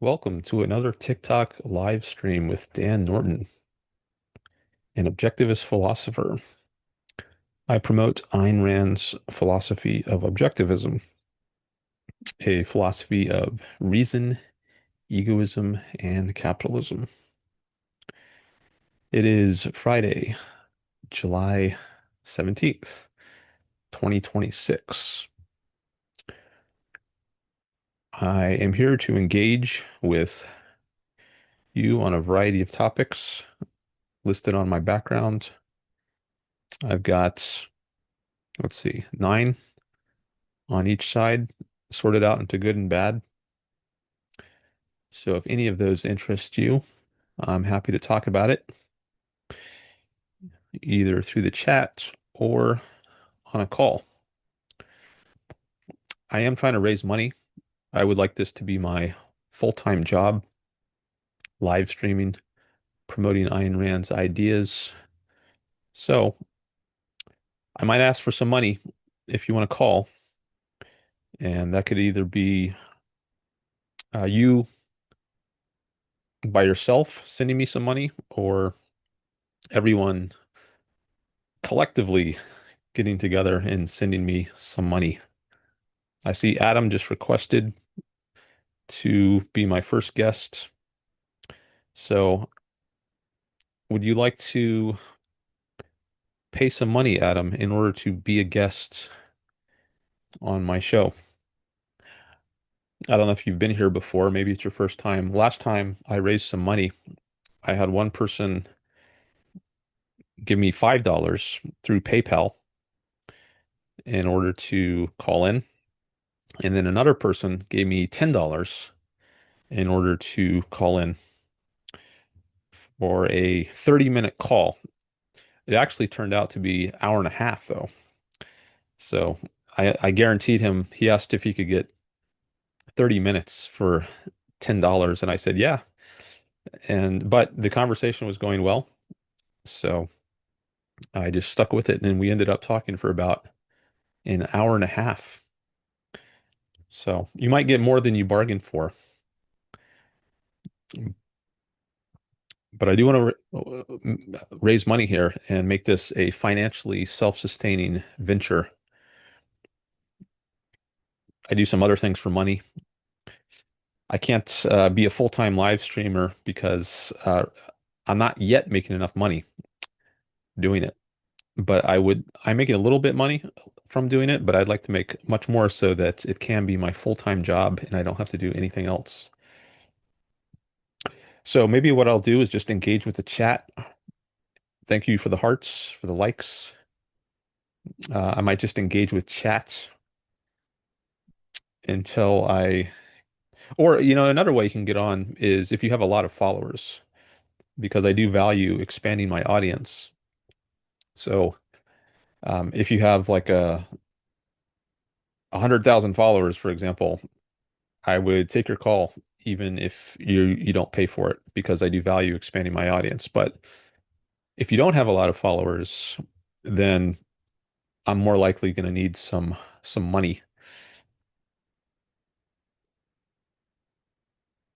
Welcome to another TikTok live stream with Dan Norton, an objectivist philosopher. I promote Ayn Rand's philosophy of objectivism, a philosophy of reason, egoism, and capitalism. It is Friday, July 17th, 2026. I am here to engage with you on a variety of topics listed on my background. I've got, let's see, 9 on each side, sorted out into good and bad. So if any of those interest you, I'm happy to talk about it either through the chat or on a call. I am trying to raise money. I would like this to be my full-time job, live streaming, promoting Ayn Rand's ideas. So I might ask for some money if you want to call, and that could either be you by yourself sending me some money or everyone collectively getting together and sending me some money. I see Adam just requested to be my first guest. So, would you like to pay some money, Adam, in order to be a guest on my show? I don't know if you've been here before. Maybe it's your first time. Last time I raised some money, I had one person give me $5 through PayPal in order to call in. And then another person gave me $10 in order to call in for a 30-minute call. It actually turned out to be an hour and a half, though. So I guaranteed him, he asked if he could get 30 minutes for $10, and I said, yeah. But the conversation was going well. So I just stuck with it, and we ended up talking for about an hour and a half. So you might get more than you bargained for. But I do want to raise money here and make this a financially self-sustaining venture. I do some other things for money. I can't be a full-time live streamer because I'm not yet making enough money doing it. But I'm making a little bit money from doing it, but I'd like to make much more so that it can be my full-time job and I don't have to do anything else. So maybe what I'll do is just engage with the chat. Thank you for the hearts, for the likes. I might just engage with chats until or another way you can get on is if you have a lot of followers, because I do value expanding my audience. So if you have like 100,000 followers, for example, I would take your call even if you don't pay for it because I do value expanding my audience. But if you don't have a lot of followers, then I'm more likely going to need some money.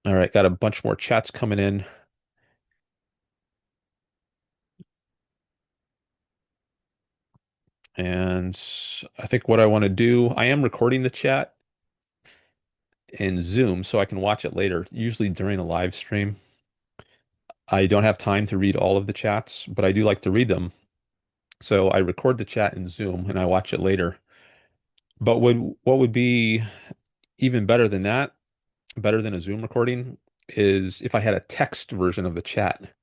All right, got a bunch more chats coming in. And I think what I want to do, I am recording the chat in Zoom so I can watch it later, usually during a live stream. I don't have time to read all of the chats, but I do like to read them. So I record the chat in Zoom and I watch it later. But what would be even better than that, better than a Zoom recording, is if I had a text version of the chat,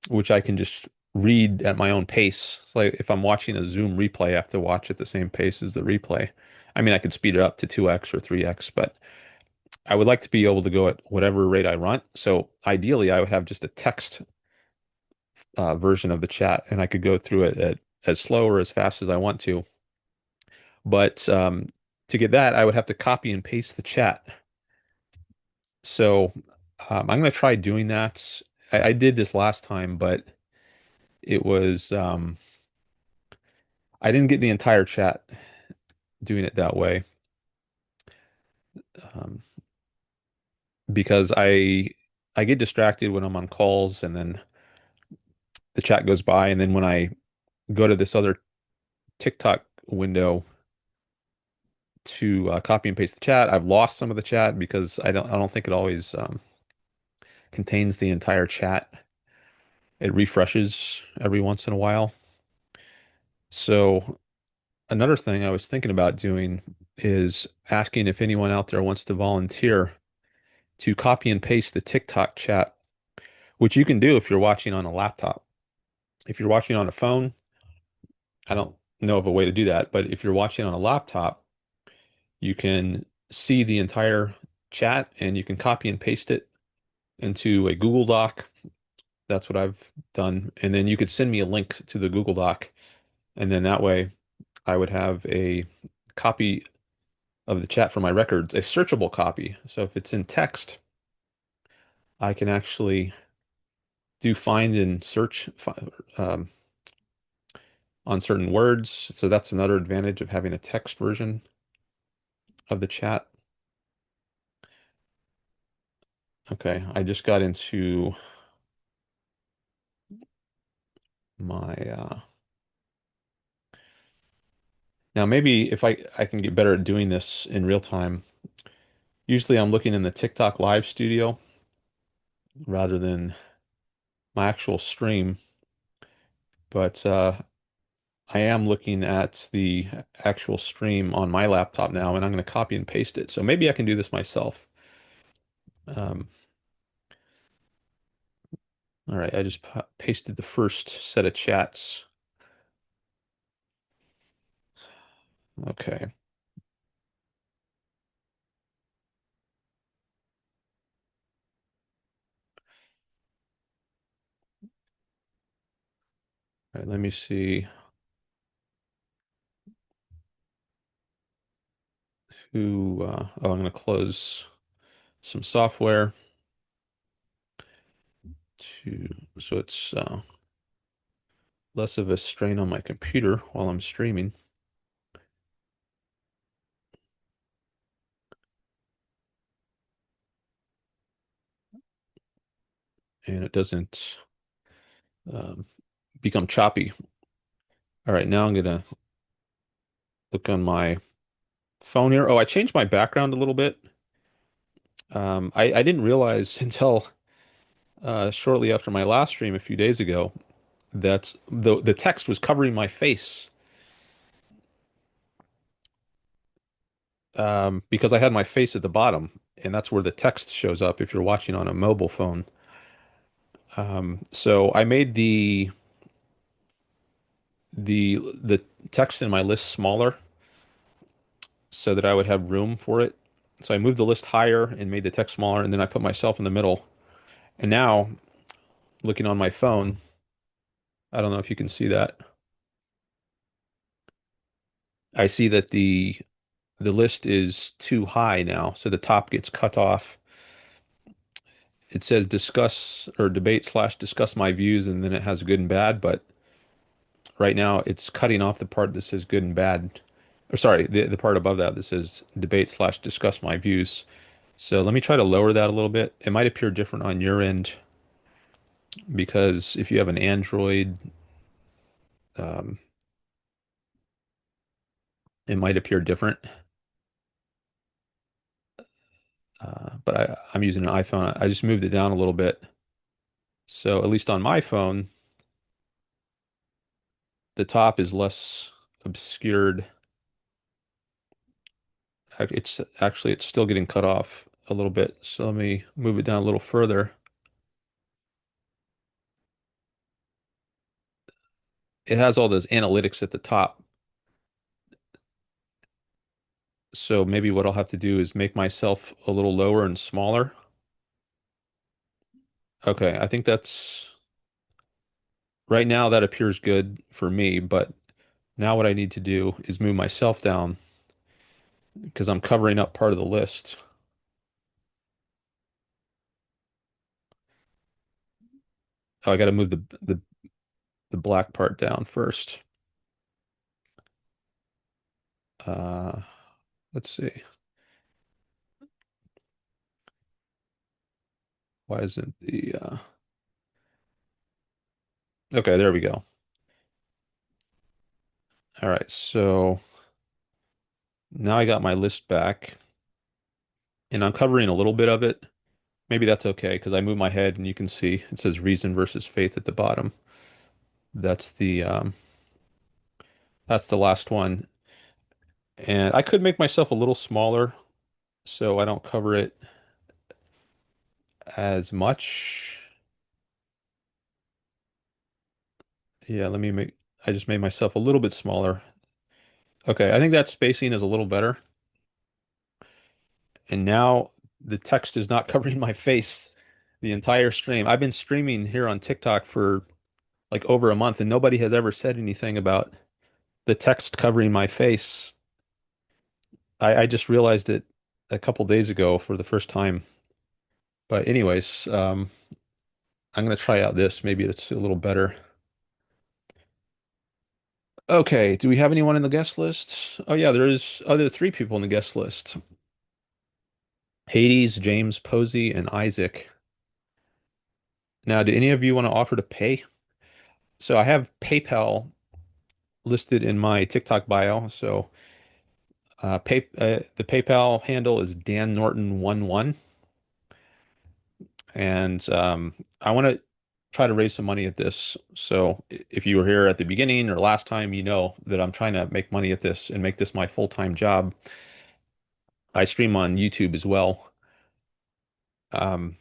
which I can just read at my own pace. It's like if I'm watching a Zoom replay, I have to watch at the same pace as the replay. I mean, I could speed it up to 2x or 3x, but I would like to be able to go at whatever rate I want. So ideally, I would have just a text version of the chat, and I could go through it at as slow or as fast as I want to. But to get that, I would have to copy and paste the chat. So I'm going to try doing that. I did this last time, but it was I didn't get the entire chat doing it that way. Um, because I get distracted when I'm on calls and then the chat goes by, and then when I go to this other TikTok window to copy and paste the chat, I've lost some of the chat because I don't think it always contains the entire chat. It refreshes every once in a while. So another thing I was thinking about doing is asking if anyone out there wants to volunteer to copy and paste the TikTok chat, which you can do if you're watching on a laptop. If you're watching on a phone, I don't know of a way to do that, but if you're watching on a laptop, you can see the entire chat and you can copy and paste it into a Google Doc. That's what I've done. And then you could send me a link to the Google Doc. And then that way I would have a copy of the chat for my records, a searchable copy. So if it's in text, I can actually do find and search um, on certain words. So that's another advantage of having a text version of the chat. Okay, I just got into my now maybe if I can get better at doing this in real time. Usually I'm looking in the TikTok live studio rather than my actual stream, but I am looking at the actual stream on my laptop now, and I'm going to copy and paste it. So maybe I can do this myself. Um, all right, I just pasted the first set of chats. Okay. All right, let me see who, oh, I'm going to close some software to, so it's less of a strain on my computer while I'm streaming. And it doesn't um, become choppy. All right, now I'm going to look on my phone here. Oh, I changed my background a little bit. I didn't realize until shortly after my last stream a few days ago that the text was covering my face because I had my face at the bottom, and that's where the text shows up if you're watching on a mobile phone. So I made the text in my list smaller so that I would have room for it. So I moved the list higher and made the text smaller, and then I put myself in the middle. And now, looking on my phone, I don't know if you can see that. I see that the list is too high now, so the top gets cut off. It says discuss or debate slash discuss my views, and then it has good and bad, but right now it's cutting off the part that says good and bad. Or sorry, the part above that that says debate slash discuss my views. So let me try to lower that a little bit. It might appear different on your end because if you have an Android, um, it might appear different. But I'm using an iPhone. I just moved it down a little bit. So at least on my phone, the top is less obscured. It's still getting cut off a little bit. So let me move it down a little further. It has all those analytics at the top. So maybe what I'll have to do is make myself a little lower and smaller. Okay, I think that's right now that appears good for me, but now what I need to do is move myself down because I'm covering up part of the list. Oh, I got to move the black part down first. Uh, let's see. Why isn't the okay, there we go. All right, so now I got my list back and I'm covering a little bit of it. Maybe that's okay because I move my head and you can see it says reason versus faith at the bottom. That's the last one. And I could make myself a little smaller so I don't cover it as much. Yeah, I just made myself a little bit smaller. Okay, I think that spacing is a little better. And now the text is not covering my face the entire stream. I've been streaming here on TikTok for like over a month and nobody has ever said anything about the text covering my face. I just realized it a couple days ago for the first time. But anyways, I'm gonna try out this. Maybe it's a little better. Okay, do we have anyone in the guest list? Oh yeah, there's other three people in the guest list. Hades, James, Posey, and Isaac. Now, do any of you want to offer to pay? So I have PayPal listed in my TikTok bio. So the PayPal handle is Dan Norton 11, and I want to try to raise some money at this. So if you were here at the beginning or last time, you know that I'm trying to make money at this and make this my full-time job. I stream on YouTube as well. Um,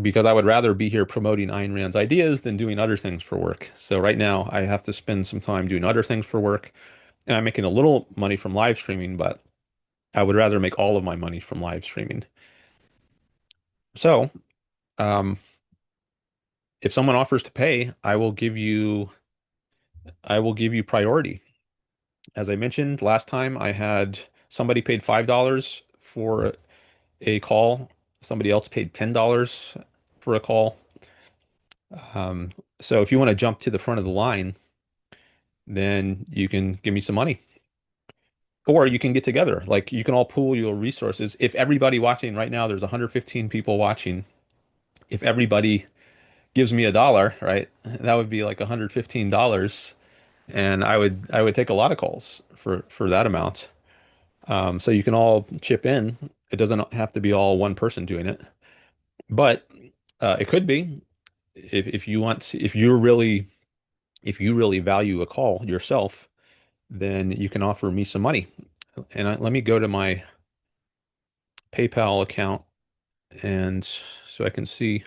because I would rather be here promoting Ayn Rand's ideas than doing other things for work. So right now I have to spend some time doing other things for work, and I'm making a little money from live streaming, but I would rather make all of my money from live streaming. So, um, if someone offers to pay, I will give you priority. As I mentioned last time, I had somebody paid $5 for a call. Somebody else paid $10 for a call. Um, so if you want to jump to the front of the line, then you can give me some money. Or you can get together. Like you can all pool your resources. If everybody watching right now, there's 115 people watching. If everybody gives me $1, right, that would be like $115. And I would take a lot of calls for that amount. So you can all chip in. It doesn't have to be all one person doing it, but it could be if you want if you really value a call yourself, then you can offer me some money. And let me go to my PayPal account and so I can see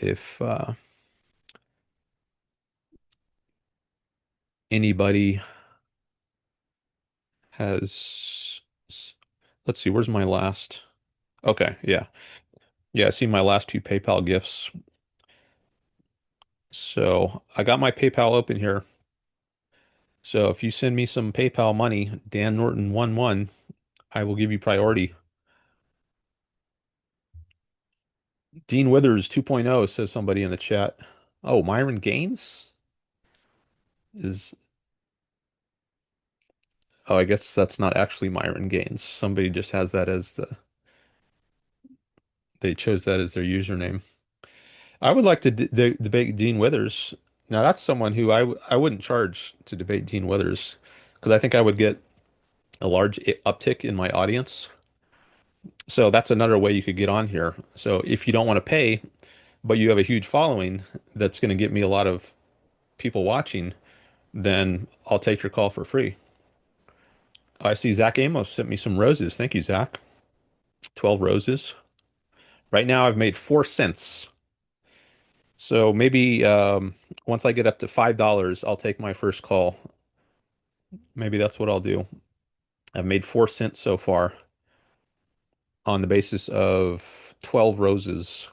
if anybody has. Let's see, where's my last? Okay, yeah. Yeah, I see my last two PayPal gifts. So I got my PayPal open here. So if you send me some PayPal money, Dan Norton 11, I will give you priority. Dean Withers 2.0 says somebody in the chat. Oh, Myron Gaines is. Oh, I guess that's not actually Myron Gaines. Somebody just has that as they chose that as their username. I would like to debate Dean Withers. Now that's someone who I wouldn't charge to debate Dean Withers because I think I would get a large uptick in my audience. So that's another way you could get on here. So if you don't want to pay, but you have a huge following that's going to get me a lot of people watching, then I'll take your call for free. I see Zach Amos sent me some roses. Thank you, Zach. 12 roses. Right now I've made 4 cents. So maybe once I get up to $5, I'll take my first call. Maybe that's what I'll do. I've made 4 cents so far on the basis of 12 roses.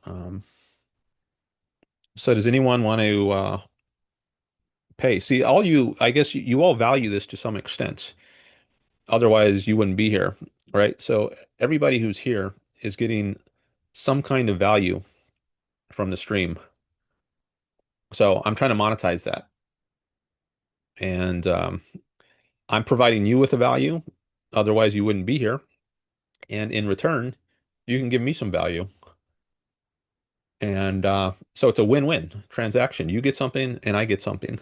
Um, so does anyone want to pay? See, I guess you all value this to some extent. Otherwise, you wouldn't be here, right? So everybody who's here is getting some kind of value from the stream. So I'm trying to monetize that. And I'm providing you with a value. Otherwise, you wouldn't be here. And in return, you can give me some value. And so it's a win-win transaction. You get something and I get something.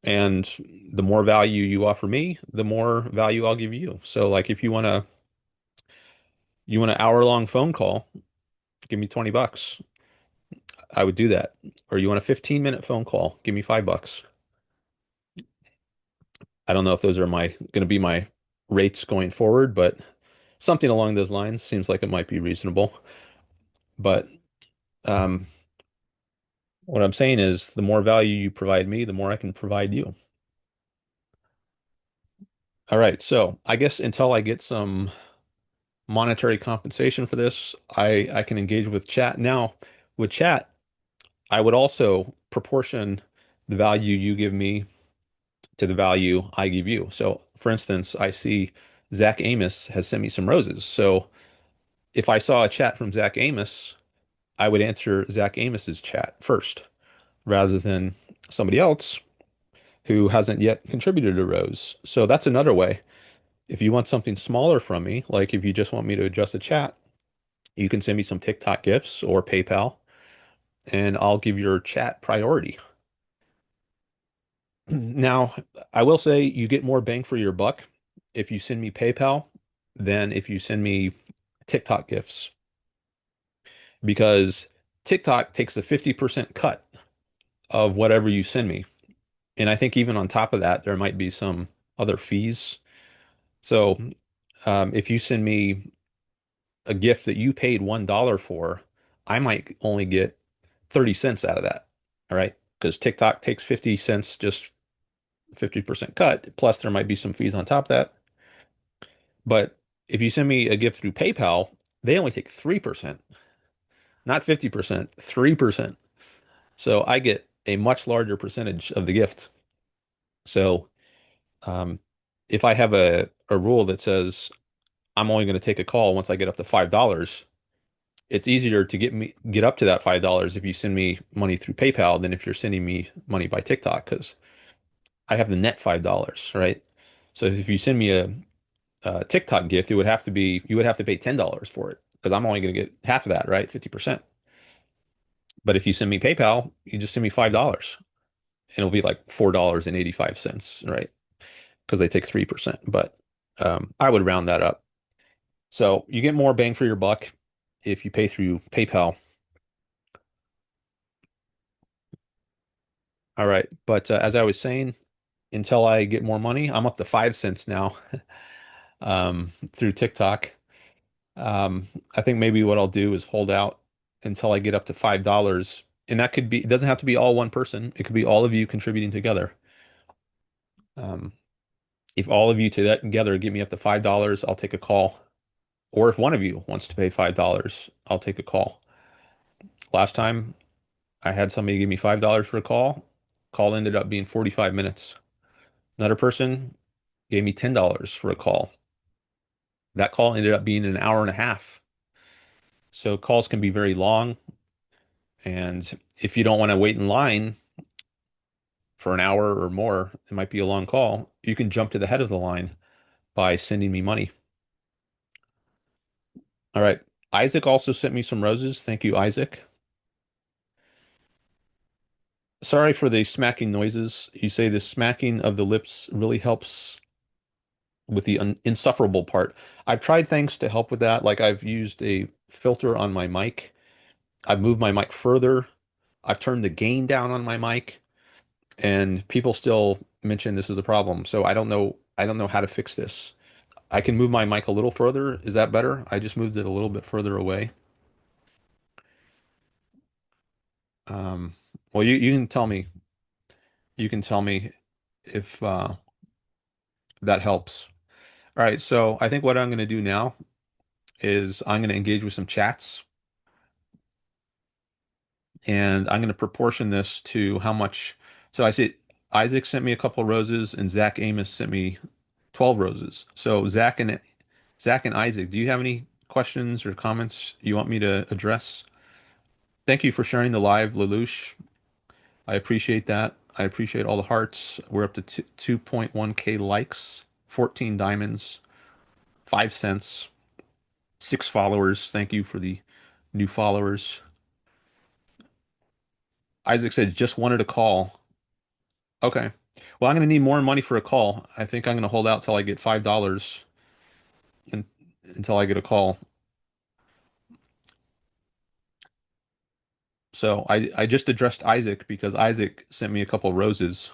And the more value you offer me, the more value I'll give you. So like if you want an hour-long phone call, give me $20. I would do that. Or you want a 15-minute phone call, give me $5. I don't know if those are my going to be my rates going forward, but something along those lines seems like it might be reasonable. But um, what I'm saying is the more value you provide me, the more I can provide you. All right, so I guess until I get some monetary compensation for this, I can engage with chat. Now, with chat, I would also proportion the value you give me to the value I give you. So, for instance, I see Zach Amos has sent me some roses. So, if I saw a chat from Zach Amos, I would answer Zach Amos's chat first rather than somebody else who hasn't yet contributed a rose. So, that's another way. If you want something smaller from me, like if you just want me to adjust the chat, you can send me some TikTok gifts or PayPal, and I'll give your chat priority. Now, I will say you get more bang for your buck if you send me PayPal than if you send me TikTok gifts, because TikTok takes a 50% cut of whatever you send me. And I think even on top of that, there might be some other fees. So if you send me a gift that you paid $1 for, I might only get 30 cents out of that. All right. Because TikTok takes 50 cents, just 50% cut. Plus, there might be some fees on top of that. But if you send me a gift through PayPal, they only take 3%, not 50%, 3%. So I get a much larger percentage of the gift. So um, if I have a rule that says I'm only going to take a call once I get up to $5, it's easier to get up to that $5 if you send me money through PayPal than if you're sending me money by TikTok because I have the net $5, right? So if you send me a TikTok gift, it would have to be you would have to pay $10 for it because I'm only going to get half of that, right? 50%. But if you send me PayPal, you just send me $5 and it'll be like $4.85, right? Because they take 3%. But I would round that up. So you get more bang for your buck if you pay through PayPal. All right. But as I was saying, until I get more money, I'm up to 5 cents now through TikTok. I think maybe what I'll do is hold out until I get up to $5. And that could be, it doesn't have to be all one person. It could be all of you contributing together. Um, if all of you together get me up to $5, I'll take a call. Or if one of you wants to pay $5, I'll take a call. Last time I had somebody give me $5 for a call. Call ended up being 45 minutes. Another person gave me $10 for a call. That call ended up being an hour and a half. So calls can be very long. And if you don't want to wait in line for an hour or more, it might be a long call. You can jump to the head of the line by sending me money. All right. Isaac also sent me some roses. Thank you, Isaac. Sorry for the smacking noises. You say the smacking of the lips really helps with the un insufferable part. I've tried things to help with that. Like I've used a filter on my mic. I've moved my mic further. I've turned the gain down on my mic, and people still mention this is a problem. So I don't know how to fix this. I can move my mic a little further. Is that better? I just moved it a little bit further away. Um, well, you can tell me. You can tell me if that helps. All right, so I think what I'm going to do now is I'm going to engage with some chats, and I'm going to proportion this to how much. So I see Isaac sent me a couple roses, and Zach Amos sent me 12 roses. So Zach and Isaac, do you have any questions or comments you want me to address? Thank you for sharing the live, Lelouch. I appreciate that. I appreciate all the hearts. We're up to 2.1K likes. 14 diamonds, 5 cents, 6 followers. Thank you for the new followers. Isaac said just wanted a call. Okay. Well, I'm going to need more money for a call. I think I'm going to hold out till I get $5 and, until I get a call. So I just addressed Isaac because Isaac sent me a couple roses.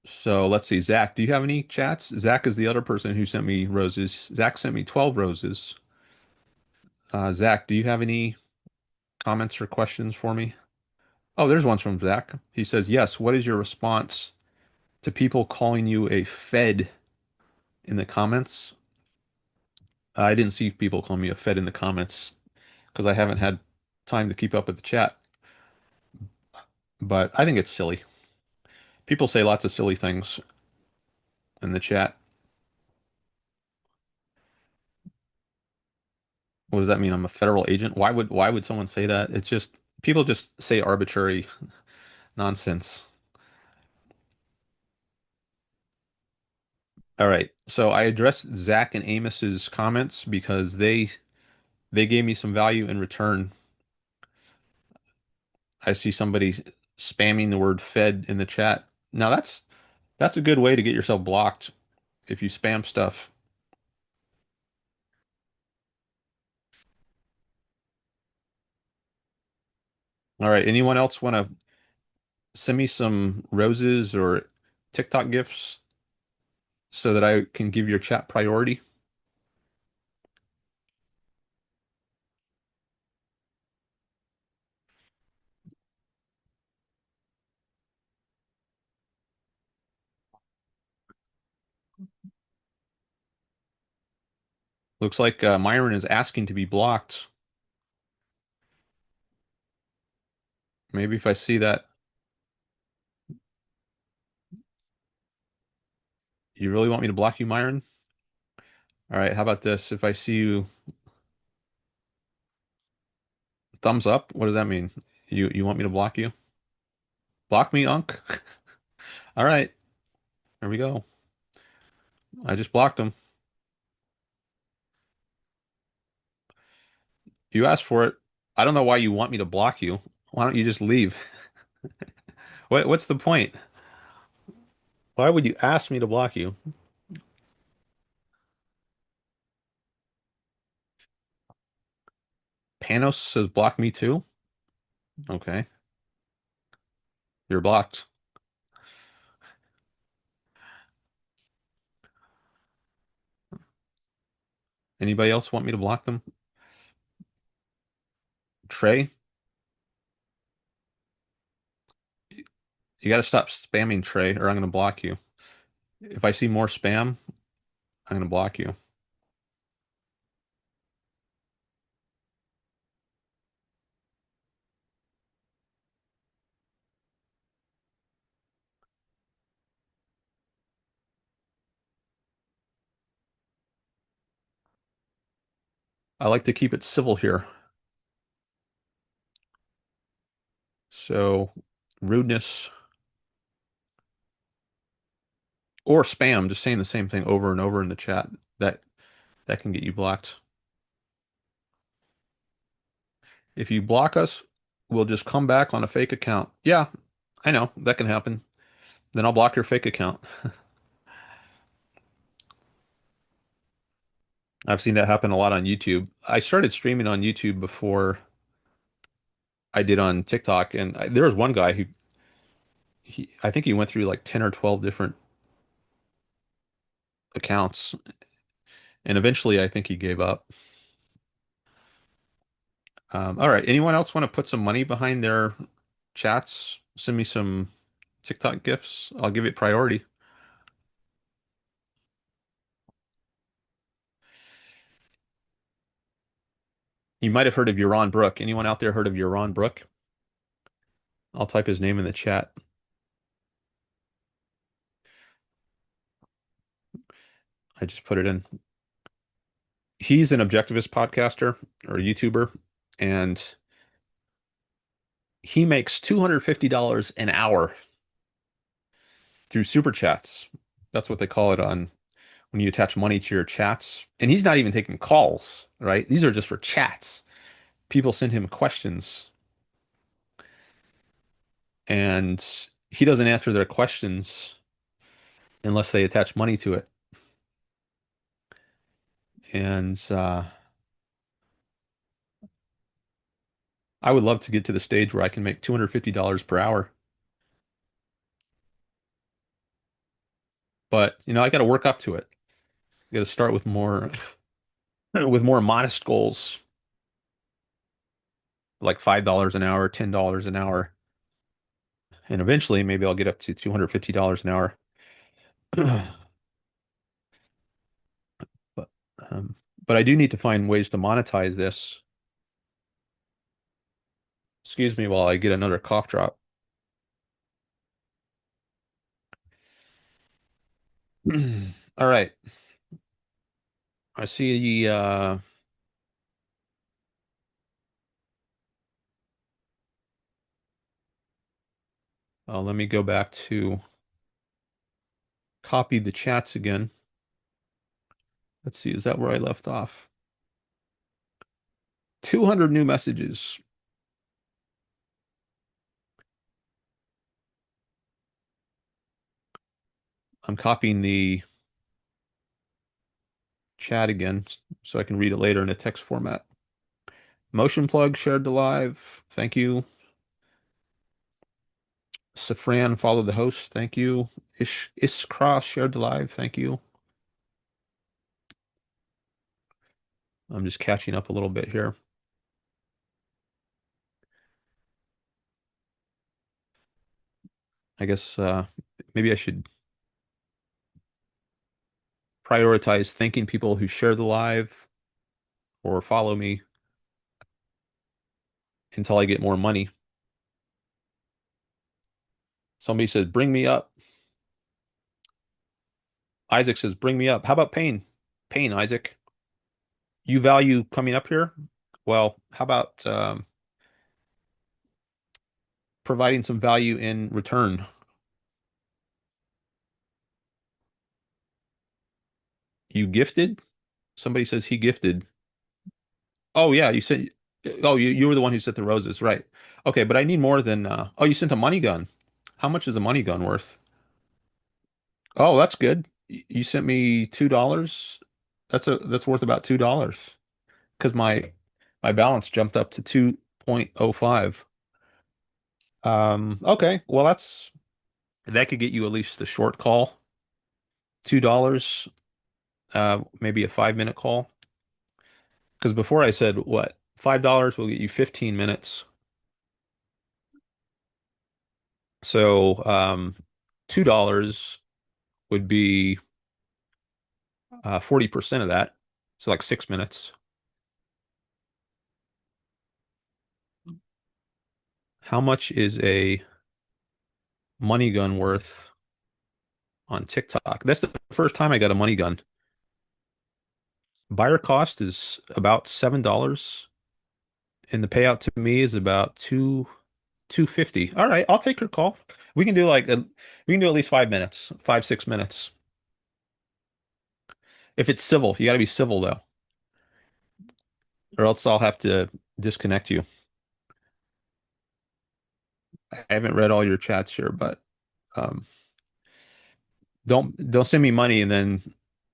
So let's see. Zach, do you have any chats? Zach is the other person who sent me roses. Zach sent me 12 roses. Zach, do you have any comments or questions for me? Oh, there's one from Zach. He says, yes, what is your response to people calling you a Fed in the comments? I didn't see people call me a Fed in the comments because I haven't had time to keep up with the chat, but I think it's silly. People say lots of silly things in the chat. What does that mean? I'm a federal agent? Why would someone say that? It's just people just say arbitrary nonsense. All right. So I addressed Zach and Amos's comments because they gave me some value in return. I see somebody spamming the word Fed in the chat. Now that's a good way to get yourself blocked if you spam stuff. All right. Anyone else want to send me some roses or TikTok gifts so that I can give your chat priority? Looks like Myron is asking to be blocked. Maybe if I see that, you really want me to block you, Myron? All right, how about this? If I see you thumbs up, what does that mean? You want me to block you? Block me, Unk? All right, there we go. I just blocked him. You asked for it. I don't know why you want me to block you. Why don't you just leave? What's the point? Why would you ask me to block you? Panos says block me too. Okay, you're blocked. Anybody else want me to block them? Trey, you got to stop spamming Trey, or I'm going to block you. If I see more spam, I'm going to block you. I like to keep it civil here. So, rudeness or spam, just saying the same thing over and over in the chat, that that can get you blocked. If you block us, we'll just come back on a fake account. Yeah, I know that can happen. Then I'll block your fake account. I've seen that happen a lot on YouTube. I started streaming on YouTube before I did on TikTok, and there was one guy who I think he went through like 10 or 12 different accounts, and eventually I think he gave up. All right, anyone else want to put some money behind their chats? Send me some TikTok gifts. I'll give it priority. You might have heard of Yaron Brook. Anyone out there heard of Yaron Brook? I'll type his name in the chat. I just put it in. He's an objectivist podcaster or YouTuber, and he makes $250 an hour through super chats. That's what they call it on when you attach money to your chats. And he's not even taking calls, right? These are just for chats. People send him questions and he doesn't answer their questions unless they attach money to it. And I would love to get to the stage where I can make $250 per hour. But, I got to work up to it. I got to start with more with more modest goals, like $5 an hour, $10 an hour. And eventually maybe I'll get up to $250 an hour. But um, but I do need to find ways to monetize this. Excuse me while I get another cough drop. All right. I see let me go back to copy the chats again. Let's see, is that where I left off? 200 new messages. I'm copying the chat again so I can read it later in a text format. Motion plug shared the live. Thank you. Safran followed the host. Thank you. Iskra shared the live. Thank you. I'm just catching up a little bit here. I guess maybe I should prioritize thanking people who share the live or follow me until I get more money. Somebody said, bring me up. Isaac says, bring me up. How about Payne? Payne, Isaac. You value coming up here? Well, how about providing some value in return? You gifted? Somebody says he gifted. Oh yeah, you sent. Oh, you were the one who sent the roses, right? Okay, but I need more than. Oh, you sent a money gun. How much is a money gun worth? Oh, that's good. You sent me $2. That's worth about $2 because my balance jumped up to 2.05. Okay, well that could get you at least the short call. $2, maybe a 5 minute call. Because before I said what? $5 will get you 15 minutes. So $2 would be 40% of that. So like 6 minutes. How much is a money gun worth on TikTok? That's the first time I got a money gun. Buyer cost is about $7, and the payout to me is about 250. All right, I'll take your call. We can do we can do at least 5 minutes, 5, 6 minutes. If it's civil, you got to be civil though, or else I'll have to disconnect you. I haven't read all your chats here, but um, don't send me money and then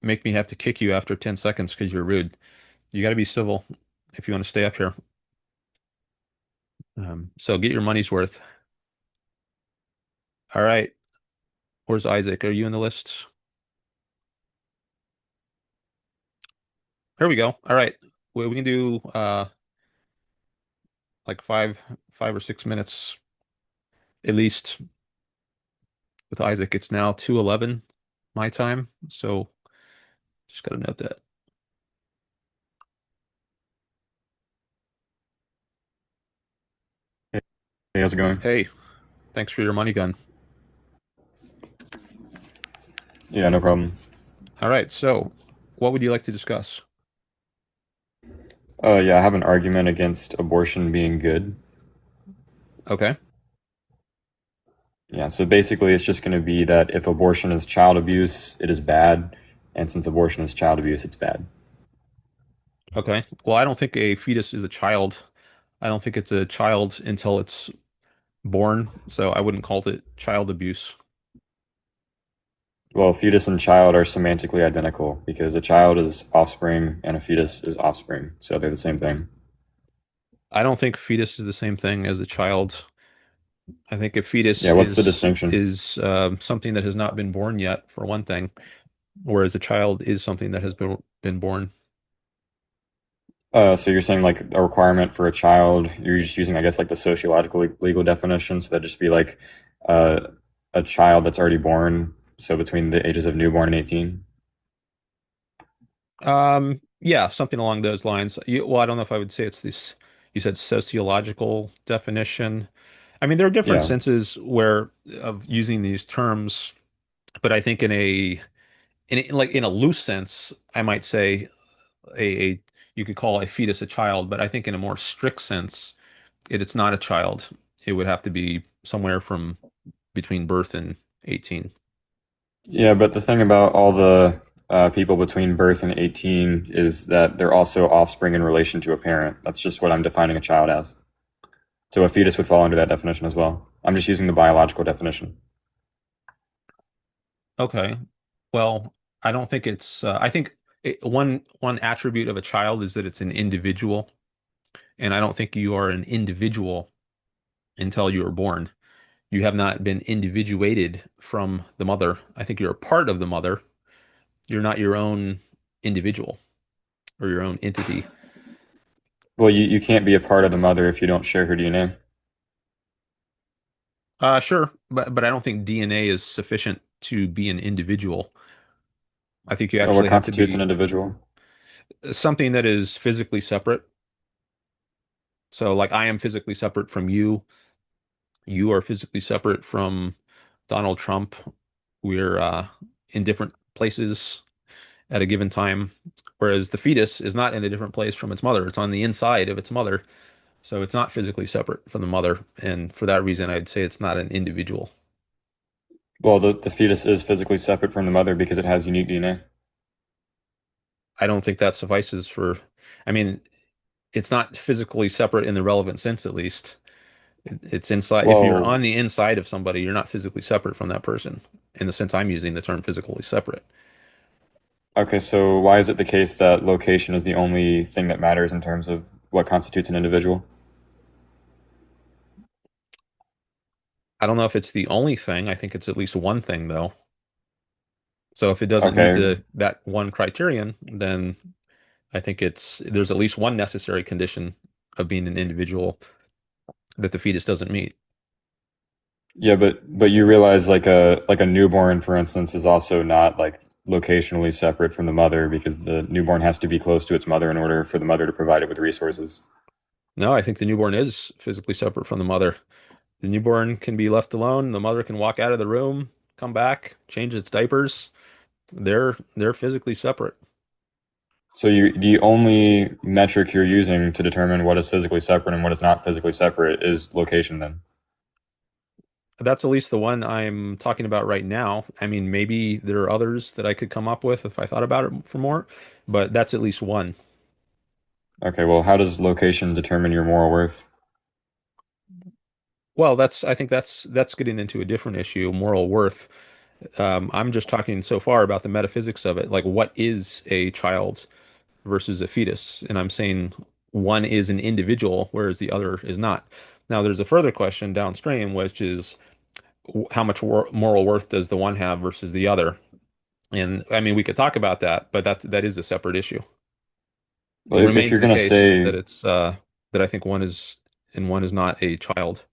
make me have to kick you after 10 seconds because you're rude. You got to be civil if you want to stay up here. So get your money's worth. All right. Where's Isaac? Are you in the list? Here we go. All right. We can do like 5 or 6 minutes at least with Isaac. It's now 2:11 my time, so just got to note that. Hey, how's it going? Hey, thanks for your money gun. Yeah, no problem. All right, so what would you like to discuss? Yeah, I have an argument against abortion being good. Okay. Yeah, so basically it's just going to be that if abortion is child abuse, it is bad, and since abortion is child abuse, it's bad. Okay. Well, I don't think a fetus is a child. I don't think it's a child until it's born, so I wouldn't call it child abuse. Well, fetus and child are semantically identical because a child is offspring and a fetus is offspring, so they're the same thing. I don't think fetus is the same thing as a child. I think a fetus Yeah, what's the is distinction? something that has not been born yet, for one thing, whereas a child is something that has been born. So you're saying like a requirement for a child, you're just using, I guess, like the sociological legal definition, so that'd just be like uh, a child that's already born, so between the ages of newborn and 18. Yeah, something along those lines. Well, I don't know if I would say it's this, you said sociological definition. I mean, there are different Yeah. senses where of using these terms, but I think like in a loose sense, I might say a you could call a fetus a child, but I think in a more strict sense, it's not a child. It would have to be somewhere from between birth and 18. Yeah, but the thing about all the people between birth and 18 is that they're also offspring in relation to a parent. That's just what I'm defining a child as. So a fetus would fall under that definition as well. I'm just using the biological definition. Okay. Well, I don't think I think one attribute of a child is that it's an individual, and I don't think you are an individual until you are born. You have not been individuated from the mother. I think you're a part of the mother. You're not your own individual or your own entity. Well, you can't be a part of the mother if you don't share her DNA. Sure, but I don't think DNA is sufficient to be an individual. I think you Or what actually have to constitutes an be individual? something that is physically separate. So, like, I am physically separate from you. You are physically separate from Donald Trump. We're in different places at a given time, whereas the fetus is not in a different place from its mother. It's on the inside of its mother, so it's not physically separate from the mother. And for that reason, I'd say it's not an individual. Well, the fetus is physically separate from the mother because it has unique DNA. I don't think that suffices for, I mean, it's not physically separate in the relevant sense, at least. It's inside. If you're Well, on the inside of somebody, you're not physically separate from that person in the sense I'm using the term physically separate. okay, so why is it the case that location is the only thing that matters in terms of what constitutes an individual? I don't know if it's the only thing. I think it's at least one thing, though. So if it doesn't meet Okay, that one criterion, then I think there's at least one necessary condition of being an individual that the fetus doesn't meet. yeah, but you realize like a newborn, for instance, is also not like locationally separate from the mother because the newborn has to be close to its mother in order for the mother to provide it with resources. No, I think the newborn is physically separate from the mother. The newborn can be left alone. The mother can walk out of the room, come back, change its diapers. They're physically separate. So the only metric you're using to determine what is physically separate and what is not physically separate is location then. That's at least the one I'm talking about right now. I mean, maybe there are others that I could come up with if I thought about it for more, but that's at least one. Okay, well, how does location determine your moral worth? Well, I think that's getting into a different issue, moral worth. I'm just talking so far about the metaphysics of it, like what is a child versus a fetus, and I'm saying one is an individual, whereas the other is not. Now, there's a further question downstream, which is how much moral worth does the one have versus the other? And I mean, we could talk about that, but that is a separate issue. Well, It if remains you're the gonna case say that it's that I think one is and one is not a child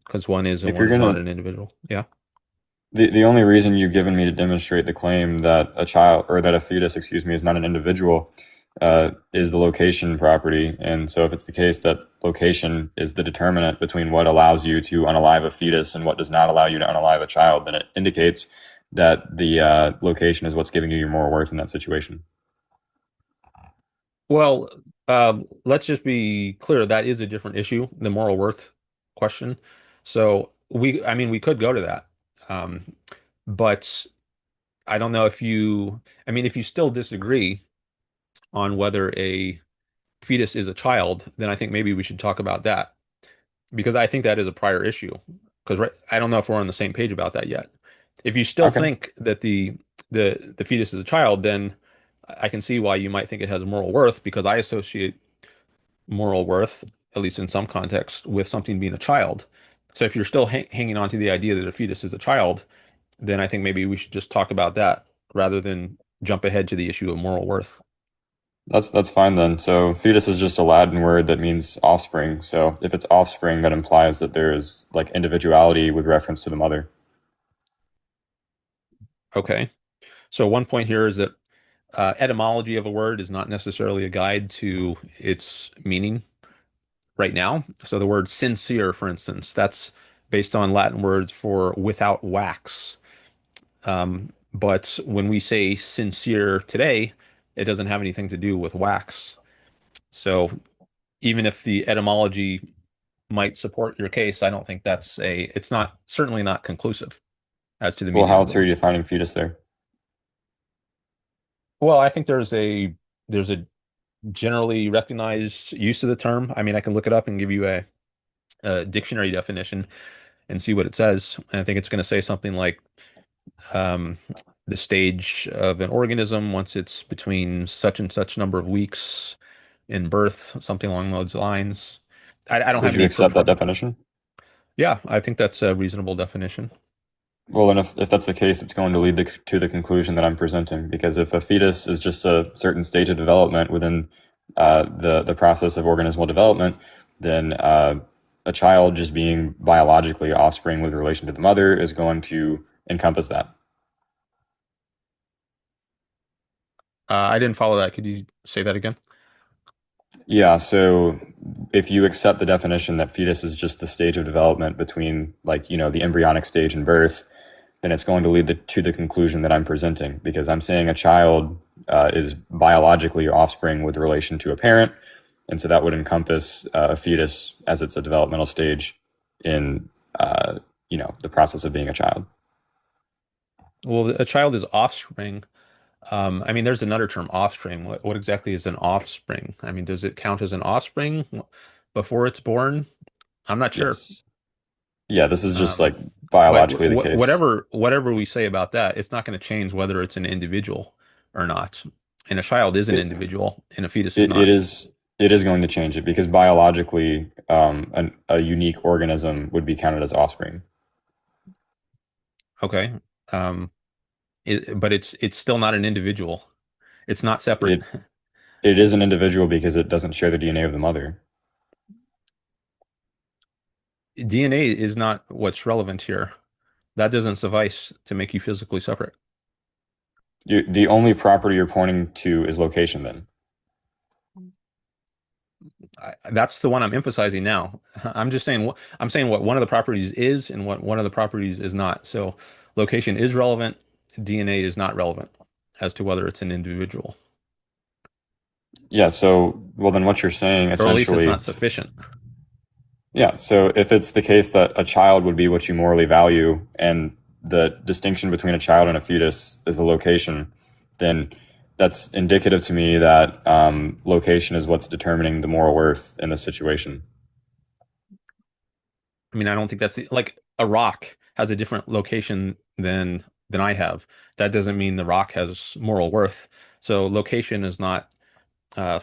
because one is and if one you're is not gonna an individual. Yeah. the only reason you've given me to demonstrate the claim that a child or that a fetus, excuse me, is not an individual is the location property. And so, if it's the case that location is the determinant between what allows you to unalive a fetus and what does not allow you to unalive a child, then it indicates that the location is what's giving you your moral worth in that situation. Well, let's just be clear. That is a different issue, the moral worth question. So I mean, we could go to that. Um, but I don't know if I mean, if you still disagree on whether a fetus is a child, then I think maybe we should talk about that because I think that is a prior issue. Because I don't know if we're on the same page about that yet. If you still Okay. think that the fetus is a child, then I can see why you might think it has moral worth because I associate moral worth, at least in some context, with something being a child. So if you're still hanging on to the idea that a fetus is a child, then I think maybe we should just talk about that rather than jump ahead to the issue of moral worth. That's fine then. So fetus is just a Latin word that means offspring. So if it's offspring, that implies that there is like individuality with reference to the mother. Okay. So one point here is that etymology of a word is not necessarily a guide to its meaning right now. So the word sincere, for instance, that's based on Latin words for without wax. But when we say sincere today, it doesn't have anything to do with wax. So even if the etymology might support your case, I don't think it's not, certainly not conclusive as to the Well, meaning how of the else are word. you defining fetus there? Well, I think there's a generally recognized use of the term. I mean, I can look it up and give you a dictionary definition and see what it says. And I think it's going to say something like um, the stage of an organism once it's between such and such number of weeks in birth, something along those lines. I don't have Would you any accept that definition? yeah, I think that's a reasonable definition. Well, then if that's the case, it's going to lead to the conclusion that I'm presenting. Because if a fetus is just a certain stage of development within the process of organismal development, then a child just being biologically offspring with relation to the mother is going to encompass that. I didn't follow that. Could you say that again? Yeah, so if you accept the definition that fetus is just the stage of development between, like, the embryonic stage and birth, then it's going to lead to the conclusion that I'm presenting because I'm saying a child is biologically offspring with relation to a parent. And so that would encompass a fetus as it's a developmental stage in, the process of being a child. Well, a child is offspring. I mean, there's another term, offspring. What exactly is an offspring? I mean, does it count as an offspring before it's born? I'm not sure. Yes. Yeah, this is just Um, like but biologically the case. whatever we say about that, it's not going to change whether it's an individual or not. And a child is an It, individual, and a fetus is it, it not. is it is going to change it because biologically, a unique organism would be counted as offspring. Okay. Um, but it's still not an individual. It's not separate. It it is an individual because it doesn't share the DNA of the mother. DNA is not what's relevant here. That doesn't suffice to make you physically separate. The only property you're pointing to is location then. That's the one I'm emphasizing now. I'm saying what one of the properties is and what one of the properties is not. So location is relevant, DNA is not relevant as to whether it's an individual, Yeah, so well then what you're saying or at least it's essentially, not sufficient. yeah, so if it's the case that a child would be what you morally value and the distinction between a child and a fetus is the location, then that's indicative to me that location is what's determining the moral worth in this situation. I mean, I don't think like a rock has a different location than I have. That doesn't mean the rock has moral worth. So location is not uh,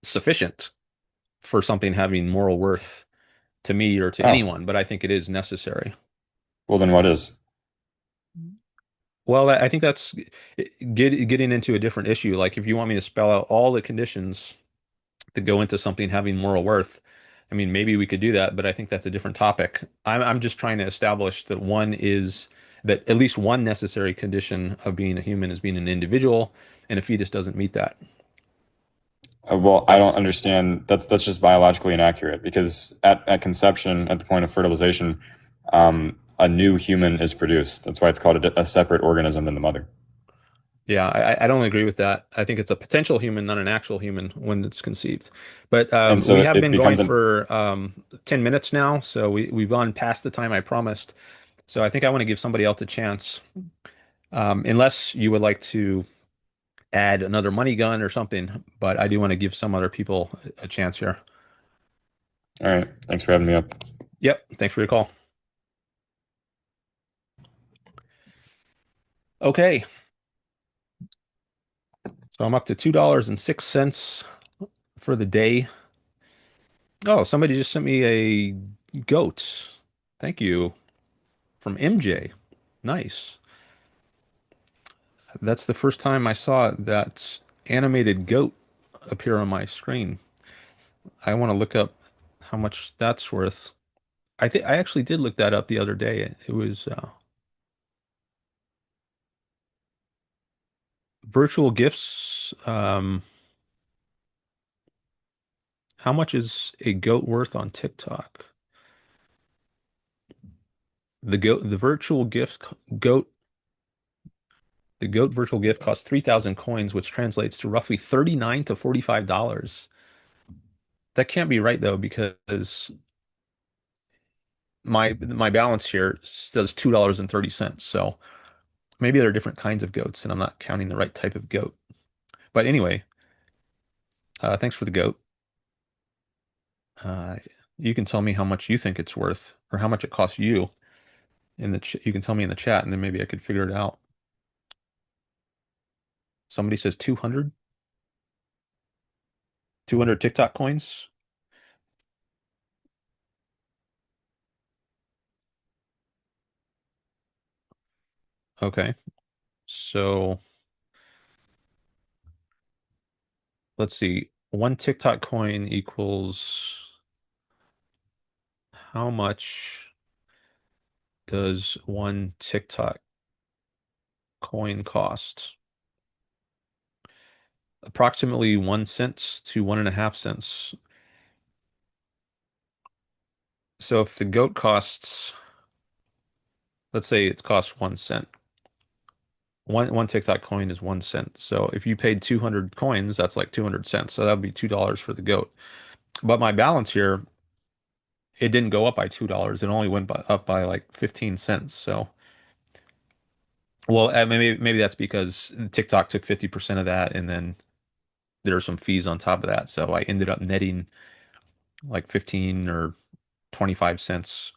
sufficient for something having moral worth to me or to Oh, anyone, but I think it is necessary. well then what is? Well, I think that's getting into a different issue. Like if you want me to spell out all the conditions that go into something having moral worth, I mean, maybe we could do that, but I think that's a different topic. I'm just trying to establish that at least one necessary condition of being a human is being an individual, and a fetus doesn't meet that. Well, I don't That's understand. That's just biologically inaccurate because at conception, at the point of fertilization, a new human is produced. That's why it's called a separate organism than the mother. Yeah, I don't agree with that. I think it's a potential human, not an actual human when it's conceived. But And so we it, have it been going becomes an for 10 minutes now, so we've gone past the time I promised. So I think I want to give somebody else a chance, unless you would like to add another money gun or something. But I do want to give some other people a chance here. all right. Thanks for having me up. Yep, thanks for your call. Okay, so I'm up to $2.06 for the day. Oh, somebody just sent me a goat. Thank you from MJ. Nice. That's the first time I saw that animated goat appear on my screen. I want to look up how much that's worth. I think I actually did look that up the other day. It was virtual gifts. How much is a goat worth on TikTok? The virtual goat, the goat virtual gift costs 3,000 coins, which translates to roughly 39 to $45. That can't be right though, because my balance here says $2.30. So maybe there are different kinds of goats, and I'm not counting the right type of goat. But anyway, thanks for the goat. Uh, you can tell me how much you think it's worth, or how much it costs you in the ch you can tell me in the chat, and then maybe I could figure it out. Somebody says 200, 200 TikTok coins. Okay, so let's see. One TikTok coin equals how much does one TikTok coin cost? Approximately 1 cent to 1.5 cents. So if the goat costs, let's say it costs 1 cent. One TikTok coin is 1 cent. So if you paid 200 coins, that's like 200 cents. So that would be $2 for the goat. But my balance here, it didn't go up by $2. It only up by like 15 cents. So, well, maybe that's because TikTok took 50% of that, and then there are some fees on top of that. So I ended up netting like 15 or 25 cents.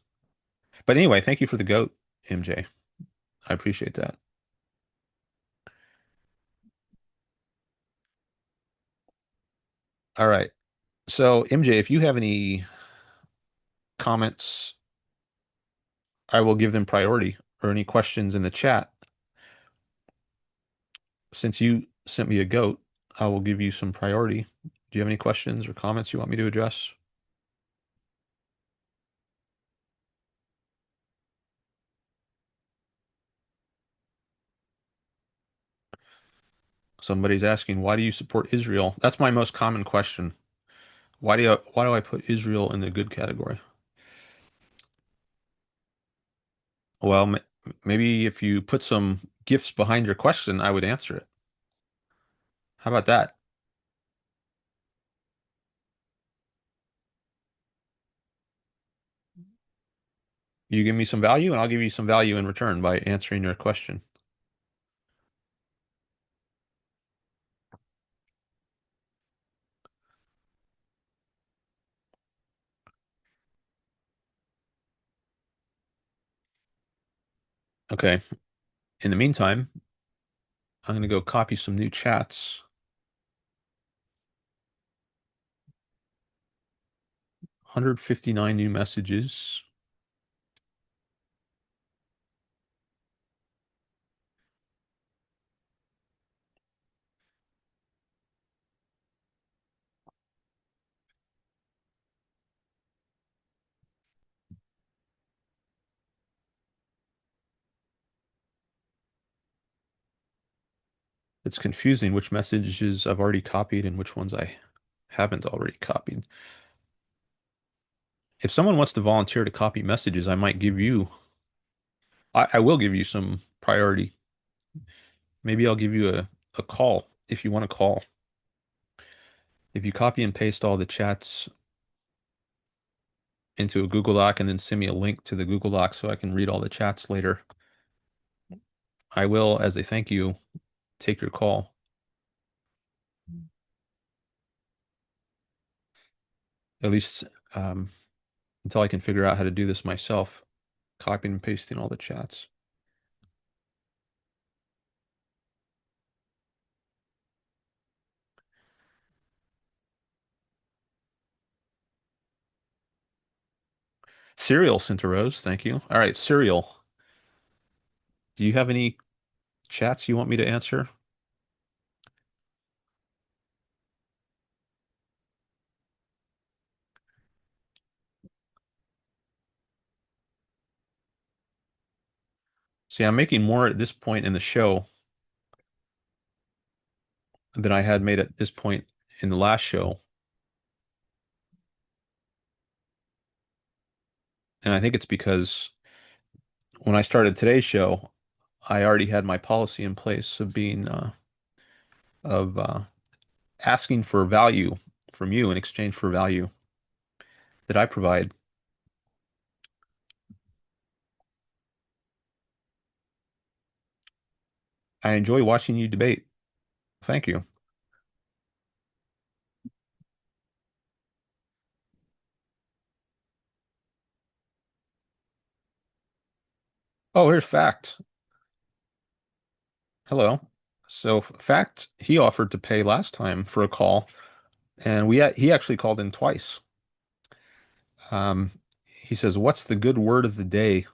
But anyway, thank you for the goat, MJ. I appreciate that. All right. So, MJ, if you have any comments, I will give them priority, or any questions in the chat. Since you sent me a goat, I will give you some priority. Do you have any questions or comments you want me to address? Somebody's asking, why do you support Israel? That's my most common question. Why do I put Israel in the good category? Well, maybe if you put some gifts behind your question, I would answer it. How about that? You give me some value, and I'll give you some value in return by answering your question. Okay. In the meantime, I'm going to go copy some new chats. 159 new messages. It's confusing which messages I've already copied and which ones I haven't already copied. If someone wants to volunteer to copy messages, I will give you some priority. Maybe I'll give you a call if you want to call. If you copy and paste all the chats into a Google Doc and then send me a link to the Google Doc so I can read all the chats later, I will, as a thank you, take your call. At least um, until I can figure out how to do this myself, copying and pasting all the chats. Serial sent a rose, thank you. All right, Serial, do you have any chats you want me to answer? See, I'm making more at this point in the show than I had made at this point in the last show. And I think it's because when I started today's show, I already had my policy in place of being of asking for value from you in exchange for value that I provide. I enjoy watching you debate. Thank you. Oh, here's Fact. Hello. So Fact, he offered to pay last time for a call, and he actually called in twice. Um, he says, "What's the good word of the day?"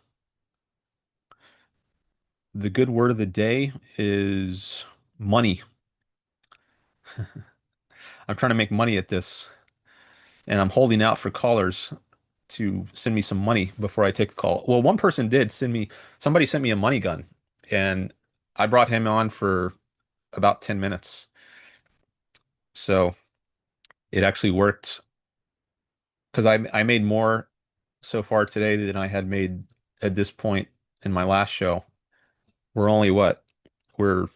The good word of the day is money. I'm trying to make money at this, and I'm holding out for callers to send me some money before I take a call. Well, one person did send me, somebody sent me a money gun, and I brought him on for about 10 minutes. So it actually worked because I made more so far today than I had made at this point in my last show. We're only what? We're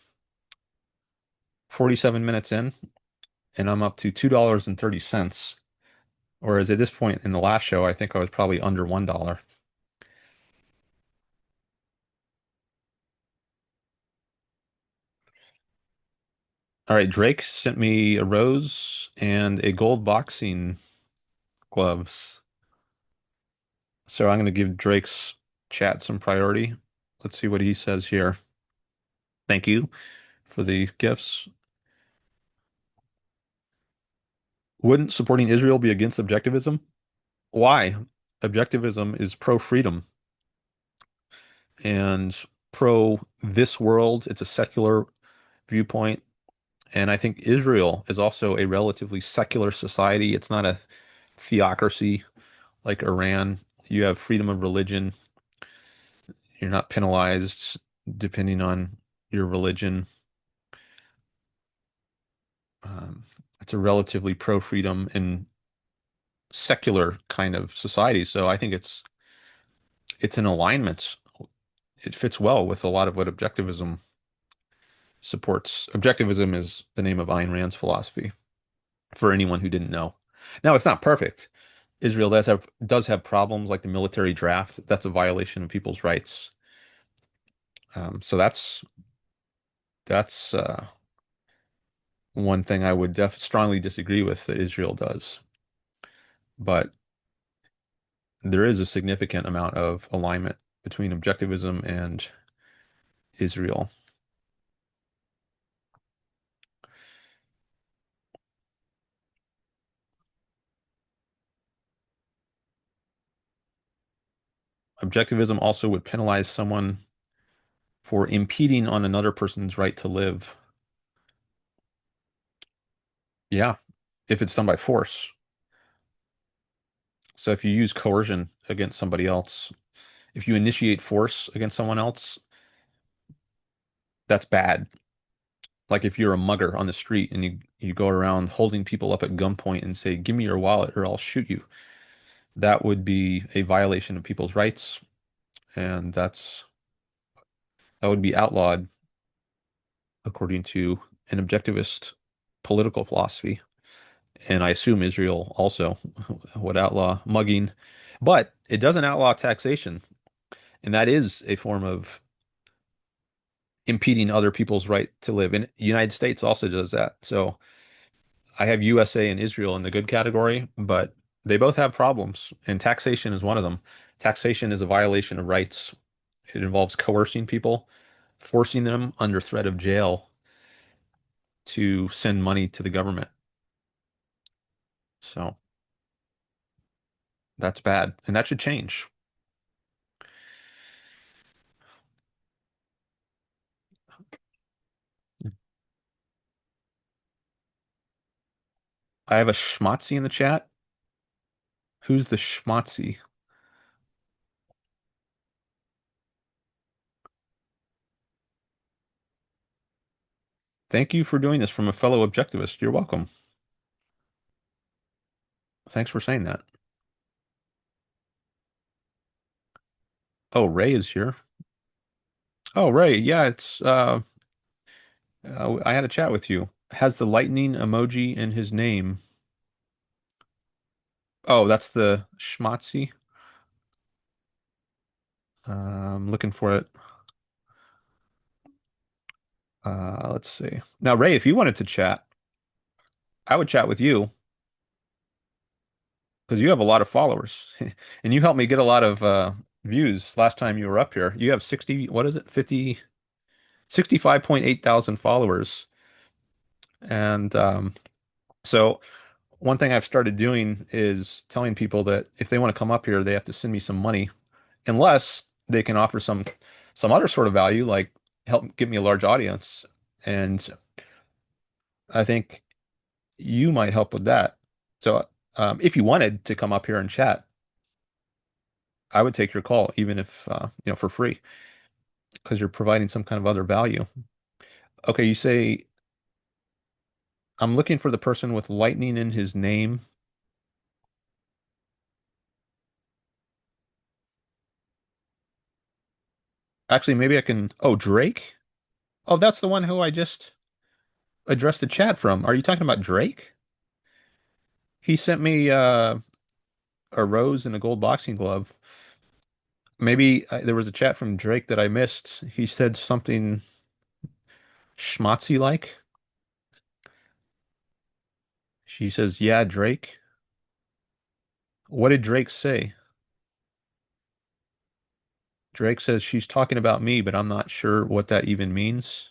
47 minutes in, and I'm up to $2.30. Whereas at this point in the last show, I think I was probably under $1. All right, Drake sent me a rose and a gold boxing gloves. So I'm going to give Drake's chat some priority. Let's see what he says here. Thank you for the gifts. Wouldn't supporting Israel be against objectivism? Why? Objectivism is pro-freedom and pro this world. It's a secular viewpoint. And I think Israel is also a relatively secular society. It's not a theocracy like Iran. You have freedom of religion. You're not penalized depending on your religion. Um, it's a relatively pro-freedom and secular kind of society. So I think it's in alignment. It fits well with a lot of what objectivism supports. Objectivism is the name of Ayn Rand's philosophy for anyone who didn't know. Now, it's not perfect. Israel does have problems like the military draft. That's a violation of people's rights. So that's one thing I would def strongly disagree with that Israel does. But there is a significant amount of alignment between objectivism and Israel. Objectivism also would penalize someone for impeding on another person's right to live. Yeah, if it's done by force. So if you use coercion against somebody else, if you initiate force against someone else, that's bad. Like if you're a mugger on the street and you go around holding people up at gunpoint and say, "Give me your wallet or I'll shoot you." That would be a violation of people's rights, and that would be outlawed according to an objectivist political philosophy. And I assume Israel also would outlaw mugging, but it doesn't outlaw taxation. And that is a form of impeding other people's right to live. And the United States also does that. So I have USA and Israel in the good category, but they both have problems, and taxation is one of them. Taxation is a violation of rights. It involves coercing people, forcing them under threat of jail to send money to the government. So that's bad, and that should change. I have a schmatzi in the chat. Who's the schmatzi? Thank you for doing this from a fellow objectivist. You're welcome. Thanks for saying that. Oh, Ray is here. Oh, Ray, yeah, I had a chat with you. Has the lightning emoji in his name. Oh, that's the schmatzi. I'm looking for it. Let's see. Now, Ray, if you wanted to chat, I would chat with you because you have a lot of followers and you helped me get a lot of views last time you were up here. You have 60, what is it? 50, 65.8 thousand followers. And so one thing I've started doing is telling people that if they want to come up here, they have to send me some money, unless they can offer some other sort of value, like help give me a large audience. And I think you might help with that. So if you wanted to come up here and chat, I would take your call, even if for free, because you're providing some kind of other value. Okay, you say I'm looking for the person with lightning in his name. Actually, maybe I can. Oh, Drake. Oh, that's the one who I just addressed the chat from. Are you talking about Drake? He sent me a rose and a gold boxing glove. Maybe there was a chat from Drake that I missed. He said something schmatzy like. She says, "Yeah, Drake." What did Drake say? Drake says she's talking about me, but I'm not sure what that even means.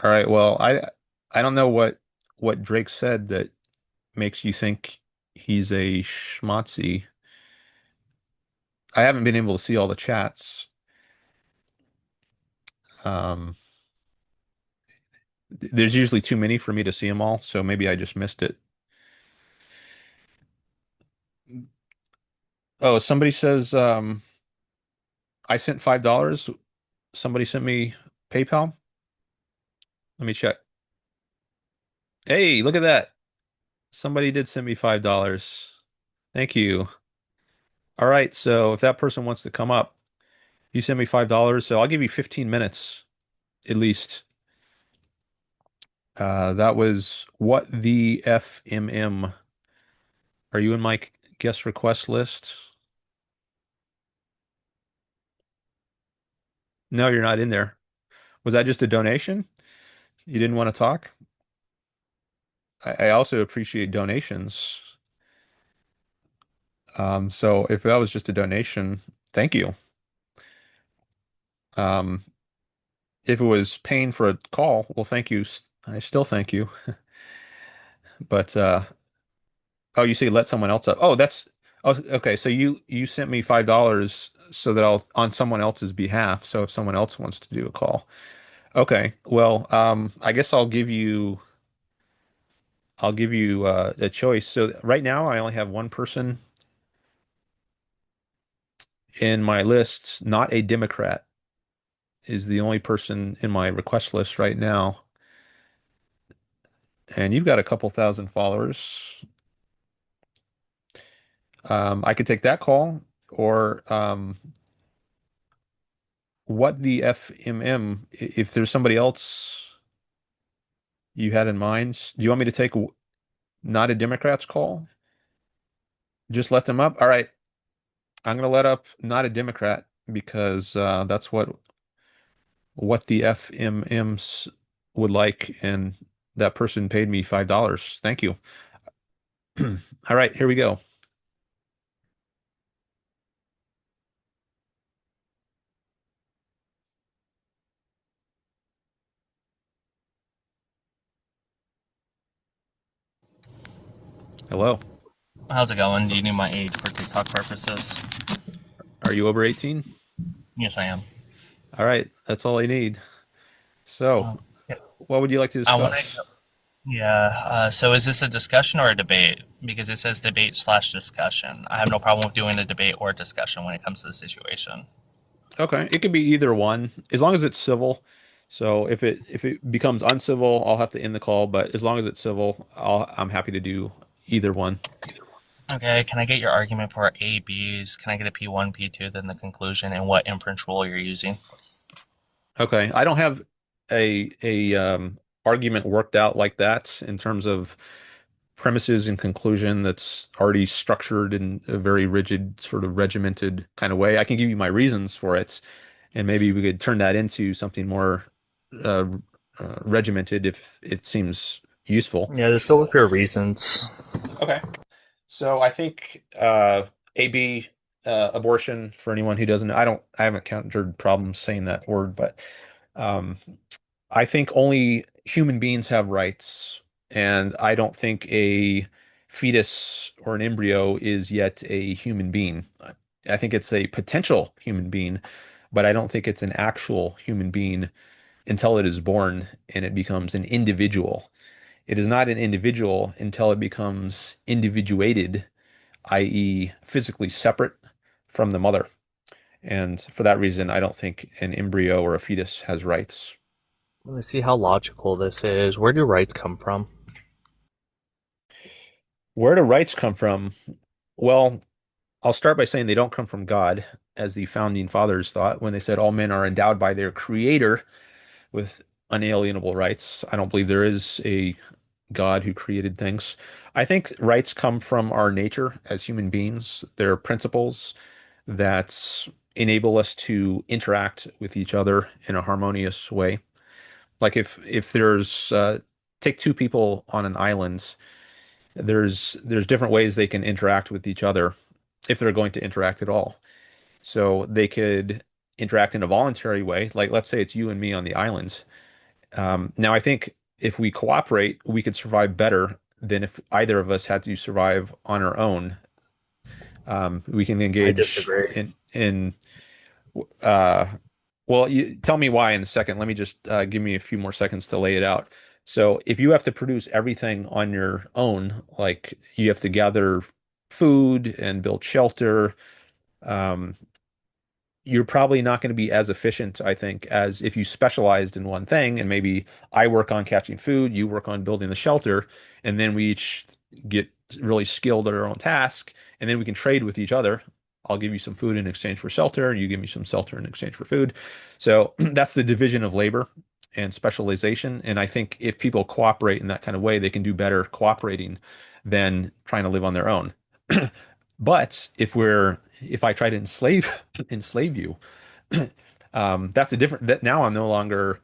All right, well, I don't know what Drake said that makes you think he's a schmatzy. I haven't been able to see all the chats. Um, there's usually too many for me to see them all, so maybe I just missed it. Oh, somebody says I sent $5. Somebody sent me PayPal. Let me check. Hey, look at that. Somebody did send me $5. Thank you. All right, so if that person wants to come up, you send me $5, so I'll give you 15 minutes at least. That was what the FMM. Are you in my guest request list? No, you're not in there. Was that just a donation? You didn't want to talk? I also appreciate donations. So if that was just a donation, thank you. Um, if it was paying for a call, well, thank you. I still thank you. But oh, you say let someone else up. Oh, okay. So you sent me $5 so that I'll on someone else's behalf. So if someone else wants to do a call. Okay. Well, I guess I'll give you a choice. So right now I only have one person in my list, not a Democrat, is the only person in my request list right now. And you've got a couple thousand followers. I could take that call, or what the FMM, if there's somebody else you had in mind, do you want me to take not a Democrat's call? Just let them up? All right. I'm going to let up not a Democrat because that's what the FMMs would like. And that person paid me $5. Thank you. All right. Here we go. Hello. How's it going? Do you need my age for TikTok purposes? Are you over 18? Yes, I am. All right. That's all I need. So, Um, yeah, what would you like to I want to. discuss? Yeah. So, is this a discussion or a debate? Because it says debate slash discussion. I have no problem with doing a debate or a discussion when it comes to the situation. Okay, it could be either one, as long as it's civil. So if it becomes uncivil, I'll have to end the call. But as long as it's civil, I'm happy to do either one. Okay. Can I get your argument for A, B's? Can I get a P1, P2, then the conclusion, and what inference rule you're using? Okay, I don't have a argument worked out like that in terms of premises and conclusion that's already structured in a very rigid, sort of regimented kind of way. I can give you my reasons for it, and maybe we could turn that into something more uh, regimented if it seems useful. Yeah, just go with your reasons. Okay. So I think AB abortion for anyone who doesn't, I haven't encountered problems saying that word, but um, I think only human beings have rights, and I don't think a fetus or an embryo is yet a human being. I think it's a potential human being, but I don't think it's an actual human being until it is born and it becomes an individual. It is not an individual until it becomes individuated, i.e., physically separate from the mother. And for that reason, I don't think an embryo or a fetus has rights. Let me see how logical this is. Where do rights come from? Where do rights come from? Well, I'll start by saying they don't come from God, as the founding fathers thought when they said all men are endowed by their creator with unalienable rights. I don't believe there is a God who created things. I think rights come from our nature as human beings. They're principles that enable us to interact with each other in a harmonious way. Like if there's take two people on an island, there's different ways they can interact with each other if they're going to interact at all. So they could interact in a voluntary way, like let's say it's you and me on the islands. Now I think if we cooperate, we could survive better than if either of us had to survive on our own. We can I engage disagree. in uh, well, you tell me why in a second. Let me just give me a few more seconds to lay it out. So, if you have to produce everything on your own, like you have to gather food and build shelter, um, you're probably not going to be as efficient, I think, as if you specialized in one thing and maybe I work on catching food, you work on building the shelter, and then we each get really skilled at our own task, and then we can trade with each other. I'll give you some food in exchange for shelter, you give me some shelter in exchange for food. So that's the division of labor and specialization. And I think if people cooperate in that kind of way, they can do better cooperating than trying to live on their own. But if I try to enslave you, that's a different that now I'm no longer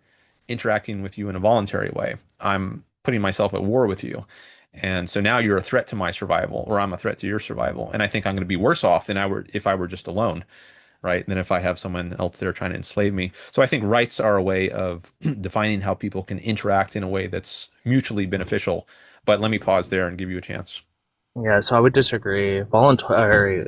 interacting with you in a voluntary way. I'm putting myself at war with you. And so now you're a threat to my survival, or I'm a threat to your survival. And I think I'm going to be worse off than I were if I were just alone, right? Than if I have someone else there trying to enslave me. So I think rights are a way of defining how people can interact in a way that's mutually beneficial. But let me pause there and give you a chance. Yeah, so I would disagree. Voluntary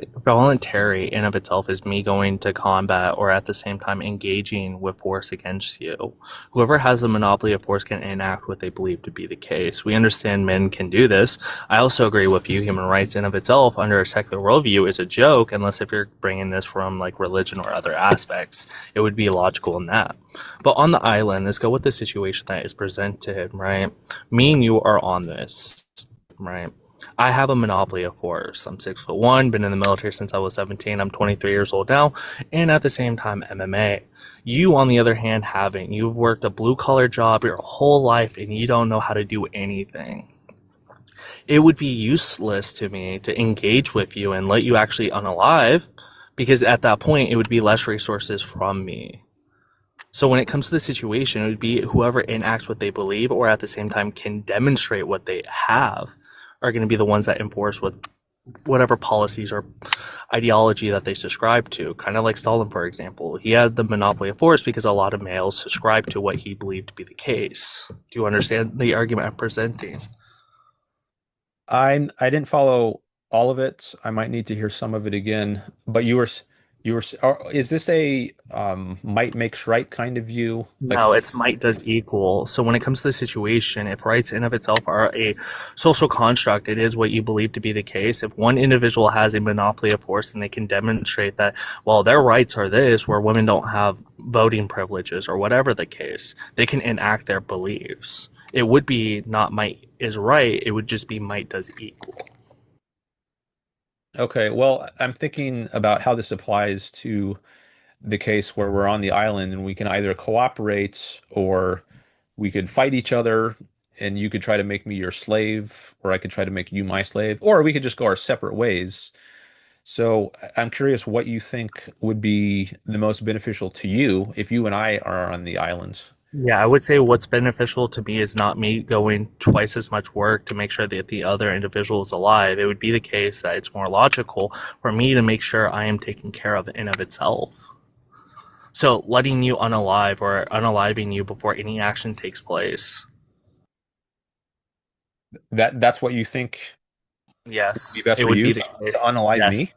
in of itself is me going to combat or at the same time engaging with force against you. Whoever has the monopoly of force can enact what they believe to be the case. We understand men can do this. I also agree with you. Human rights in of itself under a secular worldview is a joke unless if you're bringing this from like religion or other aspects. It would be illogical in that. But on the island, let's go with the situation that is presented, right? Me and you are on this, right? I have a monopoly of force. I'm 6'1", been in the military since I was 17. I'm 23 years old now, and at the same time, MMA. You, on the other hand, haven't. You've worked a blue collar job your whole life, and you don't know how to do anything. It would be useless to me to engage with you and let you actually unalive, because at that point, it would be less resources from me. So when it comes to the situation, it would be whoever enacts what they believe or at the same time can demonstrate what they have are going to be the ones that enforce whatever policies or ideology that they subscribe to. Kind of like Stalin, for example. He had the monopoly of force because a lot of males subscribed to what he believed to be the case. Do you understand the argument I'm presenting? I didn't follow all of it. I might need to hear some of it again. But is this a might makes right kind of view? No, it's might does equal. So when it comes to the situation, if rights in of itself are a social construct, it is what you believe to be the case. If one individual has a monopoly of force and they can demonstrate that, well, their rights are this, where women don't have voting privileges or whatever the case, they can enact their beliefs. It would be not might is right. It would just be might does equal. Okay, well, I'm thinking about how this applies to the case where we're on the island and we can either cooperate or we could fight each other and you could try to make me your slave or I could try to make you my slave or we could just go our separate ways. So I'm curious what you think would be the most beneficial to you if you and I are on the island. Yeah, I would say what's beneficial to me is not me going twice as much work to make sure that the other individual is alive. It would be the case that it's more logical for me to make sure I am taken care of in of itself. So letting you unalive or unaliving you before any action takes place. That's what you think would be Yes, best it for would you be the to case. unalive me? Yes.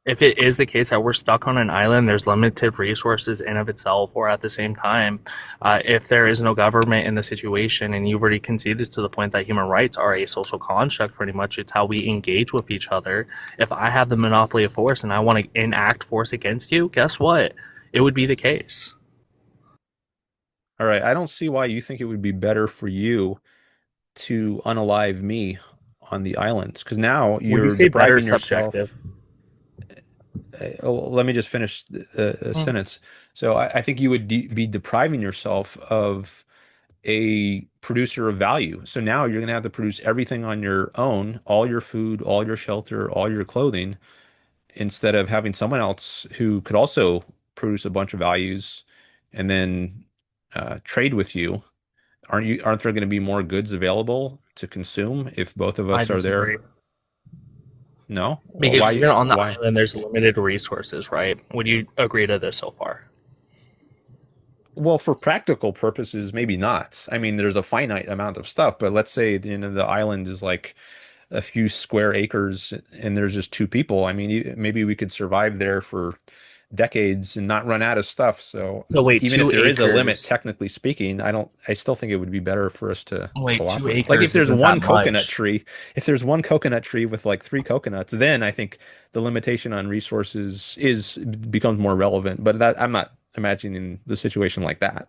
If it is the case that we're stuck on an island, there's limited resources in of itself, or at the same time, if there is no government in the situation, and you've already conceded to the point that human rights are a social construct, pretty much, it's how we engage with each other. If I have the monopoly of force and I want to enact force against you, guess what? It would be the case. All right, I don't see why you think it would be better for you to unalive me on the islands because now Would you you're say better depriving yourself. subjective? Let me just finish the Hmm. sentence. So I think you would be depriving yourself of a producer of value. So now you're going to have to produce everything on your own, all your food, all your shelter, all your clothing, instead of having someone else who could also produce a bunch of values and then trade with you. Aren't there going to be more goods available to consume if both of I us are there? disagree. No? Well, Because why even on the why? island, there's limited resources, right? Would you agree to this so far? Well, for practical purposes, maybe not. I mean, there's a finite amount of stuff, but let's say, the island is like a few square acres and there's just two people. I mean, maybe we could survive there for decades and not run out of stuff. So So wait, even if two there is a limit, acres. technically speaking, I still think it would be better for us to Wait, two cooperate. Like if acres there's isn't that one coconut much. tree, if there's one coconut tree with like three coconuts, then I think the limitation on resources is becomes more relevant. But that I'm not imagining the situation like that.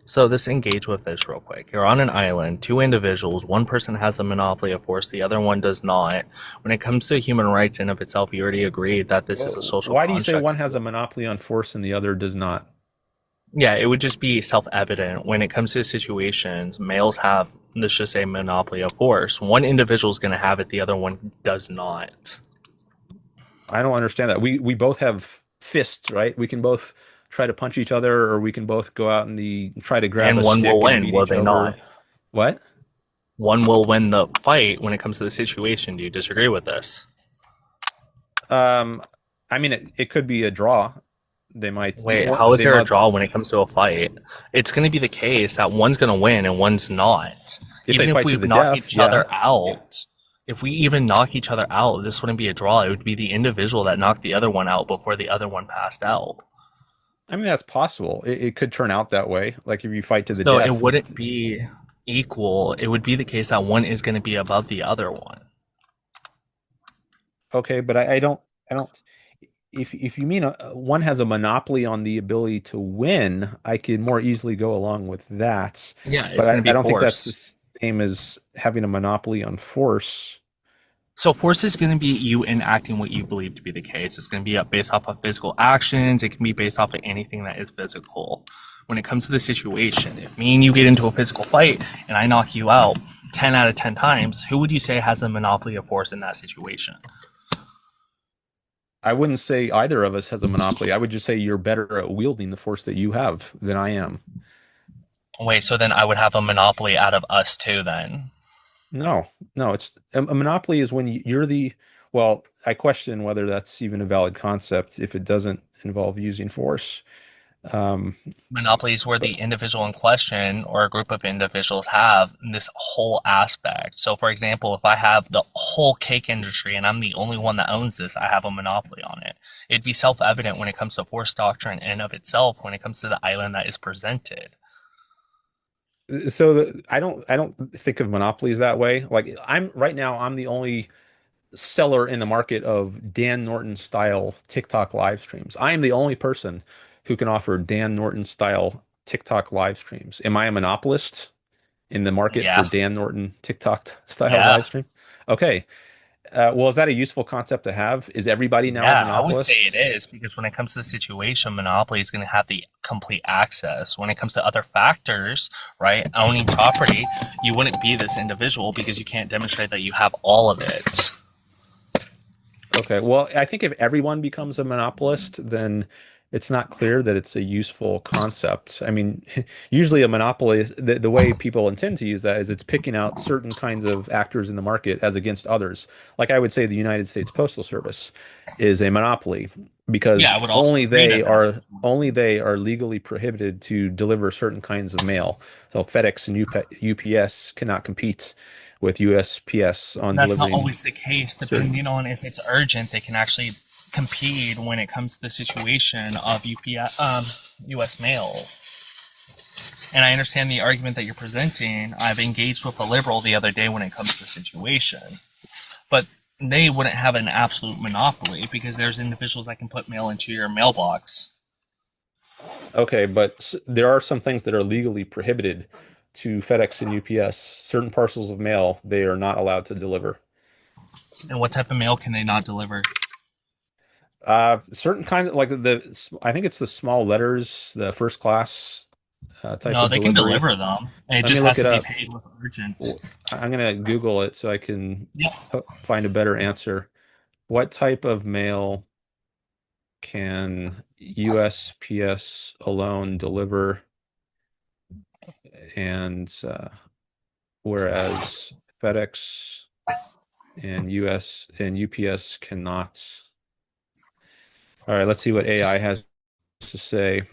So let's engage with this real quick. You're on an island, two individuals, one person has a monopoly of force, the other one does not. When it comes to human rights in of itself, you already agreed that this is a social Why do you say construct. one has a monopoly on force and the other does not? Yeah, it would just be self-evident. When it comes to situations, males have, let's just say, monopoly of force. One individual is going to have it, the other one does not. I don't understand that. We both have fists, right? We can both try to punch each other, or we can both go out and try to grab And a one will stick and win, beat will each they not? over. What? One will win the fight when it comes to the situation. Do you disagree with this? Um, I mean, it could be a draw. They might. Wait, how is They there a might. draw when it comes to a fight? It's going to be the case that one's going to win and one's not. If they Even if fight we to the knock death, each yeah. other out, if we even knock each other out, this wouldn't be a draw. It would be the individual that knocked the other one out before the other one passed out. I mean, that's possible. It could turn out that way. Like if you fight to the So it death. wouldn't be equal. It would be the case that one is going to be above the other one. Okay, but I don't. If you mean one has a monopoly on the ability to win, I could more easily go along with that. Yeah, But it's going to I be don't think that's the force. same as having a monopoly on force. So force is going to be you enacting what you believe to be the case. It's going to be based off of physical actions. It can be based off of anything that is physical. When it comes to the situation, if me and you get into a physical fight and I knock you out 10 out of 10 times, who would you say has the monopoly of force in that situation? I wouldn't say either of us has a monopoly. I would just say you're better at wielding the force that you have than I am. Wait, so then I would have a monopoly out of us too then. No, no, it's a monopoly is when you're the, well, I question whether that's even a valid concept if it doesn't involve using force. Um, Monopolies where the but individual in question or a group of individuals have this whole aspect. So, for example, if I have the whole cake industry and I'm the only one that owns this, I have a monopoly on it. It'd be self evident when it comes to force doctrine in and of itself when it comes to the island that is presented. I don't think of monopolies that way. Like I'm right now, I'm the only seller in the market of Dan Norton style TikTok live streams. I am the only person who can offer Dan Norton style TikTok live streams. Am I a monopolist in the market for Yeah. Dan Norton TikTok style Yeah. live stream? Okay. Well, is that a useful concept to have? Is everybody now a Yeah, I would say it monopolist? is because when it comes to the situation, Monopoly is going to have the complete access. When it comes to other factors, right, owning property, you wouldn't be this individual because you can't demonstrate that you have all of it. Okay. Well, I think if everyone becomes a monopolist, then it's not clear that it's a useful concept. I mean, usually a monopoly is the way people intend to use that is it's picking out certain kinds of actors in the market as against others. Like I would say the United States Postal Service is a monopoly because Yeah, I would also agree to that. only they are legally prohibited to deliver certain kinds of mail. So FedEx and UPS cannot compete with USPS on That's not delivering always the case. certain. Depending on if it's urgent, they can actually compete when it comes to the situation of U.S. mail. And I understand the argument that you're presenting. I've engaged with a liberal the other day when it comes to the situation. But they wouldn't have an absolute monopoly because there's individuals that can put mail into your mailbox. Okay, but there are some things that are legally prohibited to FedEx and UPS. Certain parcels of mail they are not allowed to deliver. And what type of mail can they not deliver? Certain kind of like I think it's the small letters, the first class type No, of they can delivery. deliver them. It Let me just look has it to be up. paid with urgent. I'm gonna Google it so I can Yep. find a better answer. What type of mail can USPS alone deliver, and whereas FedEx and US and UPS cannot. All right, let's see what AI has to say.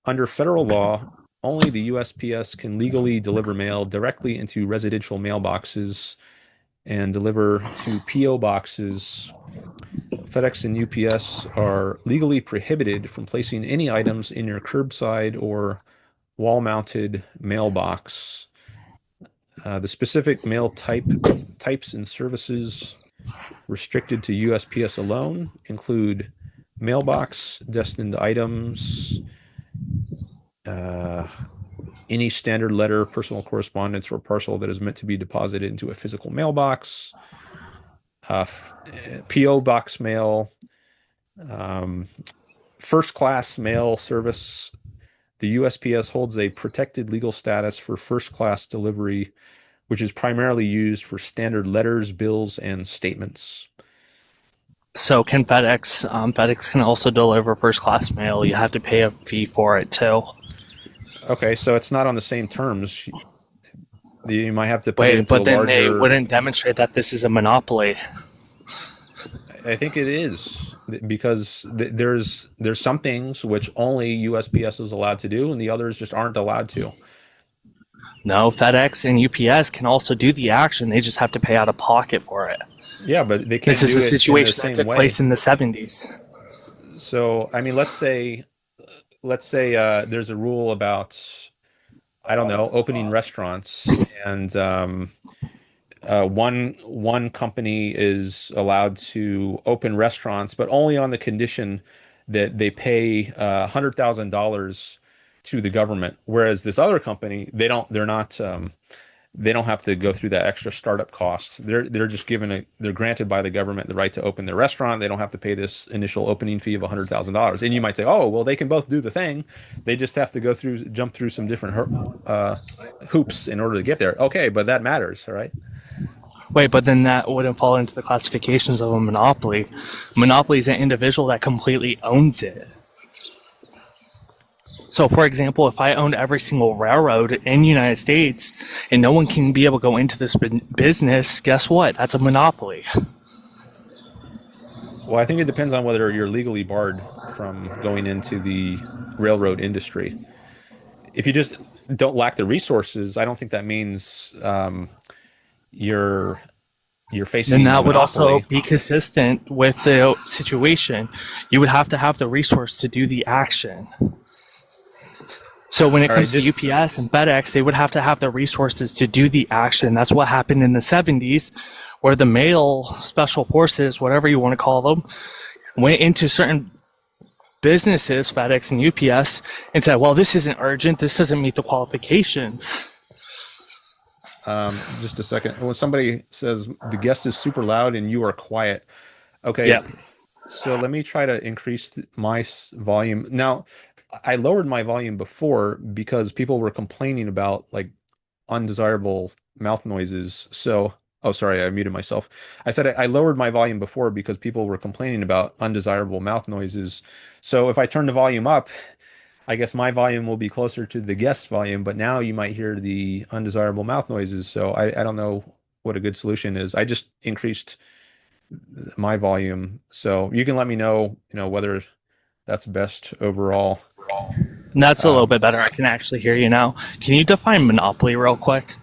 Under federal law, only the USPS can legally deliver mail directly into residential mailboxes and deliver to PO boxes. FedEx and UPS are legally prohibited from placing any items in your curbside or wall-mounted mailbox. The specific mail types and services restricted to USPS alone include mailbox, destined items, uh, any standard letter, personal correspondence, or parcel that is meant to be deposited into a physical mailbox, PO box mail, um, first class mail service. The USPS holds a protected legal status for first class delivery, which is primarily used for standard letters, bills, and statements. So can FedEx? FedEx can also deliver first class mail. You have to pay a fee for it too. Okay, so it's not on the same terms. You might have to put it Wait, into a but then they larger. wouldn't demonstrate that this is a monopoly. I think it is because there's some things which only USPS is allowed to do, and the others just aren't allowed to. No, FedEx and UPS can also do the action. They just have to pay out of pocket for it. Yeah, but they This can't is do a it in the situation that same took place way. in the 70s. So, I mean, let's say there's a rule about I don't know opening restaurants, and one company is allowed to open restaurants, but only on the condition that they pay $100,000 to the government, whereas this other company, they don't, they're not. they don't have to go through that extra startup costs. They're just they're granted by the government the right to open their restaurant. They don't have to pay this initial opening fee of $100,000. And you might say, oh, well, they can both do the thing. They just have to jump through some different hoops in order to get there. Okay, but that matters, all right? Wait, but then that wouldn't fall into the classifications of a monopoly. Monopoly is an individual that completely owns it. So, for example, if I owned every single railroad in the United States and no one can be able to go into this business, guess what? That's a monopoly. Well, I think it depends on whether you're legally barred from going into the railroad industry. If you just don't lack the resources, I don't think that means you're Then facing a that would also monopoly. be consistent with the situation. You would have to have the resource to do the action. So when it All right, comes to just UPS and FedEx, they would have to have the resources to do the action. That's what happened in the 70s, where the mail special forces, whatever you want to call them, went into certain businesses, FedEx and UPS, and said, well, this isn't urgent. This doesn't meet the qualifications. just a second. When somebody says the guest is super loud and you are quiet, okay, Yeah. so let me try to increase my volume. Now, I lowered my volume before because people were complaining about like undesirable mouth noises. So, oh, sorry, I muted myself. I said I lowered my volume before because people were complaining about undesirable mouth noises. So if I turn the volume up, I guess my volume will be closer to the guest volume, but now you might hear the undesirable mouth noises. So I don't know what a good solution is. I just increased my volume. So you can let me know, whether that's best overall. That's a little Um, bit better. I can actually hear you now. Can you define monopoly real quick?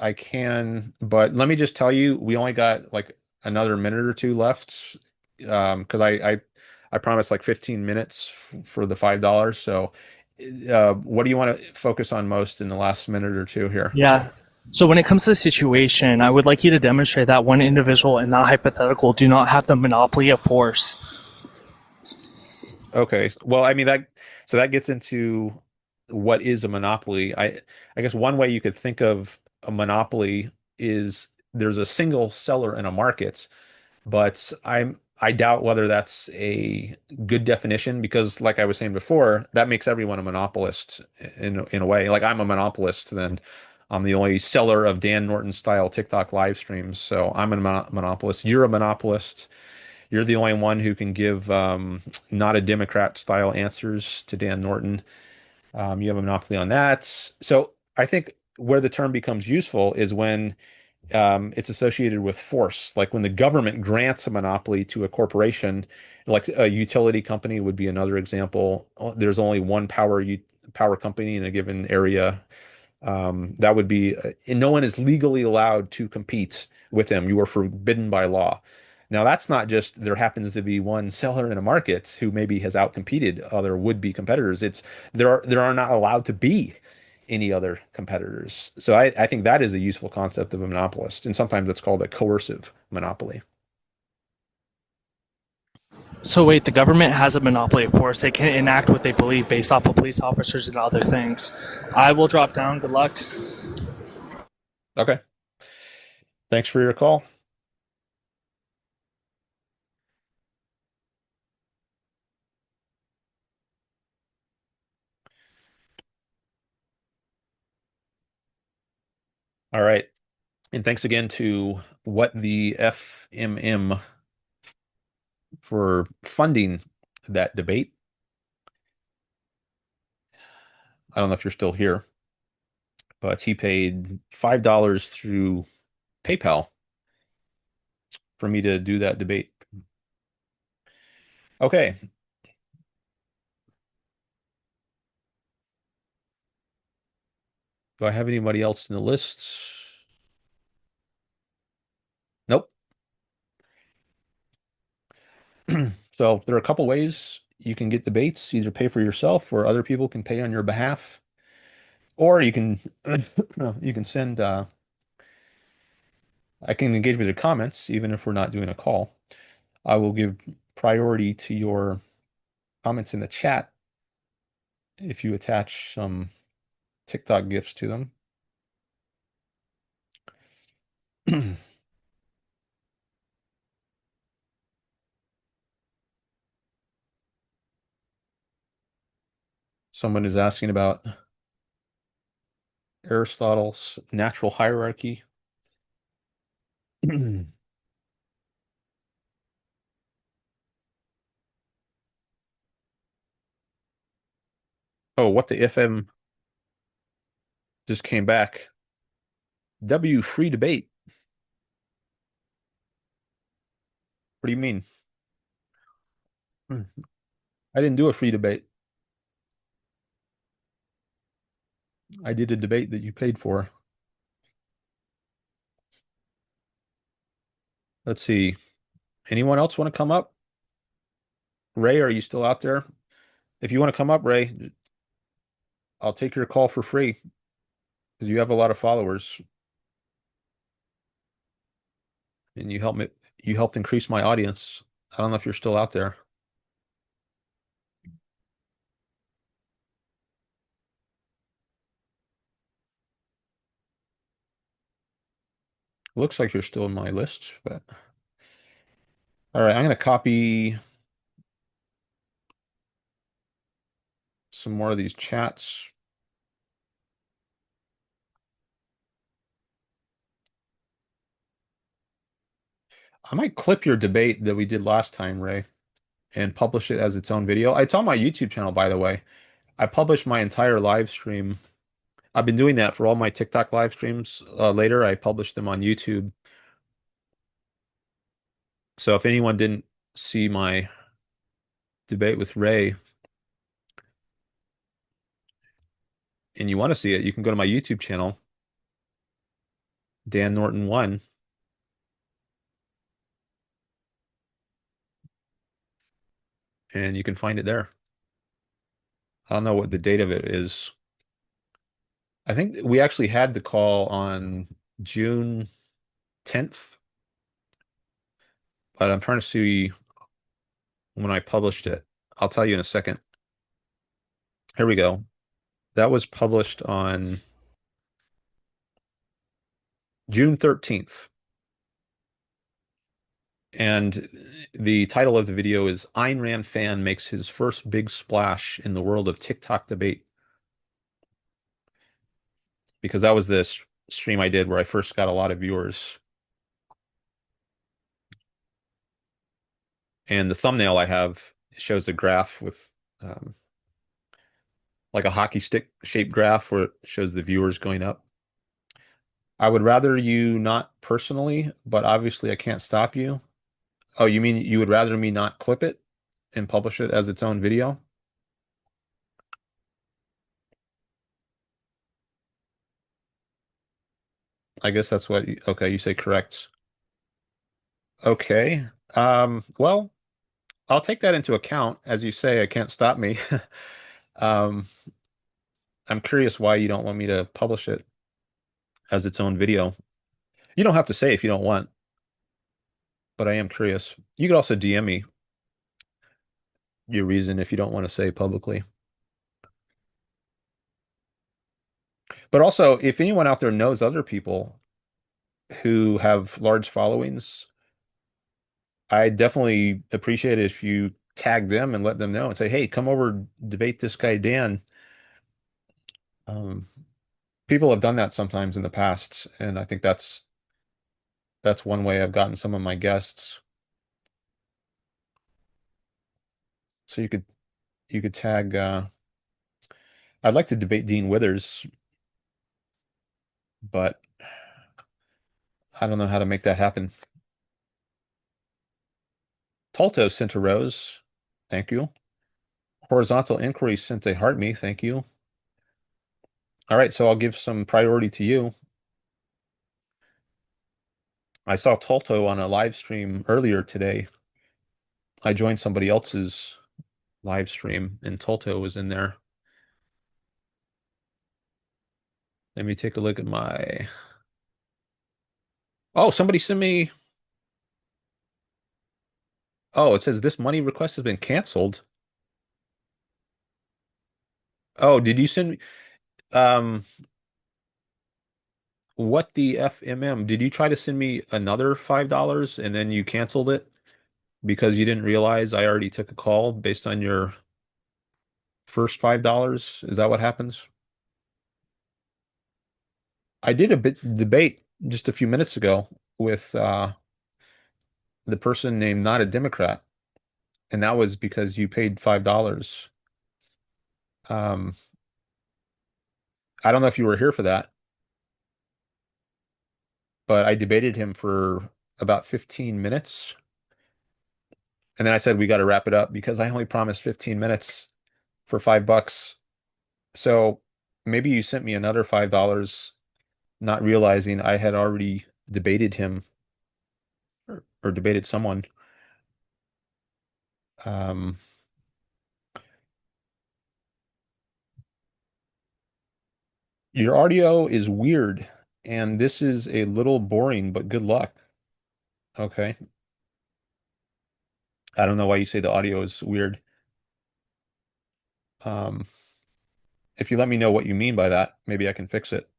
I can, but let me just tell you, we only got like another minute or two left. Because I promised like 15 minutes for the $5. So, what do you want to focus on most in the last minute or two here? Yeah. So when it comes to the situation, I would like you to demonstrate that one individual and that hypothetical do not have the monopoly of force. Okay. Well, I mean so that gets into what is a monopoly. I guess one way you could think of a monopoly is there's a single seller in a market, but I doubt whether that's a good definition because, like I was saying before, that makes everyone a monopolist in a way. Like I'm a monopolist, then I'm the only seller of Dan Norton style TikTok live streams, so I'm a monopolist. You're a monopolist. You're the only one who can give not a Democrat style answers to Dan Norton. You have a monopoly on that. So I think where the term becomes useful is when it's associated with force. Like when the government grants a monopoly to a corporation, like a utility company would be another example. There's only one power company in a given area. That would be, and no one is legally allowed to compete with them. You are forbidden by law. Now, that's not just there happens to be one seller in a market who maybe has outcompeted other would-be competitors. It's there are not allowed to be any other competitors. So I think that is a useful concept of a monopolist, and sometimes it's called a coercive monopoly. So wait, the government has a monopoly of force. They can enact what they believe based off of police officers and other things. I will drop down. Good luck. Okay. Thanks for your call. All right. And thanks again to What the FMM for funding that debate. I don't know if you're still here, but he paid $5 through PayPal for me to do that debate. Okay. Do I have anybody else in the list? Nope. So there are a couple ways you can get debates, either pay for yourself or other people can pay on your behalf. Or you can you can send I can engage with your comments even if we're not doing a call. I will give priority to your comments in the chat if you attach some TikTok gifs to them. Someone is asking about Aristotle's natural hierarchy. Oh, what the FM just came back. W free debate. What do you mean? Hmm. I didn't do a free debate. I did a debate that you paid for. Let's see. Anyone else want to come up? Ray, are you still out there? If you want to come up, Ray, I'll take your call for free because you have a lot of followers and you helped increase my audience. I don't know if you're still out there. Looks like you're still in my list, but all right, I'm going to copy some more of these chats. I might clip your debate that we did last time, Ray, and publish it as its own video. It's on my YouTube channel, by the way. I published my entire live stream. I've been doing that for all my TikTok live streams. Later, I published them on YouTube. So if anyone didn't see my debate with Ray and you want to see it, you can go to my YouTube channel, Dan Norton 1, and you can find it there. I don't know what the date of it is. I think we actually had the call on June 10th, but I'm trying to see when I published it. I'll tell you in a second. Here we go. That was published on June 13th. And the title of the video is Ayn Rand Fan Makes His First Big Splash in the World of TikTok Debate. Because that was this stream I did where I first got a lot of viewers. And the thumbnail I have shows a graph with like a hockey stick shaped graph where it shows the viewers going up. I would rather you not personally, but obviously I can't stop you. Oh, you mean you would rather me not clip it and publish it as its own video? I guess that's what okay, you say correct. Okay. Well, I'll take that into account. As you say, I can't stop me. Um, I'm curious why you don't want me to publish it as its own video. You don't have to say if you don't want, but I am curious. You could also DM me your reason if you don't want to say publicly. But also, if anyone out there knows other people who have large followings, I definitely appreciate it if you tag them and let them know and say, "Hey, come over debate this guy Dan." Um, People have done that sometimes in the past, and I think that's one way I've gotten some of my guests. So you could tag. I'd like to debate Dean Withers, but I don't know how to make that happen. Talto sent a rose. Thank you. Horizontal Inquiry sent a heart me. Thank you. All right, so I'll give some priority to you. I saw Talto on a live stream earlier today. I joined somebody else's live stream and Talto was in there. Let me take a look at my. Oh, somebody sent me. Oh, it says this money request has been canceled. Oh, did you send me? Um, What the FMM? Did you try to send me another $5 and then you canceled it because you didn't realize I already took a call based on your first $5? Is that what happens? I did a bit debate just a few minutes ago with the person named Notademocrat, and that was because you paid $5. Um, I don't know if you were here for that, but I debated him for about 15 minutes. And then I said, we got to wrap it up because I only promised 15 minutes for $5. So maybe you sent me another $5, not realizing I had already debated him or debated someone. Um, your audio is weird, and this is a little boring, but good luck. Okay. I don't know why you say the audio is weird. Um, if you let me know what you mean by that, maybe I can fix it.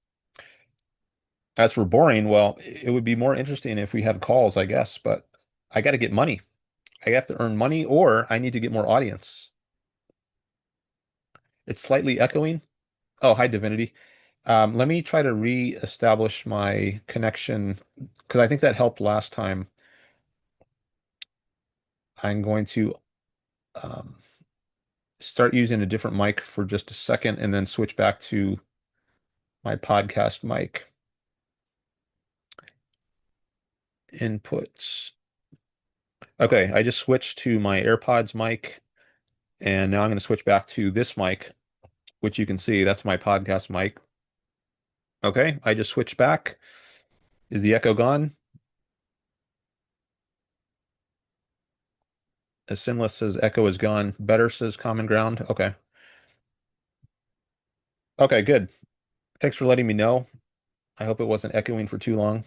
As for boring, well, it would be more interesting if we had calls, I guess, but I got to get money. I have to earn money or I need to get more audience. It's slightly echoing. Oh, hi, Divinity. Let me try to re-establish my connection because I think that helped last time. I'm going to um, start using a different mic for just a second and then switch back to my podcast mic. Inputs. Okay, I just switched to my AirPods mic, and now I'm going to switch back to this mic, which you can see that's my podcast mic. Okay, I just switched back. Is the echo gone? As Sinless says echo is gone. Better says common ground. Okay. Okay, good. Thanks for letting me know. I hope it wasn't echoing for too long.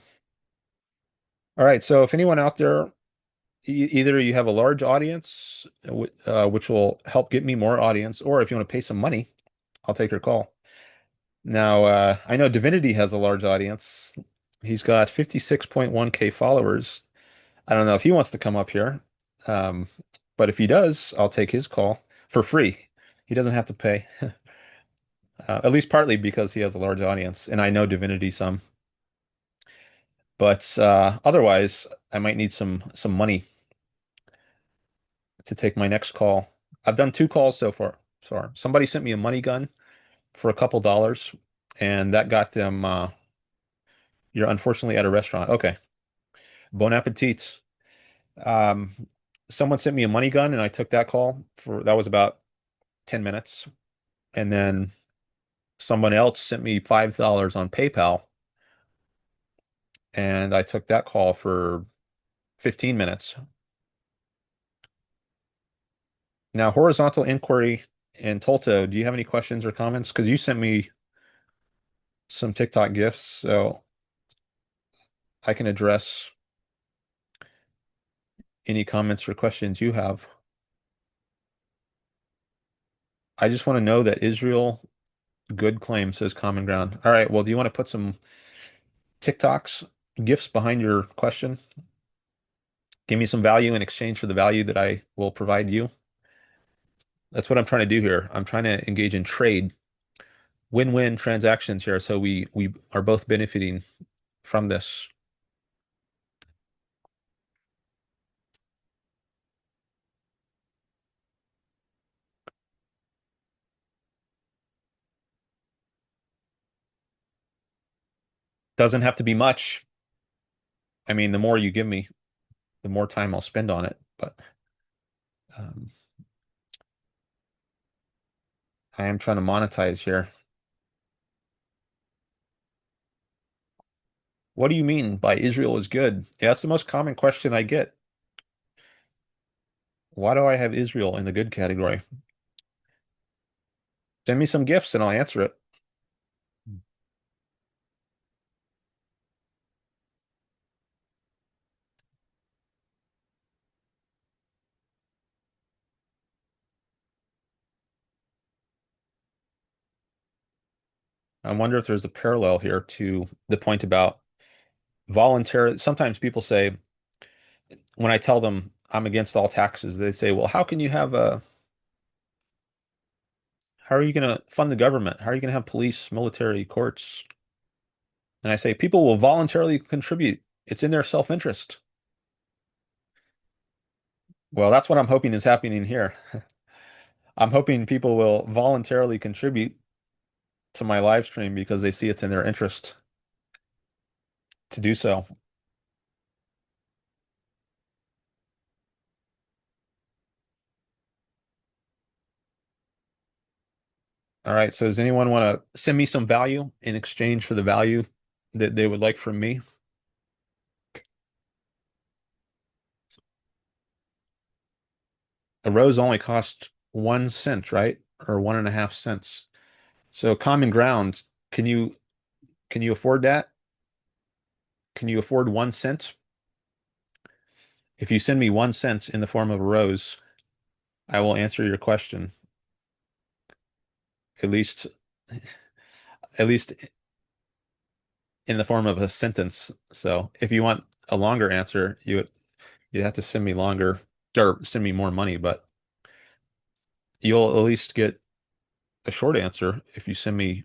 All right, so if anyone out there, either you have a large audience, which will help get me more audience, or if you want to pay some money, I'll take your call. Now, I know Divinity has a large audience. He's got 56.1K followers. I don't know if he wants to come up here. Um, but if he does, I'll take his call for free. He doesn't have to pay, at least partly because he has a large audience, and I know Divinity some. But otherwise, I might need some money to take my next call. I've done two calls so far. Sorry, somebody sent me a money gun for a couple dollars, and that got them. You're unfortunately at a restaurant. Okay, bon appetit. Um, someone sent me a money gun, and I took that call for that was about 10 minutes, and then someone else sent me $5 on PayPal, and I took that call for 15 minutes. Now, horizontal inquiry and Tolto, do you have any questions or comments? Because you sent me some TikTok gifts, so I can address any comments or questions you have. I just want to know that Israel good claim says common ground. All right, well, do you want to put some TikToks gifts behind your question? Give me some value in exchange for the value that I will provide you. That's what I'm trying to do here. I'm trying to engage in trade, win-win transactions here, so we are both benefiting from this. Doesn't have to be much. I mean, the more you give me, the more time I'll spend on it. But um, I am trying to monetize here. What do you mean by Israel is good? Yeah, that's the most common question I get. Why do I have Israel in the good category? Send me some gifts and I'll answer it. I wonder if there's a parallel here to the point about voluntary. Sometimes people say, when I tell them I'm against all taxes, they say, well, how are you going to fund the government? How are you going to have police, military, courts? And I say, people will voluntarily contribute. It's in their self-interest. Well, that's what I'm hoping is happening here. I'm hoping people will voluntarily contribute to my live stream because they see it's in their interest to do so. All right, so does anyone want to send me some value in exchange for the value that they would like from me? A rose only costs 1 cent, right? Or 1.5 cents. So common ground, can you afford that? Can you afford 1 cent? If you send me 1 cent in the form of a rose, I will answer your question. At least at least in the form of a sentence. So if you want a longer answer, you have to send me longer or send me more money, but you'll at least get a short answer if you send me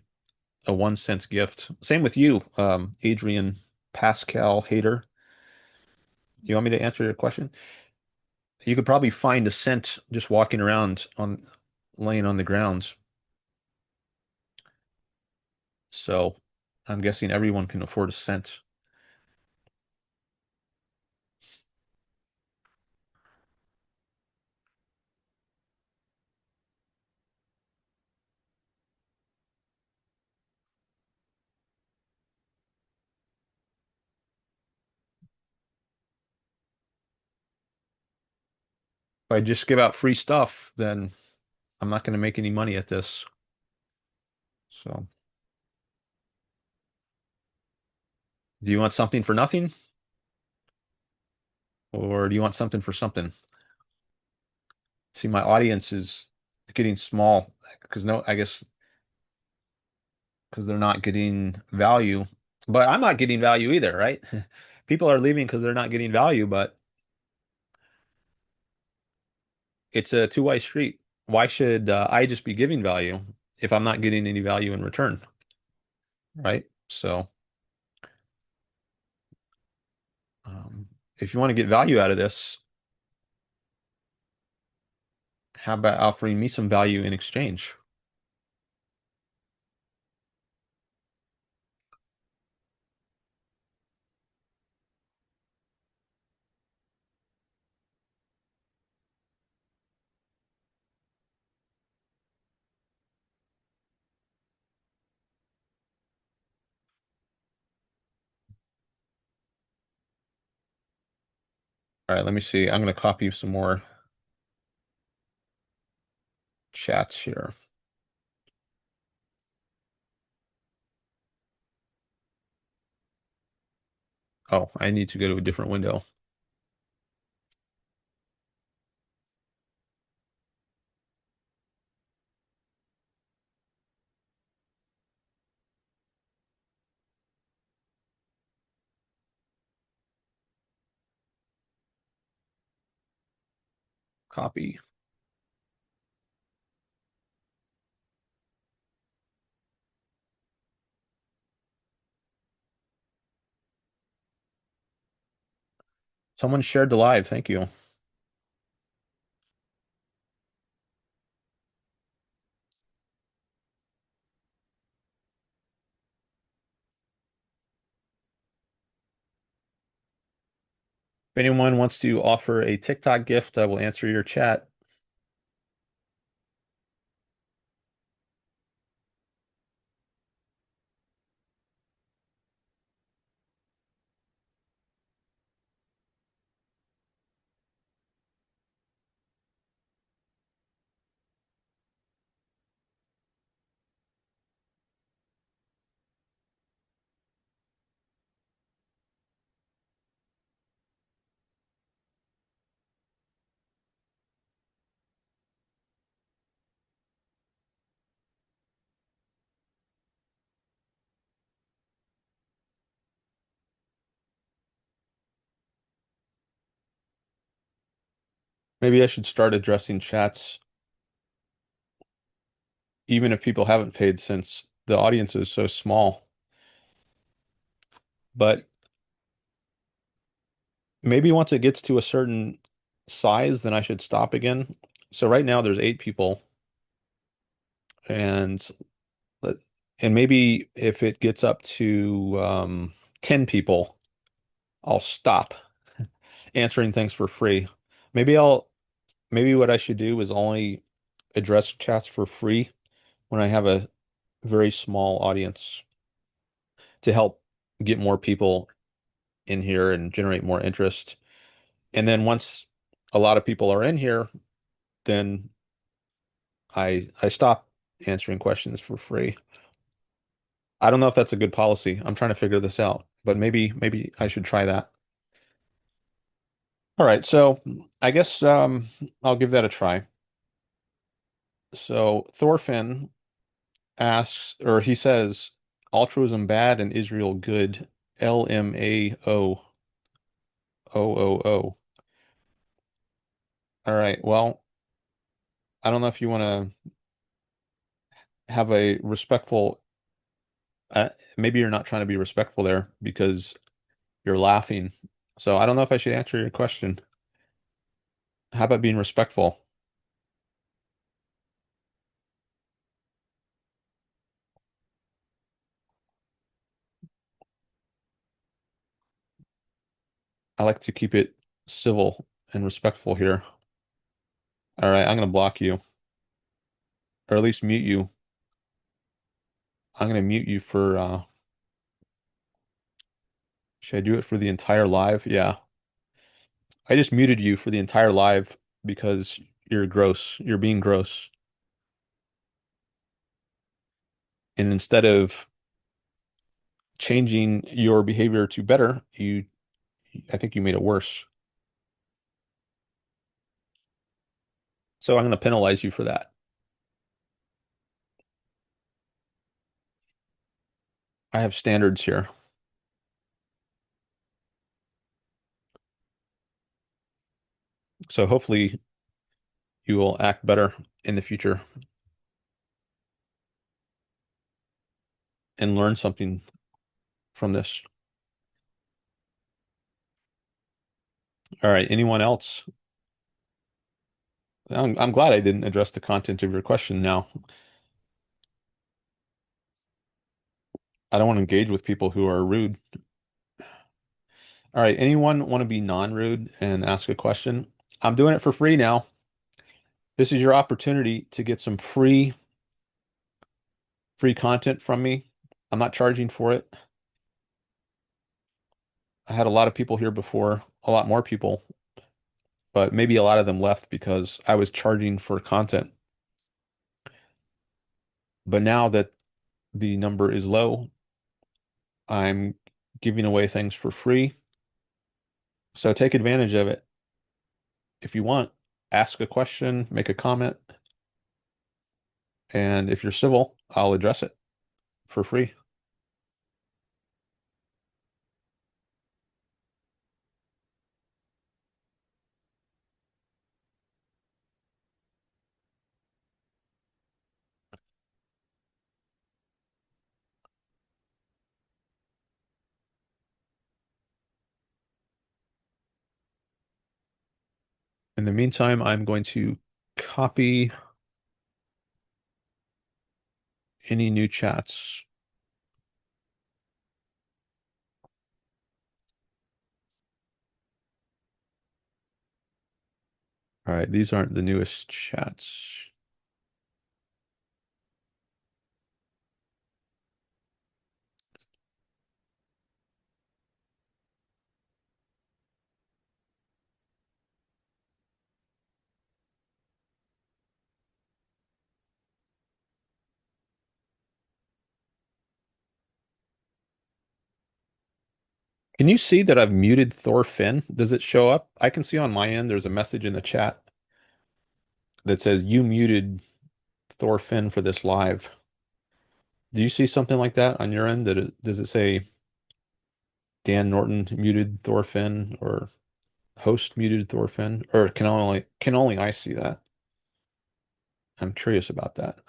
a 1 cent gift. Same with you, Adrian Pascal Hater. You want me to answer your question? You could probably find a cent just walking around on laying on the ground. So I'm guessing everyone can afford a cent. If I just give out free stuff, then I'm not going to make any money at this. So, do you want something for nothing? Or do you want something for something? See, my audience is getting small because no, I guess because they're not getting value. But I'm not getting value either, right? People are leaving because they're not getting value, but it's a two-way street. Why should I just be giving value if I'm not getting any value in return, right? So, um, if you want to get value out of this, how about offering me some value in exchange? All right, let me see. I'm going to copy some more chats here. Oh, I need to go to a different window. Copy. Someone shared the live. Thank you. If anyone wants to offer a TikTok gift, I will answer your chat. Maybe I should start addressing chats even if people haven't paid since the audience is so small. But maybe once it gets to a certain size, then I should stop again. So right now there's 8 people, and let- and maybe if it gets up to 10 people, I'll stop answering things for free. Maybe maybe what I should do is only address chats for free when I have a very small audience to help get more people in here and generate more interest. And then once a lot of people are in here, then I stop answering questions for free. I don't know if that's a good policy. I'm trying to figure this out, but maybe I should try that. All right, so I guess I'll give that a try. So Thorfinn asks, or he says, altruism bad and Israel good. LMAO. O. All right, well, I don't know if you want to have a respectful, maybe you're not trying to be respectful there because you're laughing. So I don't know if I should answer your question. How about being respectful? I like to keep it civil and respectful here. All right, I'm going to block you, or at least mute you. I'm going to mute you for, should I do it for the entire live? Yeah. I just muted you for the entire live because you're gross. You're being gross. And instead of changing your behavior to better, I think you made it worse. So I'm going to penalize you for that. I have standards here. So hopefully you will act better in the future and learn something from this. All right, anyone else? I'm glad I didn't address the content of your question now. I don't want to engage with people who are rude. All right, anyone want to be non-rude and ask a question? I'm doing it for free now. This is your opportunity to get some free content from me. I'm not charging for it. I had a lot of people here before, a lot more people, but maybe a lot of them left because I was charging for content. But now that the number is low, I'm giving away things for free. So take advantage of it. If you want, ask a question, make a comment, and if you're civil, I'll address it for free. In the meantime, I'm going to copy any new chats. All right, these aren't the newest chats. Can you see that I've muted Thorfinn? Does it show up? I can see on my end there's a message in the chat that says you muted Thorfinn for this live. Do you see something like that on your end? Does it say Dan Norton muted Thorfinn or Host muted Thorfinn, or can only I see that? I'm curious about that.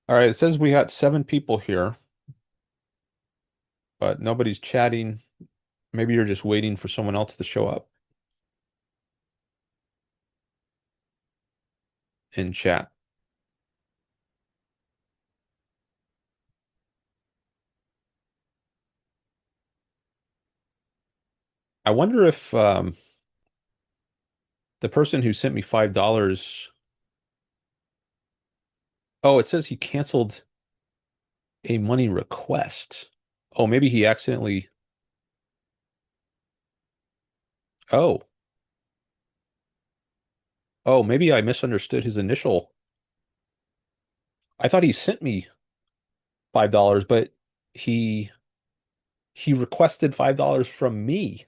All right, it says we got 7 people here, but nobody's chatting. Maybe you're just waiting for someone else to show up in chat. I wonder if the person who sent me $5. Oh, it says he canceled a money request. Oh, maybe he accidentally. Oh, oh, maybe I misunderstood his initial. I thought he sent me $5, but he he requested $5 from me.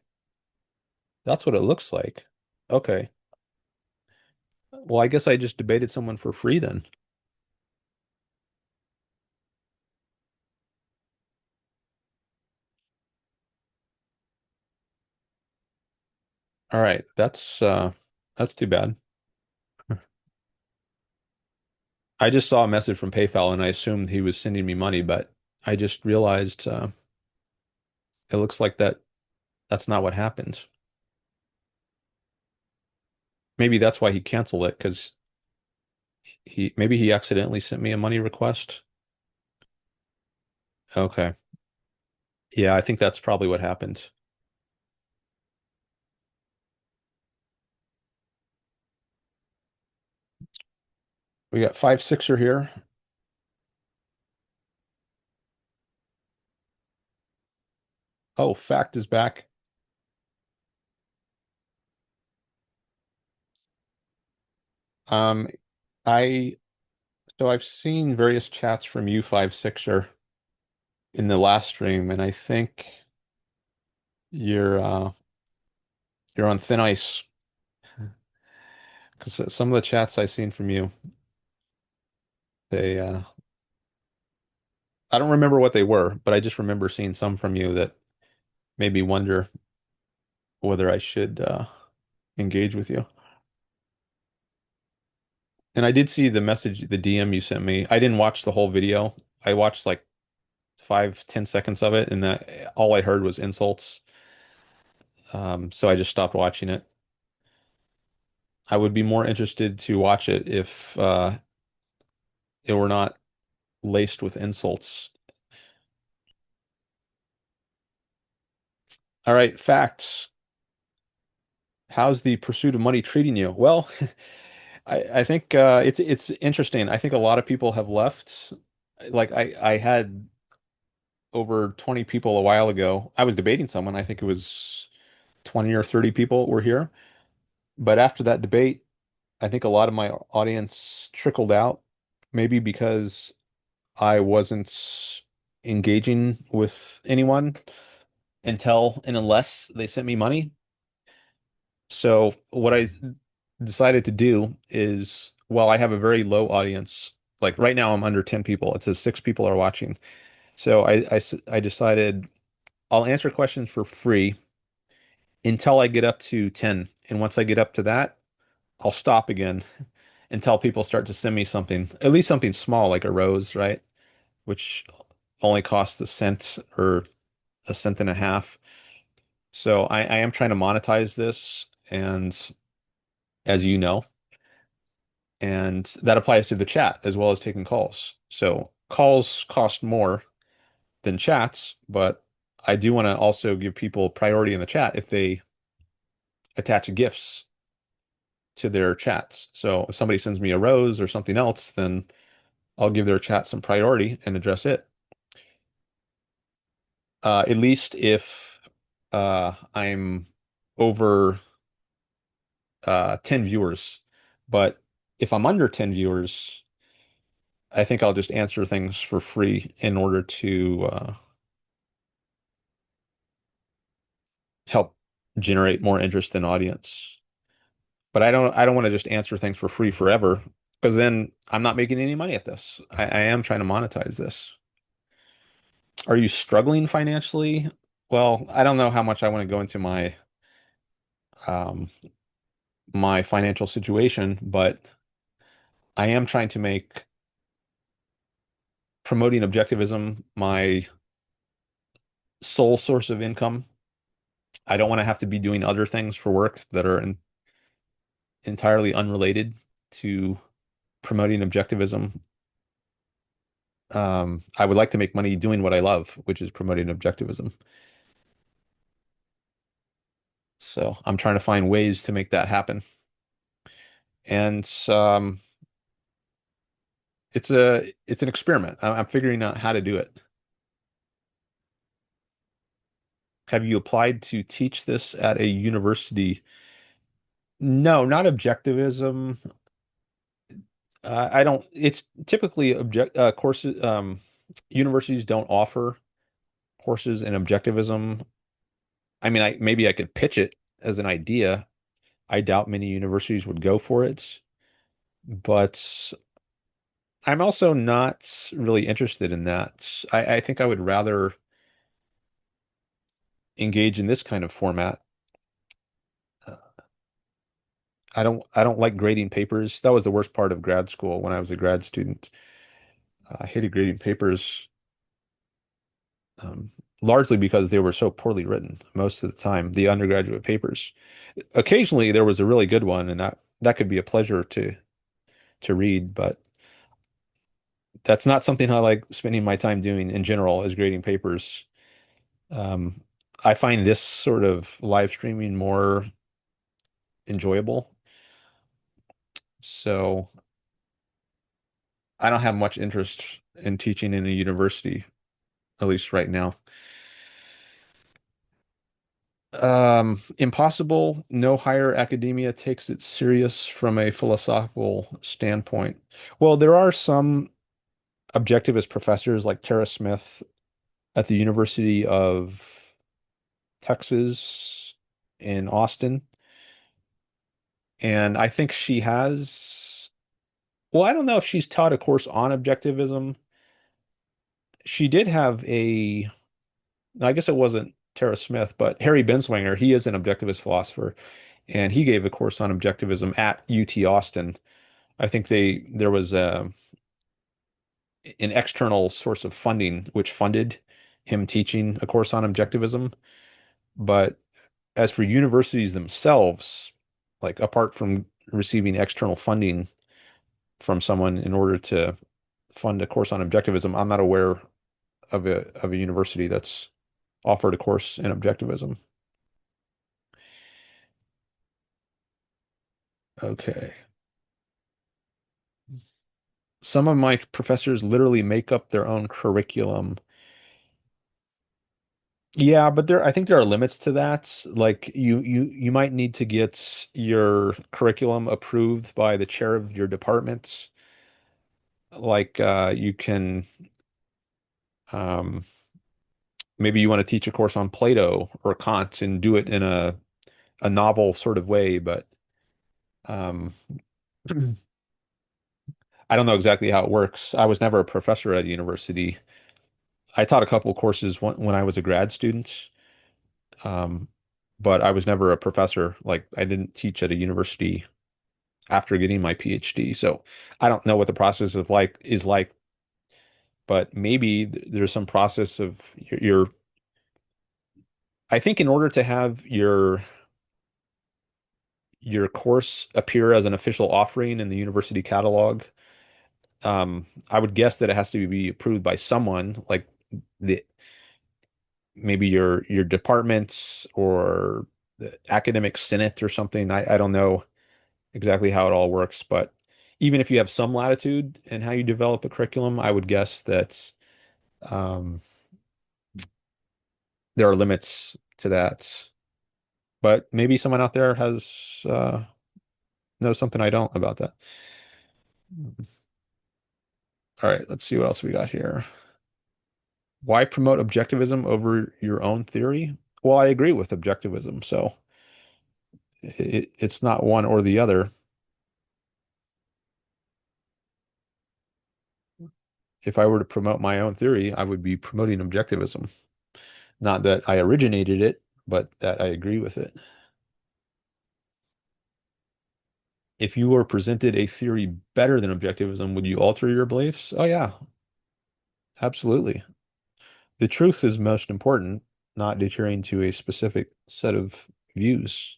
That's what it looks like. Okay. Well, I guess I just debated someone for free then. All right, that's too bad. I just saw a message from PayPal and I assumed he was sending me money, but I just realized it looks like that's not what happened. Maybe that's why he canceled it because he accidentally sent me a money request. Okay. Yeah, I think that's probably what happened. We got fivesixer here. Oh, Fact is back. Um, I so I've seen various chats from you, fivesixer, in the last stream, and I think you're uh you're on thin ice because some of the chats I've seen from you, they I don't remember what they were, but I just remember seeing some from you that made me wonder whether I should engage with you. And I did see the message, the DM you sent me. I didn't watch the whole video. I watched like 5, 10 seconds of it, and that all I heard was insults. So I just stopped watching it. I would be more interested to watch it if it were not laced with insults. All right, facts. How's the pursuit of money treating you? Well, I think it's interesting. I think a lot of people have left. Like I had over 20 people a while ago. I was debating someone. I think it was 20 or 30 people were here. But after that debate, I think a lot of my audience trickled out, maybe because I wasn't engaging with anyone until and unless they sent me money. So what I decided to do is, well, I have a very low audience. Like right now, I'm under 10 people. It says 6 people are watching. So I decided I'll answer questions for free until I get up to 10. And once I get up to that, I'll stop again until people start to send me something, at least something small like a rose, right? Which only costs a cent or a cent and a half. So I am trying to monetize this, and as you know, and that applies to the chat as well as taking calls. So calls cost more than chats, but I do want to also give people priority in the chat if they attach gifts to their chats. So if somebody sends me a rose or something else, then I'll give their chat some priority and address it. At least if I'm over 10 viewers. But if I'm under 10 viewers, I think I'll just answer things for free in order to help generate more interest in audience. But I don't want to just answer things for free forever. because then I'm not making any money at this. I am trying to monetize this. Are you struggling financially? Well, I don't know how much I want to go into um, my financial situation, but I am trying to make promoting objectivism my sole source of income. I don't want to have to be doing other things for work that are entirely unrelated to promoting objectivism. I would like to make money doing what I love, which is promoting objectivism. So I'm trying to find ways to make that happen. And it's an experiment. I'm figuring out how to do it. Have you applied to teach this at a university? No, not objectivism. I don't. It's typically object courses. Universities don't offer courses in objectivism. I mean, I maybe I could pitch it as an idea. I doubt many universities would go for it, but I'm also not really interested in that. I think I would rather engage in this kind of format. Uh, I don't like grading papers. That was the worst part of grad school when I was a grad student. I hated grading papers, um, largely because they were so poorly written most of the time, the undergraduate papers. Occasionally there was a really good one, and that could be a pleasure to read, but that's not something I like spending my time doing in general is grading papers. Um, I find this sort of live streaming more enjoyable. So I don't have much interest in teaching in a university, at least right now. Impossible. No higher academia takes it serious from a philosophical standpoint. Well, there are some objectivist professors like Tara Smith at the University of Texas in Austin. And I think she has, well, I don't know if she's taught a course on objectivism. She did have I guess it wasn't Tara Smith, but Harry Binswanger. He is an objectivist philosopher, and he gave a course on objectivism at UT Austin. I think there was an external source of funding which funded him teaching a course on objectivism. But as for universities themselves, like apart from receiving external funding from someone in order to fund a course on objectivism, I'm not aware of a university that's offered a course in objectivism. Okay. Some of my professors literally make up their own curriculum. Yeah, but I think there are limits to that. Like you might need to get your curriculum approved by the chair of your department. Like you can um maybe you want to teach a course on Plato or Kant and do it in a novel sort of way, but um I don't know exactly how it works. I was never a professor at a university. I taught a couple courses when I was a grad student, um, but I was never a professor. Like I didn't teach at a university after getting my PhD. So I don't know what the process of like is like, but maybe there's some process of I think in order to have your course appear as an official offering in the university catalog, I would guess that it has to be approved by someone like the maybe your departments or the academic senate or something. I don't know exactly how it all works, but even if you have some latitude in how you develop a curriculum, I would guess that um, there are limits to that. But maybe someone out there has knows something I don't about that. All right, let's see what else we got here. Why promote objectivism over your own theory? Well, I agree with objectivism, so it's not one or the other. if I were to promote my own theory, I would be promoting objectivism. Not that I originated it, but that I agree with it. If you were presented a theory better than objectivism, would you alter your beliefs? Oh, yeah, absolutely. The truth is most important, not adhering to a specific set of views.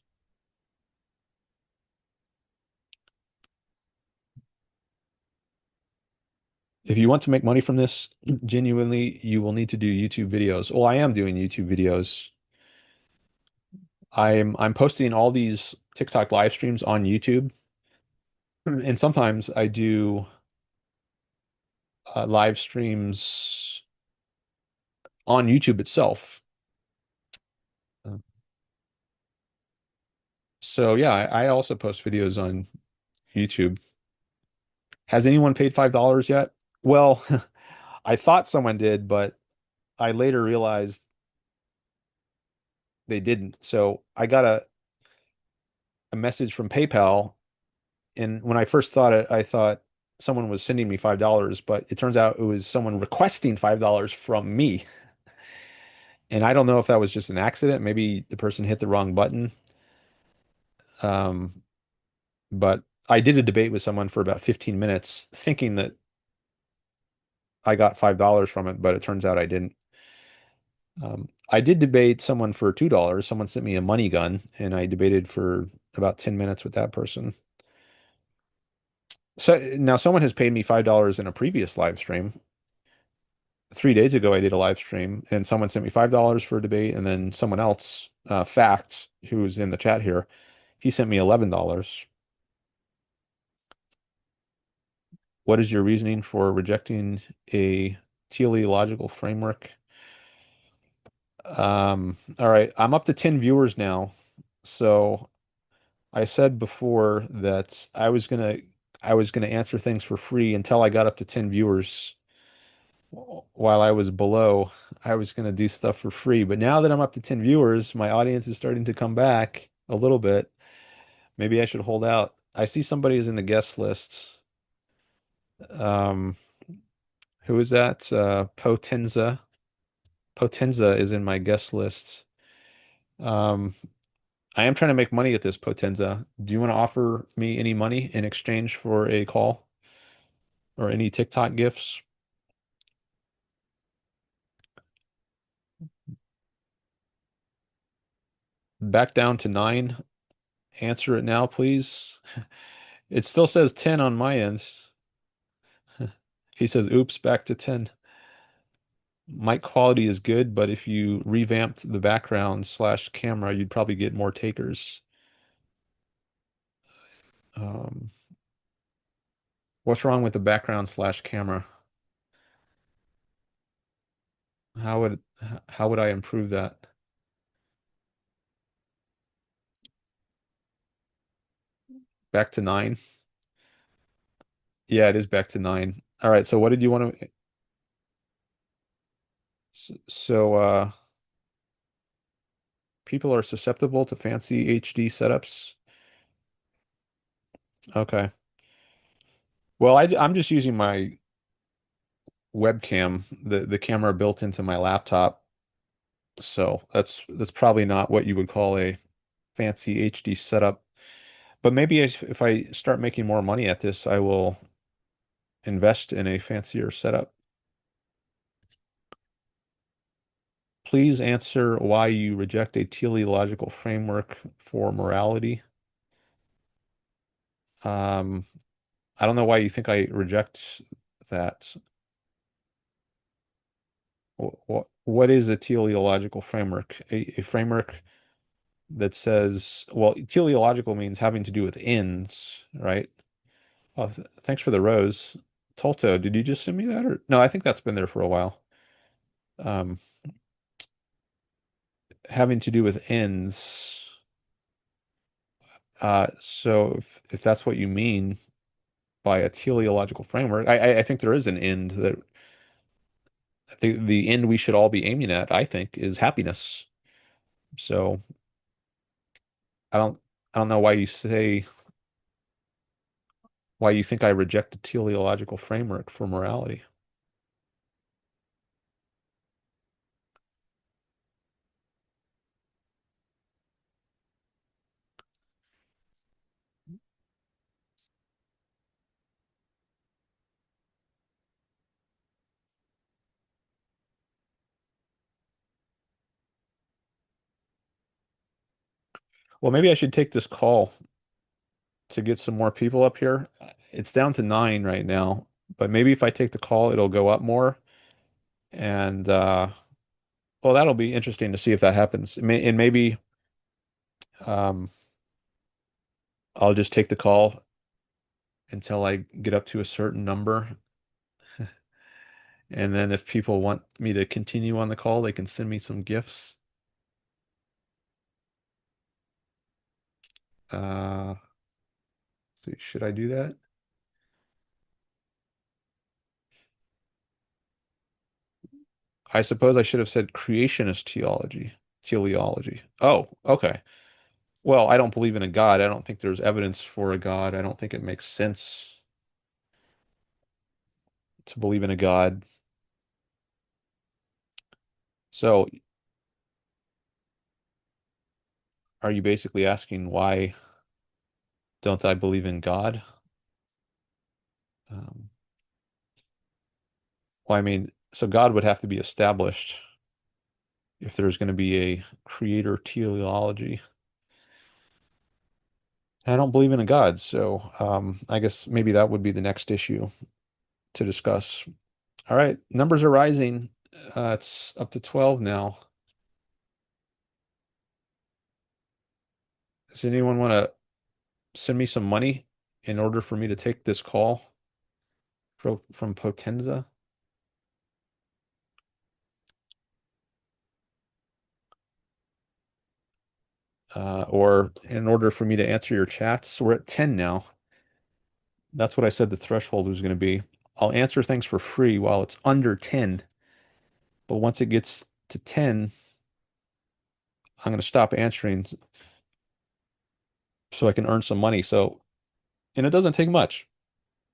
If you want to make money from this, genuinely, you will need to do YouTube videos. Well, I am doing YouTube videos. I'm posting all these TikTok live streams on YouTube, and sometimes I do live streams on YouTube itself. Uh, So yeah, I also post videos on YouTube. Has anyone paid $5 yet? Well, I thought someone did, but I later realized they didn't. So I got a message from PayPal, and when I first thought it, I thought someone was sending me $5, but it turns out it was someone requesting $5 from me. And I don't know if that was just an accident. Maybe the person hit the wrong button. Um, but I did a debate with someone for about 15 minutes, thinking that I got $5 from it, but it turns out I didn't. I did debate someone for $2. Someone sent me a money gun, and I debated for about 10 minutes with that person. So now someone has paid me $5 in a previous live stream. 3 days ago, I did a live stream, and someone sent me $5 for a debate, and then someone else, Facts, who's in the chat here, he sent me $11. What is your reasoning for rejecting a teleological framework? All right, I'm up to 10 viewers now. So I said before that I was gonna answer things for free until I got up to 10 viewers. While I was below, I was gonna do stuff for free. But now that I'm up to 10 viewers, my audience is starting to come back a little bit. Maybe I should hold out. I see somebody is in the guest list. Um, who is that? Potenza. Potenza is in my guest list. Um, I am trying to make money at this, Potenza. Do you want to offer me any money in exchange for a call or any TikTok gifts? Back down to 9. Answer it now, please. It still says 10 on my end. He says, oops, back to 10. Mic quality is good, but if you revamped the background slash camera, you'd probably get more takers. Um, what's wrong with the background slash camera? How would how would I improve that? Back to 9? Yeah, it is back to 9. All right, so what did you want to so people are susceptible to fancy HD setups? Okay. Well, I'm just using my webcam, the camera built into my laptop. So that's probably not what you would call a fancy HD setup. But maybe if I start making more money at this, I will invest in a fancier setup. Please answer why you reject a teleological framework for morality. Um, I don't know why you think I reject that. What is a teleological framework? A framework that says, well, teleological means having to do with ends, right? Oh, thanks for the rose. Tolto, did you just send me that or no, I think that's been there for a while. Um, having to do with ends. So if that's what you mean by a teleological framework, I think there is an end that I think the end we should all be aiming at, I think, is happiness. So I don't I don't know why you think I reject a teleological framework for morality. Well, maybe I should take this call to get some more people up here. It's down to 9 right now, but maybe if I take the call, it'll go up more. And well, that'll be interesting to see if that happens. And maybe um, I'll just take the call until I get up to a certain number. And then if people want me to continue on the call, they can send me some gifts. Uh, should I do that? I suppose I should have said creationist theology. Teleology. Oh, okay. Well, I don't believe in a God. I don't think there's evidence for a God. I don't think it makes sense to believe in a God. So, are you basically asking why don't I believe in God? Um, well, I mean, so God would have to be established if there's going to be a creator teleology. I don't believe in a God, so I guess maybe that would be the next issue to discuss. All right, numbers are rising. It's up to 12 now. Does anyone want to send me some money in order for me to take this call from Potenza? Or in order for me to answer your chats? We're at 10 now. That's what I said the threshold was going to be. I'll answer things for free while it's under 10, but once it gets to 10, I'm going to stop answering so I can earn some money. So, and it doesn't take much.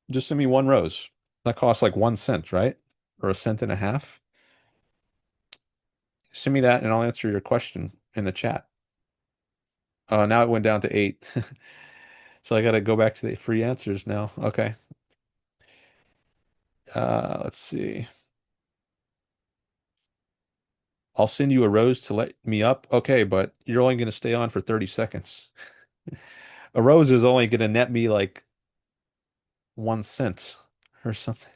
Just send me one rose. That costs like 1 cent, right? Or a cent and a half. Send me that and I'll answer your question in the chat. Now it went down to 8. So I got to go back to the free answers now. Okay. Let's see. I'll send you a rose to let me up. Okay, but you're only going to stay on for 30 seconds. A rose is only going to net me like 1 cent or something.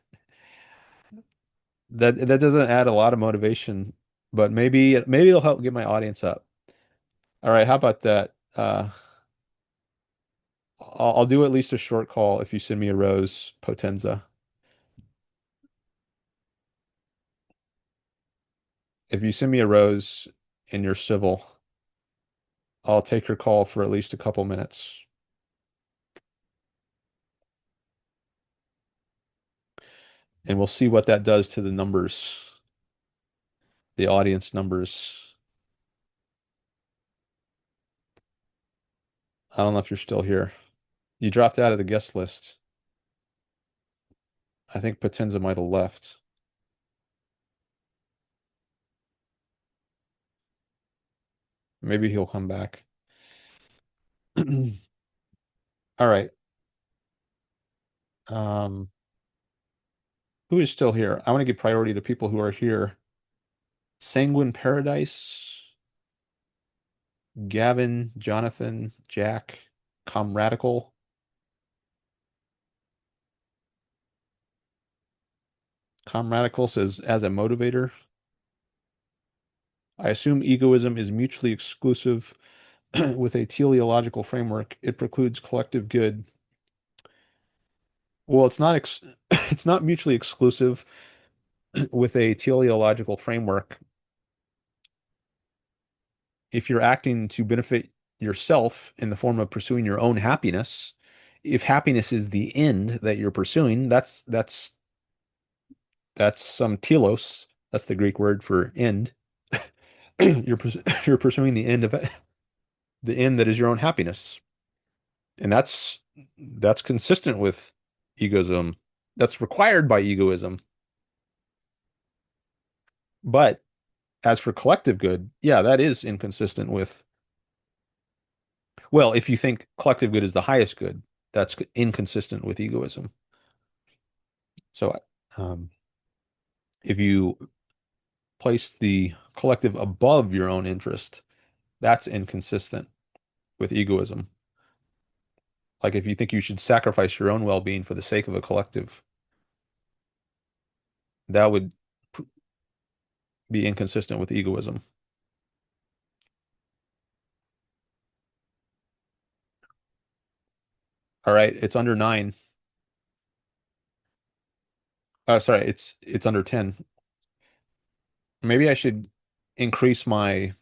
That doesn't add a lot of motivation, but maybe it'll help get my audience up. All right, how about that? I'll do at least a short call if you send me a rose, Potenza. If you send me a rose and you're civil, I'll take your call for at least a couple minutes. And we'll see what that does to the numbers, the audience numbers. I don't know if you're still here. You dropped out of the guest list. I think Potenza might have left. Maybe he'll come back. All right. Um, who is still here? I want to give priority to people who are here. Sanguine Paradise, Gavin, Jonathan, Jack, Comradical. Comradical says, as a motivator, I assume egoism is mutually exclusive with a teleological framework. It precludes collective good. Well, it's not it's not mutually exclusive with a teleological framework. If you're acting to benefit yourself in the form of pursuing your own happiness, if happiness is the end that you're pursuing, that's some telos. That's the Greek word for end. You're pursuing the end of it, the end that is your own happiness, and that's consistent with egoism. That's required by egoism. But as for collective good, yeah, that is inconsistent with. Well, if you think collective good is the highest good, that's inconsistent with egoism. So, um, if you place the collective above your own interest, that's inconsistent. with egoism. Like if you think you should sacrifice your own well-being for the sake of a collective, that would be inconsistent with egoism. All right, it's under 9. Sorry, it's under 10. Maybe I should increase my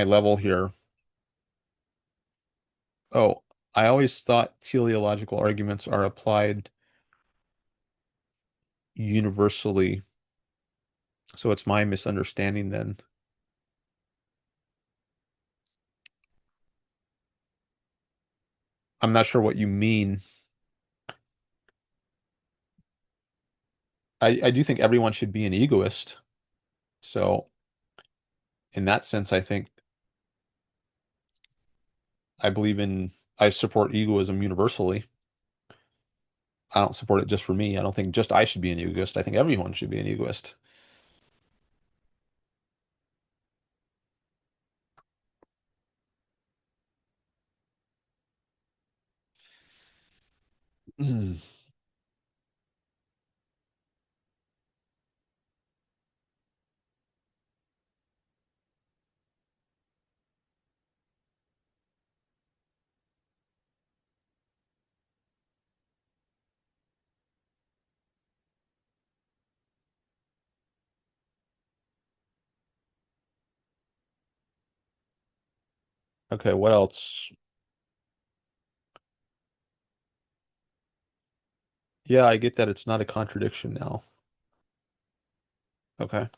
level here. Oh, I always thought teleological arguments are applied universally. So it's my misunderstanding then. I'm not sure what you mean. I do think everyone should be an egoist. So in that sense, I think I support egoism universally. I don't support it just for me. I don't think just I should be an egoist. I think everyone should be an egoist. Okay, what else? Yeah, I get that it's not a contradiction now. Okay.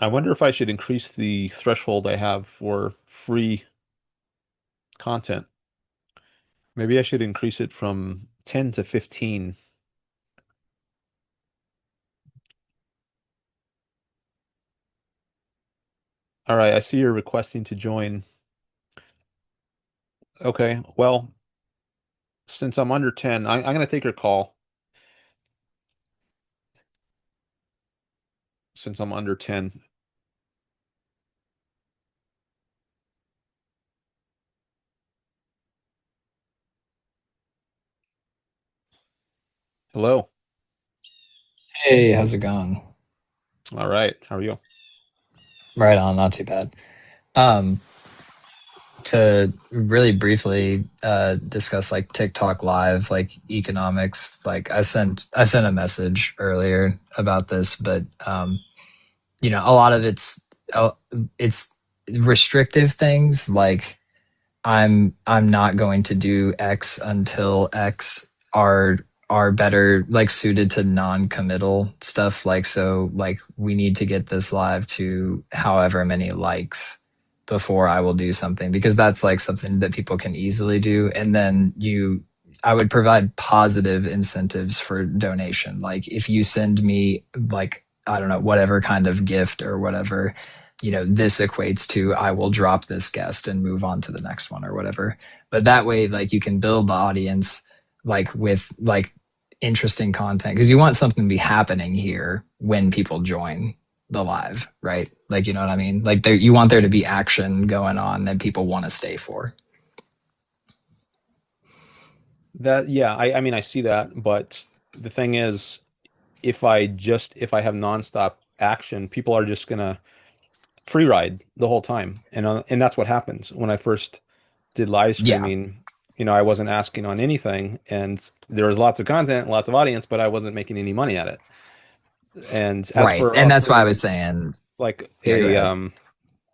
I wonder if I should increase the threshold I have for free content. Maybe I should increase it from 10 to 15. All right, I see you're requesting to join. Okay, well, since I'm under 10, I'm going to take your call since I'm under 10. Hello. Hey, how's it going? All right, how are you? Right on, not too bad. Um, to really briefly discuss like TikTok live, like economics, like I sent a message earlier about this, but a lot of uh, it's restrictive things like I'm not going to do X until X are are better like suited to non-committal stuff, like so like we need to get this live to however many likes before I will do something, because that's like something that people can easily do. And then I would provide positive incentives for donation. Like if you send me like, I don't know, whatever kind of gift or whatever, this equates to I will drop this guest and move on to the next one or whatever. But that way, like you can build the audience like with like interesting content, because you want something to be happening here when people join the live, right? Like, you know what I mean? Like there, you want there to be action going on that people want to stay for. Yeah, I mean I see that, but the thing is if I have nonstop action, people are just gonna free ride the whole time. And that's what happens. When I first did live Yeah, streaming, I wasn't asking on anything and there was lots of content, lots of audience, but I wasn't making any money at it. And as right. for And that's why I offering was saying, like yeah, go ahead.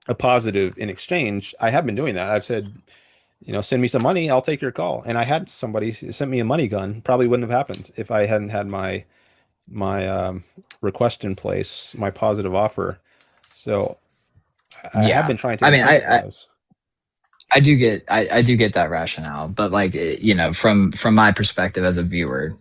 a positive in exchange, I have been doing that. I've said, send me some money, I'll take your call. And I had somebody sent me a money gun. Probably wouldn't have happened if I hadn't had my request in place, my positive offer. So I have Yeah. been trying to I mean, incentivize. I do get that rationale, but like from my perspective as a viewer,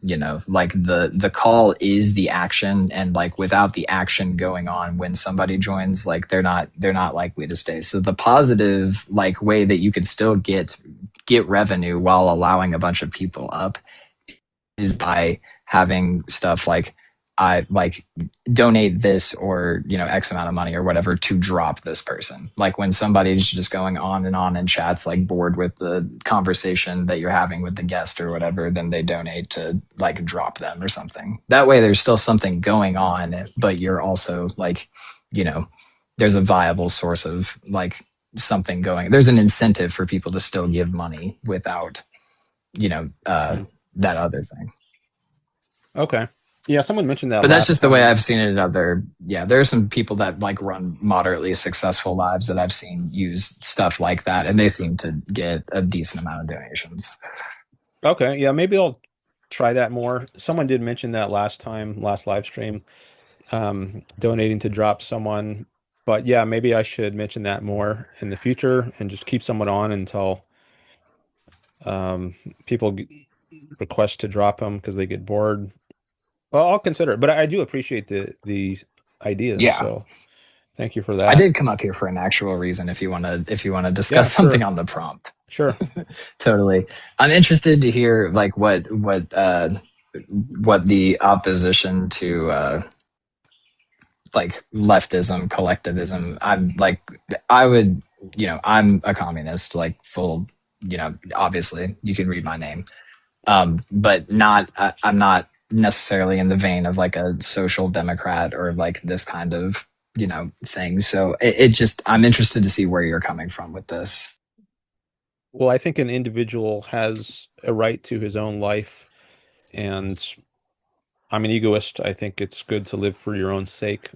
like the call is the action, and like without the action going on when somebody joins, like they're not likely to stay. So the positive like way that you could still get revenue while allowing a bunch of people up is by having stuff like I like donate this or X amount of money or whatever to drop this person. Like when somebody's just going on and on in chats, like bored with the conversation that you're having with the guest or whatever, then they donate to like drop them or something. That way there's still something going on, but you're also like, you know, there's a viable source of like something going. There's an incentive for people to still give money without, you know, uh, Mhm. that other thing. Okay. Yeah, someone mentioned that But that's last just the way time. I've seen it in other. Yeah, there are some people that like run moderately successful lives that I've seen use stuff like that, and they seem to get a decent amount of donations. Okay, yeah, maybe I'll try that more. Someone did mention that last time, last live stream, donating to drop someone. But yeah, maybe I should mention that more in the future and just keep someone on until um, people request to drop them because they get bored. Well, I'll consider it, but I do appreciate the ideas, Yeah, so thank you for I that. did come up here for an actual reason. If you want to Yeah, discuss something sure, on the prompt, sure. totally. I'm interested to hear like what the opposition to like leftism, collectivism. I would, I'm a communist, like full, obviously you can read my name. But I'm not necessarily in the vein of like a social democrat or like this kind of, thing. So it just, I'm interested to see where you're coming from with this. Well, I think an individual has a right to his own life, and I'm an egoist. I think it's good to live for your own sake,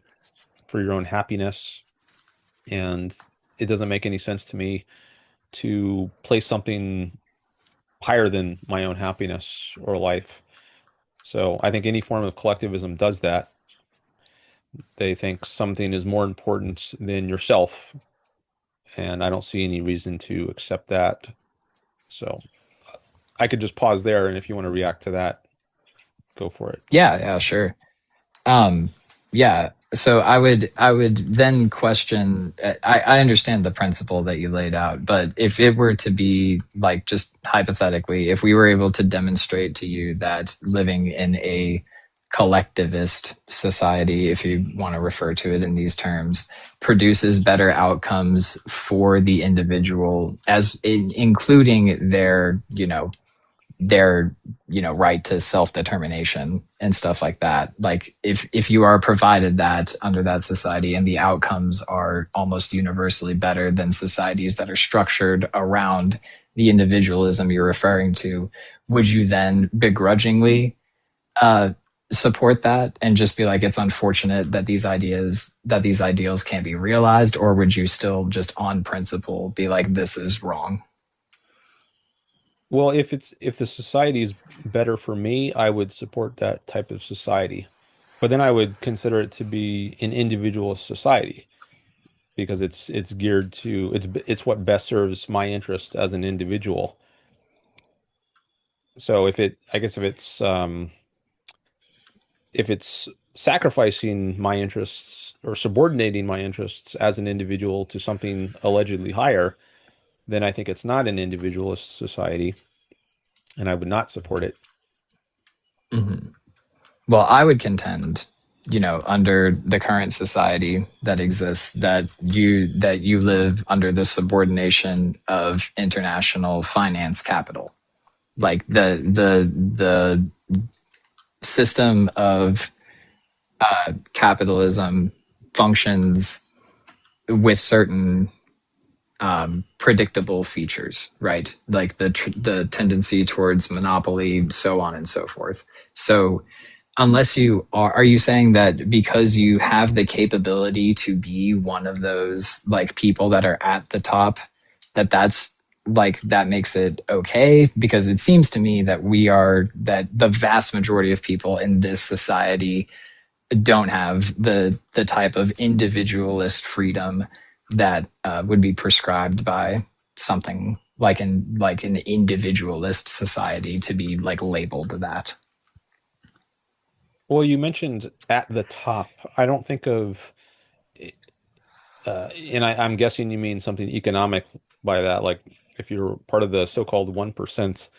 for your own happiness, and it doesn't make any sense to me to place something higher than my own happiness or life. So I think any form of collectivism does that. They think something is more important than yourself, and I don't see any reason to accept that. So I could just pause there, and if you want to react to that, go for it. Yeah, yeah, sure. Um, yeah. So I would then question. I understand the principle that you laid out, but if it were to be like just hypothetically, if we were able to demonstrate to you that living in a collectivist society, if you want to refer to it in these terms, produces better outcomes for the individual, including their right to self-determination and stuff like that, like if you are provided that under that society and the outcomes are almost universally better than societies that are structured around the individualism you're referring to, would you then begrudgingly uh, support that and just be like it's unfortunate that these ideals can't be realized, or would you still just on principle be like this is wrong? Well, if the society is better for me, I would support that type of society. But then I would consider it to be an individualist society because it's geared to it's what best serves my interest as an individual. So I guess if it's sacrificing my interests or subordinating my interests as an individual to something allegedly higher, then I think it's not an individualist society, and I would not support it. Mhm. Well, I would contend, under the current society that exists, that you live under the subordination of international finance capital. Like the system of capitalism functions with certain predictable features, right? Like the tendency towards monopoly, so on and so forth. So unless are you saying that because you have the capability to be one of those like people that are at the top, that's like that makes it okay? Because it seems to me that the vast majority of people in this society don't have the type of individualist freedom that would be prescribed by something like an individualist society to be like labeled that. Well, you mentioned at the top. I don't think of, and I'm guessing you mean something economic by that, like if you're part of the so-called 1%.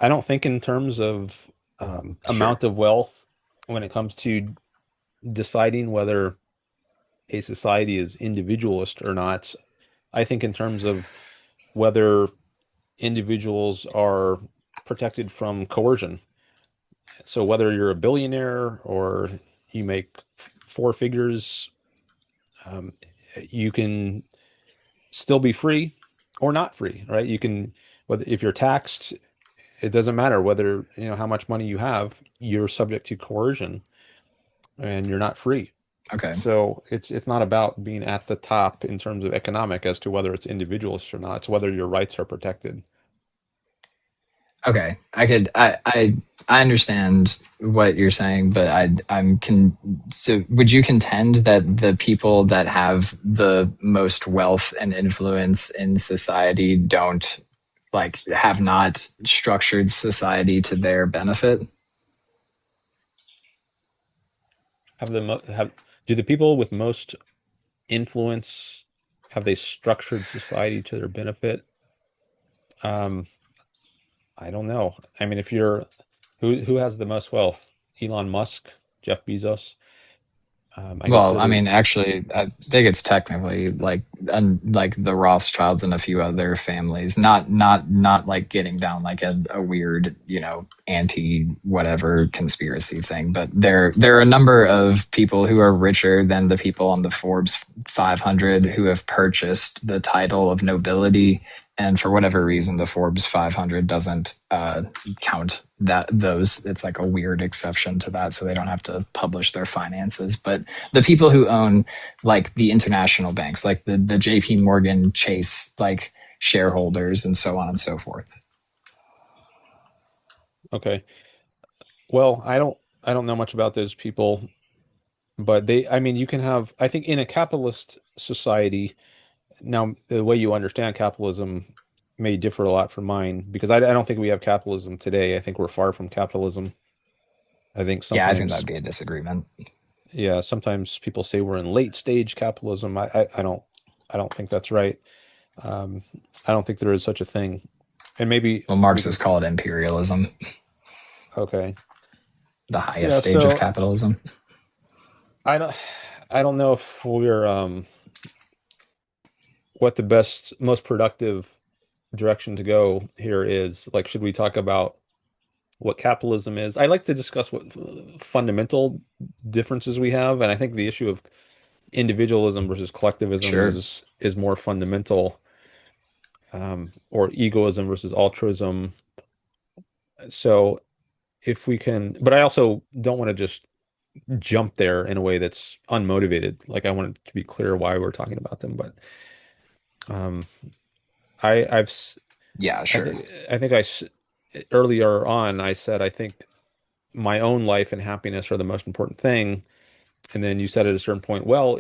I don't think in terms of Sure. amount of wealth when it comes to deciding whether a society is individualist or not. I think in terms of whether individuals are protected from coercion. So whether you're a billionaire or you make four figures, um, you can still be free or not free, right? You can, whether if you're taxed, it doesn't matter whether, how much money you have, you're subject to coercion and you're not free. Okay. So it's not about being at the top in terms of economic as to whether it's individualist or not. It's whether your rights are protected. Okay, I understand what you're saying, but I'm can. So, would you contend that the people that have the most wealth and influence in society don't like have not structured society to their benefit? Have the mo have do the people with most influence have they structured society to their benefit? Um, I don't know. I mean, if you're who has the most wealth? Elon Musk, Jeff Bezos. I guess Well, that I it, mean, actually, I think it's technically like the Rothschilds and a few other families, not like getting down like a weird, anti whatever conspiracy thing. But there are a number of people who are richer than the people on the Forbes 500 who have purchased the title of nobility, and for whatever reason, the Forbes 500 doesn't count those. It's like a weird exception to that, so they don't have to publish their finances, but the people who own like the international banks, like the JP Morgan Chase, like shareholders and so on and so forth. okay. Well, I don't know much about those people, but I mean, you can have, I think in a capitalist society, now the way you understand capitalism may differ a lot from mine because I don't think we have capitalism today. I think we're far from capitalism. I think Yeah, I think sometimes, that'd be a disagreement. yeah, sometimes people say we're in late stage capitalism. I don't think that's right. Um, I don't think there is such a thing. And maybe Well, we can, Marxists call it imperialism, okay. the highest Yeah, stage of so capitalism. I don't I don't know if we're what the best most productive direction to go here is. Like, should we talk about what capitalism is? I like to discuss what fundamental differences we have, and I think the issue of individualism versus collectivism Sure. is more fundamental, or egoism versus altruism. So if we can, but I also don't want to just jump there in a way that's unmotivated. Like I want it to be clear why we're talking about them. But um, I I've s- Yeah, I sure. think earlier on I said I think my own life and happiness are the most important thing. And then you said at a certain point, well,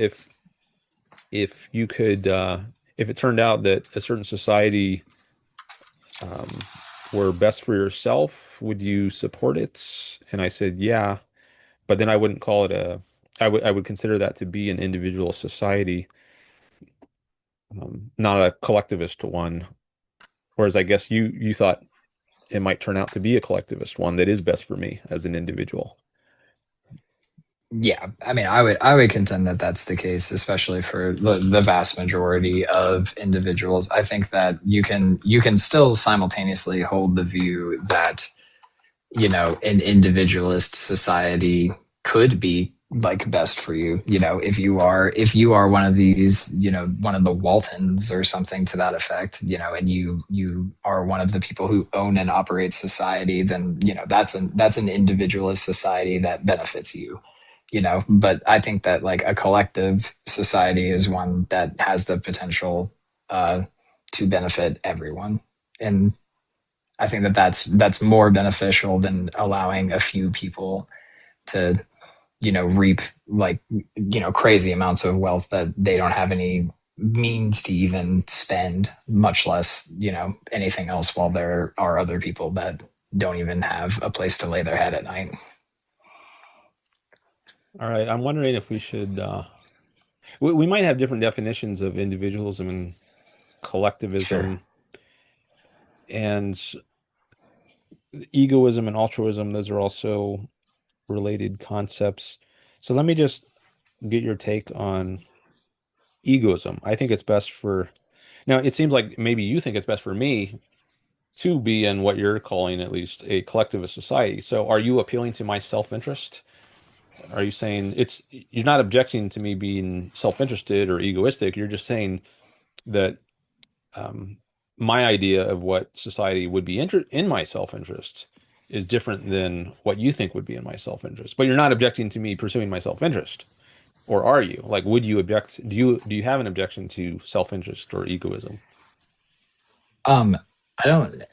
if you could if it turned out that a certain society um, were best for yourself, would you support it? And I said, yeah, but then I wouldn't call it I would consider that to be an individual society, not a collectivist one. Whereas I guess you thought it might turn out to be a collectivist one that is best for me as an individual. Yeah, I mean, I would contend that that's the case, especially for the vast majority of individuals. I think that you can still simultaneously hold the view that an individualist society could be like best for you. If you are one of these, one of the Waltons or something to that effect, and you are one of the people who own and operate society, then that's an individualist society that benefits you. But I think that like a collective society is one that has the potential uh, to benefit everyone, and I think that that's more beneficial than allowing a few people to, reap like, crazy amounts of wealth that they don't have any means to even spend, much less, anything else, while there are other people that don't even have a place to lay their head at night. All right, I'm wondering if we should we might have different definitions of individualism and Sure. collectivism, and egoism and altruism, those are also related concepts. So let me just get your take on egoism. I think it's best for, now it seems like maybe you think it's best for me to be in what you're calling at least a collectivist society. So are you appealing to my self-interest? Are you saying you're not objecting to me being self-interested or egoistic. You're just saying that um, my idea of what society would be in my self-interest is different than what you think would be in my self-interest. But you're not objecting to me pursuing my self-interest, or are you? Like, would you object? Do you have an objection to self-interest or egoism? Um, I don't,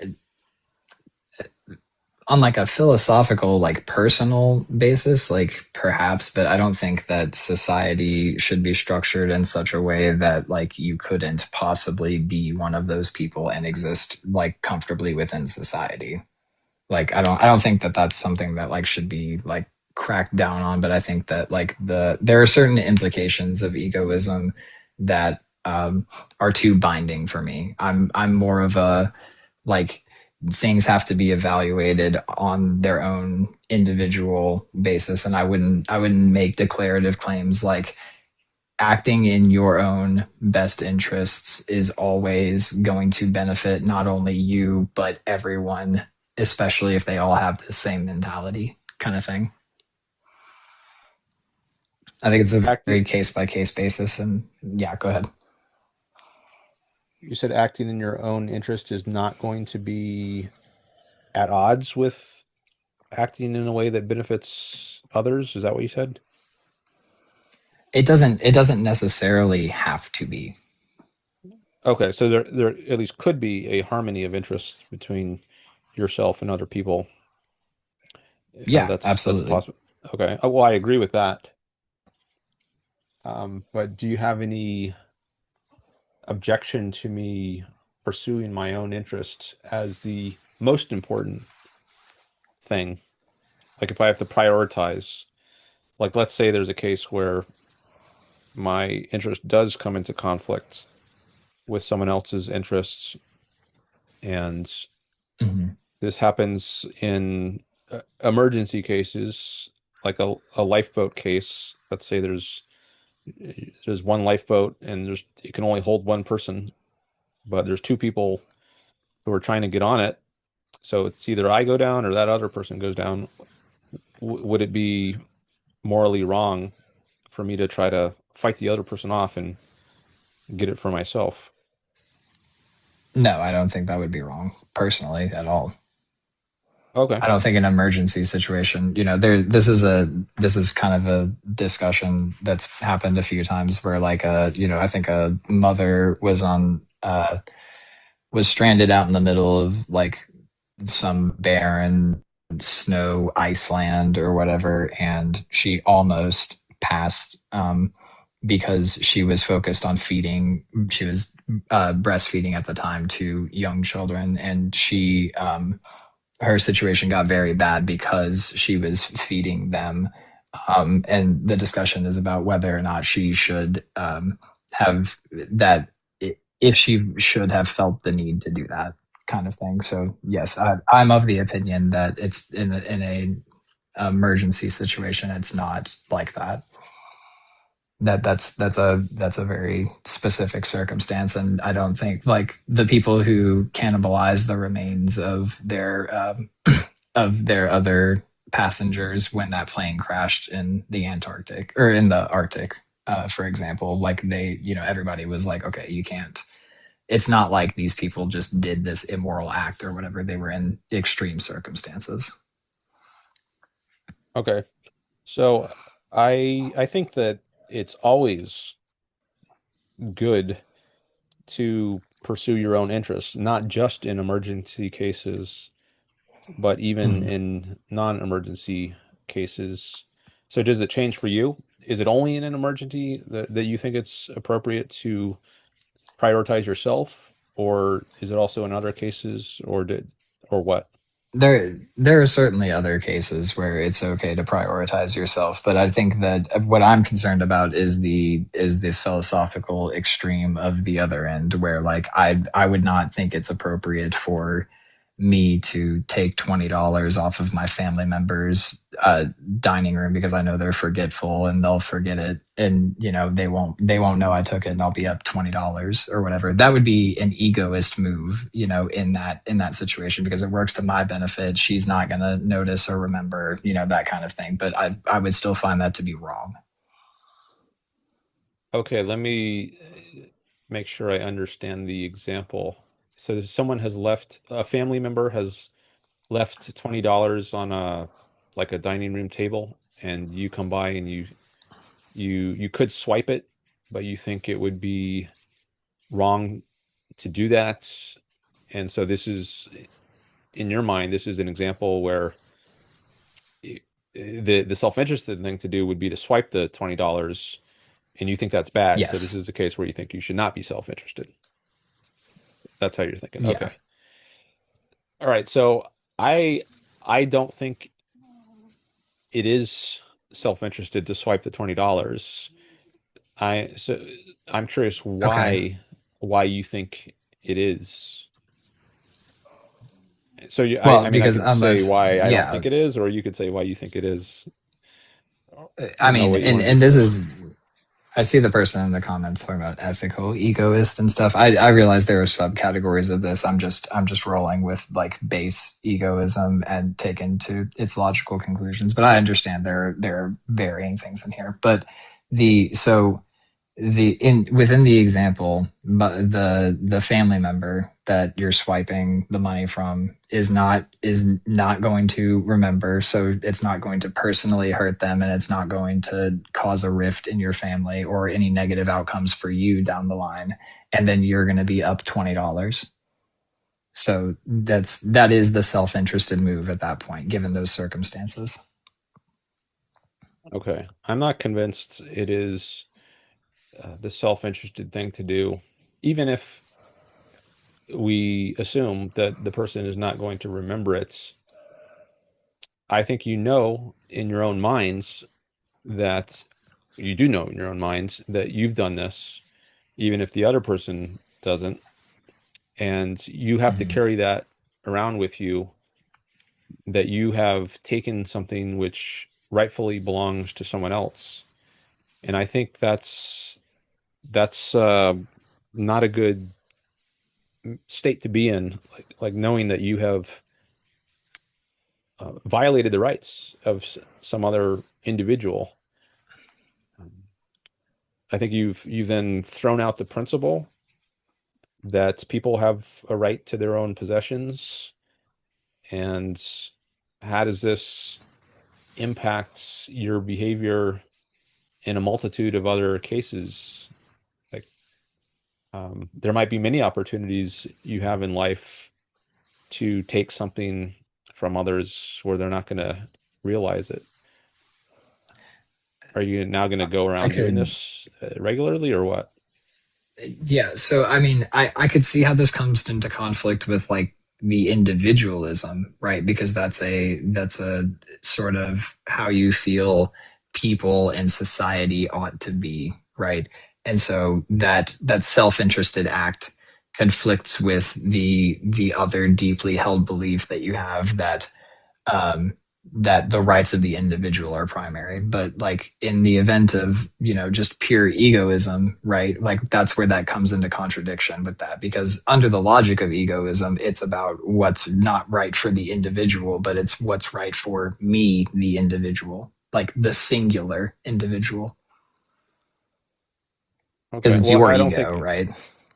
on like a philosophical, like personal basis, like perhaps, but I don't think that society should be structured in such a way that like you couldn't possibly be one of those people and exist like comfortably within society. Like I don't think that that's something that like should be like cracked down on, but I think that like there are certain implications of egoism that are too binding for me. I'm more of a like things have to be evaluated on their own individual basis, and I wouldn't make declarative claims like acting in your own best interests is always going to benefit not only you but everyone, especially if they all have the same mentality kind of thing. I think it's a very Acting, case by case basis. And yeah, go ahead. you said acting in your own interest is not going to be at odds with acting in a way that benefits others. Is that what you said? It doesn't necessarily have to be. Okay, so there at least could be a harmony of interests between yourself and other people. Yeah, That's absolutely. possible. Okay. Well, I agree with that. But do you have any objection to me pursuing my own interests as the most important thing? Like if I have to prioritize, like let's say there's a case where my interest does come into conflict with someone else's interests, and Mhm. this happens in emergency cases, like a lifeboat case. Let's say there's one lifeboat and it can only hold one person, but there's two people who are trying to get on it. So it's either I go down or that other person goes down. Would it be morally wrong for me to try to fight the other person off and get it for myself? No, I don't think that would be wrong personally at all. Okay. I don't think an emergency situation, this is kind of a discussion that's happened a few times where like I think a mother was stranded out in the middle of like some barren snow Iceland or whatever, and she almost passed because she was focused on feeding. She was breastfeeding at the time to young children, and she her situation got very bad because she was feeding them. And the discussion is about whether or not she should have that, if she should have felt the need to do that kind of thing. So yes, I'm of the opinion that it's in a emergency situation, it's not like that. That's a very specific circumstance, and I don't think like the people who cannibalize the remains of their other passengers when that plane crashed in the Antarctic or in the Arctic, for example, like everybody was like, okay, you can't. It's not like these people just did this immoral act or whatever. They were in extreme circumstances. Okay. So I think that it's always good to pursue your own interests, not just in emergency cases, but even Mhm. in non-emergency cases. So does it change for you? Is it only in an emergency that you think it's appropriate to prioritize yourself, or is it also in other cases, or what? There are certainly other cases where it's okay to prioritize yourself, but I think that what I'm concerned about is the philosophical extreme of the other end, where like I would not think it's appropriate for me to take $20 off of my family members' dining room because I know they're forgetful and they'll forget it, and they won't know I took it, and I'll be up $20 or whatever. That would be an egoist move, in that situation, because it works to my benefit. She's not going to notice or remember, that kind of thing. But I would still find that to be wrong. Okay, let me make sure I understand the example. So someone has left, a family member has left $20 on a dining room table, and you come by and you could swipe it, but you think it would be wrong to do that. And so this is, in your mind, this is an example where the self-interested thing to do would be to swipe the $20, and you think that's bad. So this Yes. is a case where you think you should not be self-interested. That's how you're thinking. Yeah. Okay. All right. So I I don't think it is self-interested to swipe the $20. So I'm curious Okay. why you think it is. So I Well, mean, I because could say unless, why I don't yeah, think it is, or you could say why you think it is. I I don't know mean, what you and want to do and this is, first. I see the person in the comments talking about ethical egoist and stuff. I realize there are subcategories of this. I'm just rolling with like base egoism and taken to its logical conclusions. But I understand there are varying things in here. But the so the in within the example, the family member that you're swiping the money from is not going to remember, so it's not going to personally hurt them, and it's not going to cause a rift in your family or any negative outcomes for you down the line, and then you're going to be up $20. So that is the self-interested move at that point, given those circumstances. Okay. I'm not convinced it is the self-interested thing to do, even if we assume that the person is not going to remember it. I think in your own minds that you do know in your own minds that you've done this, even if the other person doesn't, and you have to Mhm. carry that around with you, that you have taken something which rightfully belongs to someone else. And I think that's not a good state to be in, like knowing that you have violated the rights of some other individual. Um, I think you've then thrown out the principle that people have a right to their own possessions. And how does this impact your behavior in a multitude of other cases? Like, there might be many opportunities you have in life to take something from others where they're not going to realize it. Are you now going to go I around doing could this regularly or what? Yeah, so I mean, I could see how this comes into conflict with like the individualism, right? Because that's a sort of how you feel people and society ought to be, right? And so that self-interested act conflicts with the other deeply held belief that you have um, that the rights of the individual are primary. But like in the event of, just pure egoism, right? Like that's where that comes into contradiction with that, because under the logic of egoism, it's about what's not right for the individual, but it's what's right for me, the individual, like the singular individual, because Okay. it's Well, your I don't ego, think, right?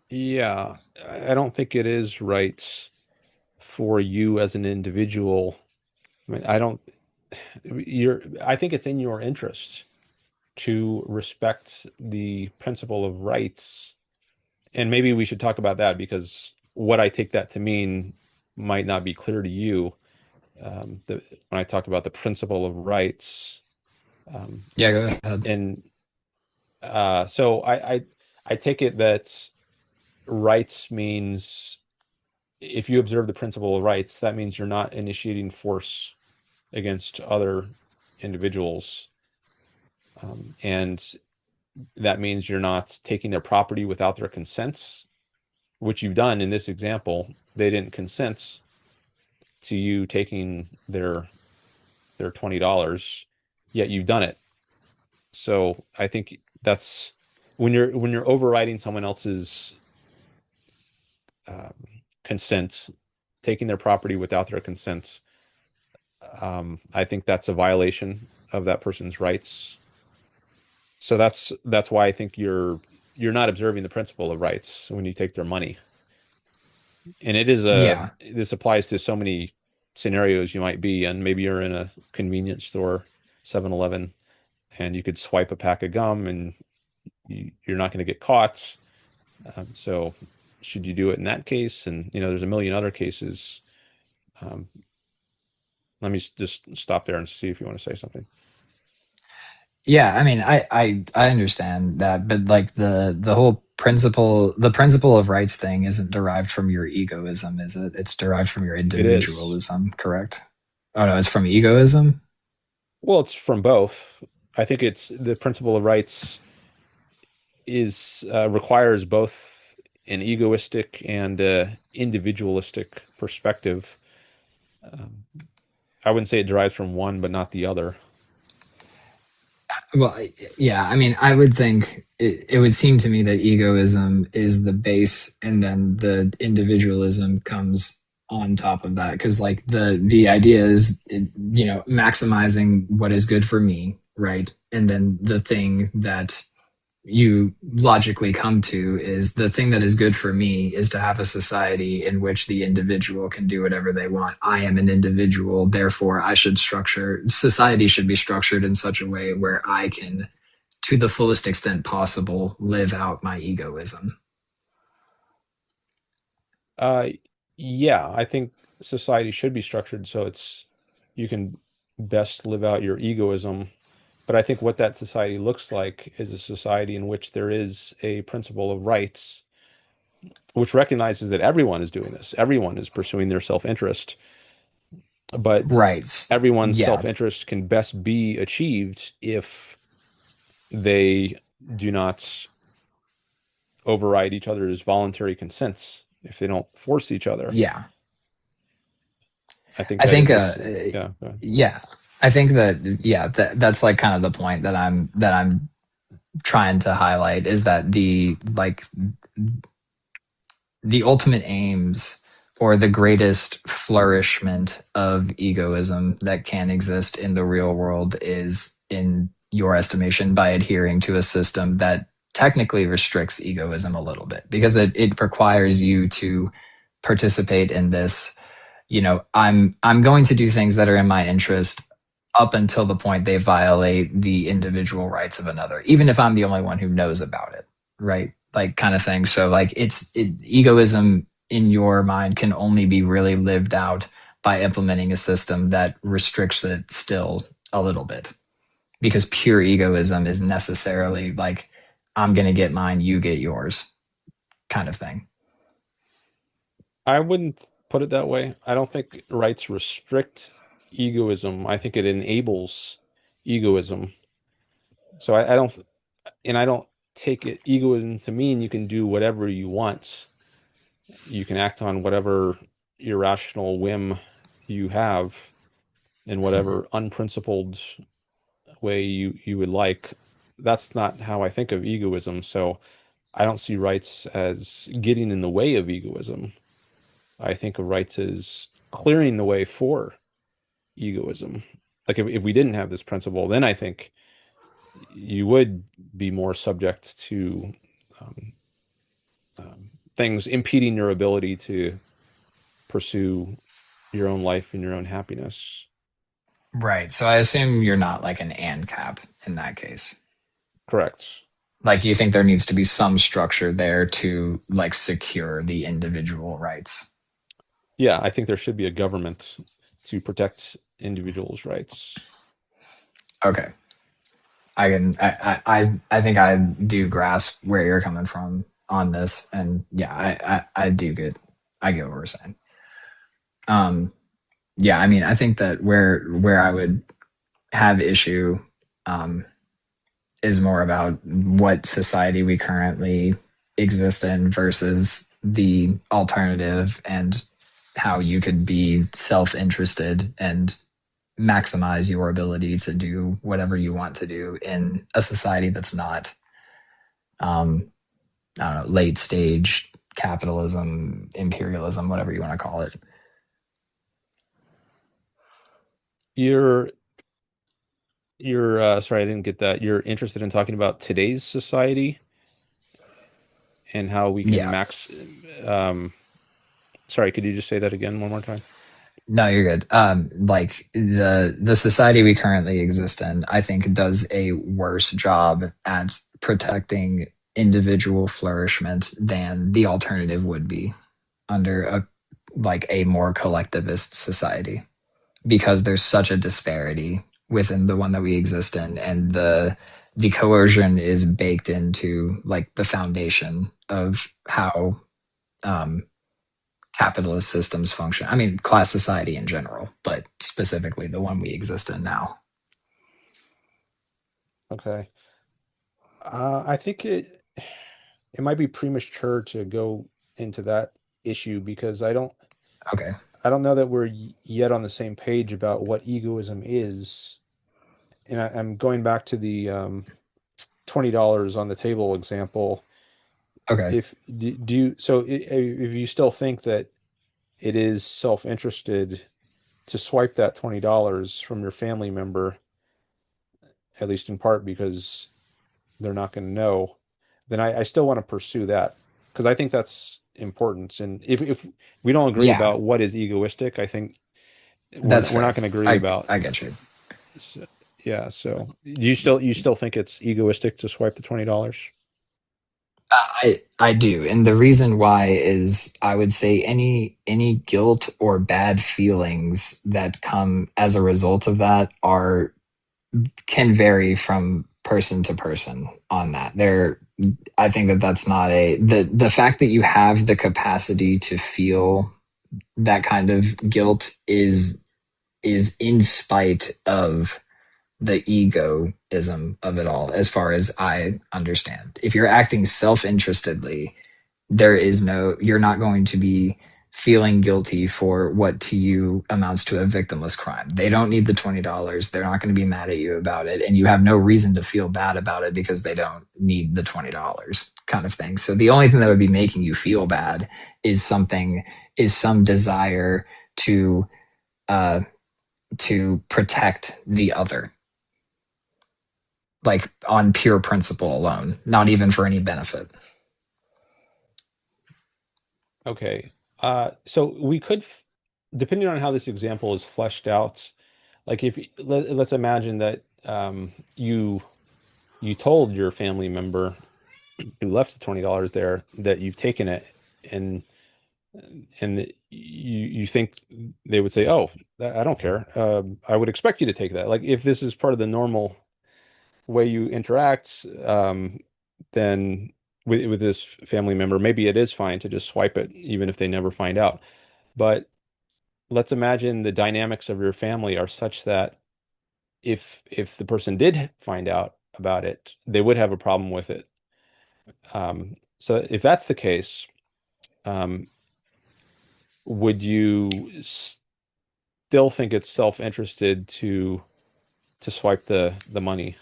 yeah, I don't think it is right for you as an individual. I mean, I think it's in your interest to respect the principle of rights. And maybe we should talk about that because what I take that to mean might not be clear to you. When I talk about the principle of rights, um, Yeah, go ahead. and so I take it that rights means if you observe the principle of rights, that means you're not initiating force against other individuals, and that means you're not taking their property without their consents, which you've done in this example. They didn't consent, to you taking their $20, yet you've done it. So I think that's when you're overriding someone else's um, consent, taking their property without their consent. I think that's a violation of that person's rights. So that's why I think you're not observing the principle of rights when you take their money. And it is a Yeah. this applies to so many scenarios you might be in. Maybe you're in a convenience store, 7-Eleven, and you could swipe a pack of gum and you're not going to get caught. So should you do it in that case? And there's a million other cases. Um, Let me just stop there and see if you want to say something. Yeah, I mean, I understand that, but like the whole the principle of rights thing isn't derived from your egoism, is it? It's derived from your It is. individualism, correct? Oh no, it's from egoism? Well, it's from both. I think it's the principle of rights is requires both an egoistic and individualistic perspective. Um, I wouldn't say it derives from one, but not the other. Well, yeah, I mean, I would think it would seem to me that egoism is the base and then the individualism comes on top of that, because like the idea is, maximizing what is good for me, right? And then the thing that you logically come to is the thing that is good for me is to have a society in which the individual can do whatever they want. I am an individual, therefore society should be structured in such a way where I can, to the fullest extent possible, live out my egoism. Uh, yeah, I think society should be structured so you can best live out your egoism. But I think what that society looks like is a society in which there is a principle of rights, which recognizes that everyone is doing this. Everyone is pursuing their self-interest, but Right. everyone's Yeah. self-interest can best be achieved if they do not override each other's voluntary consents, if they don't force each other. Yeah. I think I that think is this, yeah, go ahead. yeah. I think that that's like kind of the point that I'm trying to highlight, is that the ultimate aims or the greatest flourishment of egoism that can exist in the real world is, in your estimation, by adhering to a system that technically restricts egoism a little bit, because it requires you to participate in this. I'm going to do things that are in my interest up until the point they violate the individual rights of another, even if I'm the only one who knows about it, right? Like, kind of thing. So like egoism in your mind can only be really lived out by implementing a system that restricts it still a little bit, because pure egoism is necessarily like, I'm going to get mine, you get yours, kind of thing. I wouldn't put it that way. I don't think rights restrict egoism. I think it enables egoism. So I don't take egoism to mean you can do whatever you want. You can act on whatever irrational whim you have in whatever unprincipled way you would like. That's not how I think of egoism. So I don't see rights as getting in the way of egoism. I think of rights as clearing the way for egoism. Like if we didn't have this principle, then I think you would be more subject to um, things impeding your ability to pursue your own life and your own happiness. Right. So I assume you're not like an ANCAP in that case. Correct. Like, you think there needs to be some structure there to like secure the individual rights. Yeah, I think there should be a government to protect individuals' rights. Okay. I think I do grasp where you're coming from on this. And yeah, I get what we're saying. Um, yeah, I mean, I think that where I would have issue, um, is more about what society we currently exist in versus the alternative. And how you could be self-interested and maximize your ability to do whatever you want to do in a society that's not um, I don't know, late stage capitalism, imperialism, whatever you want to call it. You're sorry, I didn't get that. You're interested in talking about today's society and how we can Yeah. max sorry, could you just say that again one more time? No, you're good. Like the society we currently exist in, I think does a worse job at protecting individual flourishment than the alternative would be under a more collectivist society, because there's such a disparity within the one that we exist in, and the coercion is baked into like the foundation of how um, capitalist systems function. I mean, class society in general, but specifically the one we exist in now. Okay. I think it might be premature to go into that issue because Okay. I don't know that we're yet on the same page about what egoism is. And I'm going back to the $20 on the table example. Okay. If do you so if you still think that it is self-interested to swipe that $20 from your family member, at least in part because they're not going to know, then I still want to pursue that because I think that's important. And if we don't agree Yeah, about what is egoistic, I think that's we're not fair. going to agree I about. I get you. So, yeah. So do you still think it's egoistic to swipe the $20? I do, and the reason why is I would say any guilt or bad feelings that come as a result of that are can vary from person to person on that. I think that that's not the fact that you have the capacity to feel that kind of guilt is in spite of the egoism of it all, as far as I understand. If you're acting self-interestedly, you're not going to be feeling guilty for what to you amounts to a victimless crime. They don't need the $20. They're not going to be mad at you about it. And you have no reason to feel bad about it because they don't need the $20 kind of thing. So the only thing that would be making you feel bad is some desire to, uh, to protect the other, like on pure principle alone, not even for any benefit. Okay. So we could, depending on how this example is fleshed out, like if let's imagine that you told your family member who left the $20 there that you've taken it and you think they would say, "Oh, I don't care. I would expect you to take that." Like if this is part of the normal way you interact, then with this family member, maybe it is fine to just swipe it, even if they never find out. But let's imagine the dynamics of your family are such that if the person did find out about it, they would have a problem with it. So if that's the case, um, would you still think it's self-interested to swipe the money?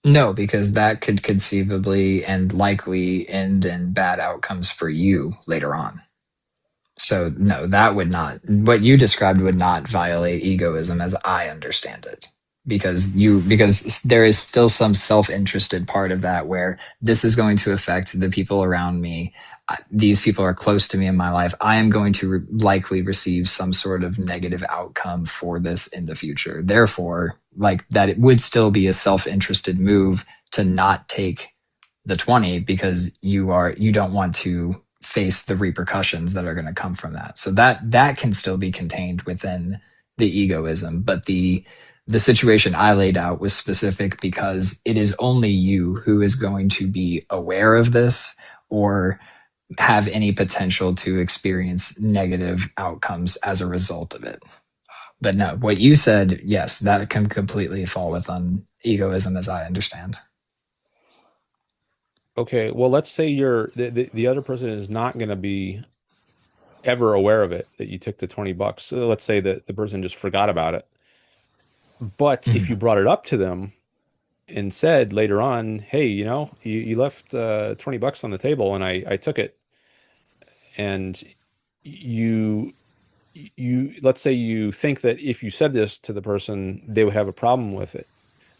No, because that could conceivably and likely end in bad outcomes for you later on. So no, that would not, what you described would not violate egoism as I understand it. Because there is still some self-interested part of that where this is going to affect the people around me. These people are close to me in my life. I am going to likely receive some sort of negative outcome for this in the future. Therefore, like that, it would still be a self-interested move to not take the 20 because you don't want to face the repercussions that are going to come from that. So that can still be contained within the egoism, but the situation I laid out was specific because it is only you who is going to be aware of this or have any potential to experience negative outcomes as a result of it. But no, what you said, yes, that can completely fall within egoism as I understand. Okay, well, let's say the other person is not going to be ever aware of it, that you took the $20. So let's say that the person just forgot about it. But if Mhm. you brought it up to them and said later on, hey, you left $20 on the table and I took it, and you let's say you think that if you said this to the person, they would have a problem with it.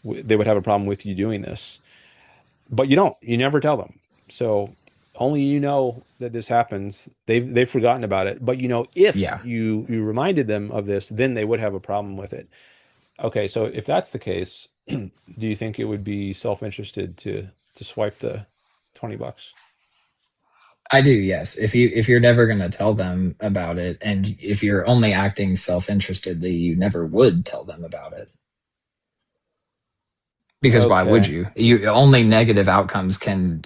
They would have a problem with you doing this, but you don't. You never tell them. So only you know that this happens. They've forgotten about it, but if Yeah, you reminded them of this, then they would have a problem with it. Okay, so if that's the case, do you think it would be self-interested to swipe the $20? I do. Yes. If you're never going to tell them about it, and if you're only acting self-interestedly, you never would tell them about it. Because why would Okay. you? You only negative outcomes can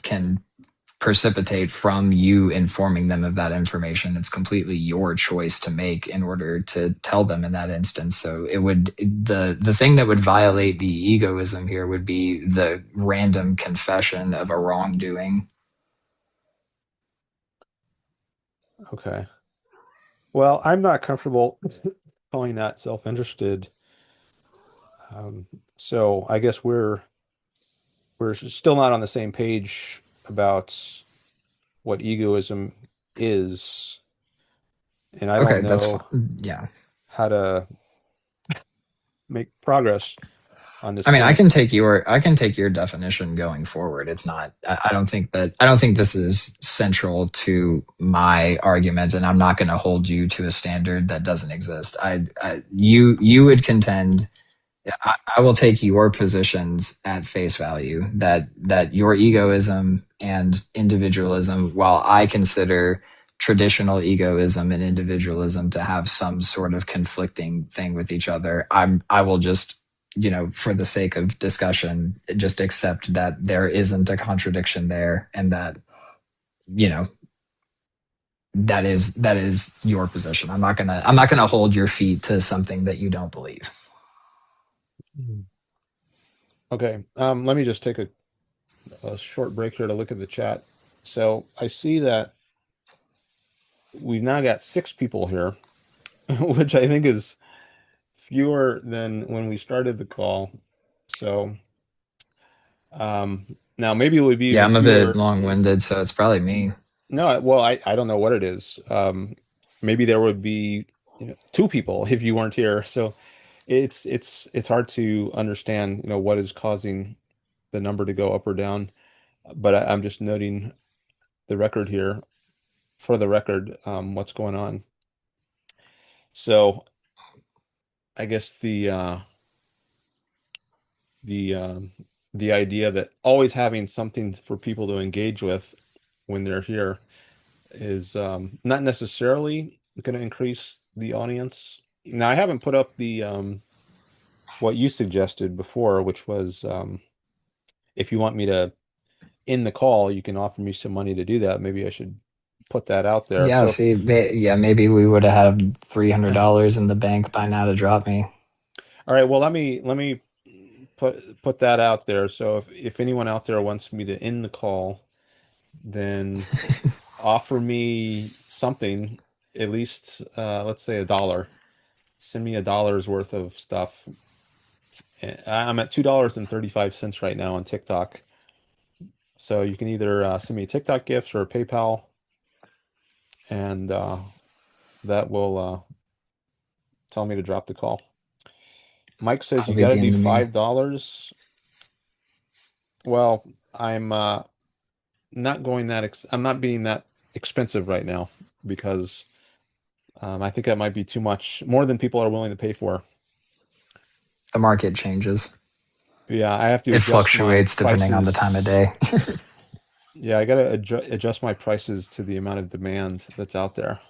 precipitate from you informing them of that information. It's completely your choice to make in order to tell them in that instance. So it would the thing that would violate the egoism here would be the random confession of a wrongdoing. Okay. Well, I'm not comfortable calling that self-interested. Um, so I guess we're still not on the same page about what egoism is, and I don't Okay, that's know fine. Yeah. how to make progress on this I mean, point. I can take your definition going forward. It's not. I don't think this is central to my argument, and I'm not going to hold you to a standard that doesn't exist. You would contend. I will take your positions at face value that your egoism and individualism, while I consider traditional egoism and individualism to have some sort of conflicting thing with each other, I will just, for the sake of discussion, just accept that there isn't a contradiction there, and that, you know that is your position. I'm not gonna hold your feet to something that you don't believe. Mhm. Okay, let me just take a short break here to look at the chat. So I see that we've now got 6 people here, which I think is fewer than when we started the call. So now maybe it would be Yeah, even I'm a bit fewer if long-winded, so it's probably me. no, well, I don't know what it is. Maybe there would be 2 people if you weren't here. So it's hard to understand what is causing the number to go up or down. But I'm just noting the record here for the record, what's going on. So I guess the the idea that always having something for people to engage with when they're here is not necessarily going to increase the audience. Now, I haven't put up the what you suggested before, which was if you want me to end the call, you can offer me some money to do that. Maybe I should put that out there. Yeah, So if, see, yeah, maybe we would have had $300 in the bank by now to drop me. all right, well, let me put that out there. So if anyone out there wants me to end the call, then offer me something, at least let's say $1. Send me $1 worth of stuff. I'm at $2.35 right now on TikTok. So you can either send me TikTok gifts or PayPal, and that will tell me to drop the call. Mike says That'll you be got to the do end of me. $5. Well, I'm not going that ex I'm not being that expensive right now because I think that might be too much, more than people are willing to pay for. The market changes. Yeah, I have to It adjust my fluctuates depending on the time of prices. day. Yeah, I got to adjust my prices to the amount of demand that's out there.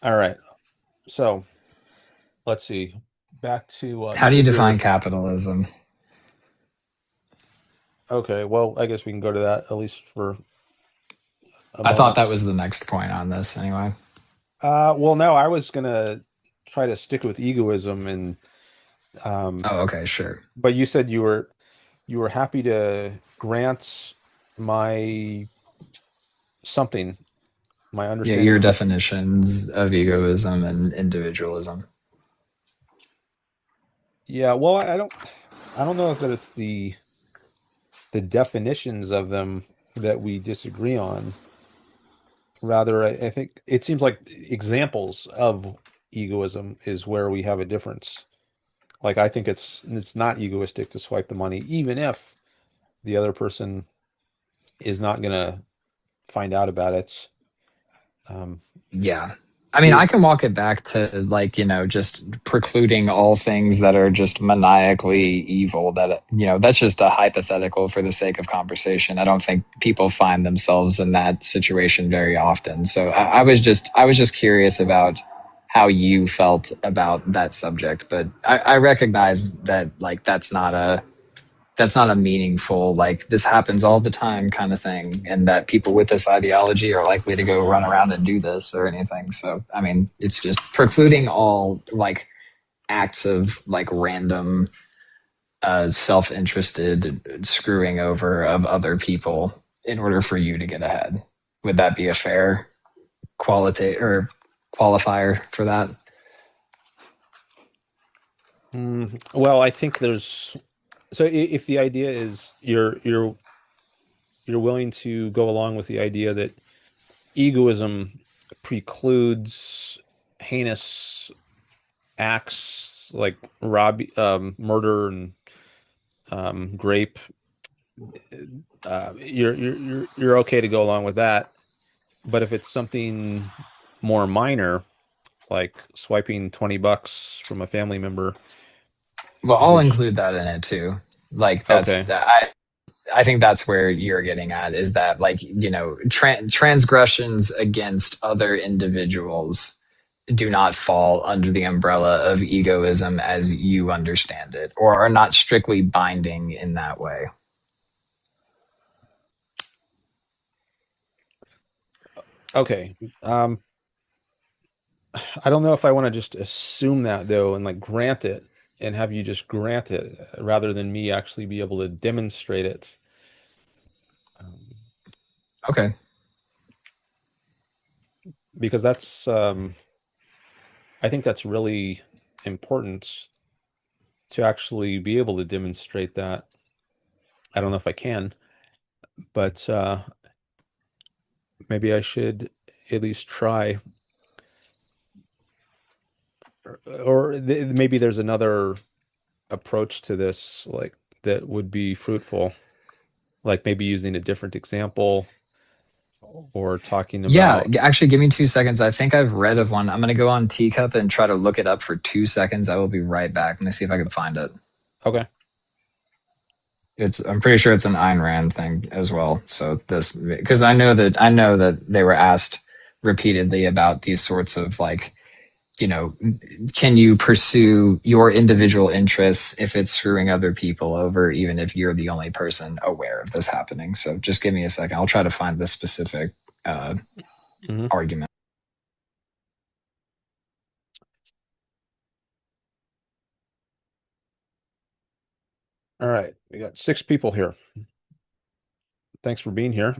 All right. So let's see. Back to you How do you said define you're capitalism? okay. Well, I guess we can go to that at least for a I thought that moment. was the next point on this anyway. Well, no, I was gonna try to stick with egoism and um, Oh, okay, sure. but you said you were happy to grant my something. my Yeah, understanding your of this. definitions of egoism and individualism. Yeah, well, I don't know that it's the definitions of them that we disagree on. Rather, I think it seems like examples of egoism is where we have a difference. Like I think it's not egoistic to swipe the money, even if the other person is not gonna find out about it. Um, Yeah. I mean, I it, can walk it back to like, just precluding all things that are just maniacally evil that, that's just a hypothetical for the sake of conversation. I don't think people find themselves in that situation very often. So I was just curious about how you felt about that subject, but I recognize that like that's not a meaningful like this happens all the time kind of thing, and that people with this ideology are likely to go run around and do this or anything. So I mean, it's just precluding all like acts of like random self-interested screwing over of other people in order for you to get ahead. Would that be a fair qualitative or qualifier for that? well, I think there's so if the idea is you're willing to go along with the idea that egoism precludes heinous acts like murder and grape, you're okay to go along with that. But if it's something more minor, like swiping $20 from a family member Well, I'll who's include that in it too. Like okay, I think that's where you're getting at, is that like, transgressions against other individuals do not fall under the umbrella of egoism as you understand it, or are not strictly binding in that way. okay. I don't know if I want to just assume that though and like grant it and have you just grant it rather than me actually be able to demonstrate it. Um, Okay. because I think that's really important to actually be able to demonstrate that. I don't know if I can, but maybe I should at least try. Or maybe there's another approach to this, like that would be fruitful, like maybe using a different example or talking Yeah, about. actually, give me 2 seconds. I think I've read of one. I'm going to go on Teacup and try to look it up for 2 seconds. I will be right back. Let me see if I can find it. Okay. I'm pretty sure it's an Ayn Rand thing as well. So this, because I know that they were asked repeatedly about these sorts of like, you know, can you pursue your individual interests if it's screwing other people over, even if you're the only person aware of this happening? So just give me a second. I'll try to find this specific uh, Hmm. argument. All right. We got 6 people here. Thanks for being here.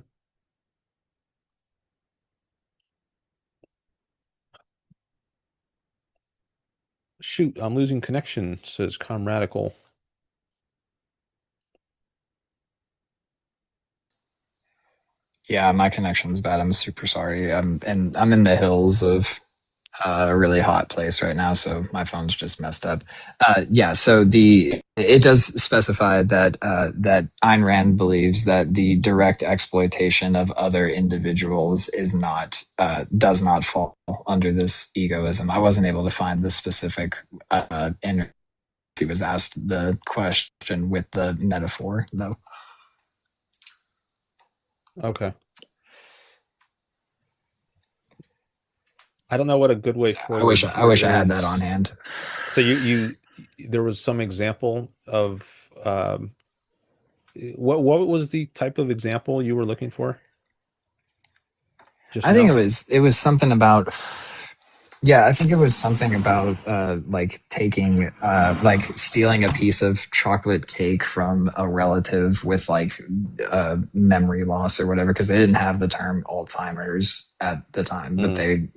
Shoot, I'm losing connection, says Comradical. Yeah, my connection's bad. I'm super sorry. I'm in the hills of a really hot place right now, so my phone's just messed up. Yeah, so the it does specify that that Ayn Rand believes that the direct exploitation of other individuals is not does not fall under this egoism. I wasn't able to find the specific and he was asked the question with the metaphor though. Okay. I don't know what a good way So forward I here wish I had that on is. hand. So there was some example of what was the type of example you were looking for just I think now? it was something about Yeah, I think it was something about like taking like stealing a piece of chocolate cake from a relative with like memory loss or whatever, because they didn't have the term Alzheimer's at the time, but Mm, the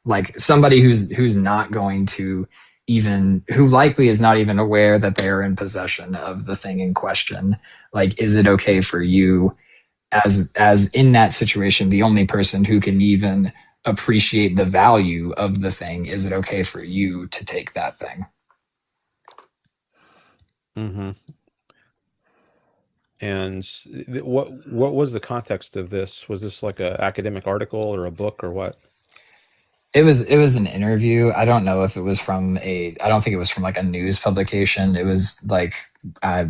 like somebody who's not going to even, who likely is not even aware that they are in possession of the thing in question. Like, is it okay for you, as in that situation, the only person who can even appreciate the value of the thing, is it okay for you to take that thing? hmm. And what was the context of this? Was this like a academic article or a book or what? It was an interview. I don't know if it was from a, I don't think it was from like a news publication. It was like, I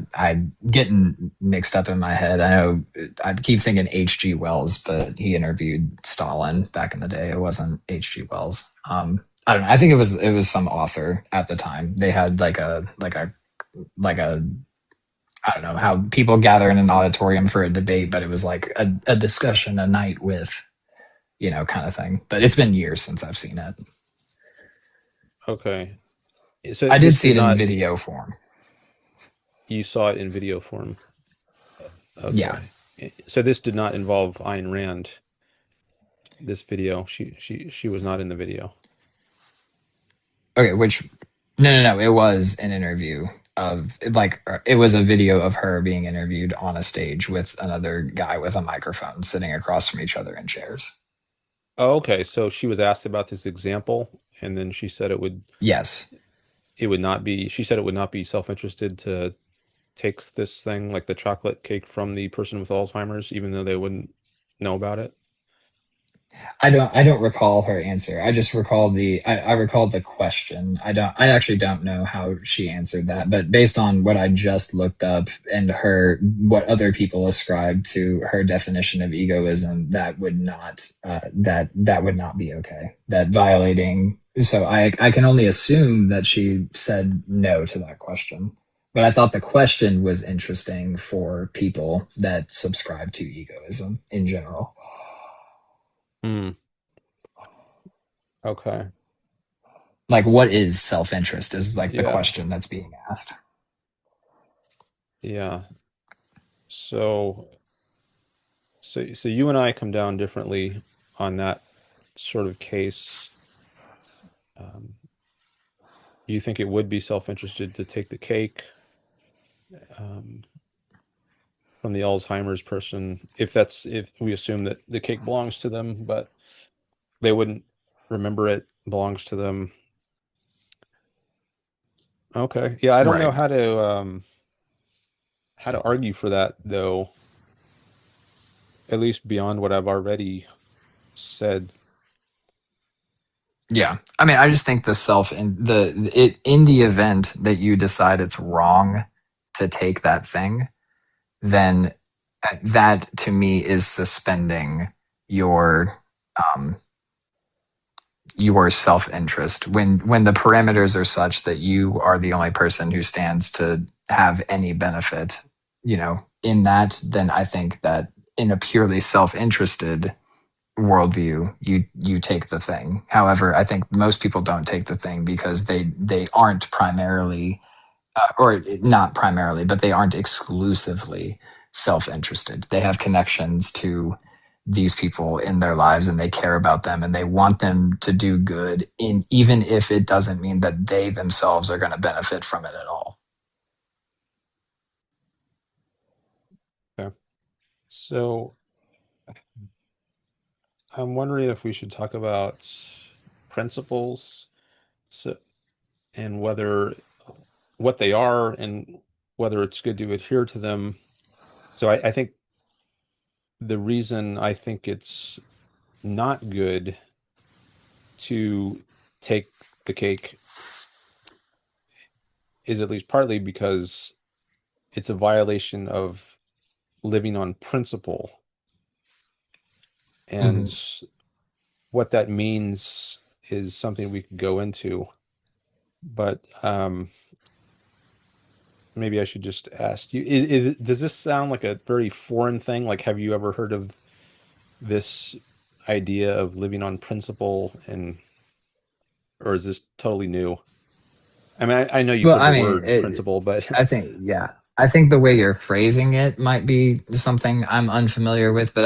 getting mixed up in my head. I know I keep thinking H.G. Wells, but he interviewed Stalin back in the day. It wasn't H.G. Wells. I don't know. I think it was some author at the time. They had like a I don't know how people gather in an auditorium for a debate, but it was like a discussion, a night with, kind of thing. But it's been years since I've seen it. Okay. So I did this see did it in not, video form. you saw it in video form. Yeah. Okay. So this did not involve Ayn Rand, this video. She was not in the video. Okay. Which, no, no, no. It was an interview of, like, it was a video of her being interviewed on a stage with another guy with a microphone sitting across from each other in chairs. Oh, okay. So she was asked about this example, and then she said Yes. it would not be, she said it would not be self-interested to take this thing, like the chocolate cake, from the person with Alzheimer's, even though they wouldn't know about it. I don't recall her answer. I just recall I recalled the question. I actually don't know how she answered that, but based on what I just looked up and her what other people ascribe to her definition of egoism, that would not be okay. That violating, so I can only assume that she said no to that question. But I thought the question was interesting for people that subscribe to egoism in general. Hmm. Okay. Like, what is self-interest is like the Yeah. question that's being asked. Yeah. So so you and I come down differently on that sort of case. Um, you think it would be self-interested to take the cake um, from the Alzheimer's person, if we assume that the cake belongs to them, but they wouldn't remember it belongs to them. Okay. Yeah, I don't know Right. how to argue for that though, at least beyond what I've already said. Yeah, I mean, I just think the self in the it in the event that you decide it's wrong to take that thing, then that to me is suspending your um your self-interest when the parameters are such that you are the only person who stands to have any benefit, in that. Then I think that in a purely self-interested worldview, you take the thing. However, I think most people don't take the thing because they aren't primarily, or not primarily, but they aren't exclusively self-interested. They have connections to these people in their lives, and they care about them, and they want them to do good, in even if it doesn't mean that they themselves are going to benefit from it at all. Okay. So I'm wondering if we should talk about principles, so, and whether what they are and whether it's good to adhere to them. So I think the reason I think it's not good to take the cake is at least partly because it's a violation of living on principle. And Mhm. what that means is something we could go into. But maybe I should just ask you, does this sound like a very foreign thing? Like, have you ever heard of this idea of living on principle? And or is this totally new? I mean, I know you've Well, heard I the mean, word principle, but I think, yeah. I think the way you're phrasing it might be something I'm unfamiliar with, but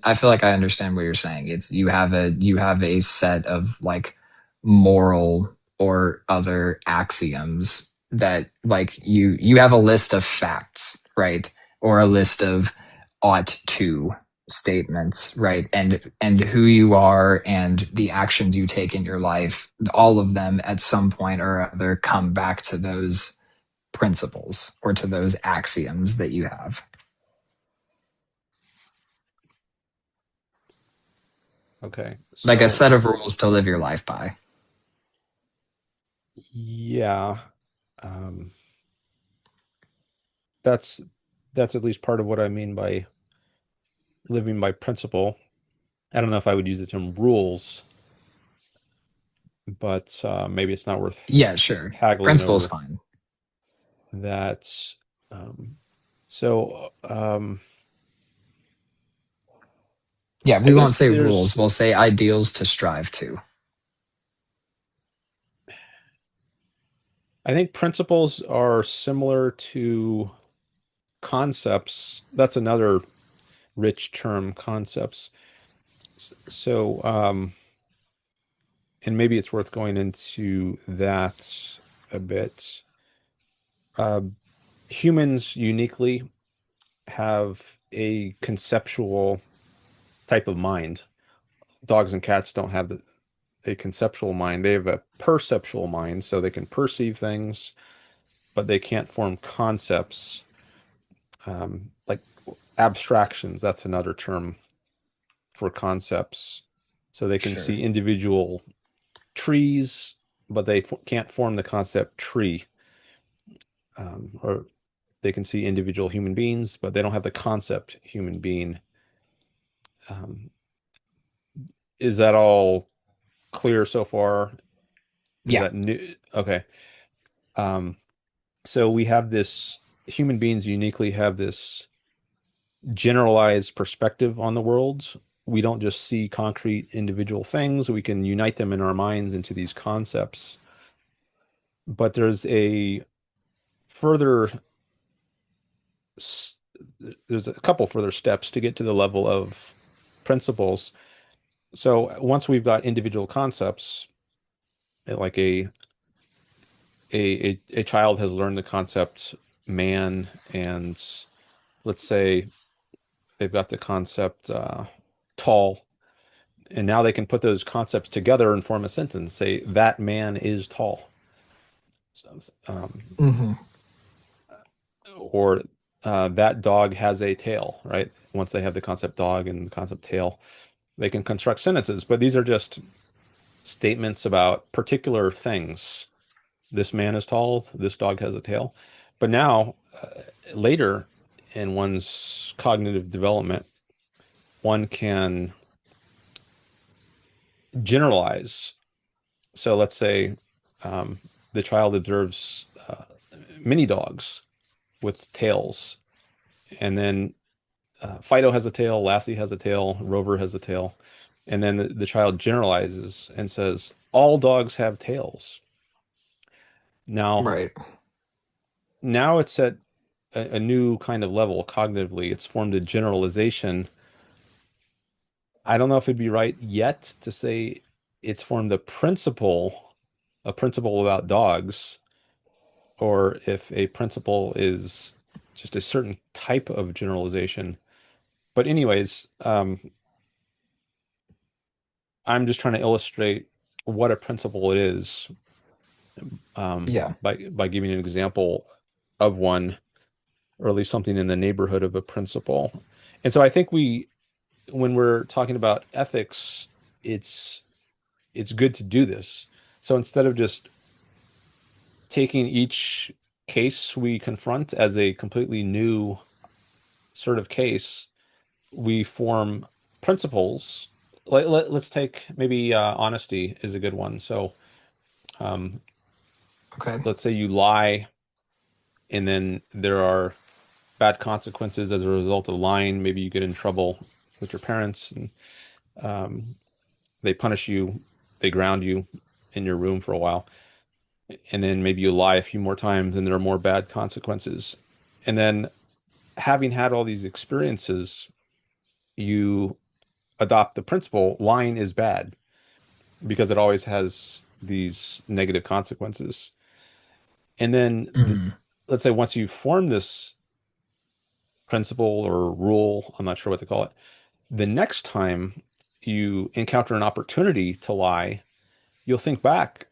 I feel like I understand what you're saying. It's you have a set of like moral or other axioms that like you have a list of facts, right? Or a list of ought to statements, right? And who you are and the actions you take in your life, all of them at some point or other come back to those principles or to those axioms that you have. okay. Like a So set of rules to live your life by. yeah, um, that's that's at least part of what I mean by living by principle. I don't know if I would use the term rules, but maybe it's not worth Yeah, sure. haggling Principle is over fine. that. Um, so Yeah, I we won't guess say rules. We'll say ideals to strive to. I think principles are similar to concepts. That's another rich term, concepts. So, and maybe it's worth going into that a bit. Uh, Humans uniquely have a conceptual type of mind. Dogs and cats don't have a conceptual mind. They have a perceptual mind, so they can perceive things, but they can't form concepts. Like abstractions, that's another term for concepts. So they can Sure. see individual trees, but they can't form the concept tree. Or they can see individual human beings, but they don't have the concept human being. Um, is that all clear so far? Is Yeah. that new? Okay. Um, so we have this, human beings uniquely have this generalized perspective on the world. We don't just see concrete individual things, we can unite them in our minds into these concepts. But further, there's a couple further steps to get to the level of principles. So once we've got individual concepts, like a child has learned the concept man, and let's say they've got the concept tall, and now they can put those concepts together and form a sentence. Say that man is tall. So, Hmm. or that dog has a tail, right? Once they have the concept dog and the concept tail, they can construct sentences. But these are just statements about particular things. This man is tall, this dog has a tail. But now, later in one's cognitive development, one can generalize. So let's say the child observes many dogs with tails, and then Fido has a tail, Lassie has a tail, Rover has a tail, and then the child generalizes and says all dogs have tails. Now, Right. now it's at a new kind of level cognitively. It's formed a generalization. I don't know if it'd be right yet to say it's formed a principle about dogs, or if a principle is just a certain type of generalization. But anyways, I'm just trying to illustrate what a principle it is, Yeah. by giving an example of one, or at least something in the neighborhood of a principle. And so I think when we're talking about ethics, it's it's good to do this. So instead of just taking each case we confront as a completely new sort of case, we form principles. Let's take maybe honesty is a good one. So um, Okay. let's say you lie, and then there are bad consequences as a result of lying. Maybe you get in trouble with your parents, and um, they punish you. they ground you in your room for a while, and then maybe you lie a few more times and there are more bad consequences. And then having had all these experiences, you adopt the principle lying is bad because it always has these negative consequences. And then Mhm. let's say once you form this principle or rule, I'm not sure what to call it, the next time you encounter an opportunity to lie, you'll think back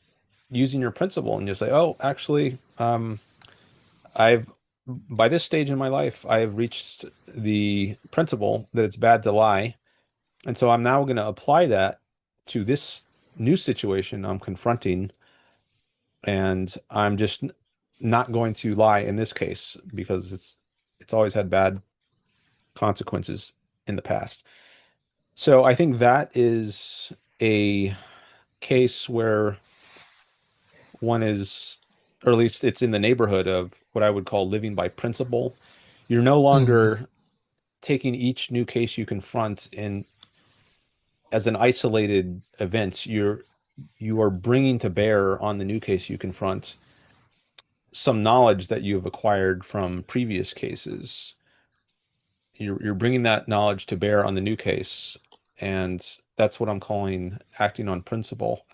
using your principle and you'll say, oh, actually, I've by this stage in my life, I have reached the principle that it's bad to lie. And so I'm now going to apply that to this new situation I'm confronting. And I'm just not going to lie in this case because it's always had bad consequences in the past. So I think that is a case where one is, or at least it's in the neighborhood of what I would call living by principle. You're no Mhm. longer taking each new case you confront in as an isolated event. You are bringing to bear on the new case you confront some knowledge that you have acquired from previous cases. You're bringing that knowledge to bear on the new case, and that's what I'm calling acting on principle.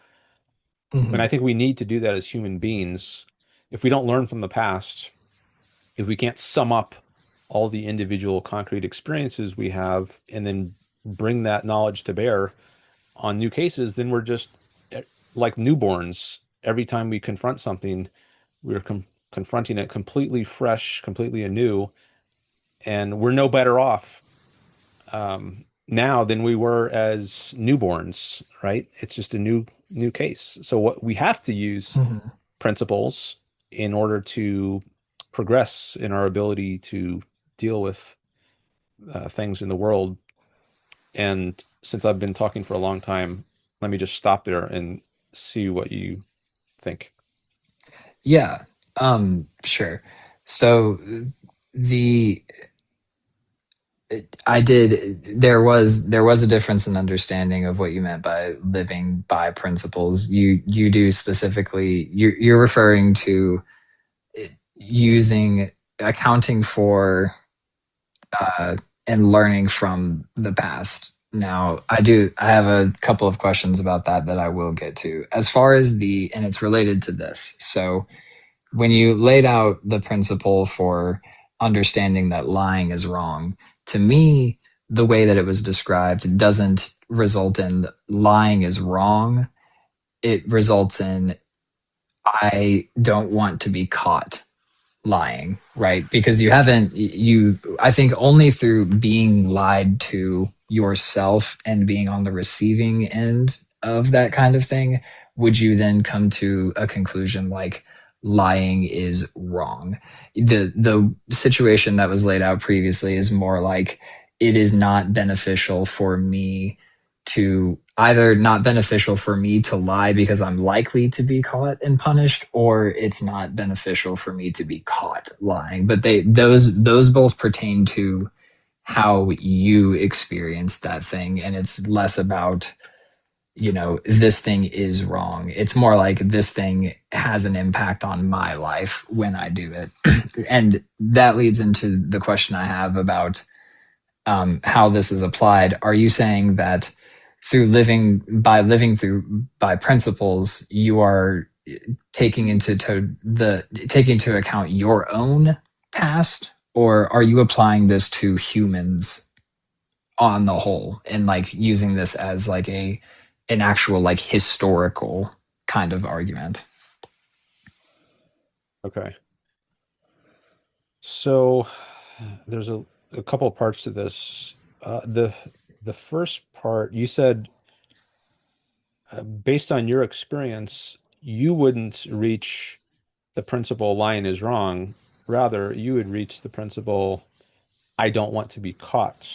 And I Mhm. think we need to do that as human beings. If we don't learn from the past, if we can't sum up all the individual concrete experiences we have and then bring that knowledge to bear on new cases, then we're just like newborns. Every time we confront something, we're confronting it completely fresh, completely anew, and we're no better off now than we were as newborns, right? It's just a new case. So what we have to use Mhm. principles in order to progress in our ability to deal with things in the world. And since I've been talking for a long time, let me just stop there and see what you think. Yeah. Sure. So the I did there was a difference in understanding of what you meant by living by principles. You do specifically you're referring to using accounting for uh, and learning from the past. Now, I have a couple of questions about that I will get to. As far as and it's related to this. So, when you laid out the principle for understanding that lying is wrong, to me, the way that it was described doesn't result in lying is wrong. It results in I don't want to be caught lying, right? Because you haven't, I think only through being lied to yourself and being on the receiving end of that kind of thing would you then come to a conclusion like lying is wrong. The situation that was laid out previously is more like it is not beneficial for me to either not beneficial for me to lie because I'm likely to be caught and punished, or it's not beneficial for me to be caught lying. But those both pertain to how you experience that thing, and it's less about this thing is wrong. It's more like this thing has an impact on my life when I do it, and that leads into the question I have about how this is applied. Are you saying that through living through by principles, you are taking into account your own past, or are you applying this to humans on the whole and like using this as like an actual like historical kind of argument? Okay. So there's a couple of parts to this. The first part, you said, based on your experience, you wouldn't reach the principle lying is wrong. Rather, you would reach the principle I don't want to be caught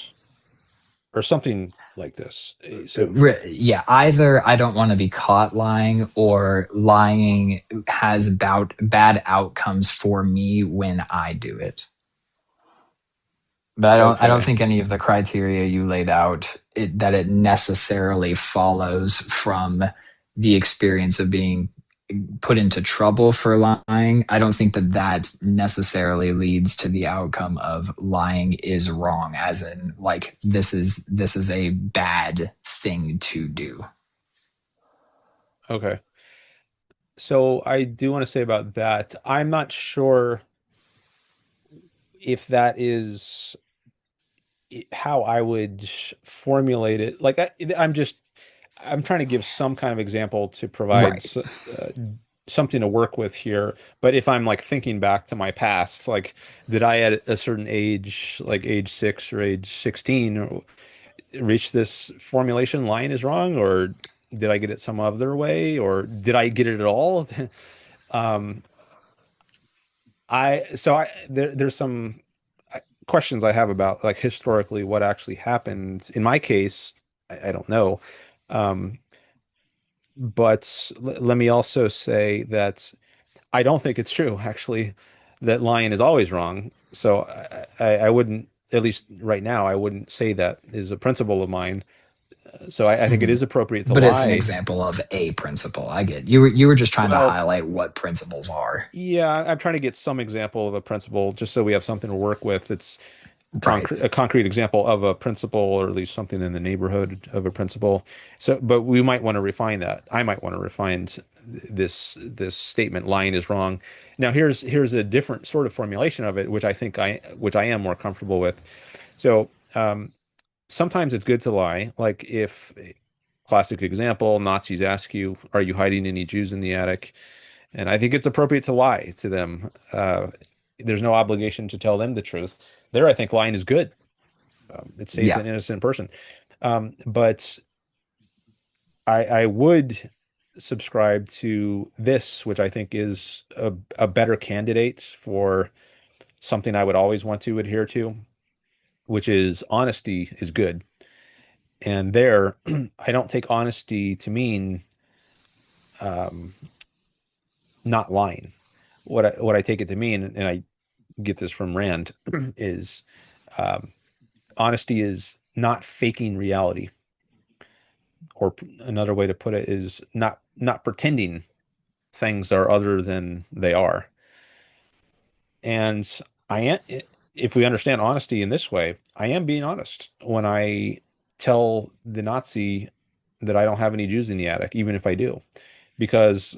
or something like this. So, Yeah, either I don't want to be caught lying, or lying has about bad outcomes for me when I do it. But I don't okay. think any of the criteria you laid out that it necessarily follows from the experience of being put into trouble for lying, I don't think that that necessarily leads to the outcome of lying is wrong, as in like this is a bad thing to do. Okay. So I do want to say about that. I'm not sure if that is how I would formulate it. Like I'm trying to give some kind of example to provide Right. something to work with here. But if I'm like thinking back to my past, like did I at a certain age, like age 6 or age 16, reach this formulation line is wrong, or did I get it some other way, or did I get it at all? Um, there's some questions I have about like historically what actually happened. In my case, I don't know. Um, but let me also say that I don't think it's true, actually, that lying is always wrong. So I wouldn't, at least right now, I wouldn't say that is a principle of mine. So I think it Mhm. is appropriate to But it's an lie. example of a principle. I get you were just trying to Well, highlight what principles are. yeah, I'm trying to get some example of a principle just so we have something to work with. It's Right. concrete, a concrete example of a principle, or at least something in the neighborhood of a principle. So, but we might want to refine that. I might want to refine this statement, lying is wrong. Now, here's a different sort of formulation of it, which I am more comfortable with. So, sometimes it's good to lie. Like if classic example, Nazis ask you, "Are you hiding any Jews in the attic?" And I think it's appropriate to lie to them. There's no obligation to tell them the truth. There, I think lying is good. It saves Yeah. an innocent person. But I would subscribe to this, which I think is a better candidate for something I would always want to adhere to, which is honesty is good. And there, I don't take honesty to mean um, not lying. What I take it to mean, and I get this from Rand, is um, honesty is not faking reality, or another way to put it is not pretending things are other than they are. And I am, if we understand honesty in this way, I am being honest when I tell the Nazi that I don't have any Jews in the attic, even if I do, because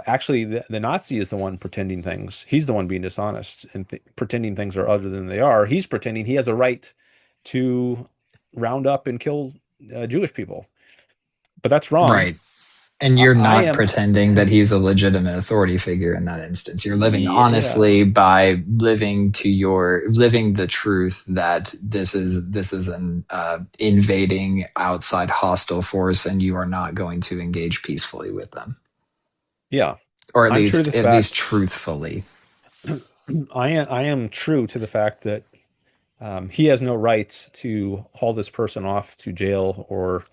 actually the Nazi is the one pretending things. He's the one being dishonest and pretending things are other than they are. He's pretending he has a right to round up and kill Jewish people, but that's wrong. Right. And I, you're I not am, pretending that he's a legitimate authority figure in that instance. You're living yeah, honestly by living the truth that this is an invading outside hostile force, and you are not going to engage peacefully with them, yeah. or at I'm true to least the at least fact. truthfully. I am true to the fact that he has no right to haul this person off to jail or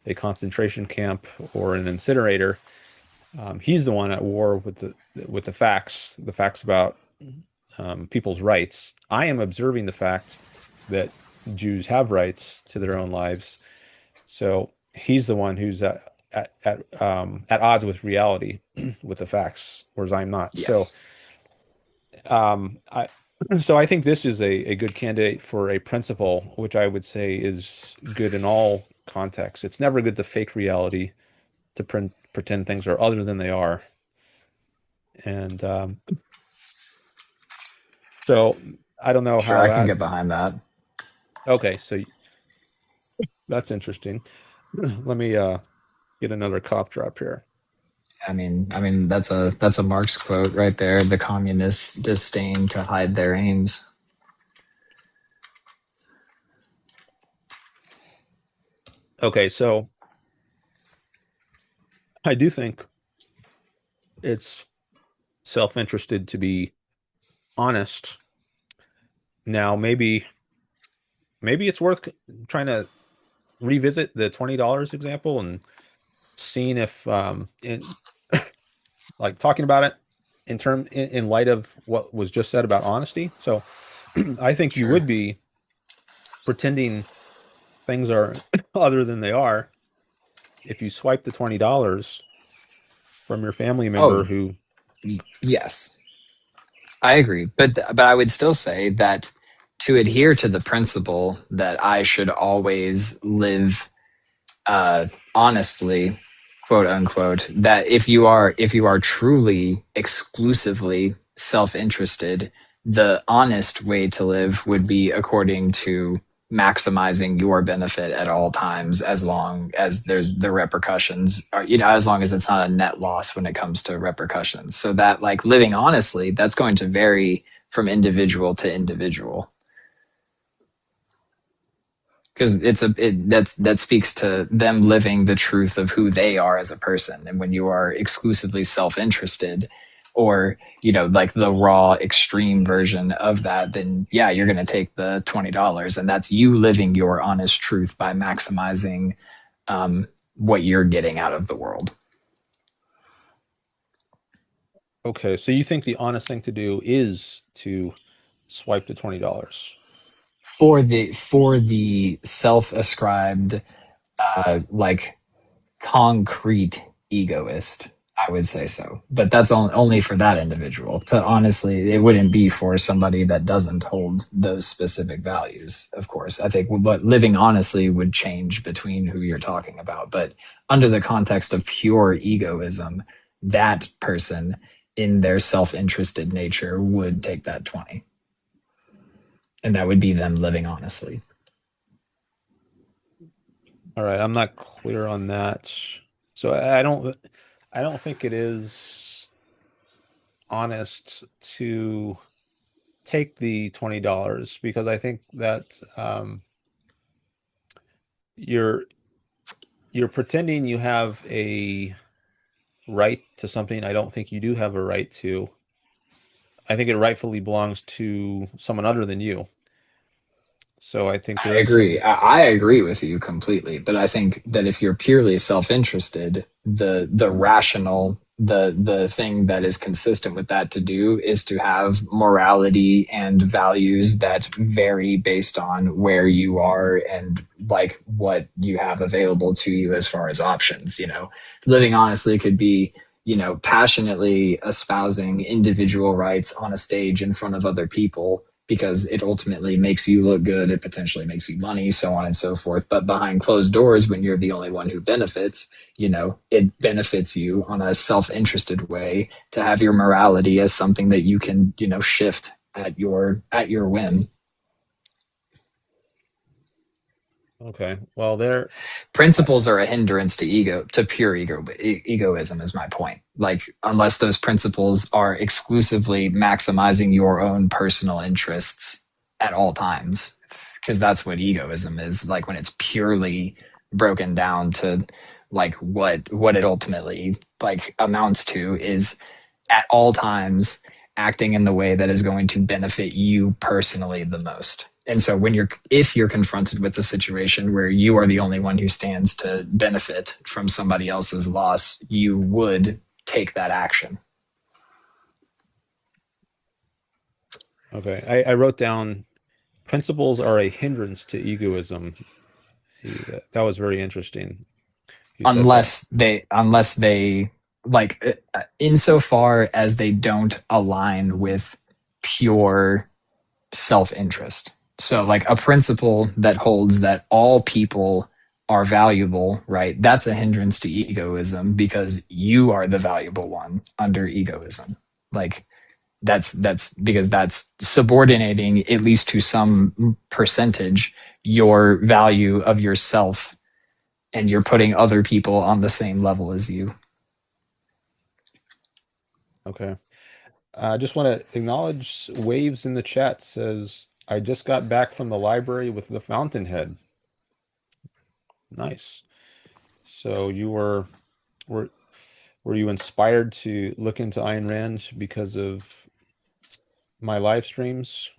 a concentration camp or an incinerator. He's the one at war with the facts about people's rights. I am observing the fact that Jews have rights to their own lives. So he's the one who's at odds with reality, with the facts, whereas I'm not. So Yes. I so I think this is a good candidate for a principle, which I would say is good in all contexts. It's never good to fake reality, to pretend things are other than they are. And so I don't know Sure, how I can that. get behind that. Okay, so that's interesting. Let me get another cop drop here. I mean that's a Marx quote right there. The communists disdain to hide their aims. Okay, so I do think it's self-interested to be honest. Now, maybe it's worth trying to revisit the $20 example and seeing if like talking about it in light of what was just said about honesty. So I think you Sure. would be pretending things are other than they are if you swipe the $20 from your family member Oh, who, yes, I agree. But I would still say that to adhere to the principle that I should always live honestly, quote unquote, that if you are truly exclusively self-interested, the honest way to live would be according to maximizing your benefit at all times, as long as there's the repercussions are, as long as it's not a net loss when it comes to repercussions. So that, like, living honestly, that's going to vary from individual to individual, because that speaks to them living the truth of who they are as a person. And when you are exclusively self-interested, or like the raw extreme version of that, then yeah, you're going to take the $20, and that's you living your honest truth by maximizing what you're getting out of the world. okay, so you think the honest thing to do is to swipe the $20? For the self-ascribed like concrete egoist, I would say so. But that's only for that individual. To honestly, it wouldn't be for somebody that doesn't hold those specific values. Of course, I think what living honestly would change between who you're talking about. But under the context of pure egoism, that person in their self-interested nature would take that 20. And that would be them living honestly. All right, I'm not clear on that. So I don't think it is honest to take the $20 because I think that you're you're pretending you have a right to something I don't think you do have a right to. I think it rightfully belongs to someone other than you. So I think there I is agree. some, I agree with you completely. But I think that if you're purely self-interested, the rational, the thing that is consistent with that to do is to have morality and values that vary based on where you are and like what you have available to you as far as options. Living honestly could be, passionately espousing individual rights on a stage in front of other people, because it ultimately makes you look good. It potentially makes you money, so on and so forth. But behind closed doors, when you're the only one who benefits, it benefits you on a self-interested way to have your morality as something that you can, shift at your whim. okay. Well, there, I, Principles are a hindrance to pure egoism, is my point. Like, unless those principles are exclusively maximizing your own personal interests at all times, because that's what egoism is, like when it's purely broken down to like what it ultimately like amounts to is at all times acting in the way that is going to benefit you personally the most. And so if you're confronted with a situation where you are the only one who stands to benefit from somebody else's loss, you would take that action. okay. I wrote down principles are a hindrance to egoism. See, that was very interesting. You said that. Unless they like insofar as they don't align with pure self-interest. So like a principle that holds that all people are valuable, right? That's a hindrance to egoism, because you are the valuable one under egoism. Like, that's because that's subordinating, at least to some percentage, your value of yourself, and you're putting other people on the same level as you. Okay. I just want to acknowledge Waves in the chat says, I just got back from the library with the Fountainhead. Nice. So were were you inspired to look into Ayn Rand because of my live streams?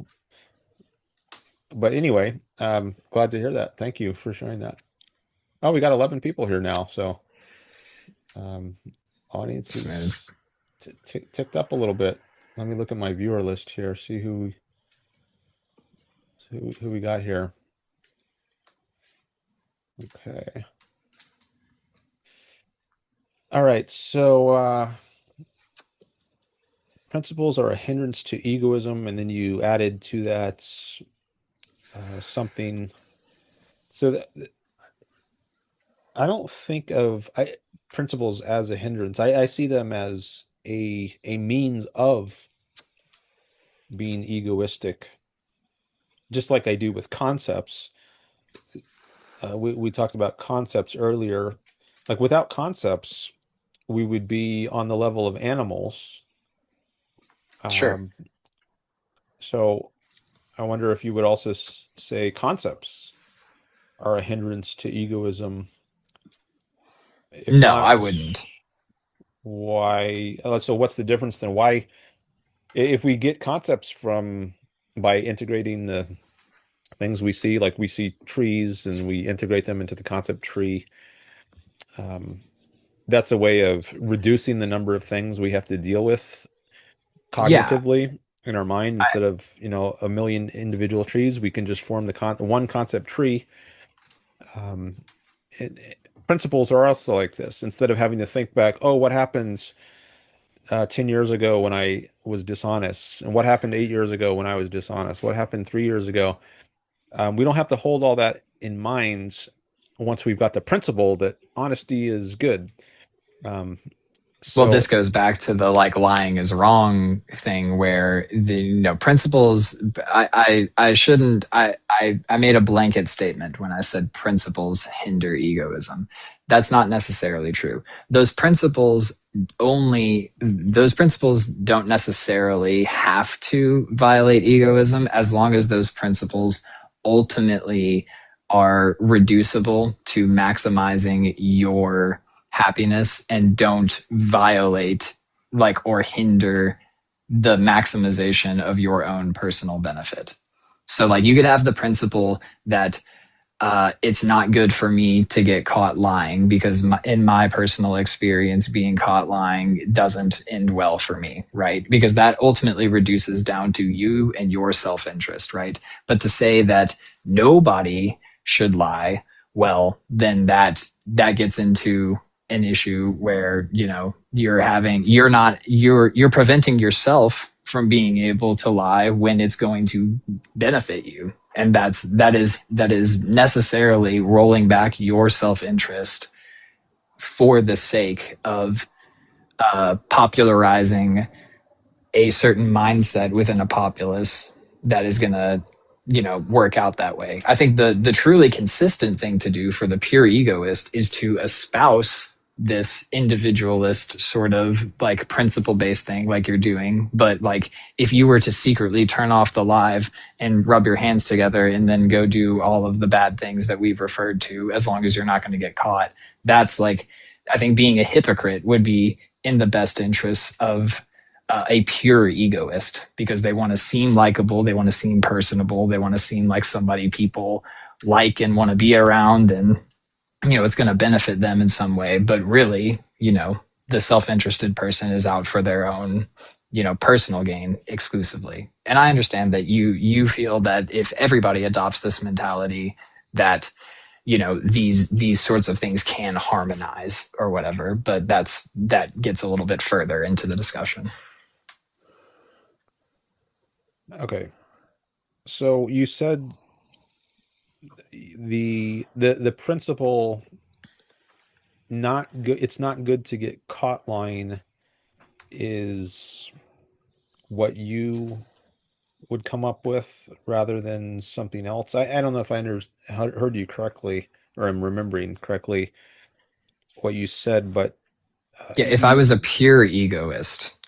But anyway, glad to hear that. Thank you for sharing that. Oh, we got 11 people here now, so um, audience Smooth. is ticked up a little bit. Let me look at my viewer list here, see who we got here. Okay. All right, so principles are a hindrance to egoism, and then you added to that something. So I don't think of principles as a hindrance. I see them as a means of being egoistic, just like I do with concepts. We talked about concepts earlier. Like without concepts, we would be on the level of animals. Sure. Um, so I wonder if you would also say concepts are a hindrance to egoism. If No, not, I wouldn't. why? So what's the difference then? Why, if we get concepts from by integrating the things we see, like we see trees and we integrate them into the concept tree, um, that's a way of reducing the number of things we have to deal with Yeah. cognitively in our mind. I, Instead of, a million individual trees, we can just form the one concept tree. Um, Principles are also like this. Instead of having to think back, oh, what happens 10 years ago when I was dishonest? And what happened 8 years ago when I was dishonest? What happened 3 years ago? We don't have to hold all that in mind once we've got the principle that honesty is good. Um, well, this so, goes back to the like lying is wrong thing where the principles I shouldn't I made a blanket statement when I said principles hinder egoism. That's not necessarily true. Those principles don't necessarily have to violate egoism as long as those principles ultimately are reducible to maximizing your happiness and don't violate like or hinder the maximization of your own personal benefit. So like you could have the principle that it's not good for me to get caught lying because in my personal experience, being caught lying doesn't end well for me, right? Because that ultimately reduces down to you and your self interest, right? But to say that nobody should lie, well, then that gets into an issue where you're preventing yourself from being able to lie when it's going to benefit you, and that is necessarily rolling back your self-interest for the sake of popularizing a certain mindset within a populace that is going to work out that way. I think the truly consistent thing to do for the pure egoist is to espouse this individualist sort of like principle based thing like you're doing, but like if you were to secretly turn off the live and rub your hands together and then go do all of the bad things that we've referred to, as long as you're not going to get caught, that's like, I think being a hypocrite would be in the best interests of a pure egoist, because they want to seem likable, they want to seem personable, they want to seem like somebody people like and want to be around, and it's going to benefit them in some way. But really, the self-interested person is out for their own personal gain exclusively. And I understand that you feel that if everybody adopts this mentality, that these sorts of things can harmonize or whatever, but that gets a little bit further into the discussion. okay. So you said the principle not good, it's not good to get caught lying is what you would come up with rather than something else. I don't know if I heard you correctly or I'm remembering correctly what you said, but Yeah, if I was a pure egoist,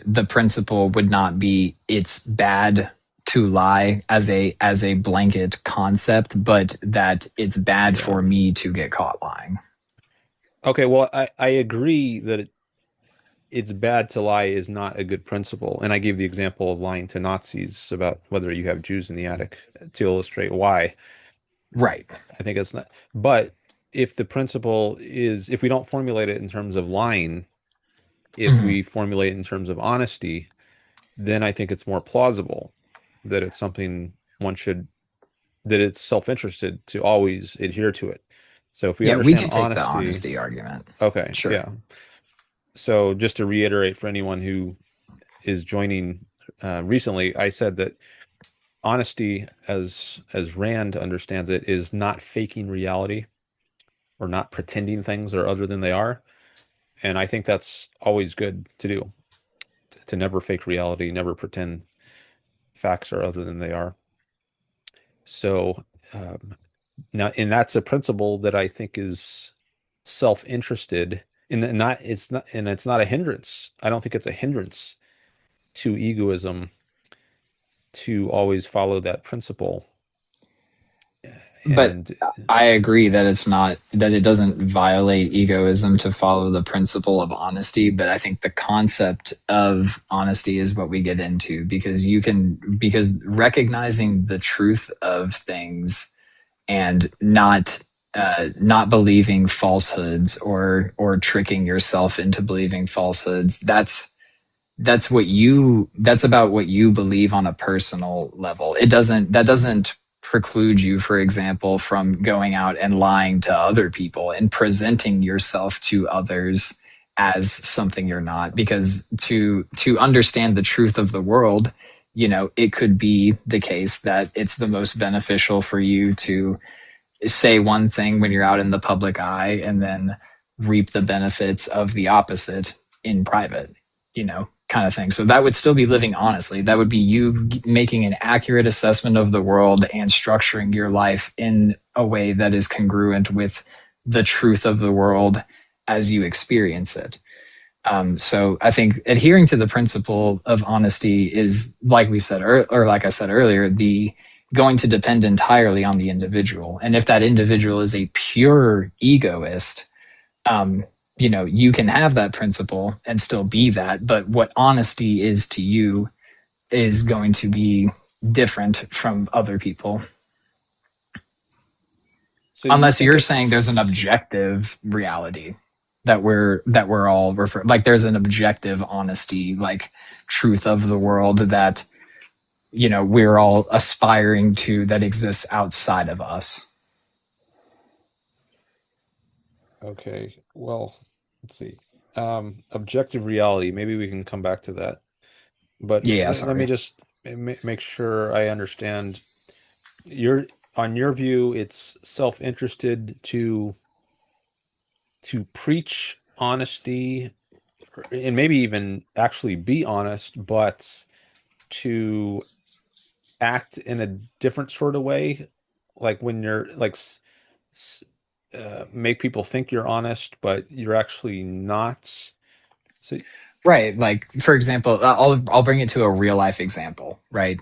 the principle would not be it's bad to lie as a blanket concept, but that it's bad yeah. for me to get caught lying. Okay, well, I agree that it's bad to lie is not a good principle. And I gave the example of lying to Nazis about whether you have Jews in the attic to illustrate why. Right. I think it's not. But if the principle is, if we don't formulate it in terms of lying, if Mhm. we formulate it in terms of honesty, then I think it's more plausible that it's something one should, that it's self-interested to always adhere to it. So if we Yeah, we understand can take the honesty, honesty argument. okay, Sure. yeah. So just to reiterate for anyone who is joining recently, I said that honesty, as Rand understands it, is not faking reality or not pretending things are other than they are. And I think that's always good to do, to never fake reality, never pretend facts are other than they are. So now, and that's a principle that I think is self-interested, and it's not a hindrance. I don't think it's a hindrance to egoism to always follow that principle. But And I agree that it's not that it doesn't violate egoism to follow the principle of honesty, but I think the concept of honesty is what we get into because recognizing the truth of things and not believing falsehoods or tricking yourself into believing falsehoods, that's about what you believe on a personal level. That doesn't preclude you, for example, from going out and lying to other people and presenting yourself to others as something you're not, because to understand the truth of the world, it could be the case that it's the most beneficial for you to say one thing when you're out in the public eye and then reap the benefits of the opposite in private, kind of thing. So that would still be living honestly. That would be you making an accurate assessment of the world and structuring your life in a way that is congruent with the truth of the world as you experience it. So I think adhering to the principle of honesty is, like we said, or like I said earlier, the going to depend entirely on the individual. And if that individual is a pure egoist, you can have that principle and still be that. But what honesty is to you is going to be different from other people. so you Unless think you're saying there's an it's objective reality that we're all refer like there's an objective honesty, like truth of the world that we're all aspiring to, that exists outside of us. okay. Well, let's see. Objective reality. Maybe we can come back to that. But Yeah, let me sorry. just make sure I understand. Your On your view, it's self-interested to preach honesty and maybe even actually be honest, but to act in a different sort of way, like when you're like make people think you're honest, but you're actually not. So, Right. Like, for example, I'll bring it to a real life example, right?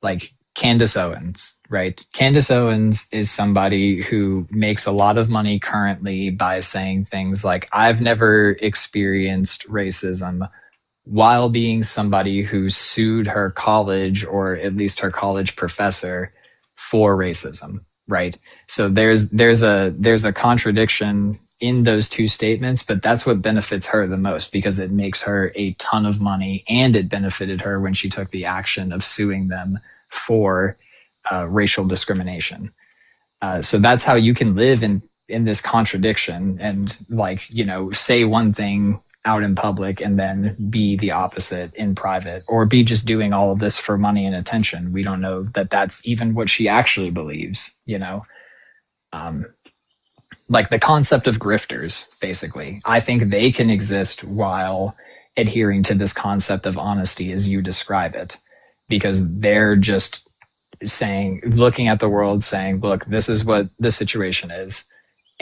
Like Candace Owens, right? Candace Owens is somebody who makes a lot of money currently by saying things like, I've never experienced racism, while being somebody who sued her college, or at least her college professor, for racism, right? So there's a contradiction in those two statements, but that's what benefits her the most because it makes her a ton of money, and it benefited her when she took the action of suing them for racial discrimination. So that's how you can live in this contradiction and, like, say one thing out in public and then be the opposite in private, or be just doing all of this for money and attention. We don't know that that's even what she actually believes. Um, like the concept of grifters, basically. I think they can exist while adhering to this concept of honesty as you describe it, because they're just looking at the world saying, look, this is what the situation is,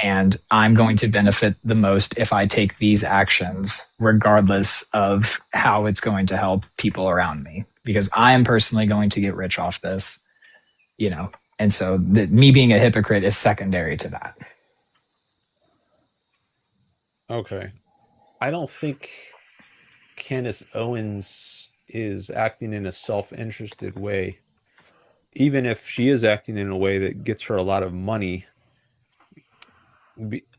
and I'm going to benefit the most if I take these actions, regardless of how it's going to help people around me, because I am personally going to get rich off this, you know. And so me being a hypocrite is secondary to that. okay. I don't think Candace Owens is acting in a self-interested way. Even if she is acting in a way that gets her a lot of money,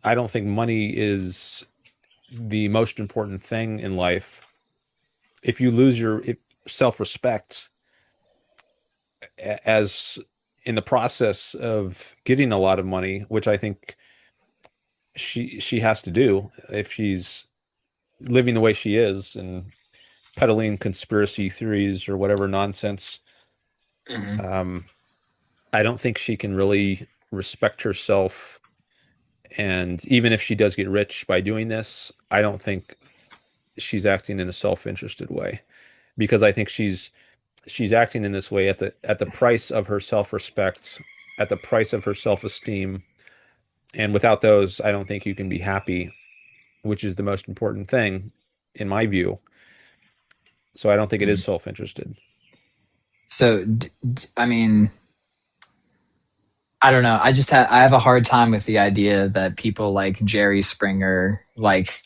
I don't think money is the most important thing in life. If you lose your self-respect as in the process of getting a lot of money, which I think she has to do if she's living the way she is and peddling conspiracy theories or whatever nonsense. Mhm. Um, I don't think she can really respect herself. And even if she does get rich by doing this, I don't think she's acting in a self-interested way because I think she's acting in this way at the price of her self-respect, at the price of her self-esteem. And without those, I don't think you can be happy, which is the most important thing in my view. So I don't think it is Mhm. self-interested. So, I mean, I don't know. I have a hard time with the idea that people like Jerry Springer like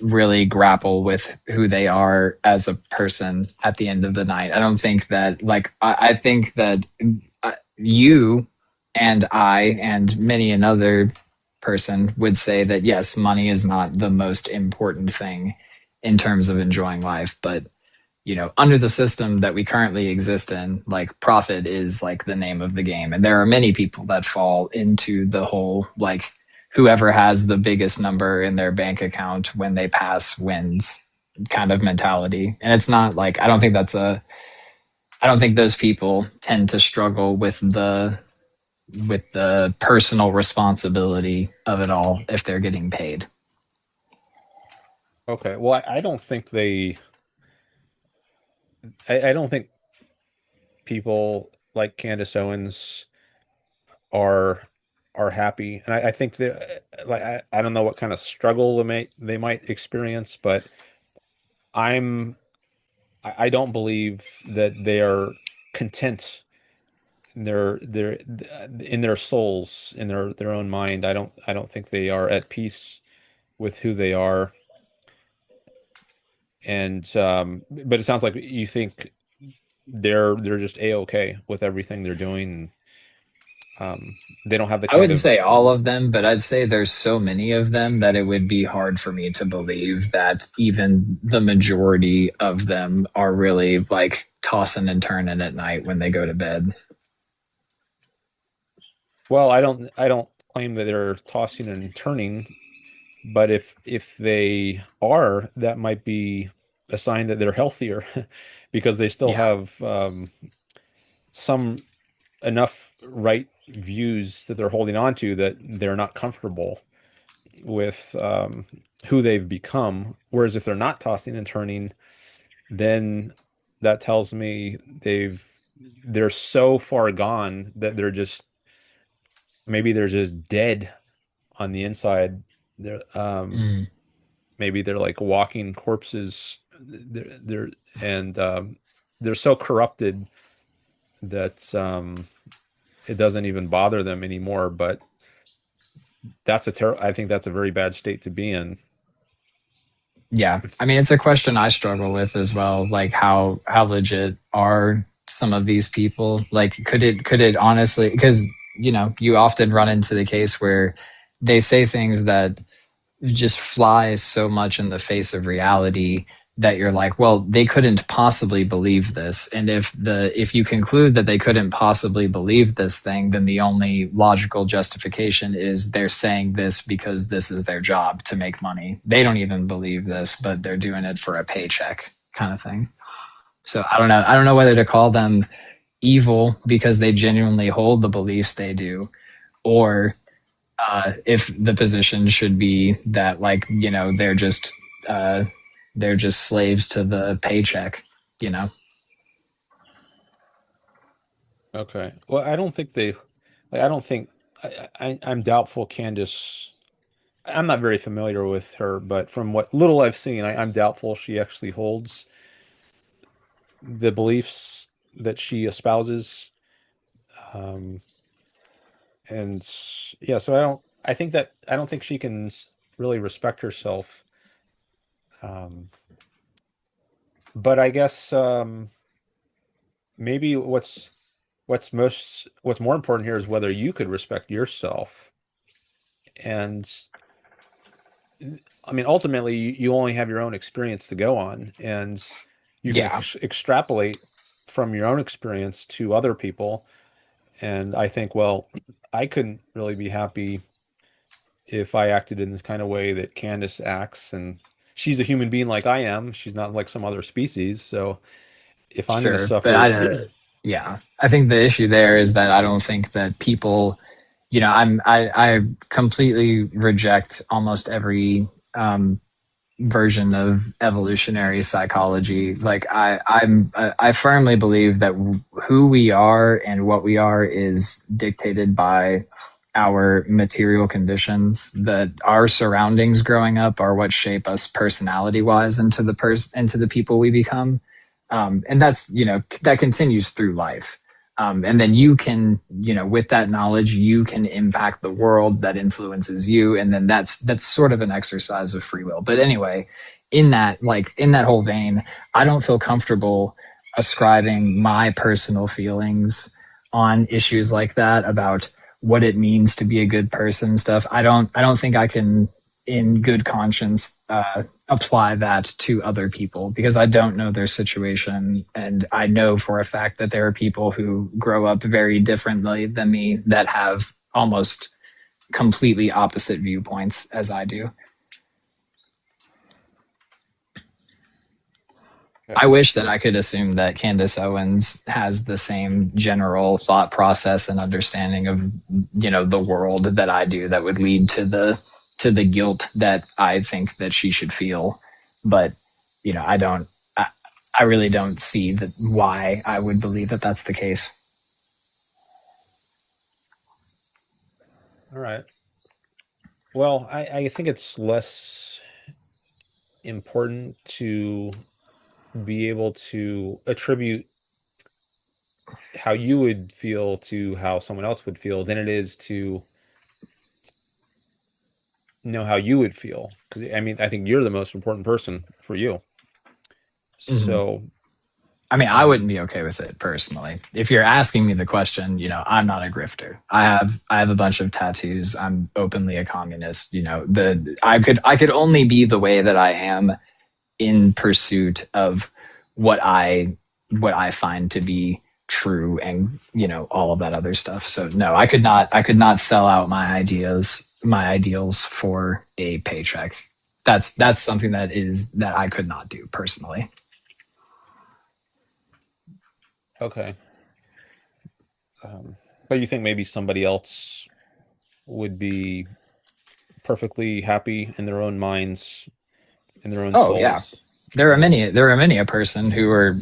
really grapple with who they are as a person at the end of the night. I don't think that I think that you and I and many another person would say that yes, money is not the most important thing in terms of enjoying life, but under the system that we currently exist in, like profit is like the name of the game. And there are many people that fall into the whole like whoever has the biggest number in their bank account when they pass wins kind of mentality. And it's not like I don't think those people tend to struggle with the personal responsibility of it all if they're getting paid. Okay. Well, I don't think I don't think people like Candace Owens are are happy. And I think that like I don't know what kind of struggle they might experience, but I'm I don't believe that they are content they're in their souls, in their own mind. I don't think they are at peace with who they are. And but it sounds like you think they're just a-okay with everything they're doing. They don't have the I kind wouldn't say of all of them, but I'd say there's so many of them that it would be hard for me to believe that even the majority of them are really like tossing and turning at night when they go to bed. well, I don't claim that they're tossing and turning, but if they are, that might be a sign that they're healthier because they still Yeah. have some enough right views that they're holding on to that they're not comfortable with who they've become. Whereas if they're not tossing and turning, then that tells me they're so far gone that they're just dead on the inside. They're Mm. maybe they're like walking corpses. And they're so corrupted that it doesn't even bother them anymore. But I think that's a very bad state to be in. Yeah. I mean, it's a question I struggle with as well. Like how legit are some of these people? Like could it honestly, because you often run into the case where they say things that just flies so much in the face of reality that you're like, well, they couldn't possibly believe this. And if you conclude that they couldn't possibly believe this thing, then the only logical justification is they're saying this because this is their job to make money. They don't even believe this, but they're doing it for a paycheck kind of thing. So I don't know. I don't know whether to call them evil because they genuinely hold the beliefs they do, or if the position should be that uh, they're just slaves to the paycheck, you know. Okay. Well, I don't think I don't think I'm doubtful Candace. I'm not very familiar with her, but from what little I've seen, I'm doubtful she actually holds the beliefs that she espouses. Um, and yeah, so I don't think she can really respect herself. Um, but I guess maybe what's more important here is whether you could respect yourself. And I mean, ultimately, you only have your own experience to go on, and you can Yeah. extrapolate from your own experience to other people. And I think, well, I couldn't really be happy if I acted in the kind of way that Candace acts, and she's a human being like I am. She's not like some other species. So if I'm going to Sure, but suffer, yeah, I think the issue there is that I don't think that people, I completely reject almost every version of evolutionary psychology. Like I firmly believe that who we are and what we are is dictated by our material conditions. That our surroundings growing up are what shape us personality wise into into the people we become. And that's, that continues through life. And then you can, with that knowledge, you can impact the world that influences you. And then that's sort of an exercise of free will. But anyway, in that whole vein, I don't feel comfortable ascribing my personal feelings on issues like that about what it means to be a good person and stuff. I don't think I can in good conscience apply that to other people because I don't know their situation. And I know for a fact that there are people who grow up very differently than me that have almost completely opposite viewpoints as I do. okay. I wish that I could assume that Candace Owens has the same general thought process and understanding of, the world that I do that would lead to the guilt that I think that she should feel. But, I don't I, I really don't see that why I would believe that that's the case. All right. Well, I think it's less important to be able to attribute how you would feel to how someone else would feel than it is to know how you would feel. Because I mean, I think you're the most important person for you. Mhm. So, I mean, I wouldn't um, be okay with it personally. If you're asking me the question, I'm not a grifter. I have a bunch of tattoos. I'm openly a communist. The I could only be the way that I am in pursuit of what I find to be true, and all of that other stuff. So no, I could not sell out my ideals for a paycheck. That's something that I could not do personally. okay. But you think maybe somebody else would be perfectly happy in their own minds, in their own Oh yeah, souls. there are Yeah. many. There are many a person who are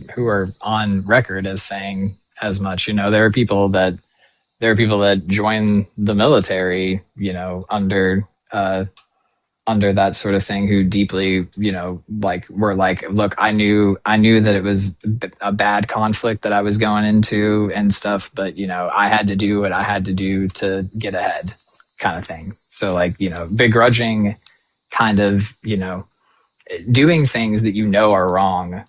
on record as saying as much. There are people that join the military, under that sort of thing, who deeply, like were like, look, I knew that it was a bad conflict that I was going into and stuff, but I had to do what I had to do to get ahead, kind of thing. So like, begrudging, kind of, doing things that are wrong,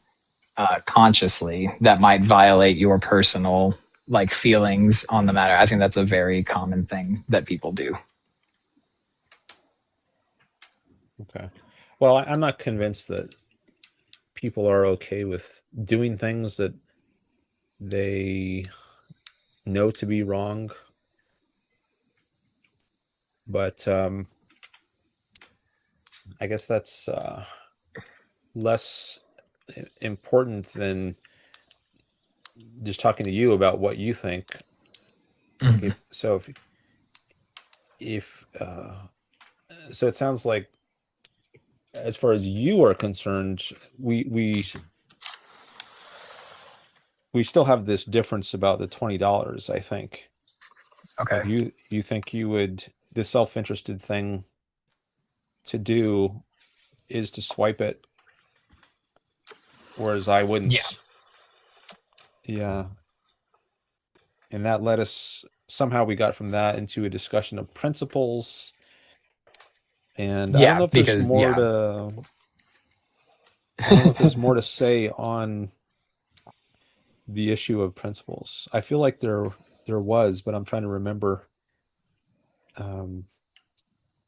consciously, that might violate your personal like feelings on the matter. I think that's a very common thing that people do. Okay. Well, I'm not convinced that people are okay with doing things that they know to be wrong, but I guess that's less important than just talking to you about what you think. Like Mhm. if so it sounds like as far as you are concerned, we still have this difference about the $20, I think. Like Okay. you think you would the self-interested thing to do is to swipe it, whereas I Yeah. wouldn't. Yeah. And that led us somehow we got from that into a discussion of principles. And Yeah. Because I don't know if there's more to say on the issue of principles. I feel like there was, but I'm trying to remember. Um,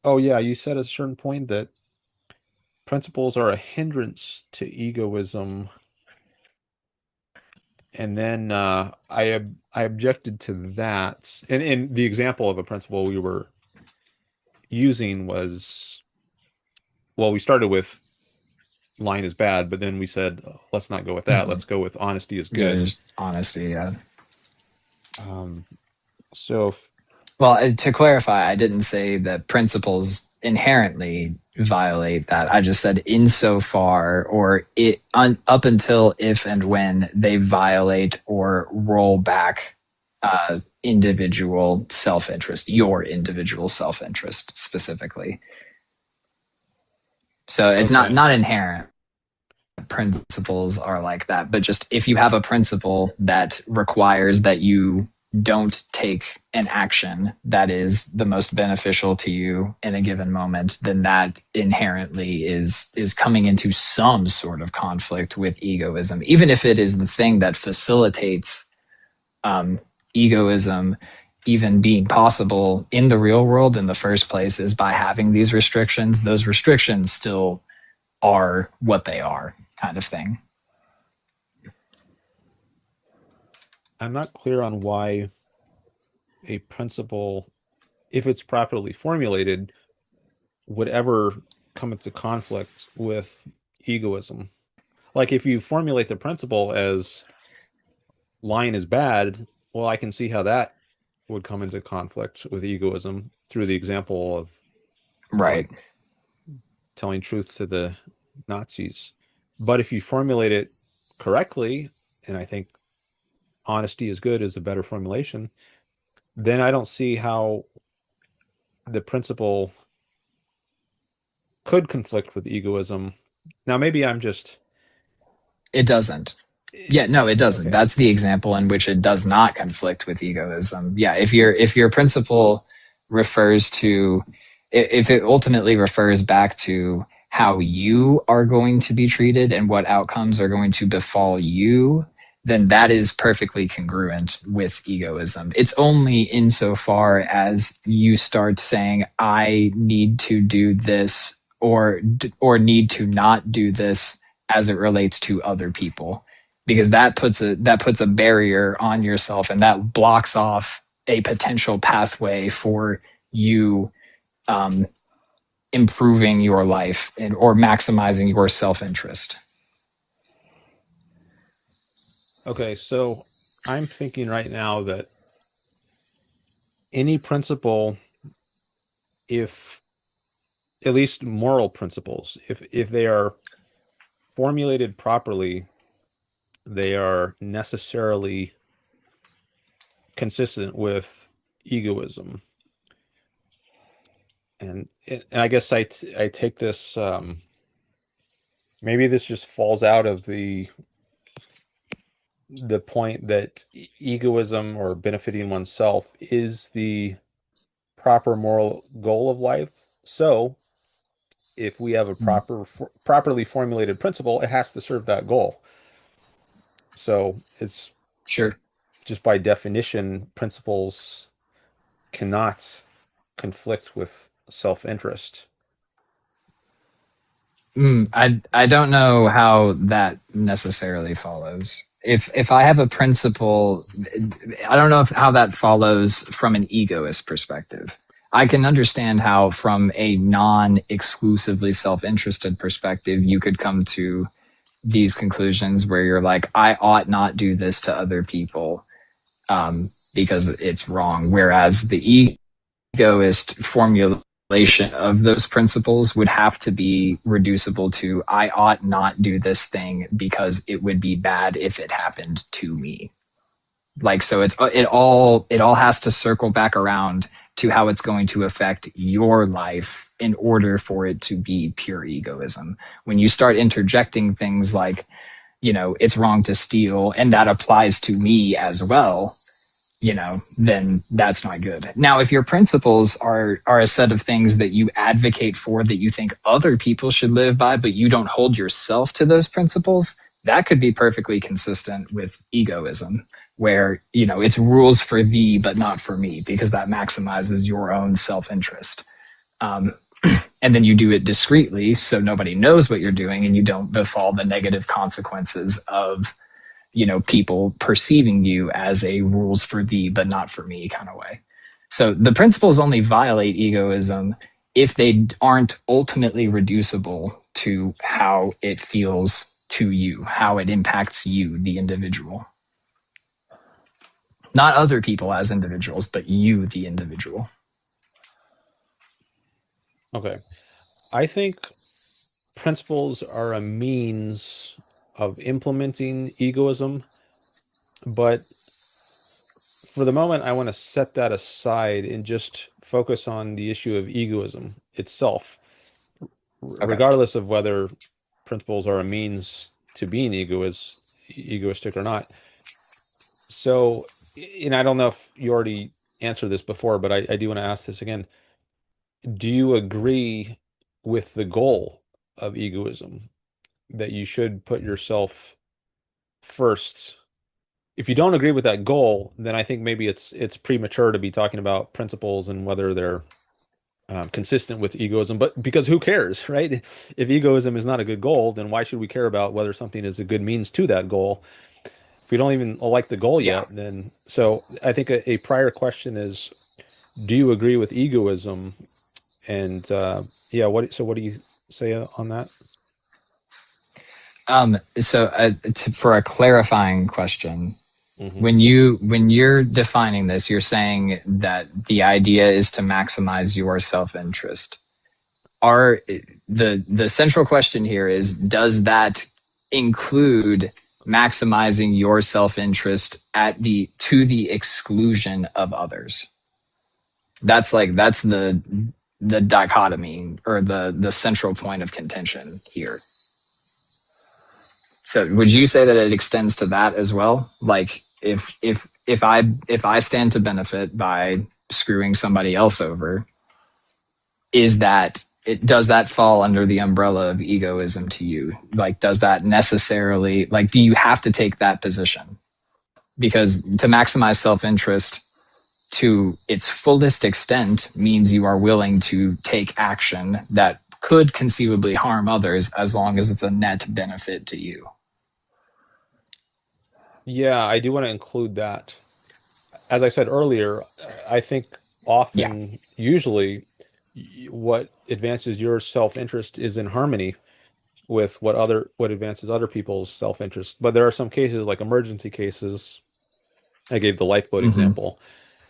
oh yeah, you said at a certain point that principles are a hindrance to egoism. And then I objected to that. And in the example of a principle we were using was, well, we started with lying is bad, but then we said, oh, let's not go with that. Mhm. Let's go with honesty is Yeah, good. just honesty. Yeah. Um, so if, Well, to clarify, I didn't say that principles inherently violate that. I just said insofar or up until if and when they violate or roll back individual self-interest, your individual self-interest specifically. So it's not okay. not inherent. Principles are like that, but just if you have a principle that requires that you don't take an action that is the most beneficial to you in a given moment, then that inherently is coming into some sort of conflict with egoism, even if it is the thing that facilitates um, egoism even being possible in the real world in the first place is by having these restrictions. Those restrictions still are what they are, kind of thing. I'm not clear on why a principle, if it's properly formulated, would ever come into conflict with egoism. Like if you formulate the principle as lying is bad, well, I can see how that would come into conflict with egoism through the example of Right. like telling truth to the Nazis. But if you formulate it correctly, and I think honesty is good is a better formulation, then I don't see how the principle could conflict with egoism. Now, maybe I'm just It doesn't. Yeah, no, it doesn't. okay. That's the example in which it does not conflict with egoism. Yeah, if your principle refers to if it ultimately refers back to how you are going to be treated and what outcomes are going to befall you, then that is perfectly congruent with egoism. It's only insofar as you start saying, I need to do this or need to not do this as it relates to other people, because that puts a barrier on yourself and that blocks off a potential pathway for you um, improving your life or maximizing your self-interest. Okay, so I'm thinking right now that any principle, if at least moral principles, if they are formulated properly, they are necessarily consistent with egoism. And I guess I take this maybe this just falls out of the point that egoism or benefiting oneself is the proper moral goal of life. So, if we have a properly formulated principle, it has to serve that goal. So, it's Sure. just by definition, principles cannot conflict with self-interest. I don't know how that necessarily follows. If I have a principle, I don't know how that follows from an egoist perspective. I can understand how, from a non-exclusively self-interested perspective, you could come to these conclusions where you're like, I ought not do this to other people because it's wrong. Whereas the egoist formulation of those principles would have to be reducible to, I ought not do this thing because it would be bad if it happened to me. Like, so it all has to circle back around to how it's going to affect your life in order for it to be pure egoism. When you start interjecting things like, it's wrong to steal and that applies to me as well, then that's not good. Now, if your principles are a set of things that you advocate for, that you think other people should live by, but you don't hold yourself to those principles, that could be perfectly consistent with egoism, where, it's rules for thee, but not for me, because that maximizes your own self-interest. Um, and then you do it discreetly so nobody knows what you're doing and you don't befall the negative consequences of people perceiving you as a rules for thee but not for me kind of way. So the principles only violate egoism if they aren't ultimately reducible to how it feels to you, how it impacts you, the individual. Not other people as individuals, but you, the individual. Okay. I think principles are a means of implementing egoism, but for the moment, I want to set that aside and just focus on the issue of egoism itself, Okay. regardless of whether principles are a means to being egoistic or not. So, and I don't know if you already answered this before, but I do want to ask this again. Do you agree with the goal of egoism that you should put yourself first? If you don't agree with that goal, then I think maybe it's premature to be talking about principles and whether they're consistent with egoism. But because who cares, right? If egoism is not a good goal, then why should we care about whether something is a good means to that goal? If we don't even like the goal Yeah. yet, then so I think a prior question is, do you agree with egoism? And yeah, what do you say on that? For a clarifying question, Hmm. when you're defining this, you're saying that the idea is to maximize your self-interest. Are the central question here is, does that include maximizing your self-interest to the exclusion of others? That's the dichotomy, or the central point of contention here. So would you say that it extends to that as well? Like if I stand to benefit by screwing somebody else over, does that fall under the umbrella of egoism to you? Like, does that necessarily, like, do you have to take that position? Because to maximize self-interest to its fullest extent means you are willing to take action that could conceivably harm others, as long as it's a net benefit to you. Yeah, I do want to include that. As I said earlier, I think Yeah. often, usually, what advances your self-interest is in harmony with what advances other people's self-interest. But there are some cases, like emergency cases. I gave the lifeboat Mm-hmm. example,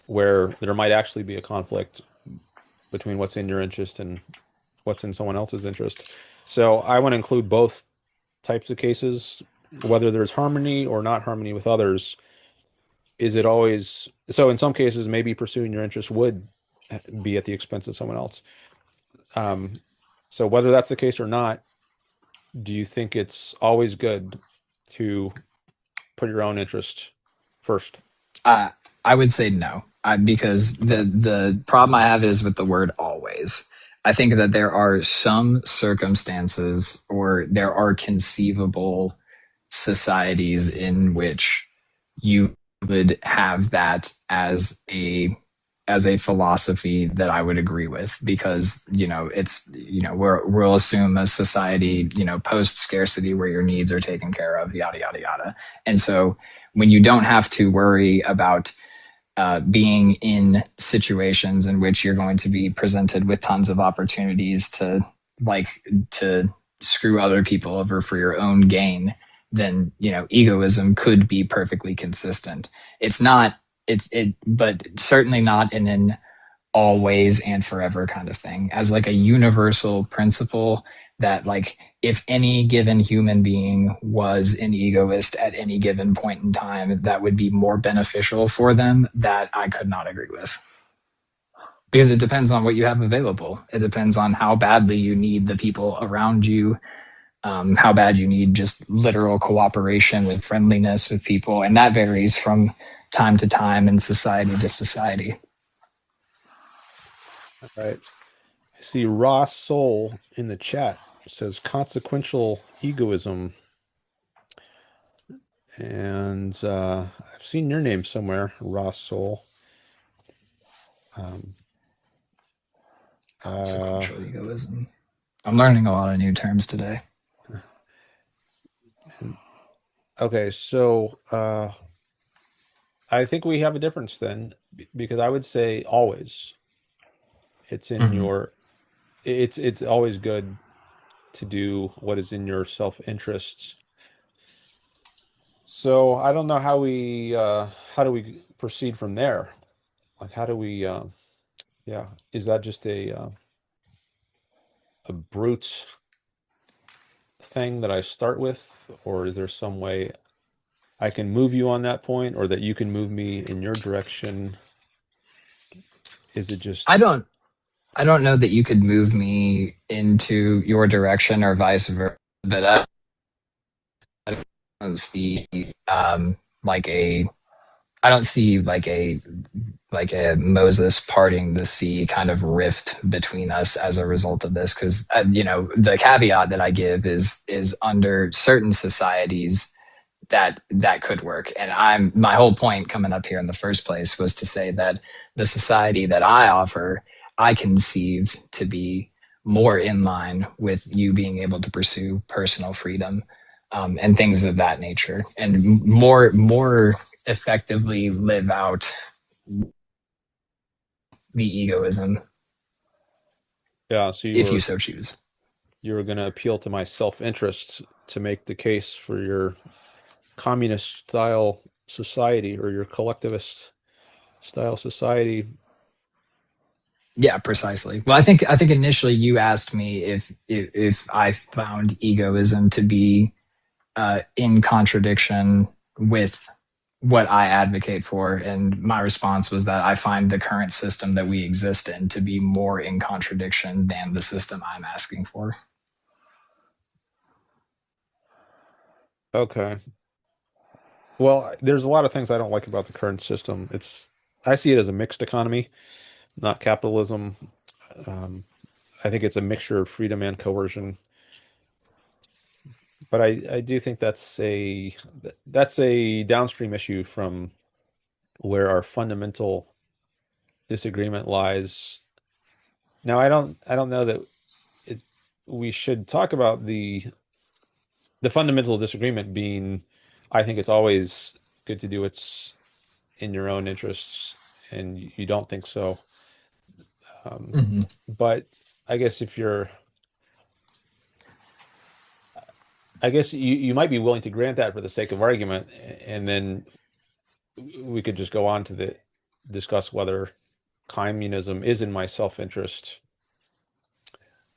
where there might actually be a conflict between what's in your interest and what's in someone else's interest. So I want to include both types of cases, whether there's harmony or not harmony with others. Is it always so? In some cases, maybe pursuing your interest would be at the expense of someone else. Um, so whether that's the case or not, do you think it's always good to put your own interest first? Uh, I would say no, because Okay. the problem I have is with the word always. I think that there are some circumstances, or there are conceivable societies in which you would have that as a philosophy that I would agree with, because it's we'll assume a society, post scarcity, where your needs are taken care of, yada yada yada. And so when you don't have to worry about being in situations in which you're going to be presented with tons of opportunities like to screw other people over for your own gain, then egoism could be perfectly consistent. It's not but certainly not in an always and forever kind of thing, as like a universal principle, that, like, if any given human being was an egoist at any given point in time, that would be more beneficial for them. That I could not agree with, because it depends on what you have available. It depends on how badly you need the people around you, how bad you need just literal cooperation with friendliness with people, and that varies from time to time and society to society. All right. I see Ross Soul in the chat says consequential egoism. And I've seen your name somewhere, Ross Soul. Um, uh, Consequential egoism. I'm learning a lot of new terms today. and- okay, so I think we have a difference then, because I would say always it's in Mm-hmm. your it's always good to do what is in your self-interest. So I don't know how do we proceed from there? Like how do we yeah, is that just a brute thing that I start with, or is there some way I can move you on that point, or that you can move me in your direction? Is it I just don't I don't know that you could move me into your direction or vice versa, but I don't see like a I don't see like a Moses parting the sea kind of rift between us as a result of this, because the caveat that I give is under certain societies that could work. And I'm my whole point coming up here in the first place was to say that the society that I offer, I conceive to be more in line with you being able to pursue personal freedom, and things of that nature, and more effectively live out the egoism, yeah, so if you so choose. you were going to appeal to my self-interest to make the case for your communist style society or your collectivist style society. Yeah, precisely. Well, I think initially you asked me if I found egoism to be in contradiction with what I advocate for, and my response was that I find the current system that we exist in to be more in contradiction than the system I'm asking for. Okay. Well, there's a lot of things I don't like about the current system. I see it as a mixed economy, not capitalism. Um, I think it's a mixture of freedom and coercion. But I do think that's a downstream issue from where our fundamental disagreement lies. Now, I don't know that it, we should talk about the fundamental disagreement being, I think it's always good to do what's in your own interests, and you don't think so. Um, Mm-hmm. but I guess if you're, I guess you might be willing to grant that for the sake of argument, and then we could just go on to the discuss whether communism is in my self-interest.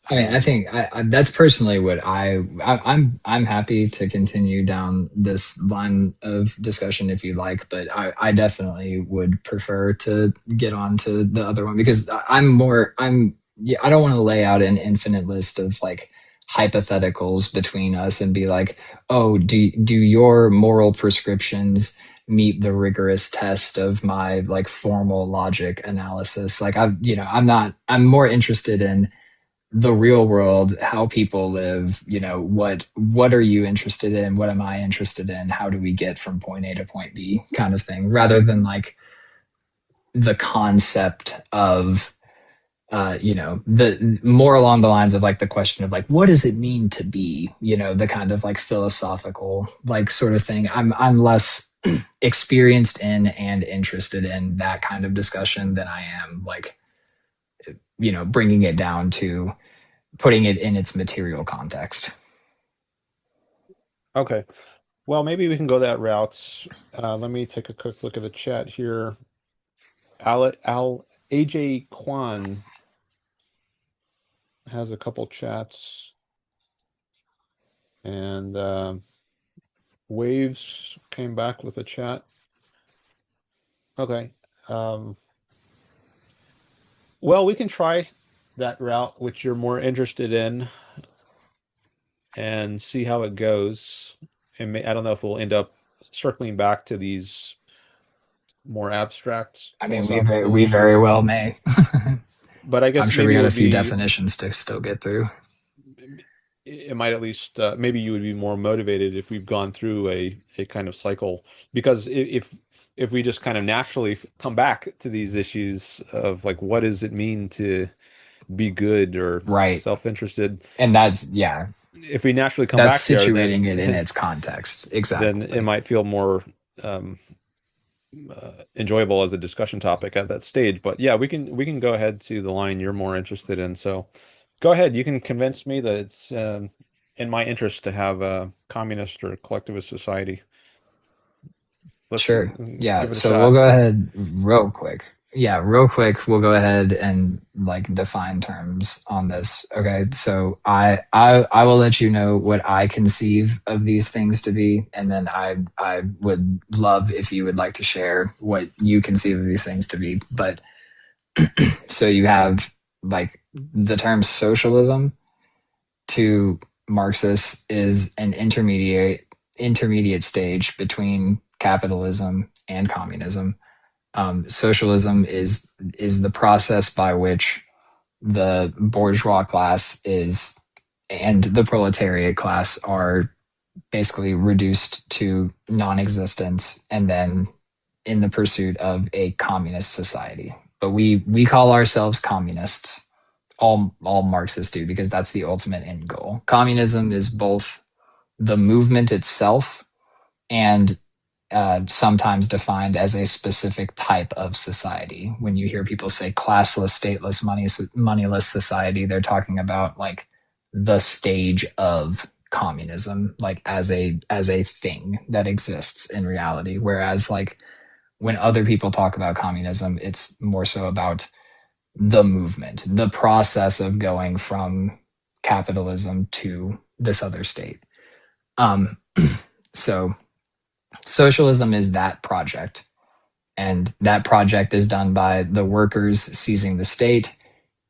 I mean, I Um, think that's personally what I'm happy to continue down this line of discussion if you like, but I definitely would prefer to get on to the other one, because I'm yeah, I don't want to lay out an infinite list of like hypotheticals between us and be like, oh, do your moral prescriptions meet the rigorous test of my like formal logic analysis? Like I'm more interested in the real world, how people live, what are you interested in, what am I interested in, how do we get from point A to point B, kind of thing, rather than like the concept of the more along the lines of like the question of like what does it mean to be, the kind of like philosophical like sort of thing. I'm less experienced in and interested in that kind of discussion than I am like bringing it down to putting it in its material context. okay. Well, maybe we can go that route. Let me take a quick look at the chat here. AJ Kwan has a couple chats, and Waves came back with a chat. Okay. Um, well, we can try that route, which you're more interested in, and see how it goes. And I don't know if we'll end up circling back to these more abstract I mean, philosophical we very issues. well may. But I I'm guess sure we maybe got a few definitions to still get through. it might at least maybe you would be more motivated if we've gone through a kind of cycle, because if we just kind of naturally come back to these issues of like what does it mean to be good or Right. self-interested, And that's, yeah, if we naturally come that's back there, situating it in then its context. then it Exactly. might feel more um, enjoyable as a discussion topic at that stage. But yeah, we can go ahead to the line you're more interested in. So Go ahead. You can convince me that it's in my interest to have a communist or collectivist society. Let's Sure. Yeah. give it a So we'll shot. go ahead real quick. Yeah, real quick, we'll go ahead and like define terms on this. Okay. So I will let you know what I conceive of these things to be, and then I would love if you would like to share what you conceive of these things to be. But so you have like the term socialism to Marxists is an intermediate stage between capitalism and communism. Socialism is the process by which the bourgeois class is and the proletariat class are basically reduced to non-existence, and then in the pursuit of a communist society. But we call ourselves communists. All Marxists do, because that's the ultimate end goal. Communism is both the movement itself and sometimes defined as a specific type of society. When you hear people say classless, stateless, moneyless society, they're talking about like the stage of communism, like as a thing that exists in reality. Whereas like when other people talk about communism, it's more so about the movement, the process of going from capitalism to this other state. Um, so socialism is that project, and that project is done by the workers seizing the state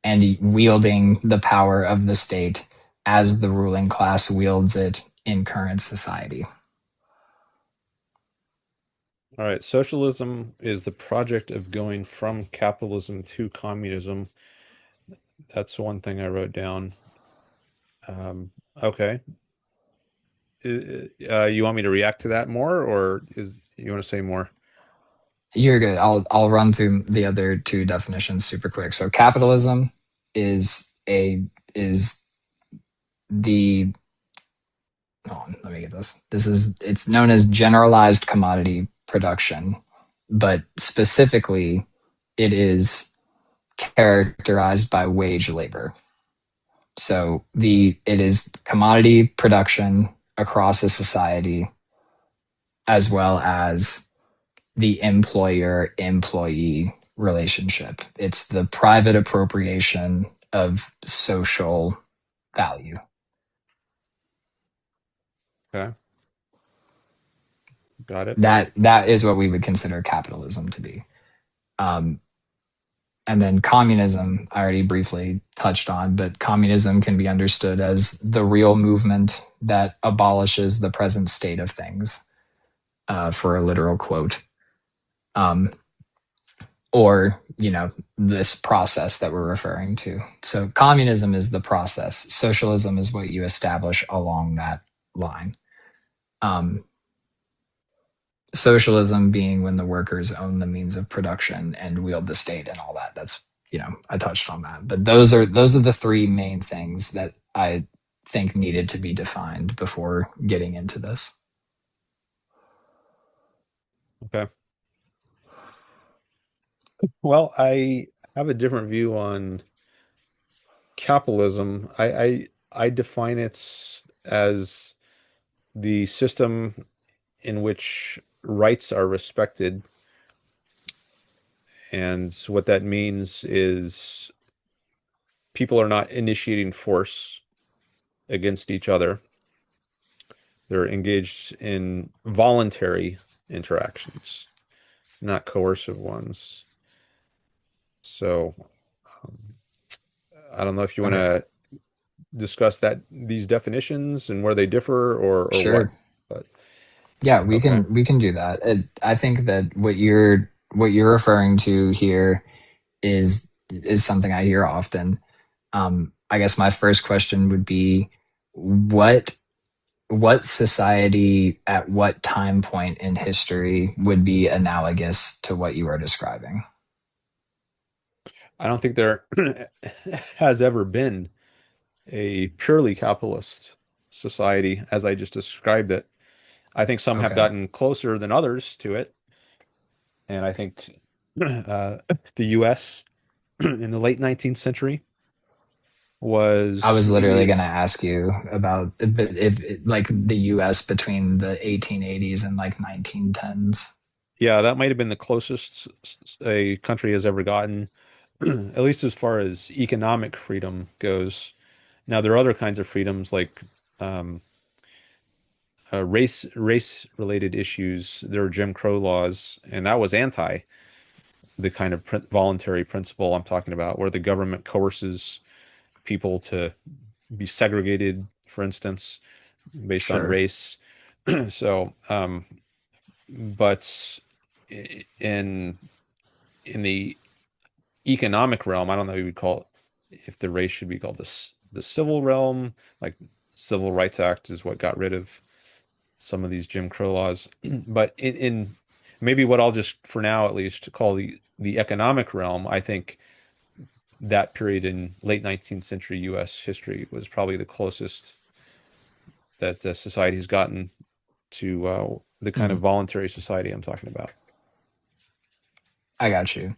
and wielding the power of the state as the ruling class wields it in current society. All right. Socialism is the project of going from capitalism to communism. That's one thing I wrote down. Okay. You want me to react to that more, or is you want to say more? You're good. I'll run through the other two definitions super quick. So capitalism is a is the oh, let me get this. It's known as generalized commodity production, but specifically it is characterized by wage labor. So it is commodity production across a society, as well as the employer employee relationship. It's the private appropriation of social value. Okay. Got it. That is what we would consider capitalism to be. Um, and then communism, I already briefly touched on, but communism can be understood as the real movement that abolishes the present state of things, for a literal quote. Um, or, this process that we're referring to. So communism is the process. Socialism is what you establish along that line. Um, Socialism being when the workers own the means of production and wield the state and all that. That's, I touched on that. But those are the three main things that I think needed to be defined before getting into this. Okay. Well, I have a different view on capitalism. I define it as the system in which rights are respected. And what that means is people are not initiating force against each other. They're engaged in voluntary interactions, not coercive ones. So, um, I don't know if you want Okay. to discuss these definitions and where they differ or what, Sure. but Yeah, we okay. can do that. I think that what you're referring to here is something I hear often. I guess my first question would be, what what society at what time point in history would be analogous to what you are describing? I don't think there has ever been a purely capitalist society as I just described it. I think some have Okay. gotten closer than others to it. And I think the US in the late 19th century I was was literally maybe, going to ask you about like the US between the 1880s and like 1910s. yeah, that might have been the closest a country has ever gotten, at least as far as economic freedom goes. Now, there are other kinds of freedoms like um, race related issues. There are Jim Crow laws, and that was anti the kind of voluntary principle I'm talking about, where the government coerces people to be segregated, for instance, based on Sure. race. So, but in the economic realm, I don't know what you would call it, if the race should be called the civil realm, like Civil Rights Act is what got rid of some of these Jim Crow laws. But in maybe what I'll just for now at least call the economic realm, I think that period in late 19th century US history was probably the closest that society has gotten to the kind of Mhm. voluntary society I'm talking about. I got you.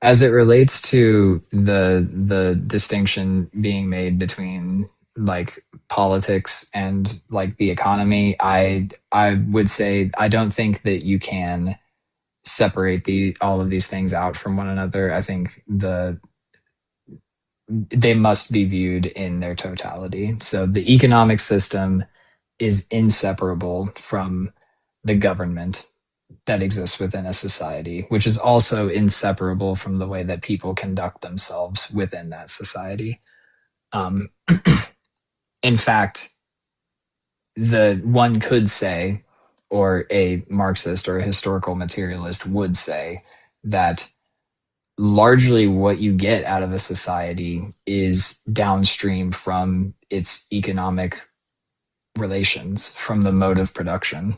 As it relates to the distinction being made between like politics and like the economy, I would say I don't think that you can separate the all of these things out from one another. I think they must be viewed in their totality. So the economic system is inseparable from the government that exists within a society, which is also inseparable from the way that people conduct themselves within that society. Um, in fact, the one could say, or a Marxist or a historical materialist would say, that largely what you get out of a society is downstream from its economic relations, from the mode of production.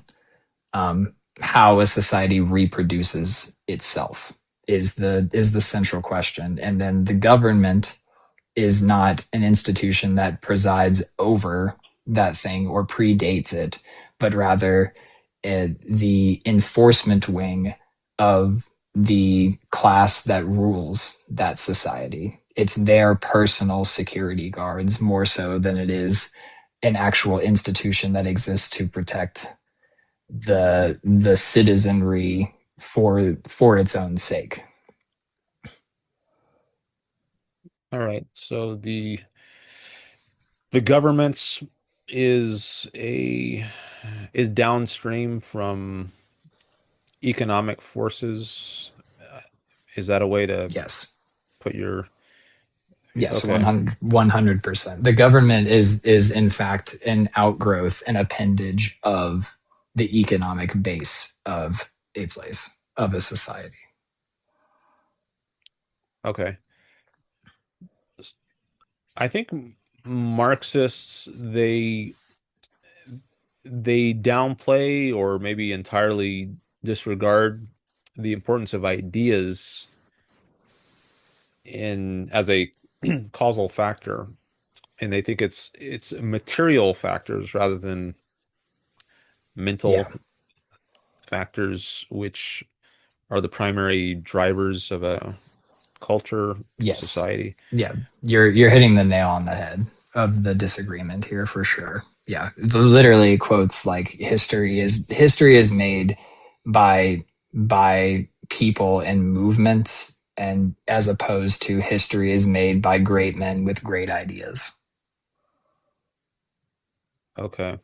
How a society reproduces itself is the central question, and then the government is not an institution that presides over that thing or predates it, but rather the enforcement wing of the class that rules that society. It's their personal security guards more so than it is an actual institution that exists to protect the citizenry for its own sake. All right. So the government is a is downstream from economic forces. Uh, Is that a way to Yes. put your Yes, okay? 100%. The government is in fact an outgrowth, an appendage of the economic base of a place, of a society. Okay. I think Marxists they downplay or maybe entirely disregard the importance of ideas in as a causal factor, and they think it's material factors rather than mental Yeah. factors which are the primary drivers of a culture, Yes. society. Yeah. You're hitting the nail on the head of the disagreement here for sure. Yeah. Literally quotes like history is made by people and movements, and as opposed to history is made by great men with great ideas. Okay.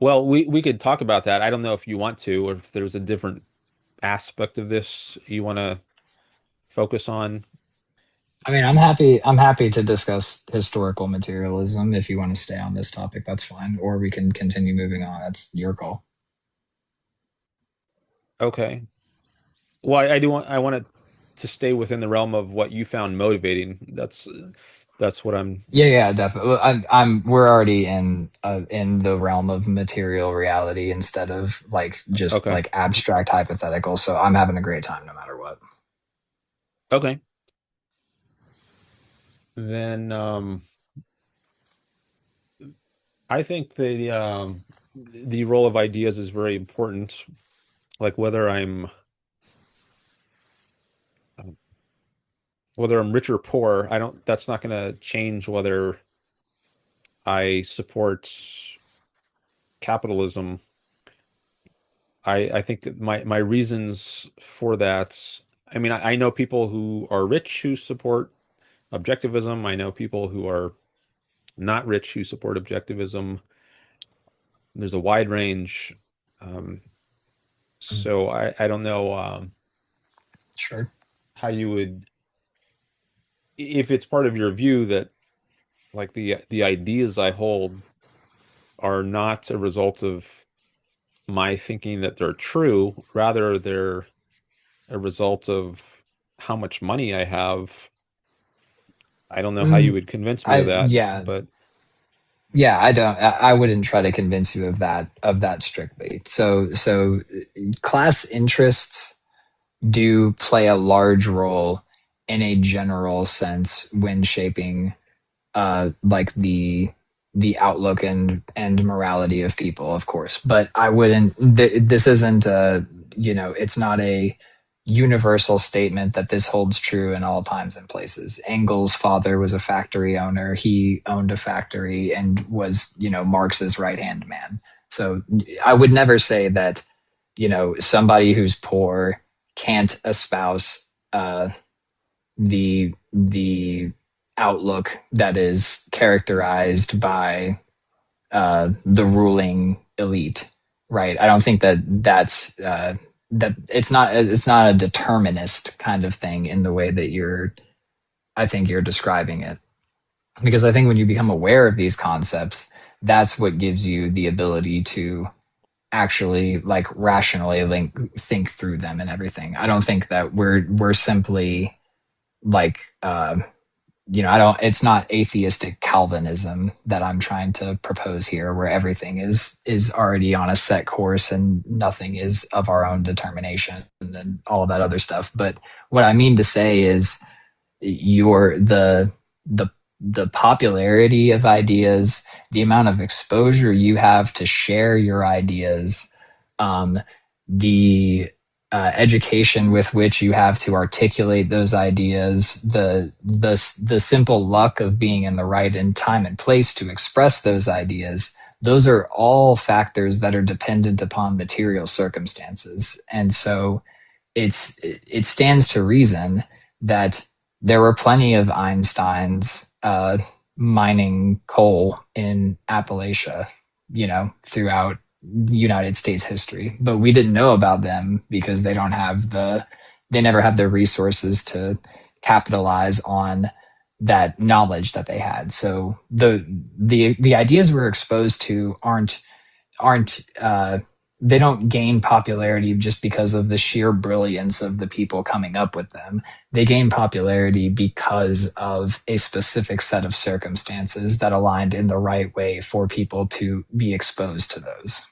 Well, we could talk about that. I don't know if you want to, or if there's a different aspect of this you want to focus on. I mean, I'm happy to discuss historical materialism. If you want to stay on this topic, that's fine, or we can continue moving on. That's your call. Okay. Well, I do want I want it to stay within the realm of what you found motivating. That's what I'm Yeah, yeah, definitely. Well, we're already in the realm of material reality instead of like just okay. like abstract hypothetical. So I'm having a great time no matter what. Okay. Then I think the role of ideas is very important. Like whether I'm whether I'm rich or poor, I don't, that's not going to change whether I support capitalism. I think my reasons for that, I mean, I know people who are rich who support objectivism. I know people who are not rich who support objectivism. There's a wide range. Um, Mm, so I don't know sure. how you would, if it's part of your view that like the ideas I hold are not a result of my thinking that they're true, rather they're a result of how much money I have. I don't know how you Mm, would convince me of I that, yeah but yeah I don't I wouldn't try to convince you of that strictly. So class interests do play a large role in a general sense when shaping like the outlook and morality of people, of course. But I wouldn't. This isn't a, it's not a universal statement that this holds true in all times and places. Engel's father was a factory owner. He owned a factory and was, Marx's right hand man. So I would never say that, somebody who's poor can't espouse the outlook that is characterized by the ruling elite, right? I don't think that that it's not a determinist kind of thing in the way that I think you're describing it, because I think when you become aware of these concepts, that's what gives you the ability to actually like rationally think through them and everything. I don't think that we're simply like I don't, it's not atheistic Calvinism that I'm trying to propose here, where everything is already on a set course and nothing is of our own determination and all of that other stuff. But what I mean to say is your the the popularity of ideas, the amount of exposure you have to share your ideas, um, the education with which you have to articulate those ideas, the simple luck of being in the right in time and place to express those ideas. Those are all factors that are dependent upon material circumstances, and so it stands to reason that there were plenty of Einsteins mining coal in Appalachia, throughout United States history, but we didn't know about them because they never have the resources to capitalize on that knowledge that they had. So the ideas we're exposed to aren't they don't gain popularity just because of the sheer brilliance of the people coming up with them. They gain popularity because of a specific set of circumstances that aligned in the right way for people to be exposed to those.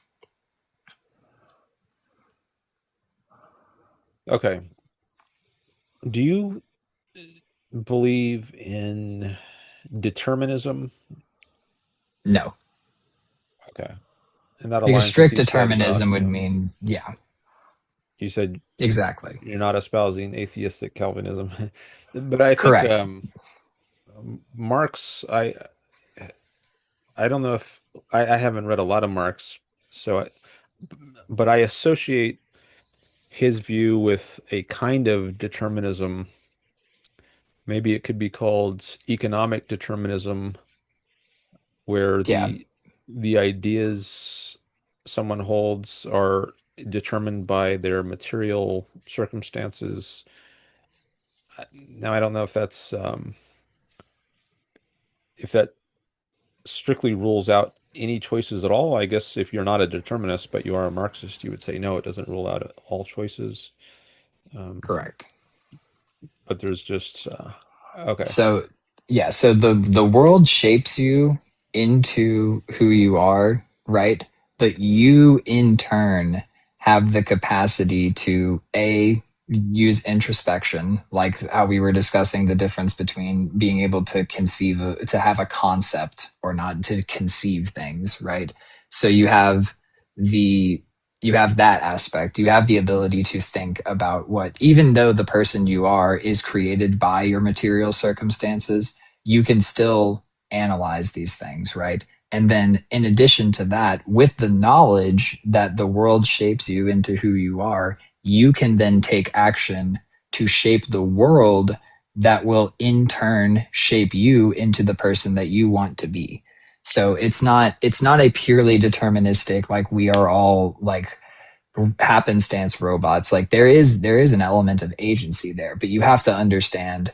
okay. Do you believe in determinism? No, Okay. And that because aligns with strict you said determinism about would mean, yeah, you said exactly. you're not espousing atheistic Calvinism. But I think Correct. Marx, I don't know if I haven't read a lot of Marx, so but I associate his view with a kind of determinism. Maybe it could be called economic determinism, where Yeah. the ideas someone holds are determined by their material circumstances. Now, I don't know if that strictly rules out any choices at all. I guess if you're not a determinist, but you are a Marxist, you would say no, it doesn't rule out all choices. Um, Correct. but there's just okay, So yeah, so the world shapes you into who you are, right? But you in turn have the capacity to a use introspection, like how we were discussing the difference between being able to to have a concept or not, to conceive things, right? So you have the you have that aspect. You have the ability to think about what, even though the person you are is created by your material circumstances, you can still analyze these things, right? And then, in addition to that, with the knowledge that the world shapes you into who you are, you can then take action to shape the world that will in turn shape you into the person that you want to be. So it's not a purely deterministic, like we are all like happenstance robots. Like there is an element of agency there, but you have to understand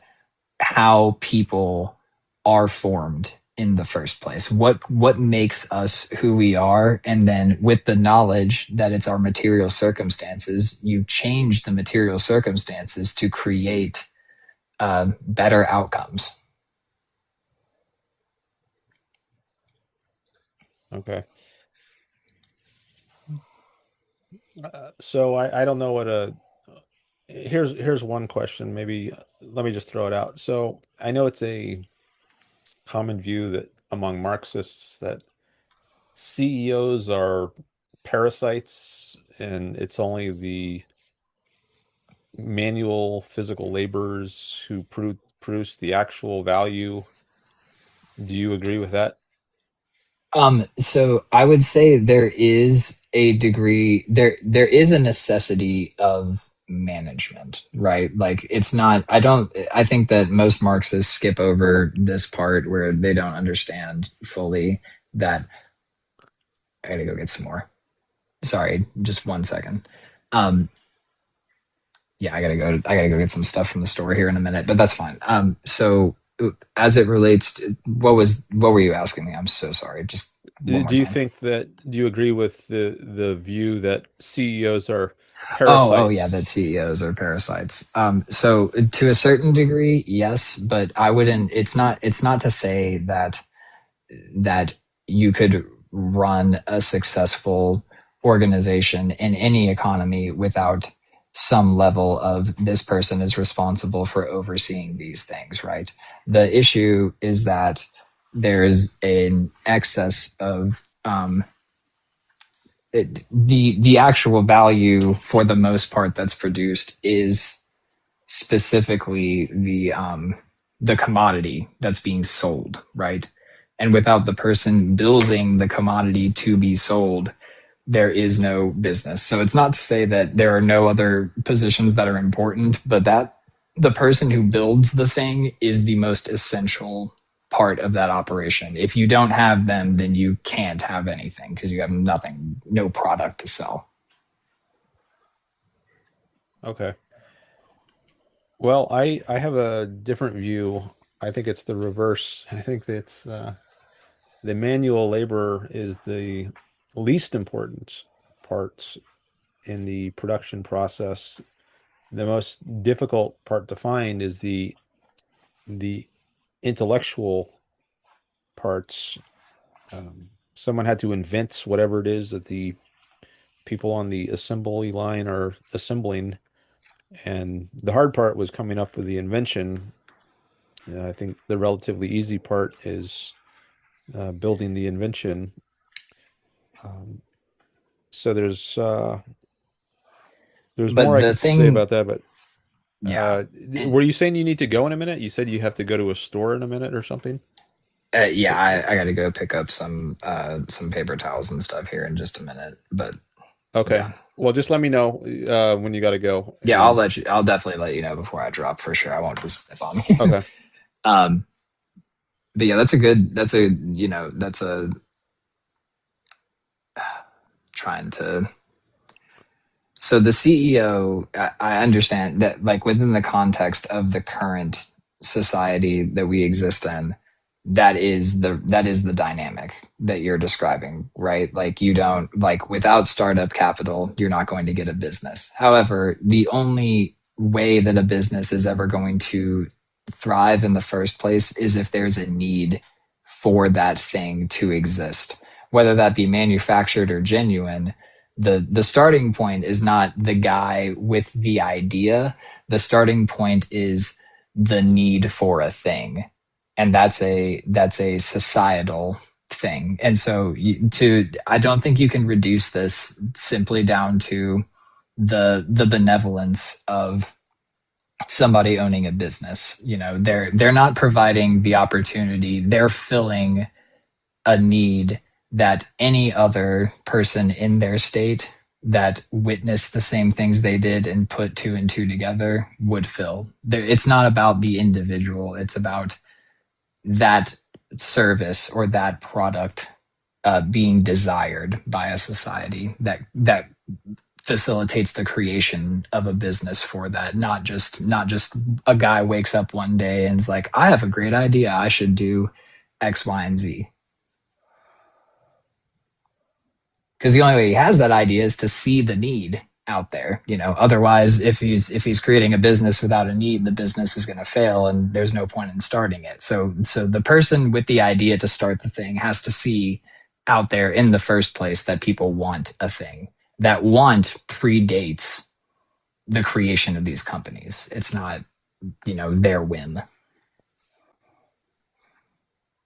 how people are formed in the first place. What makes us who we are, and then with the knowledge that it's our material circumstances, you change the material circumstances to create better outcomes. Okay. So I don't know what a here's one question. Maybe let me just throw it out. So I know it's a common view that among Marxists that CEOs are parasites and it's only the manual physical laborers who produce the actual value. Do you agree with that? So I would say there is a degree, there is a necessity of management, right? Like it's not, I think that most Marxists skip over this part where they don't understand fully that. I gotta go get some more. Sorry, just 1 second. Um, yeah, I gotta go get some stuff from the store here in a minute, but that's fine. So as it relates to what were you asking me? I'm so sorry. Just one more Do you time. think that do you agree with the view that CEOs are Oh, yeah, that parasites? CEOs are parasites. So to a certain degree, yes, but I wouldn't. It's not to say that you could run a successful organization in any economy without some level of this person is responsible for overseeing these things, right? The issue is that there's an excess of the actual value for the most part that's produced is specifically the commodity that's being sold, right? And without the person building the commodity to be sold, there is no business. So it's not to say that there are no other positions that are important, but that the person who builds the thing is the most essential part of that operation. If you don't have them, then you can't have anything because you have nothing, no product to sell. Okay. Well, I have a different view. I think it's the reverse. I think that's the manual labor is the least important part in the production process. The most difficult part to find is the intellectual parts. Someone had to invent whatever it is that the people on the assembly line are assembling, and the hard part was coming up with the invention. I think the relatively easy part is building the invention. Um, so there's more But I the could say thing, about that, but yeah. And were you saying you need to go in a minute? You said you have to go to a store in a minute or something? yeah, I got to go pick up some paper towels and stuff here in just a minute. But Okay. yeah, Well, just let me know when you got to go. yeah, I'll And let you. I'll definitely let you know before I drop for sure. I won't just step on you. okay. um, but yeah, that's a good. That's a that's a trying to. So the CEO, I understand that like within the context of the current society that we exist in, that is the dynamic that you're describing, right? Like you don't like without startup capital, you're not going to get a business. However, the only way that a business is ever going to thrive in the first place is if there's a need for that thing to exist, whether that be manufactured or genuine. The starting point is not the guy with the idea. The starting point is the need for a thing, and that's a societal thing. And so I don't think you can reduce this simply down to the benevolence of somebody owning a business. They're not providing the opportunity. They're filling a need that any other person in their state that witnessed the same things they did and put two and two together would fill. It's not about the individual. It's about that service or that product being desired by a society that facilitates the creation of a business for that. Not just a guy wakes up one day and is like, I have a great idea. I should do X, Y, and Z. Because the only way he has that idea is to see the need out there. Otherwise, if he's creating a business without a need, the business is going to fail and there's no point in starting it. So the person with the idea to start the thing has to see out there in the first place that people want a thing. That want predates the creation of these companies. It's not, their whim.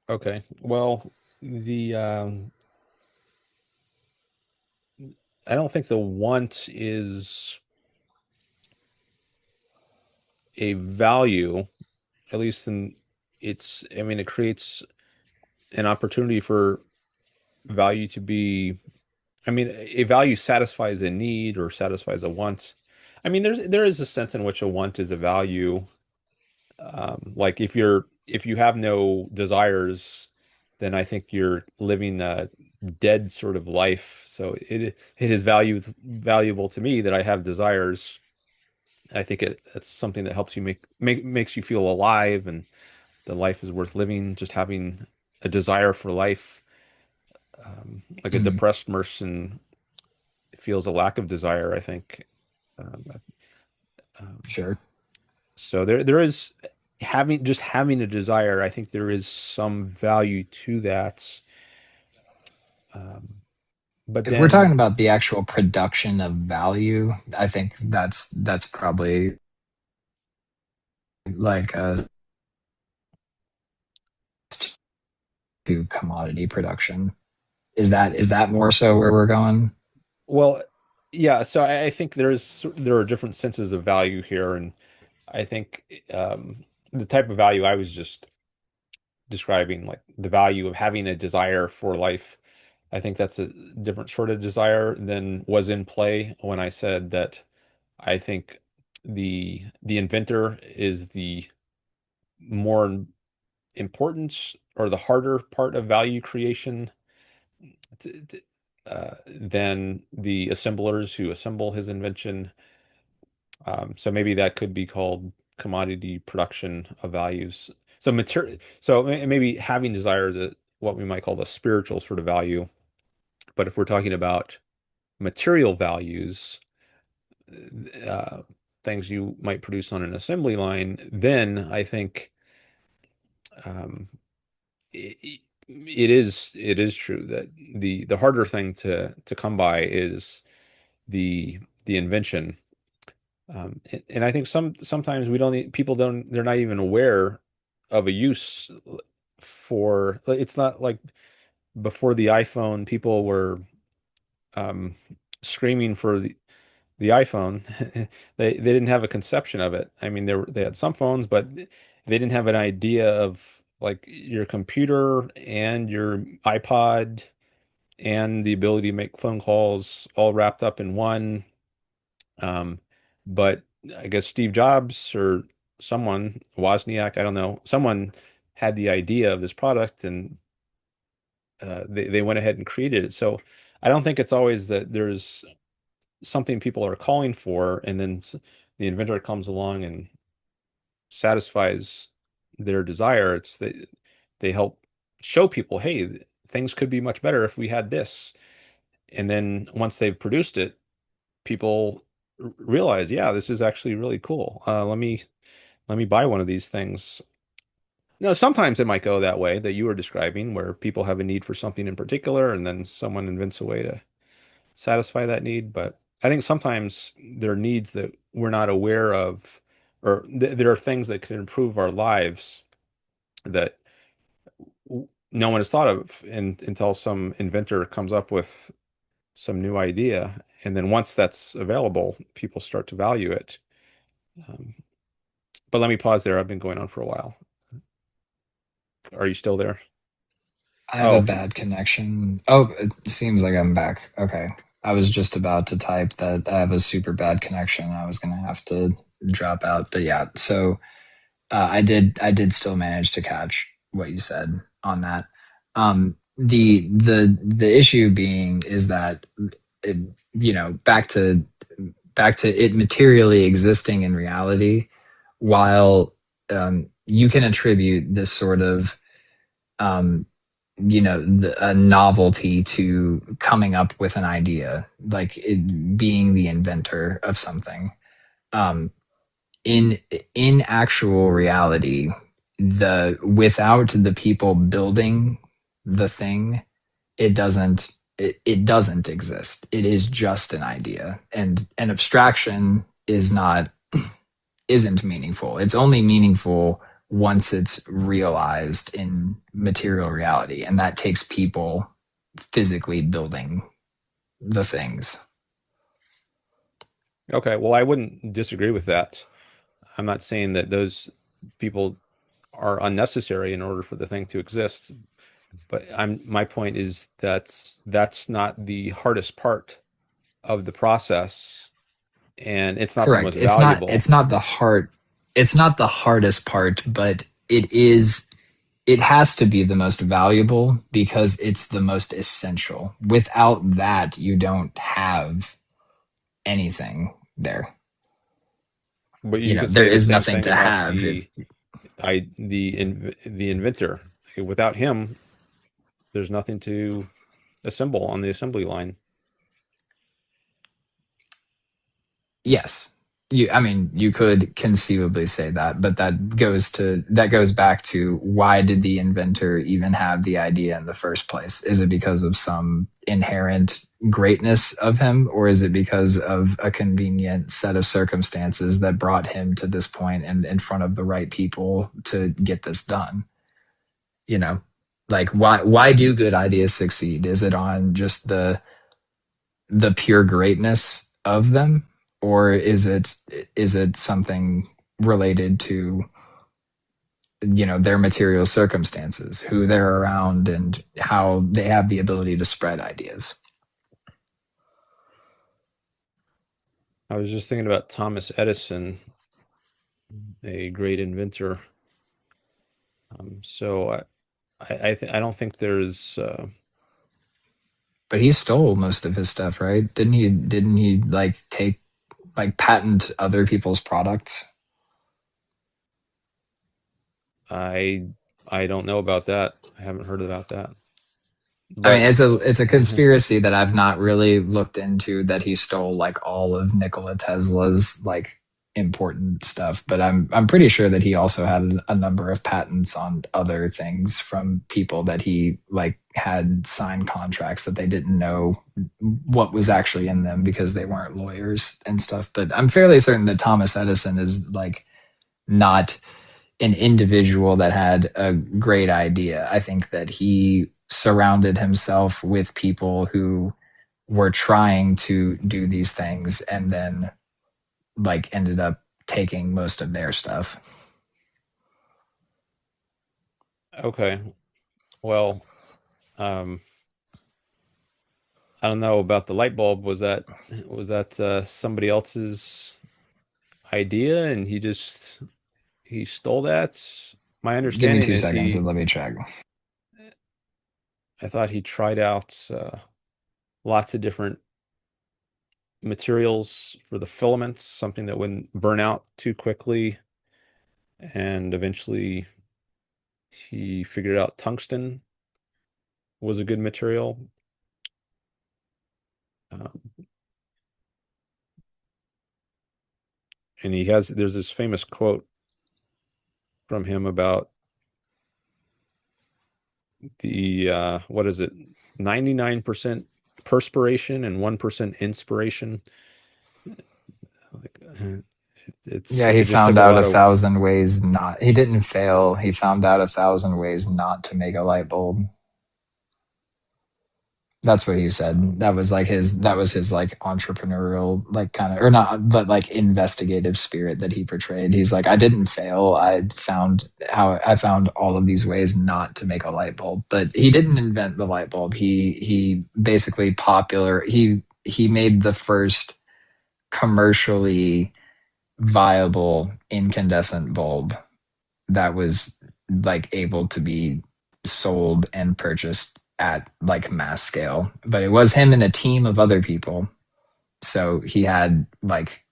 Okay. Well, the I don't think the want is a value, at least in I mean, it creates an opportunity for value to be, I mean, a value satisfies a need or satisfies a want. I mean, there is a sense in which a want is a value. Like if you have no desires, then I think you're living a dead sort of life. So it is valuable to me that I have desires. I think it's something that helps you makes you feel alive and that life is worth living. Just having a desire for life, like a Mm, depressed person feels a lack of desire, I think. Um, um, sure. so there is having a desire. I think there is some value to that. Um, but If we're talking then, about the actual production of value, I think that's probably like to commodity production. Is that more so where we're going? well, yeah. So I think there are different senses of value here, and I think the type of value I was just describing, like the value of having a desire for life. I think that's a different sort of desire than was in play when I said that I think the inventor is the more important or the harder part of value creation than the assemblers who assemble his invention. So maybe that could be called commodity production of values. So maybe having desire is what we might call a spiritual sort of value. But if we're talking about material values, uh, things you might produce on an assembly line, then I think um, it, it is true that the harder thing to come by is the invention. And I think sometimes we don't people don't they're not even aware of a use for it's not like before the iPhone people were um, screaming for the iPhone. They didn't have a conception of it. I mean, they had some phones, but they didn't have an idea of like your computer and your iPod and the ability to make phone calls all wrapped up in one. Um, but I guess Steve Jobs or someone, Wozniak, I don't know, someone had the idea of this product and they went ahead and created it. So I don't think it's always that there's something people are calling for, and then the inventor comes along and satisfies their desire. They help show people, hey, things could be much better if we had this. And then once they've produced it, people realize, yeah, this is actually really cool. Let me buy one of these things. No, sometimes it might go that way that you were describing, where people have a need for something in particular, and then someone invents a way to satisfy that need. But I think sometimes there are needs that we're not aware of, or there are things that could improve our lives that no one has thought of until some inventor comes up with some new idea. And then once that's available, people start to value it. Um, but let me pause there. I've been going on for a while. Are you still there? I have a Oh, bad connection. Oh, it seems like I'm back. Okay. I was just about to type that I have a super bad connection. I was going to have to drop out. But yeah, so I did still manage to catch what you said on that. The issue being is that it, back to it materially existing in reality, while you can attribute this sort of um, a novelty to coming up with an idea, like it, being the inventor of something. Um, in in actual reality, the without the people building the thing, it doesn't exist. It is just an idea, and an abstraction isn't meaningful. It's only meaningful once it's realized in material reality, and that takes people physically building the things. okay. Well, I wouldn't disagree with that. I'm not saying that those people are unnecessary in order for the thing to exist, but my point is that that's not the hardest part of the process, and it's not the Correct. most It's not valuable. it's not the hard it's not the hardest part, but it has to be the most valuable because it's the most essential. Without that, you don't have anything there. But You you know, could there say the is same nothing thing to about have if the inventor. Without him, there's nothing to assemble on the assembly line. yes. I mean, you could conceivably say that, but that goes back to why did the inventor even have the idea in the first place? Is it because of some inherent greatness of him, or is it because of a convenient set of circumstances that brought him to this point and in front of the right people to get this done? You know, like why do good ideas succeed? Is it on just the pure greatness of them, or is it something related to their material circumstances, who they're around, and how they have the ability to spread ideas? I was just thinking about Thomas Edison, a great inventor. So I don't think there's But he stole most of his stuff, right? Didn't he like take like patent other people's products? I I don't know about that. I haven't heard about that. I mean, But it's a conspiracy that I've not really looked into, that he stole like all of Nikola Tesla's like important stuff, but I'm pretty sure that he also had a number of patents on other things from people that he like had signed contracts that they didn't know what was actually in them because they weren't lawyers and stuff. But I'm fairly certain that Thomas Edison is like not an individual that had a great idea. I think that he surrounded himself with people who were trying to do these things and then like ended up taking most of their stuff. okay, well, um, I don't know about the light bulb. Was that somebody else's idea and he stole that? My Give me understanding two is seconds and let me check. I thought he tried out lots of different materials for the filaments, something that wouldn't burn out too quickly, and eventually he figured out tungsten was a good material. Um, and there's this famous quote from him about the what is it, 99% perspiration and 1% inspiration. Like, It's Yeah, he it just took found a out a lot of. thousand ways not. He didn't fail. He found out a thousand ways not to make a light bulb. That's what he said. That was like his. That was his like entrepreneurial, like kind of, or not, but like investigative spirit that he portrayed. He's like, I didn't fail. I found all of these ways not to make a light bulb. But he didn't invent the light bulb. He basically popular. He made the first commercially viable incandescent bulb that was like able to be sold and purchased at like mass scale. But it was him and a team of other people. So he had like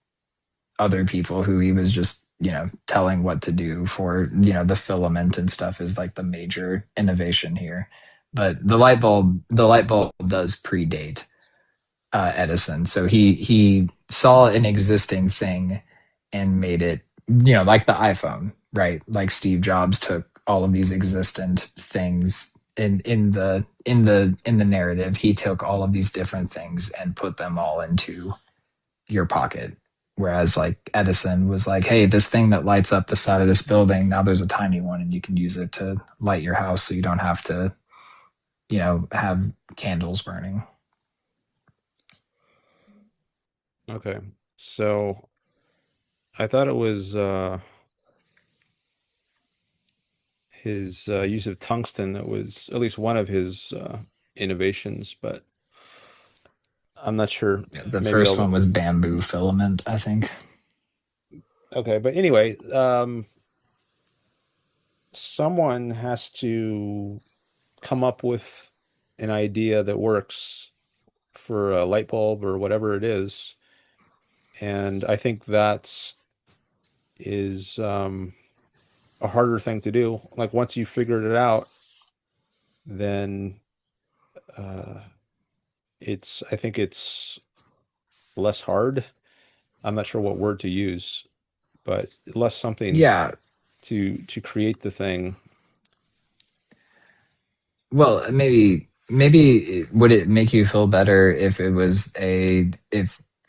other people who he was just, telling what to do for, the filament and stuff is like the major innovation here. But the light bulb does predate Edison. So he saw an existing thing and made it, like the iPhone, right? Like Steve Jobs took all of these existent things in the narrative. He took all of these different things and put them all into your pocket. Whereas like Edison was like, hey, this thing that lights up the side of this building, now there's a tiny one and you can use it to light your house so you don't have to, have candles burning. Okay, so I thought it was his use of tungsten that was at least one of his innovations, but I'm not sure. Yeah, the Maybe first one I'll. was bamboo filament, I think. Okay, but anyway, someone has to come up with an idea that works for a light bulb or whatever it is, and I think that is a harder thing to do. Like once you figured it out, then uh, I think it's less hard. I'm not sure what word to use, but less something Yeah. to create the thing. Well, maybe would it make you feel better if it was a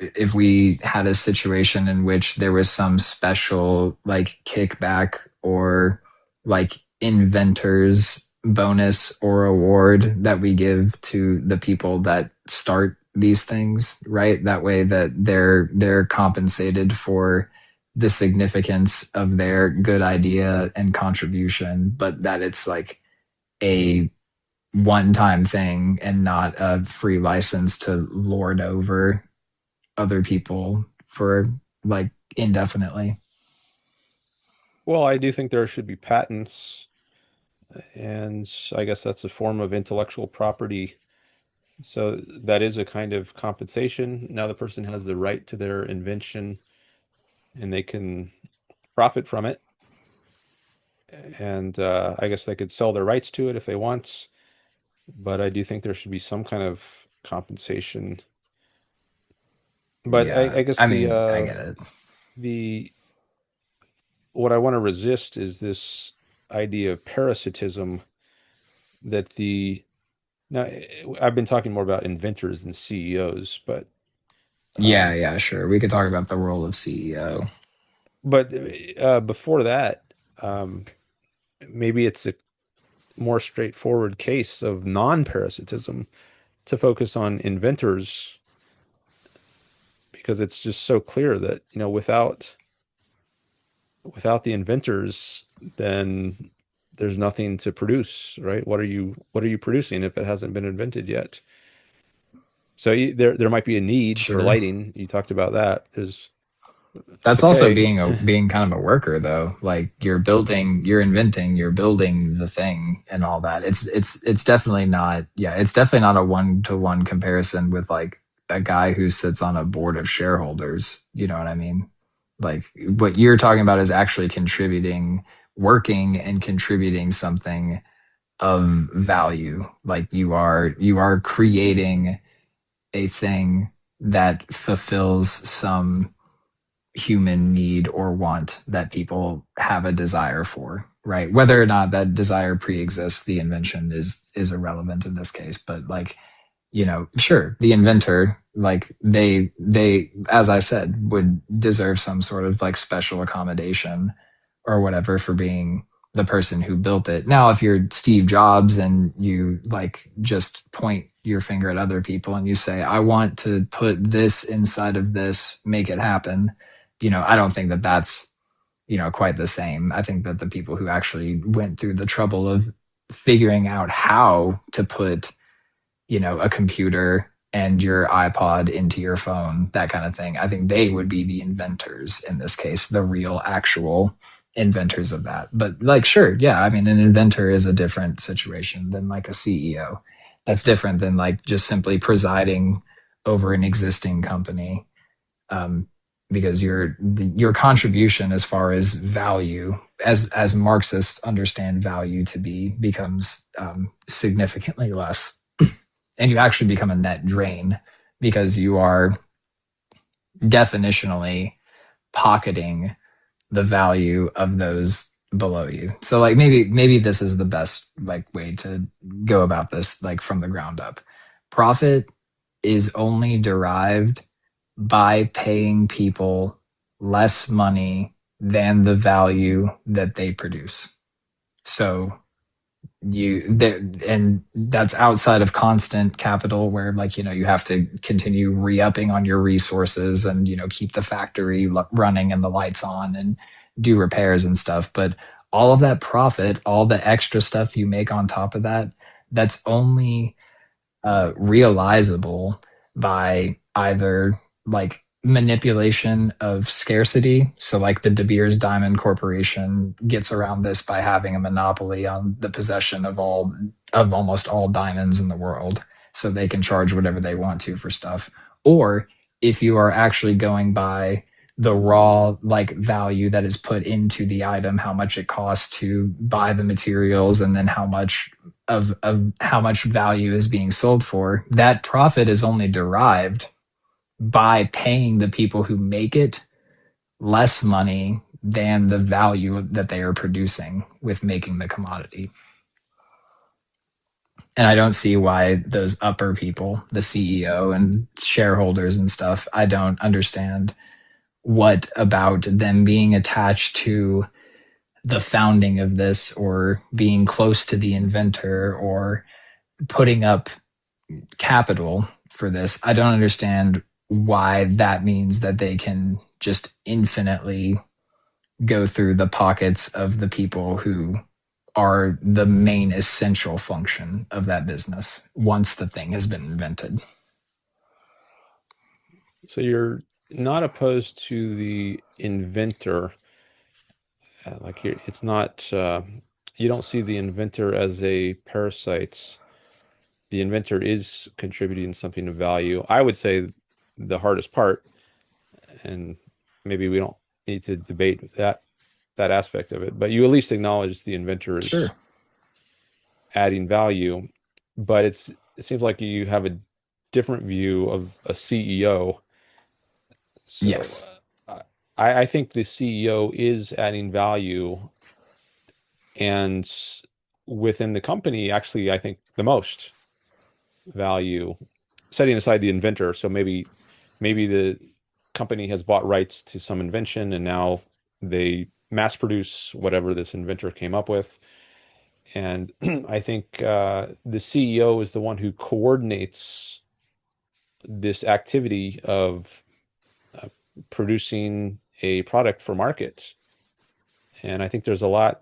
if we had a situation in which there was some special like kickback or like inventors bonus or award that we give to the people that start these things, right? That way that they're compensated for the significance of their good idea and contribution, but that it's like a one-time thing and not a free license to lord over other people for like indefinitely. Well, I do think there should be patents, and I guess that's a form of intellectual property. So that is a kind of compensation. Now the person has the right to their invention and they can profit from it. And I guess they could sell their rights to it if they want. But I do think there should be some kind of compensation. But Yeah, I guess I mean, I get it. the what I want to resist is this idea of parasitism that the now I've been talking more about inventors than CEOs, but Yeah, um, yeah, sure, we could talk about the role of CEO. but before that, um, maybe it's a more straightforward case of non-parasitism to focus on inventors because it's just so clear that without the inventors, then there's nothing to produce, right? What are you producing if it hasn't been invented yet? So there might be a need for Sure. lighting. You talked about that. There's That's also okay. being kind of a worker though. Like you're inventing, you're building the thing and all that. It's definitely not, yeah, it's definitely not a one-to-one comparison with like a guy who sits on a board of shareholders. You know what I mean? Like what you're talking about is actually contributing, working and contributing something of value. Like you are creating a thing that fulfills some human need or want that people have a desire for, right? Whether or not that desire pre-exists the invention is irrelevant in this case, but like sure, the inventor, like they, as I said, would deserve some sort of like special accommodation or whatever for being the person who built it. Now, if you're Steve Jobs and you like just point your finger at other people and you say, I want to put this inside of this, make it happen, I don't think that that's, quite the same. I think that the people who actually went through the trouble of figuring out how to put, a computer and your iPod into your phone, that kind of thing, I think they would be the inventors in this case, the real actual inventors of that. But like, sure, yeah, I mean, an inventor is a different situation than like a CEO. That's different than like just simply presiding over an existing company, because your contribution as far as value, as Marxists understand value to be, becomes significantly less, and you actually become a net drain because you are definitionally pocketing the value of those below you. So like maybe this is the best like way to go about this, like from the ground up. Profit is only derived by paying people less money than the value that they produce. So and that's outside of constant capital, where like you have to continue re-upping on your resources and keep the factory running and the lights on and do repairs and stuff. But all of that profit, all the extra stuff you make on top of that, that's only realizable by either like manipulation of scarcity. So like the De Beers Diamond Corporation gets around this by having a monopoly on the possession of almost all diamonds in the world. So they can charge whatever they want to for stuff. Or if you are actually going by the raw like value that is put into the item, how much it costs to buy the materials, and then how much of how much value is being sold for, that profit is only derived by paying the people who make it less money than the value that they are producing with making the commodity. And I don't see why those upper people, the CEO and shareholders and stuff, I don't understand what about them being attached to the founding of this, or being close to the inventor, or putting up capital for this. I don't understand why that means that they can just infinitely go through the pockets of the people who are the main essential function of that business once the thing has been invented. So you're not opposed to the inventor. It's not, you don't see the inventor as a parasite. The inventor is contributing something of value. I would say the hardest part, and maybe we don't need to debate that aspect of it, but you at least acknowledge the inventor is Sure. adding value. But it seems like you have a different view of a CEO. So Yes. I think the CEO is adding value, and within the company, actually, I think the most value, setting aside the inventor. So maybe the company has bought rights to some invention and now they mass produce whatever this inventor came up with. And I think the CEO is the one who coordinates this activity of uh, producing a product for market. And I think there's a lot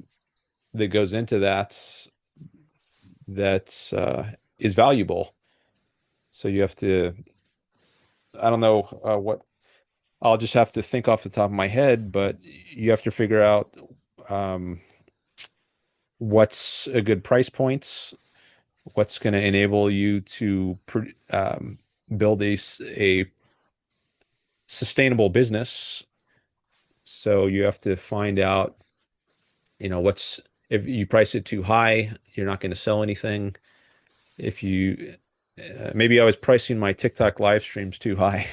that goes into that is valuable. So you have to, I don't know what, I'll just have to think off the top of my head, but you have to figure out um, what's a good price points, what's going to enable you to build a sustainable business. So you have to find out, what's, if you price it too high, you're not going to sell anything. If you maybe I was pricing my TikTok live streams too high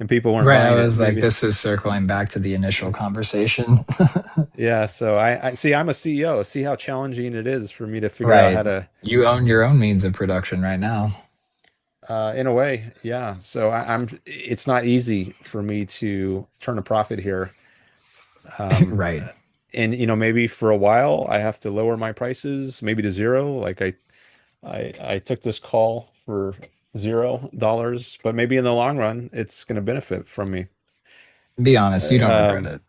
and people weren't Right. I buying it. was like, Maybe, this is circling back to the initial conversation. yeah. So I see I'm a CEO. See how challenging it is for me to figure out Right. how to. You own your own means of production right now. In a way, yeah. So it's not easy for me to turn a profit here. Um, Right. and maybe for a while I have to lower my prices, maybe to zero. Like I took this call for $0, but maybe in the long run, it's going to benefit from me. Be honest, you don't regret Um, it.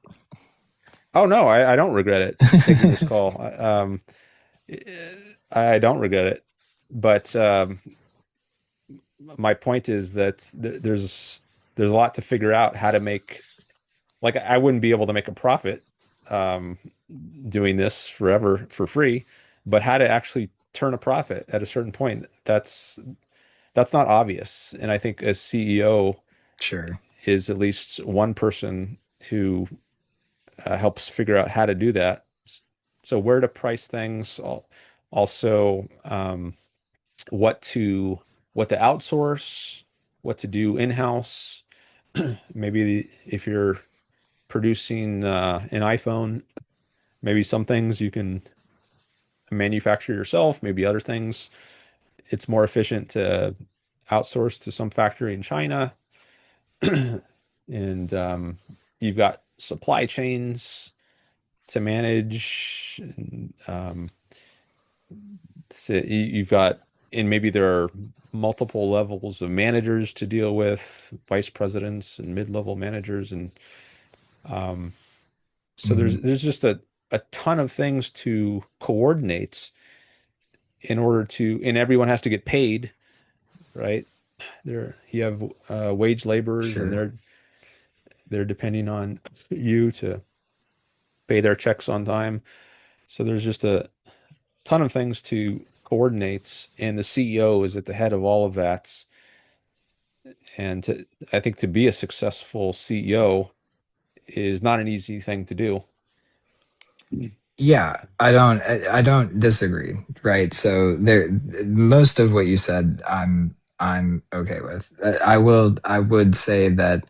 oh no, I don't regret it taking this call. I don't regret it, but my point is that there's a lot to figure out how to make. Like I wouldn't be able to make a profit um, doing this forever for free, but how to actually turn a profit at a certain point, that's not obvious. And I think a CEO Sure. is at least one person who helps figure out how to do that. So where to price things, also what to what to outsource, what to do in-house. Maybe if you're producing an iPhone, maybe some things you can manufacture yourself, maybe other things it's more efficient to outsource to some factory in China. And you've got supply chains to manage. And, so you've got, and maybe there are multiple levels of managers to deal with, vice presidents and mid-level managers, and um, so Mhm. there's just a ton of things to coordinate in order to, and everyone has to get paid, right? There you have wage laborers, and Sure. they're depending on you to pay their checks on time. So there's just a ton of things to coordinate, and the CEO is at the head of all of that. And I think to be a successful CEO is not an easy thing to do. Yeah, I don't disagree, right? So there, most of what you said, I'm okay with. I would say that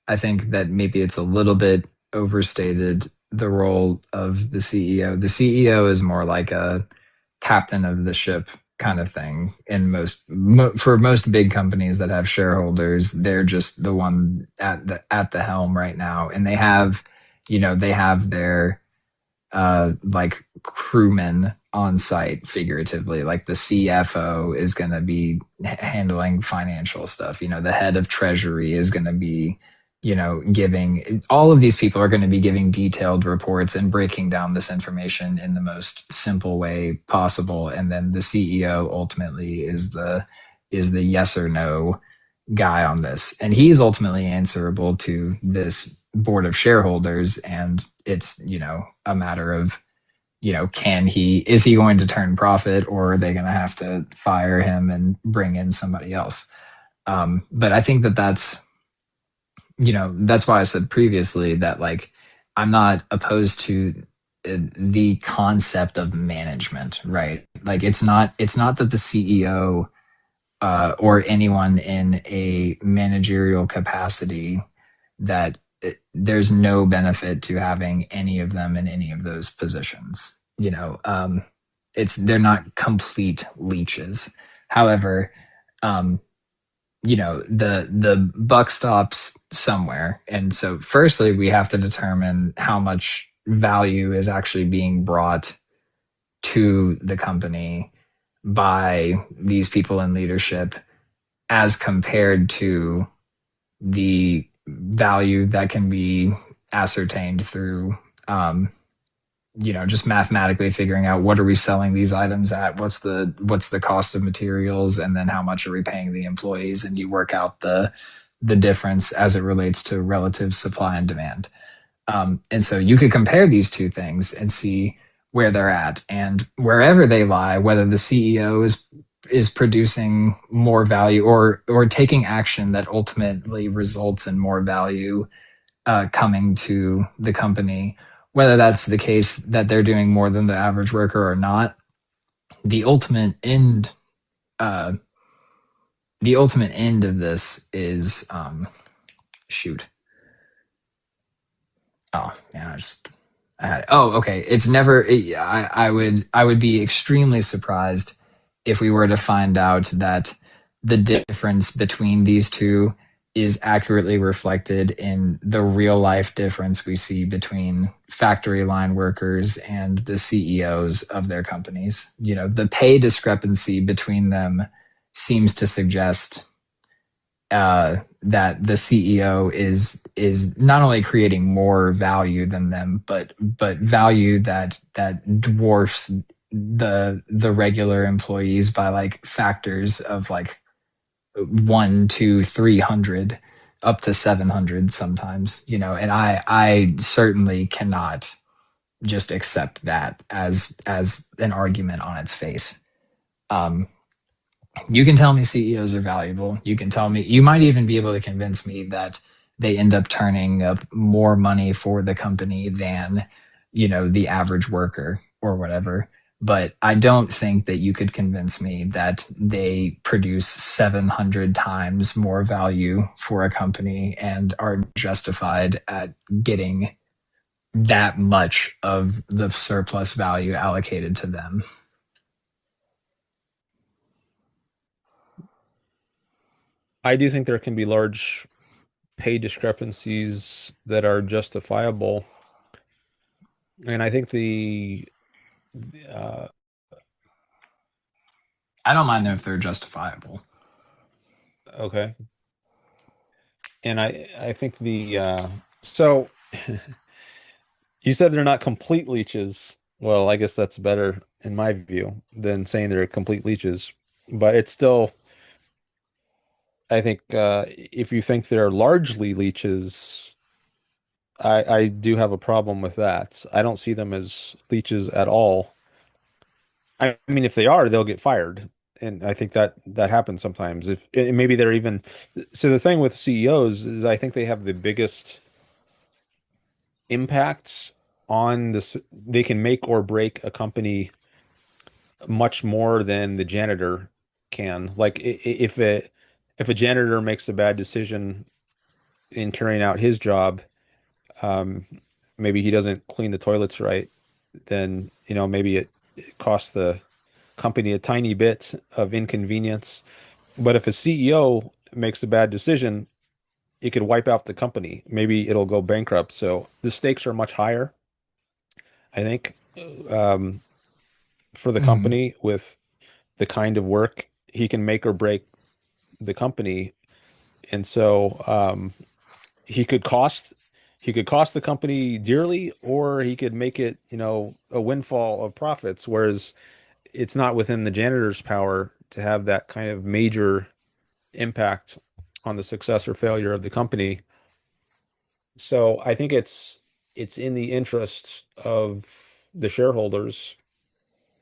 I think that maybe it's a little bit overstated the role of the CEO. The CEO is more like a captain of the ship kind of thing. In for most big companies that have shareholders, they're just the one at the helm right now, and they have, they have their like crewmen on site, figuratively. Like the CFO is going to be handling financial stuff. The head of treasury is going to be, giving, all of these people are going to be giving detailed reports and breaking down this information in the most simple way possible. And then the CEO ultimately is the yes or no guy on this. And he's ultimately answerable to this board of shareholders. And it's, a matter of, is he going to turn profit, or are they going to have to fire him and bring in somebody else? But I think that's why I said previously that, like, I'm not opposed to the concept of management, right? Like, it's not that the CEO or anyone in a managerial capacity, that there's no benefit to having any of them in any of those positions. They're not complete leeches. However, um, the buck stops somewhere, and so firstly, we have to determine how much value is actually being brought to the company by these people in leadership, as compared to the value that can be ascertained through just mathematically figuring out what are we selling these items at, what's the cost of materials, and then how much are we paying the employees, and you work out the difference as it relates to relative supply and demand. And so you could compare these two things and see where they're at, and wherever they lie, whether the CEO is producing more value, or taking action that ultimately results in more value coming to the company, whether that's the case that they're doing more than the average worker or not. The ultimate end, uh, the ultimate end of this is shoot. Oh man, I had it. Oh, okay. It's never. I would be extremely surprised if we were to find out that the difference between these two is accurately reflected in the real life difference we see between factory line workers and the CEOs of their companies. You know, the pay discrepancy between them seems to suggest that the CEO is not only creating more value than them, but value that dwarfs the regular employees by like factors of like 1 to 300 up to 700 sometimes, you know. And I certainly cannot just accept that as an argument on its face. You can tell me CEOs are valuable. You can tell me, you might even be able to convince me that they end up turning up more money for the company than, you know, the average worker or whatever. But I don't think that you could convince me that they produce 700 times more value for a company and are justified at getting that much of the surplus value allocated to them. I do think there can be large pay discrepancies that are justifiable. And I think uh, I don't mind them if they're justifiable. okay. And I think so you said they're not complete leeches. Well, I guess that's better in my view than saying they're complete leeches. But it's still, I think, if you think they're largely leeches, I do have a problem with that. I don't see them as leeches at all. I mean, if they are, they'll get fired. And I think that happens sometimes. If and maybe they're even, so the thing with CEOs is I think they have the biggest impacts on this. They can make or break a company much more than the janitor can. Like if a janitor makes a bad decision in carrying out his job, um, maybe he doesn't clean the toilets right, then maybe it costs the company a tiny bit of inconvenience. But if a CEO makes a bad decision, it could wipe out the company. Maybe it'll go bankrupt. So the stakes are much higher, I think, um, for the Mhm. company with the kind of work he can make or break the company. And so he could cost he could cost the company dearly, or he could make it, a windfall of profits. Whereas it's not within the janitor's power to have that kind of major impact on the success or failure of the company. So I think it's in the interest of the shareholders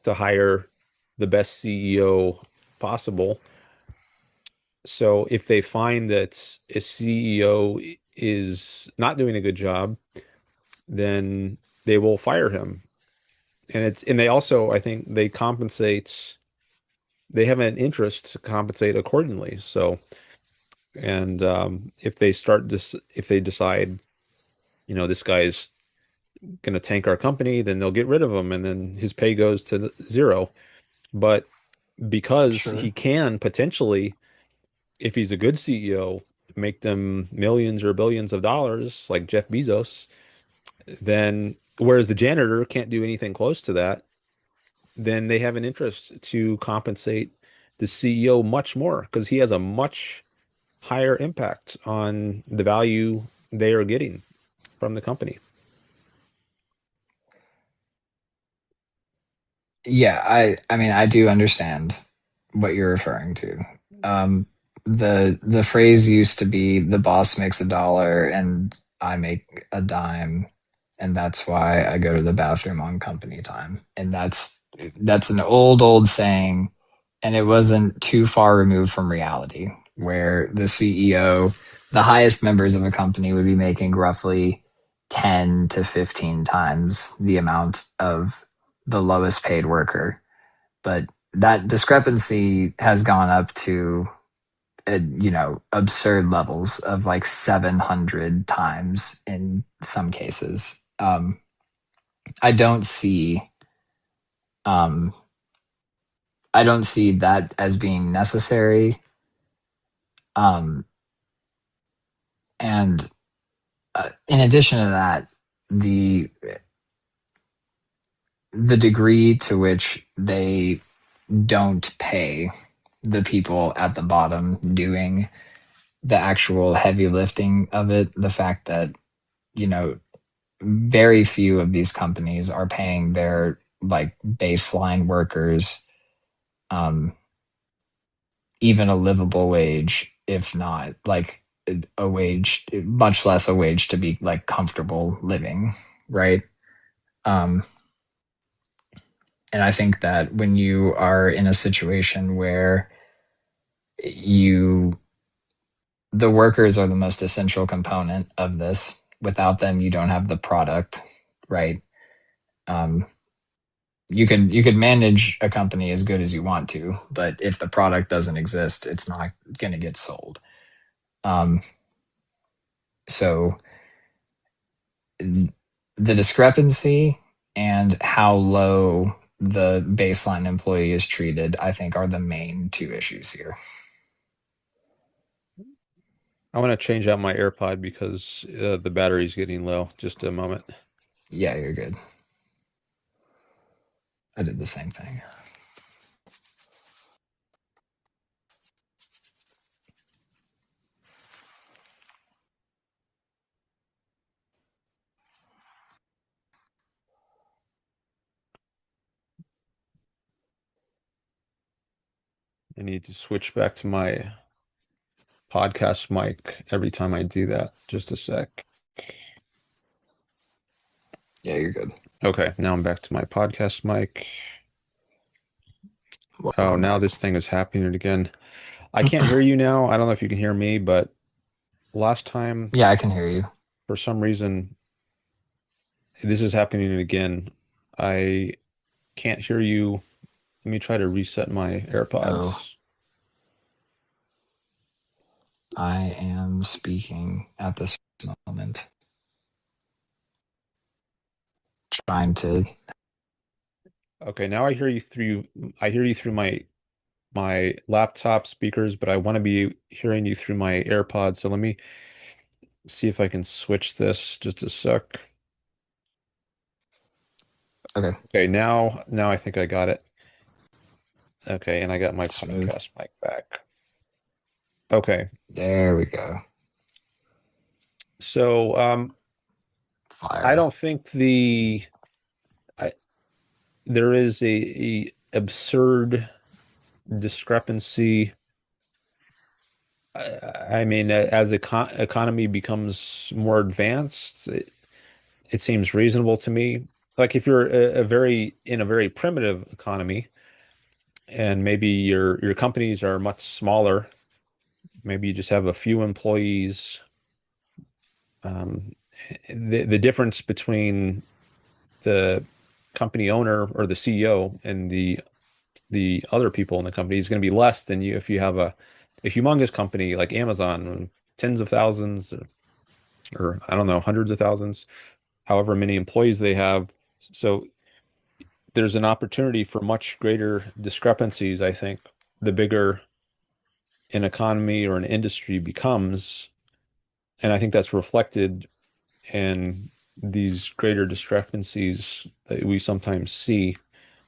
to hire the best CEO possible. So if they find that a CEO is not doing a good job, then they will fire him. And they also, I think, they have an interest to compensate accordingly. So, and if they decide, this guy's going to tank our company, then they'll get rid of him, and then his pay goes to zero. But because Sure. he can potentially, if he's a good CEO, make them millions or billions of dollars, like Jeff Bezos, then whereas the janitor can't do anything close to that, then they have an interest to compensate the CEO much more because he has a much higher impact on the value they are getting from the company. Yeah, I mean I do understand what you're referring to. Um, the phrase used to be the boss makes $1 and I make a dime, and that's why I go to the bathroom on company time. And that's an old saying, and it wasn't too far removed from reality, where the CEO, the highest members of a company would be making roughly 10 to 15 times the amount of the lowest paid worker. But that discrepancy has gone up to absurd levels of like 700 times in some cases. I don't see um, I don't see that as being necessary Um, and in addition to that, the the degree to which they don't pay the people at the bottom doing the actual heavy lifting of it, the fact that, you know, very few of these companies are paying their like baseline workers um even a livable wage, if not like a wage, much less a wage to be like comfortable living, right? um and I think that when you are in a situation where you the workers are the most essential component of this, without them you don't have the product, right? um you could manage a company as good as you want to, but if the product doesn't exist, it's not going to get sold. um so the discrepancy and how low the baseline employee is treated, I think, are the main two issues here. I want to change out my AirPod because the battery's getting low. Just a moment. Yeah, you're good. I did the same thing. I need to switch back to my podcast mic every time I do that. Just a sec. Yeah, you're good. Okay, now I'm back to my podcast mic. Oh, Welcome now back. this thing is happening again. I can't hear you now. I don't know if you can hear me, but last time, Yeah, I can hear you. for some reason, this is happening again. I can't hear you. Let me try to reset my Oh, AirPods. I am speaking at this moment, trying to. Okay, now I hear you through my laptop speakers, but I want to be hearing you through my AirPods. So let me see if I can switch this just a sec. Okay, Okay, now I think I got it. Okay, and I got my smooth. podcast mic back. Okay. There we go. So I Fire. don't think I, there is a absurd discrepancy. I mean, as economy becomes more advanced, it seems reasonable to me. Like if you're in a very primitive economy, and maybe your companies are much smaller, maybe you just have a few employees. Um, the difference between the company owner or the CEO and the other people in the company is going to be less than you if you have a humongous company like Amazon, tens of thousands or I don't know, hundreds of thousands, however many employees they have. So there's an opportunity for much greater discrepancies, I think, the bigger an economy or an industry becomes. And I think that's reflected in these greater discrepancies that we sometimes see.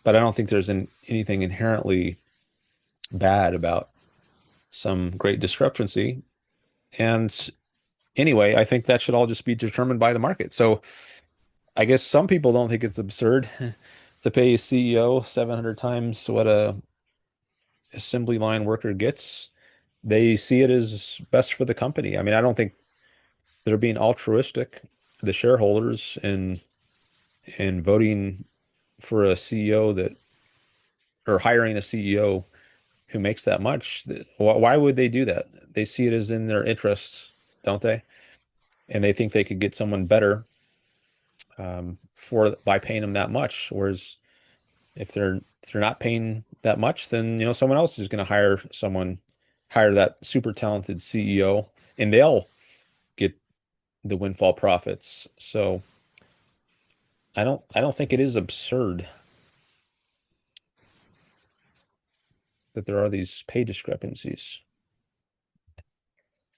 But I don't think there's anything inherently bad about some great discrepancy. And anyway, I think that should all just be determined by the market. So I guess some people don't think it's absurd to pay a CEO 700 times what a assembly line worker gets. They see it as best for the company. I mean, I don't think they're being altruistic, the shareholders, in voting for a CEO that or hiring a CEO who makes that much. Why would they do that? They see it as in their interests, don't they? And they think they could get someone better for by paying them that much. Whereas if they're not paying that much, then someone else is going to hire that super talented CEO, and they'll get the windfall profits. So I don't think it is absurd that there are these pay discrepancies.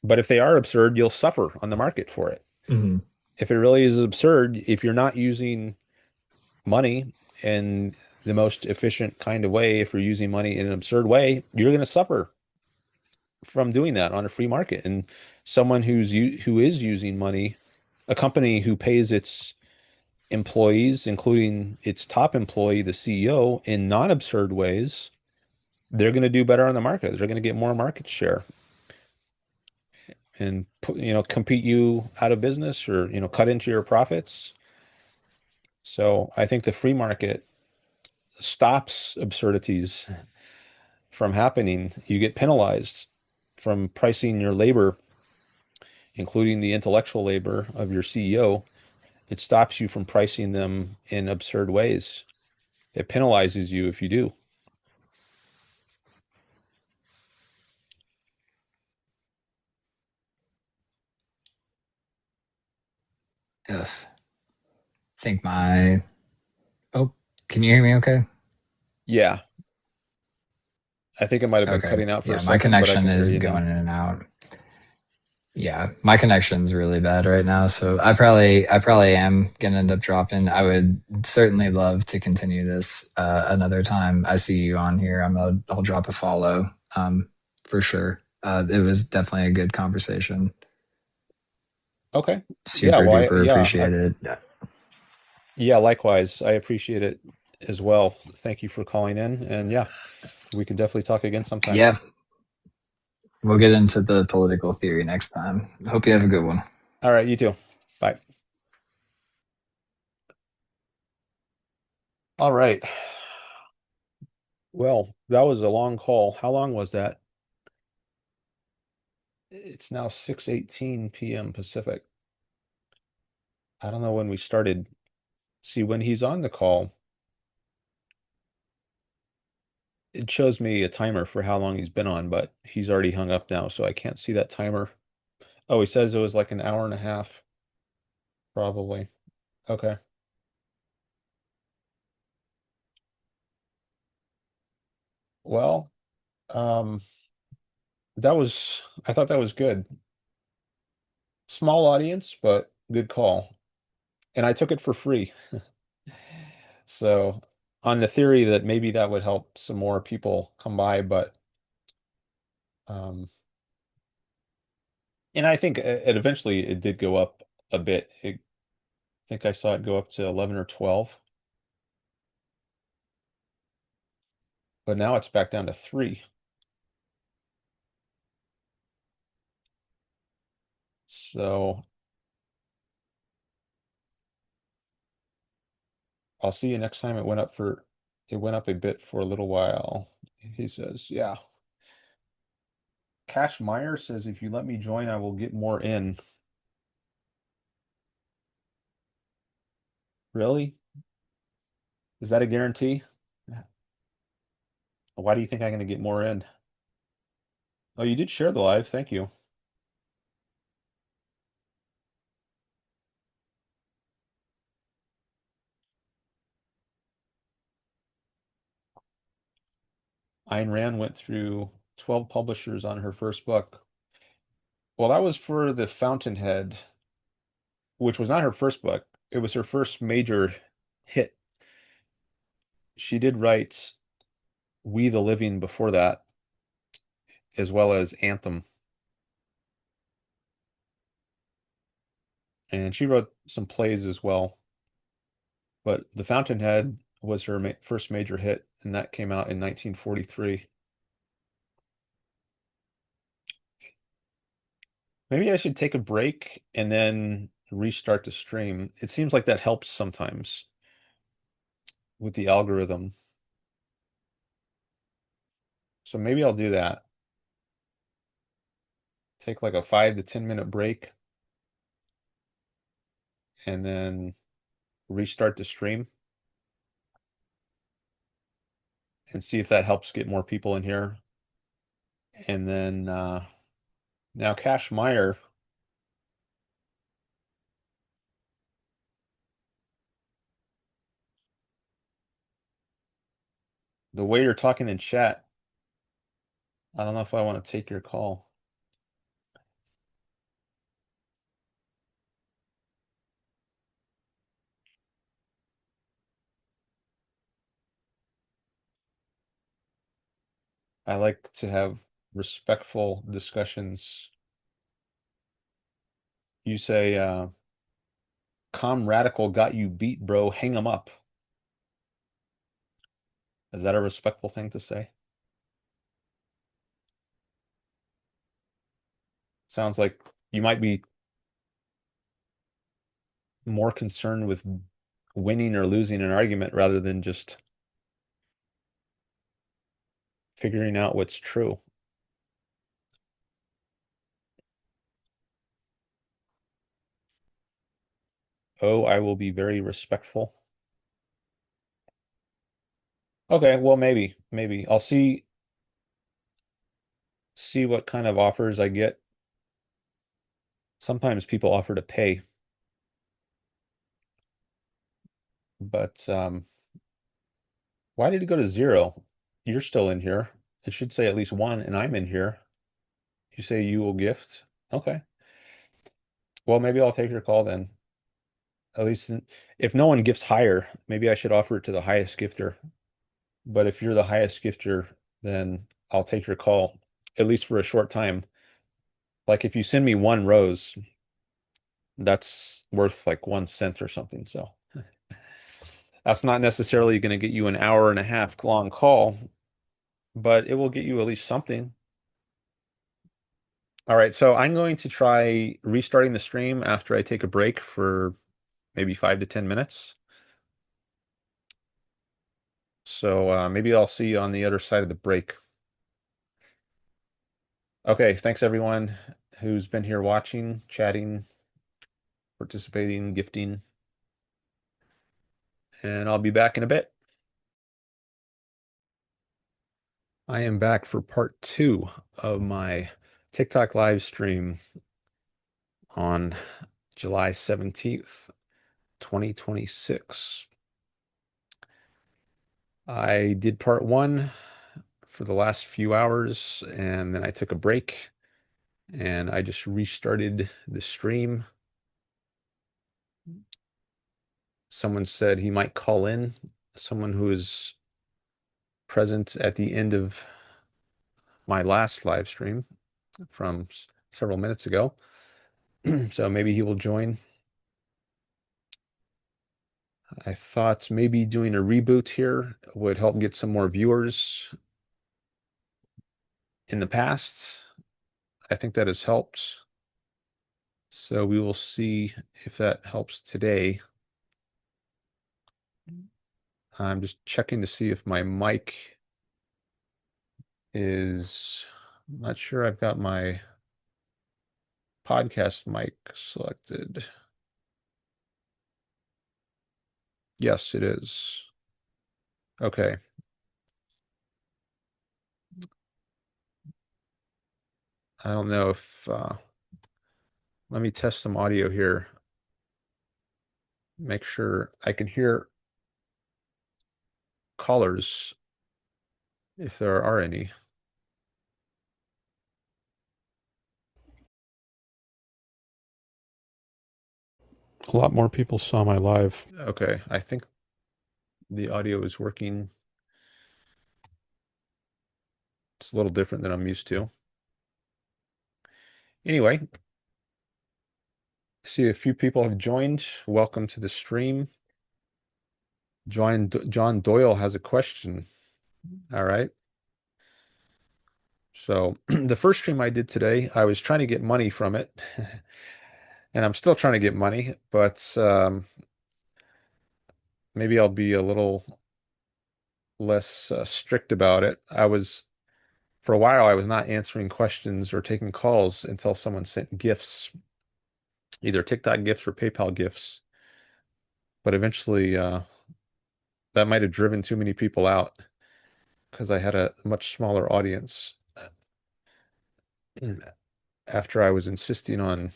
But if they are absurd, you'll suffer on the market for it. Mhm. If it really is absurd, if you're not using money in the most efficient kind of way, if you're using money in an absurd way, you're going to suffer from doing that on a free market. And someone who is using money, a company who pays its employees, including its top employee, the CEO, in non-absurd ways, they're going to do better on the market. They're going to get more market share and compete you out of business or cut into your profits. So I think the free market stops absurdities from happening. You get penalized from pricing your labor, including the intellectual labor of your CEO. It stops you from pricing them in absurd ways. It penalizes you if you do. Ugh. Think my oh, can you hear me okay? Yeah, I think it might have been Okay. cutting out for a Yeah, my second, but I connection can hear is you now. going in and out. Yeah, my connection's really bad right now, so I probably am gonna end up dropping. I would certainly love to continue this another time. I see you on here. I'll drop a follow for sure. It was definitely a good conversation. Okay. Yeah, Super well, duper appreciate it. yeah, likewise. I appreciate it as well. Thank you for calling in. And yeah, we can definitely talk again sometime. Yeah, we'll get into the political theory next time. Hope you have a good one. All right, you too. Bye. All right. Well, that was a long call. How long was that? It's now 6:18 p.m. Pacific. I don't know when we started. See, when he's on the call, it shows me a timer for how long he's been on, but he's already hung up now, so I can't see that timer. Oh, he says it was like an hour and a half, probably. Okay. Well, um, I thought that was good. Small audience, but good call. And I took it for free. So, on the theory that maybe that would help some more people come by, but um, and I think it eventually it did go up a bit. I think I saw it go up to 11 or 12, but now it's back down to 3. So, I'll see you next time. It went up a bit for a little while. He says, yeah. Cash Meyer says, if you let me join, I will get more in. Really? Is that a guarantee? Why do you think I'm going to get more in? Oh, you did share the live. Thank you. Ayn Rand went through 12 publishers on her first book. Well, that was for The Fountainhead, which was not her first book. It was her first major hit. She did write We the Living before that, as well as Anthem. And she wrote some plays as well. But The Fountainhead was her ma first major hit, and that came out in 1943. Maybe I should take a break and then restart the stream. It seems like that helps sometimes with the algorithm. So maybe I'll do that. Take like a 5 to 10 minute break and then restart the stream and see if that helps get more people in here. And then now Cash Meyer, the way you're talking in chat, I don't know if I want to take your call. I like to have respectful discussions. You say, Comradical got you beat, bro. Hang 'em up. Is that a respectful thing to say? Sounds like you might be more concerned with winning or losing an argument rather than just figuring out what's true. Oh, I will be very respectful. Okay, well, maybe. I'll see what kind of offers I get. Sometimes people offer to pay, but why did it go to 0? You're still in here. It should say at least 1, and I'm in here. You say you will gift? Okay. Well, maybe I'll take your call then. At least if no one gifts higher, maybe I should offer it to the highest gifter. But if you're the highest gifter, then I'll take your call, at least for a short time. Like if you send me 1 rose, that's worth like 1 cent or something. So that's not necessarily going to get you an hour and a half long call, but it will get you at least something. All right, so I'm going to try restarting the stream after I take a break for maybe 5 to 10 minutes. So maybe I'll see you on the other side of the break. Okay, thanks everyone who's been here watching, chatting, participating, gifting, and I'll be back in a bit. I am back for part 2 of my TikTok live stream on July 17th, 2026. I did part 1 for the last few hours, and then I took a break, and I just restarted the stream. Someone said he might call in, someone who is present at the end of my last live stream from several minutes ago. So maybe he will join. I thought maybe doing a reboot here would help get some more viewers. In the past, I think that has helped. So we will see if that helps today. I'm just checking to see if my mic is, I'm not sure I've got my podcast mic selected. Yes, it is. Okay. I don't know if, let me test some audio here. Make sure I can hear callers if there are any. A lot more people saw my live. Okay, I think the audio is working. It's a little different than I'm used to. Anyway, I see a few people have joined. Welcome to the stream. John Doyle has a question. All right. So the first stream I did today, I was trying to get money from it. And I'm still trying to get money, but maybe I'll be a little less strict about it. For a while, I was not answering questions or taking calls until someone sent gifts, either TikTok gifts or PayPal gifts. But eventually, that might have driven too many people out because I had a much smaller audience after I was insisting on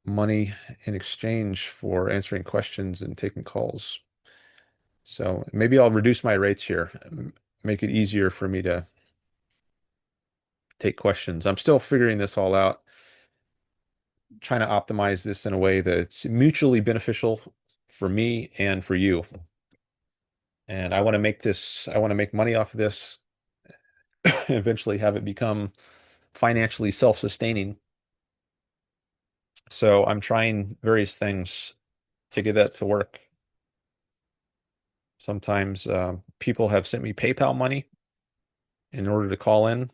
money in exchange for answering questions and taking calls. So maybe I'll reduce my rates here, make it easier for me to take questions. I'm still figuring this all out, trying to optimize this in a way that it's mutually beneficial for me and for you. And I want to make money off of this, eventually have it become financially self-sustaining. So I'm trying various things to get that to work. Sometimes people have sent me PayPal money in order to call in,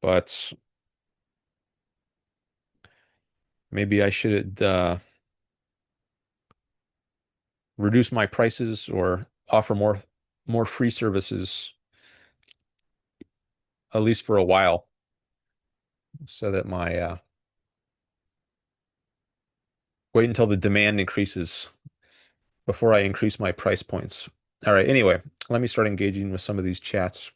but maybe I should reduce my prices or offer more free services, at least for a while, so that my wait until the demand increases before I increase my price points. All right, anyway, let me start engaging with some of these chats.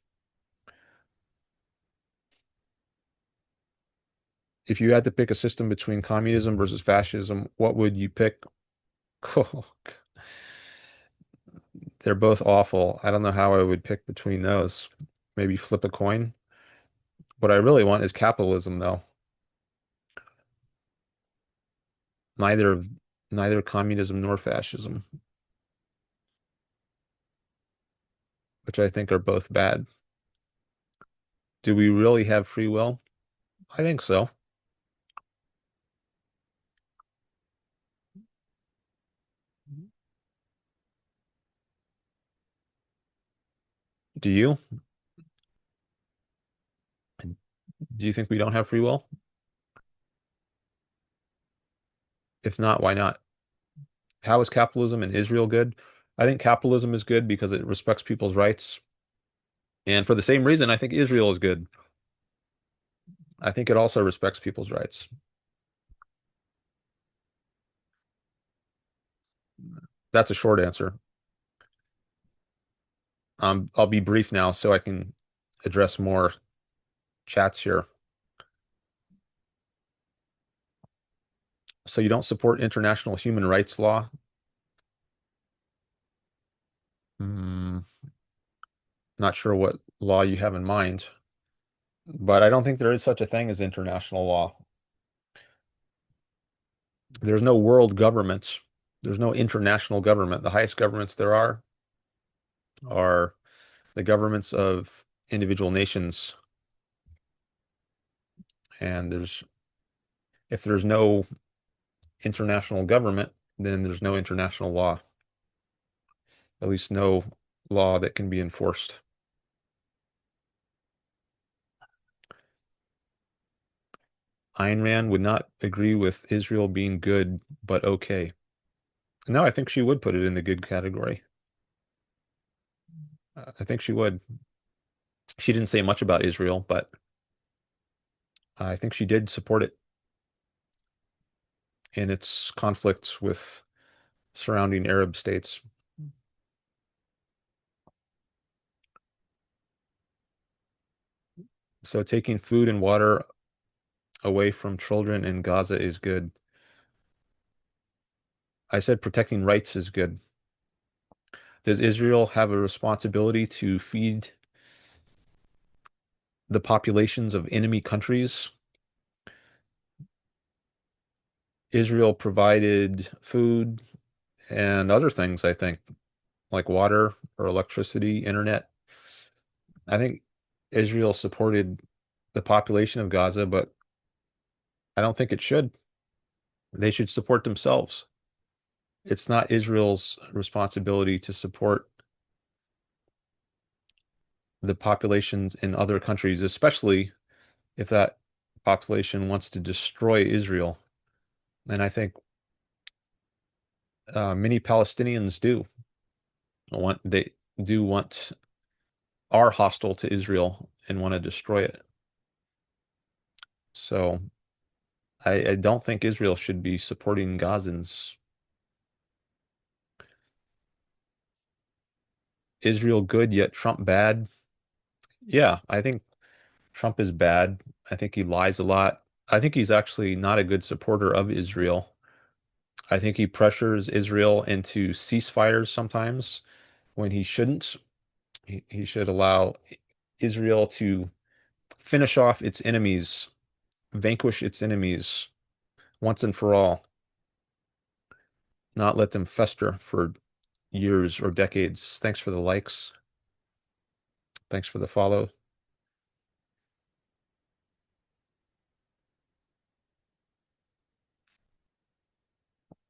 If you had to pick a system between communism versus fascism, what would you pick? They're both awful. I don't know how I would pick between those. Maybe flip a coin. What I really want is capitalism, though. Neither of neither communism nor fascism, which I think are both bad. Do we really have free will? I think so. Do you? Do you think we don't have free will? If not, why not? How is capitalism in Israel good? I think capitalism is good because it respects people's rights. And for the same reason, I think Israel is good. I think it also respects people's rights. That's a short answer. I'll be brief now so I can address more chats here. So you don't support international human rights law? Hmm, not sure what law you have in mind, but I don't think there is such a thing as international law. There's no world governments. There's no international government. The highest governments there are the governments of individual nations. And if there's no international government, then there's no international law, at least no law that can be enforced. Ayn Rand would not agree with Israel being good, but okay. No, I think she would put it in the good category. I think she would. She didn't say much about Israel, but I think she did support it in its conflicts with surrounding Arab states. So taking food and water away from children in Gaza is good. I said protecting rights is good. Does Israel have a responsibility to feed the populations of enemy countries? Israel provided food and other things, I think, like water or electricity, internet. I think Israel supported the population of Gaza, but I don't think it should. They should support themselves. It's not Israel's responsibility to support the populations in other countries, especially if that population wants to destroy Israel. And I think many Palestinians they do want are hostile to Israel and want to destroy it. So I don't think Israel should be supporting Gazans. Israel good, yet Trump bad. Yeah, I think Trump is bad. I think he lies a lot. I think he's actually not a good supporter of Israel. I think he pressures Israel into ceasefires sometimes when he shouldn't. He should allow Israel to finish off its enemies, vanquish its enemies once and for all, not let them fester for years or decades. Thanks for the likes. Thanks for the follow.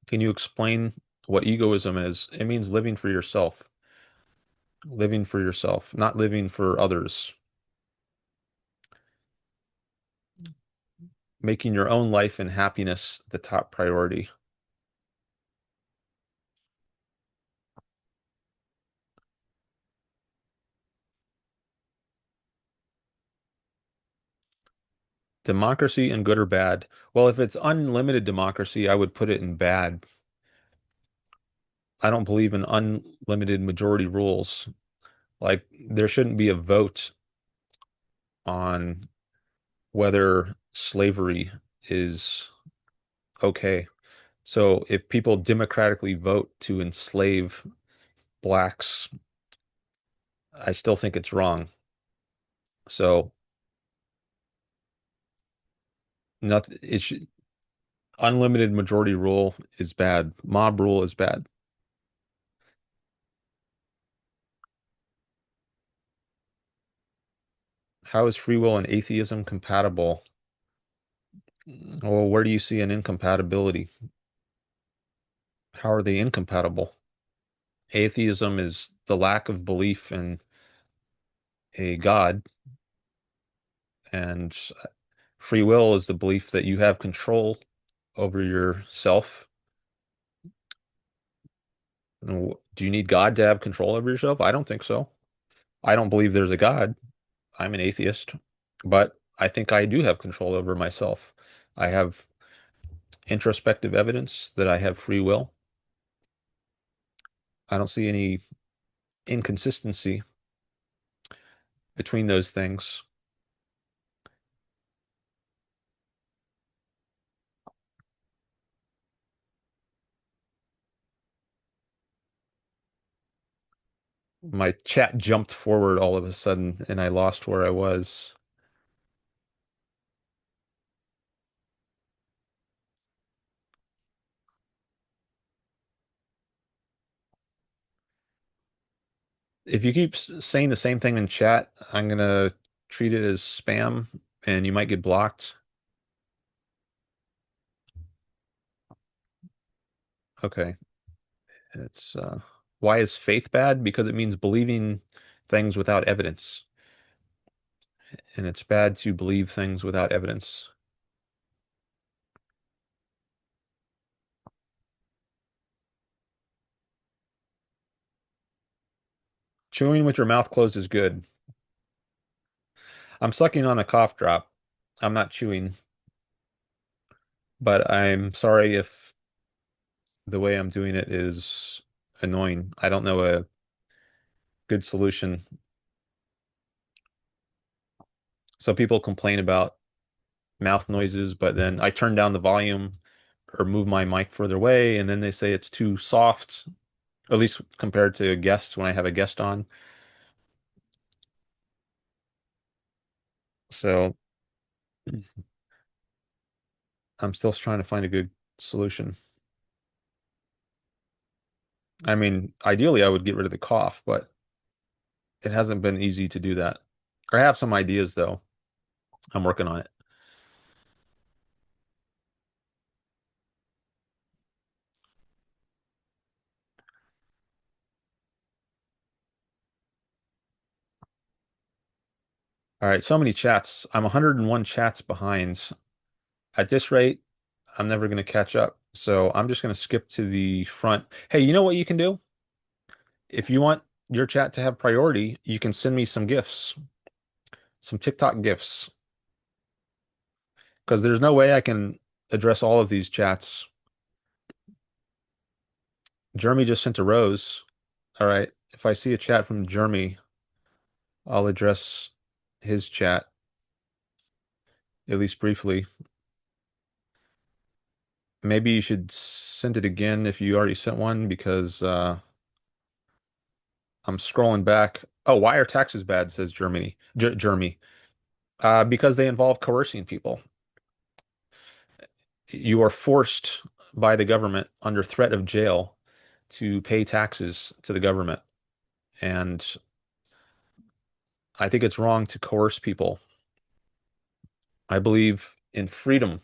Can you explain what egoism is? It means living for yourself. Living for yourself, not living for others. Making your own life and happiness the top priority. Democracy and good or bad? Well, if it's unlimited democracy, I would put it in bad. I don't believe in unlimited majority rules. Like, there shouldn't be a vote on whether slavery is okay. So if people democratically vote to enslave blacks, I still think it's wrong. So nothing, unlimited majority rule is bad. Mob rule is bad. How is free will and atheism compatible? Well, where do you see an incompatibility? How are they incompatible? Atheism is the lack of belief in a God, and free will is the belief that you have control over yourself. Do you need God to have control over yourself? I don't think so. I don't believe there's a God. I'm an atheist, but I think I do have control over myself. I have introspective evidence that I have free will. I don't see any inconsistency between those things. My chat jumped forward all of a sudden and I lost where I was. If you keep saying the same thing in chat, I'm gonna treat it as spam and you might get blocked. Okay. It's why is faith bad? Because it means believing things without evidence. And it's bad to believe things without evidence. Chewing with your mouth closed is good. I'm sucking on a cough drop. I'm not chewing, but I'm sorry if the way I'm doing it is annoying. I don't know a good solution. So people complain about mouth noises, but then I turn down the volume or move my mic further away, and then they say it's too soft, at least compared to a guest when I have a guest on. So I'm still trying to find a good solution. I mean, ideally, I would get rid of the cough, but it hasn't been easy to do that. I have some ideas, though. I'm working on it. All right, so many chats. I'm 101 chats behind. At this rate, I'm never going to catch up. So I'm just going to skip to the front. Hey, you know what you can do? If you want your chat to have priority, you can send me some GIFs, some TikTok GIFs, because there's no way I can address all of these chats. Jeremy just sent a rose. All right, if I see a chat from Jeremy, I'll address his chat, at least briefly. Maybe you should send it again if you already sent one, because I'm scrolling back. Oh, why are taxes bad, says Jeremy. Because they involve coercing people. You are forced by the government under threat of jail to pay taxes to the government. And I think it's wrong to coerce people. I believe in freedom.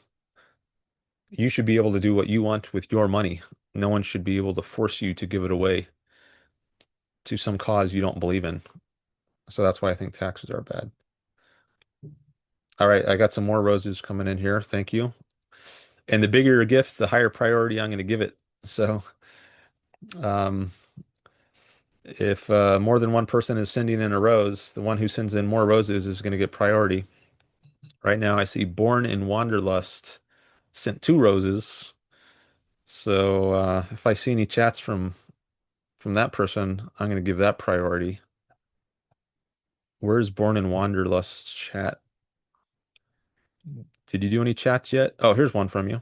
You should be able to do what you want with your money. No one should be able to force you to give it away to some cause you don't believe in. So that's why I think taxes are bad. All right, I got some more roses coming in here. Thank you. And the bigger your gift, the higher priority I'm going to give it. So, um, if more than one person is sending in a rose, the one who sends in more roses is going to get priority. Right now, I see Born in Wanderlust sent 2 roses. So, if I see any chats from that person, I'm going to give that priority. Where's Born in Wanderlust chat? Did you do any chats yet? Oh, here's one from you.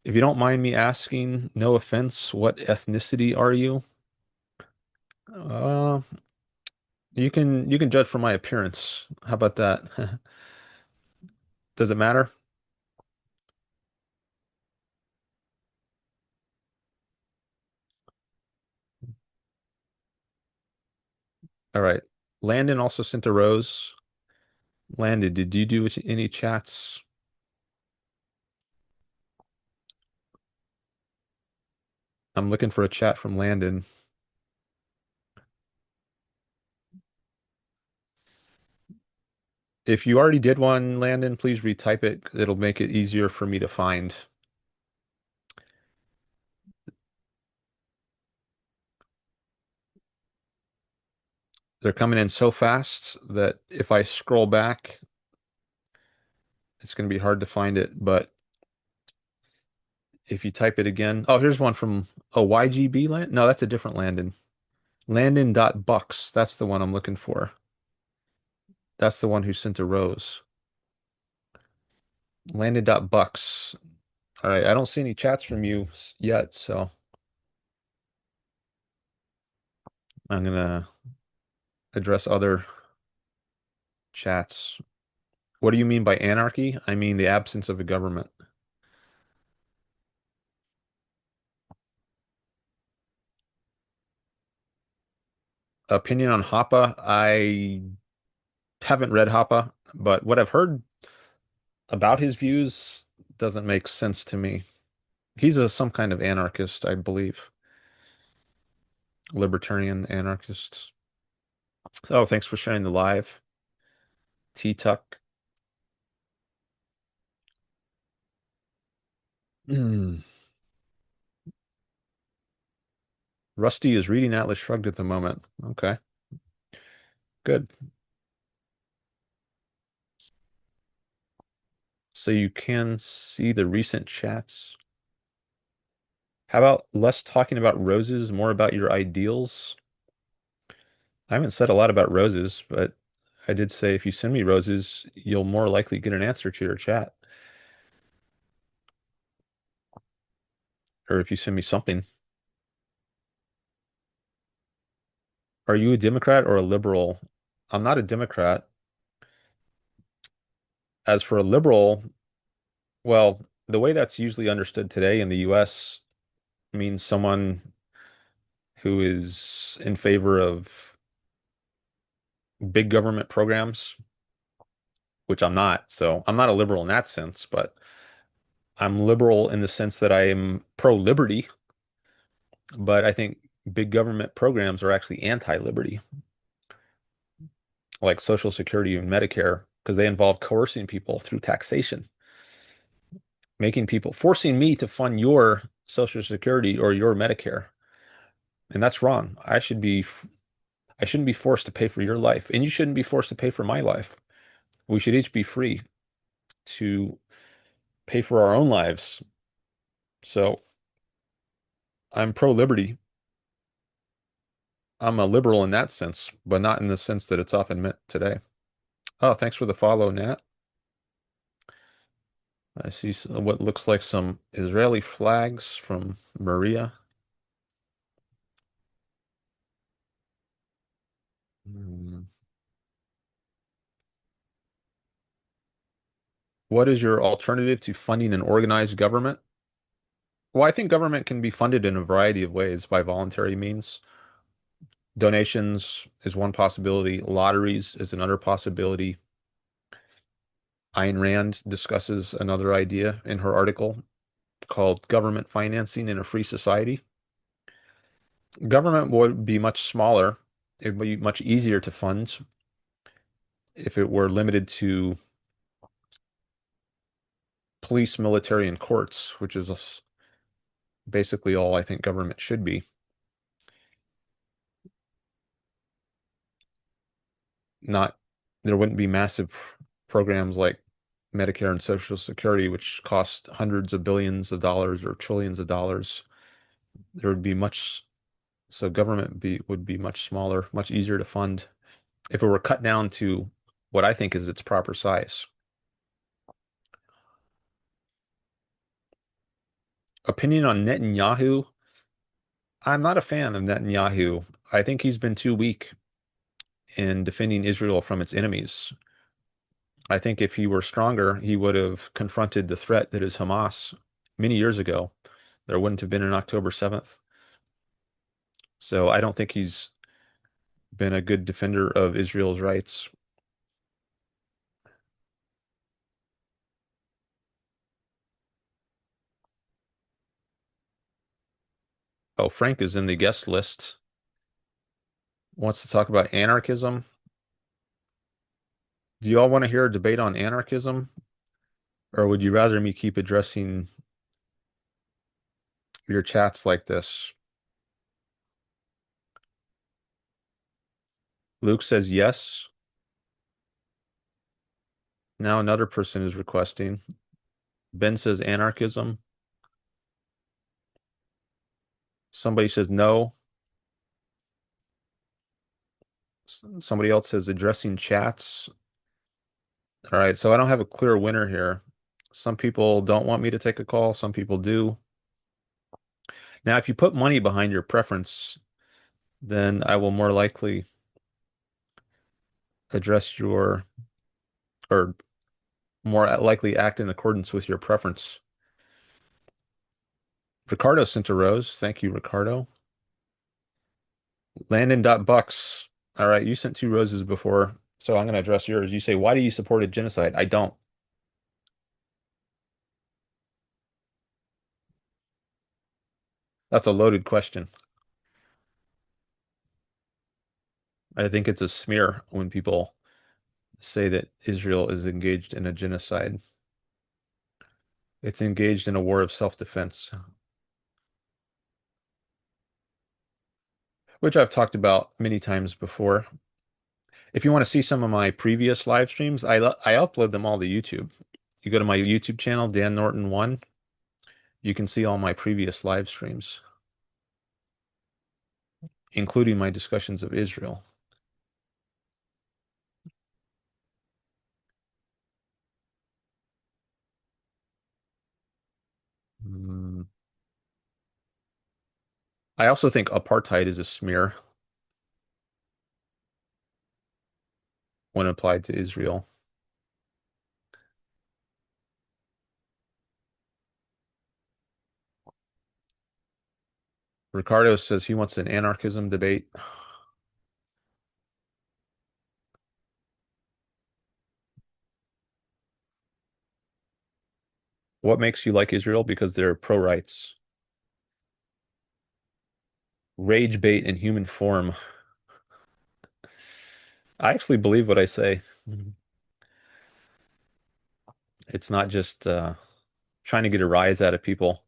If you don't mind me asking, no offense, what ethnicity are you? Uh, you can judge from my appearance. How about that? Does it matter? All right. Landon also sent a rose. Landon, did you do any chats? I'm looking for a chat from Landon. If you already did one, Landon, please retype it. It'll make it easier for me to find. They're coming in so fast that if I scroll back, it's going to be hard to find it. But if you type it again, oh, here's one from YGB land. No, that's a different Landon. Landon.bucks. That's the one I'm looking for. That's the one who sent a rose. Landon.bucks. All right, I don't see any chats from you yet, so I'm gonna address other chats. What do you mean by anarchy? I mean the absence of a government. Opinion on Hoppe. I haven't read Hoppe, but what I've heard about his views doesn't make sense to me. He's some kind of anarchist, I believe. Libertarian anarchist. Oh, thanks for sharing the live. T-Tuck. Hmm. Rusty is reading Atlas Shrugged at the moment. Okay, good. So you can see the recent chats. How about less talking about roses, more about your ideals? I haven't said a lot about roses, but I did say if you send me roses, you'll more likely get an answer to your chat. Or if you send me something. Are you a Democrat or a liberal? I'm not a Democrat. As for a liberal, well, the way that's usually understood today in the US means someone who is in favor of big government programs, which I'm not. So I'm not a liberal in that sense, but I'm liberal in the sense that I am pro-liberty, but I think big government programs are actually anti-liberty, like Social Security and Medicare, because they involve coercing people through taxation, making people, forcing me to fund your Social Security or your Medicare. And that's wrong. I shouldn't be forced to pay for your life, and you shouldn't be forced to pay for my life. We should each be free to pay for our own lives. So I'm pro-liberty. I'm a liberal in that sense, but not in the sense that it's often meant today. Oh, thanks for the follow, Nat. I see what looks like some Israeli flags from Maria. Hmm. What is your alternative to funding an organized government? Well, I think government can be funded in a variety of ways by voluntary means. Donations is one possibility. Lotteries is another possibility. Ayn Rand discusses another idea in her article called Government Financing in a Free Society. Government would be much smaller. It would be much easier to fund if it were limited to police, military, and courts, which is basically all I think government should be. Not, there wouldn't be massive programs like Medicare and Social Security, which cost hundreds of billions of dollars or trillions of dollars. There would be much, so government would be much smaller, much easier to fund if it were cut down to what I think is its proper size. Opinion on Netanyahu. I'm not a fan of Netanyahu. I think he's been too weak in defending Israel from its enemies. I think if he were stronger, he would have confronted the threat that is Hamas many years ago. There wouldn't have been an October 7th. So I don't think he's been a good defender of Israel's rights. Oh, Frank is in the guest list. Wants to talk about anarchism. Do you all want to hear a debate on anarchism? Or would you rather me keep addressing your chats like this? Luke says yes. Now another person is requesting. Ben says anarchism. Somebody says no. Somebody else says addressing chats. All right, so I don't have a clear winner here. Some people don't want me to take a call, some people do. Now, if you put money behind your preference, then I will more likely address your, or more likely act in accordance with your preference. Ricardo sent a rose. Thank you, Ricardo. Landon.bucks. All right, you sent two roses before, so I'm going to address yours. You say, why do you support a genocide? I don't. That's a loaded question. I think it's a smear when people say that Israel is engaged in a genocide. It's engaged in a war of self-defense, which I've talked about many times before. If you want to see some of my previous live streams, I upload them all to YouTube. You go to my YouTube channel, Dan Norton 1, you can see all my previous live streams, including my discussions of Israel. Mm. I also think apartheid is a smear when applied to Israel. Ricardo says he wants an anarchism debate. What makes you like Israel? Because they're pro-rights. Rage bait in human form. I actually believe what I say. It's not just trying to get a rise out of people.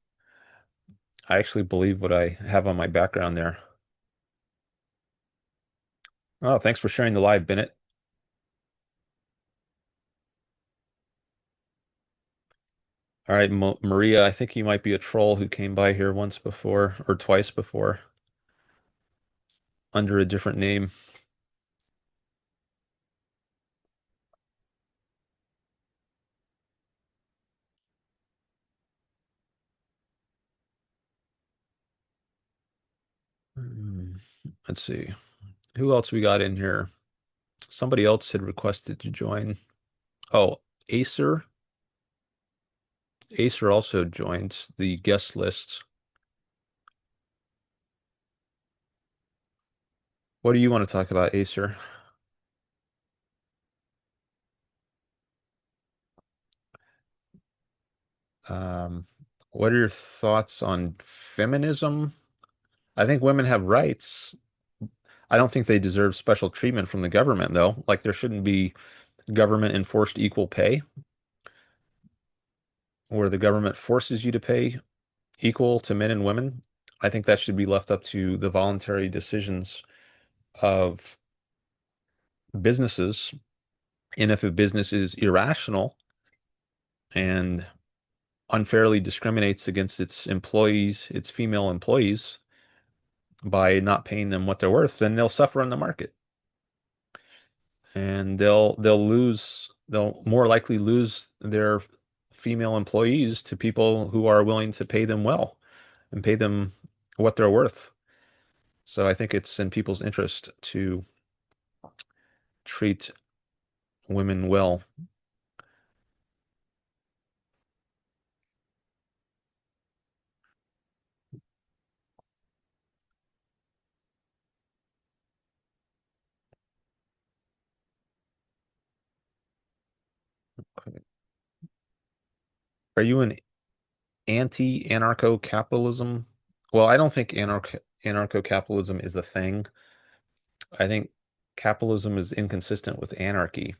I actually believe what I have on my background there. Oh, thanks for sharing the live, Bennett. All right, Maria, I think you might be a troll who came by here once before or twice before under a different name. Hmm, let's see. Who else we got in here? Somebody else had requested to join. Oh, Acer. Acer also joins the guest list. What do you want to talk about, Acer? Um, what are your thoughts on feminism? I think women have rights. I don't think they deserve special treatment from the government, though. Like there shouldn't be government enforced equal pay, where the government forces you to pay equal to men and women. I think that should be left up to the voluntary decisions of businesses. And if a business is irrational and unfairly discriminates against its employees, its female employees, by not paying them what they're worth, then they'll suffer in the market. And they'll more likely lose their female employees to people who are willing to pay them well and pay them what they're worth. So I think it's in people's interest to treat women well. Are you an anti-anarcho-capitalism? Well, I don't think anarcho-capitalism is a thing. I think capitalism is inconsistent with anarchy.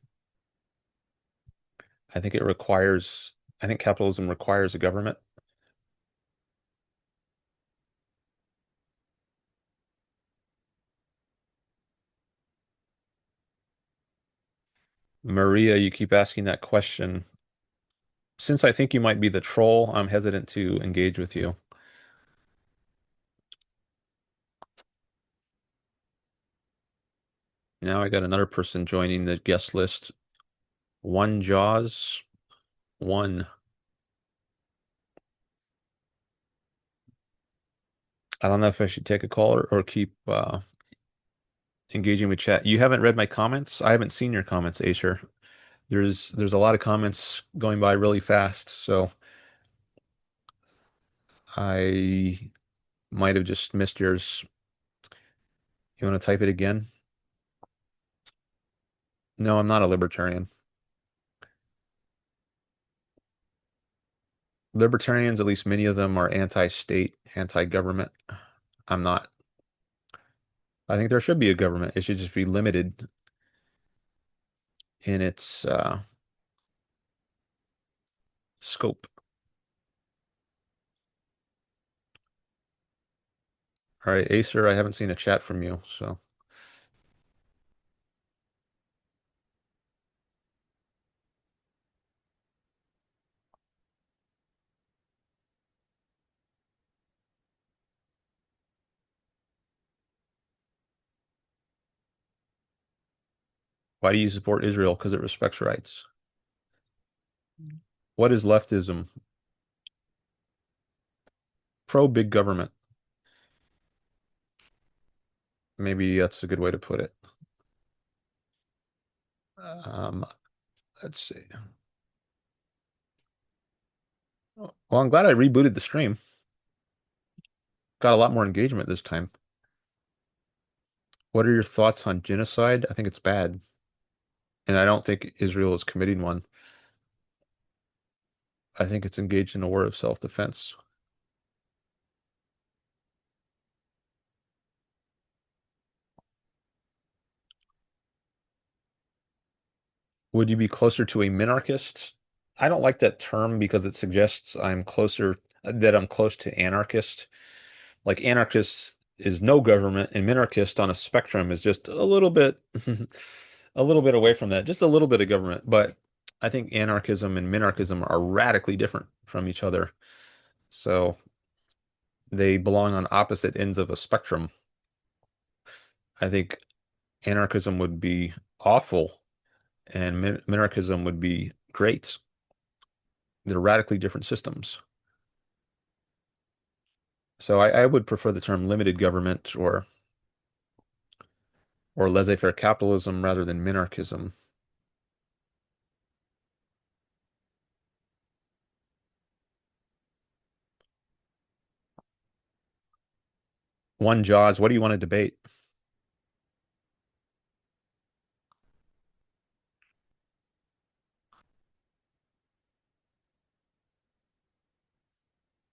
I think I think capitalism requires a government. Maria, you keep asking that question. Since I think you might be the troll, I'm hesitant to engage with you. Now I got another person joining the guest list. One Jaws, one. I don't know if I should take a call or keep engaging with chat. You haven't read my comments? I haven't seen your comments, Acer. There's a lot of comments going by really fast, so I might have just missed yours. You want to type it again? No, I'm not a libertarian. Libertarians, at least many of them, are anti-state, anti-government. I'm not. I think there should be a government. It should just be limited in its scope. All right, Acer, I haven't seen a chat from you, so why do you support Israel? Because it respects rights. What is leftism? Pro big government. Maybe that's a good way to put it. Um, let's see. Well, I'm glad I rebooted the stream. Got a lot more engagement this time. What are your thoughts on genocide? I think it's bad. And I don't think Israel is committing one. I think it's engaged in a war of self-defense. Would you be closer to a minarchist? I don't like that term because it suggests that I'm close to anarchist. Like anarchist is no government, and minarchist on a spectrum is just a little bit, a little bit away from that, just a little bit of government. But I think anarchism and minarchism are radically different from each other. So they belong on opposite ends of a spectrum. I think anarchism would be awful and minarchism would be great. They're radically different systems. So I would prefer the term limited government or laissez-faire capitalism rather than minarchism. One Jaws. What do you want to debate?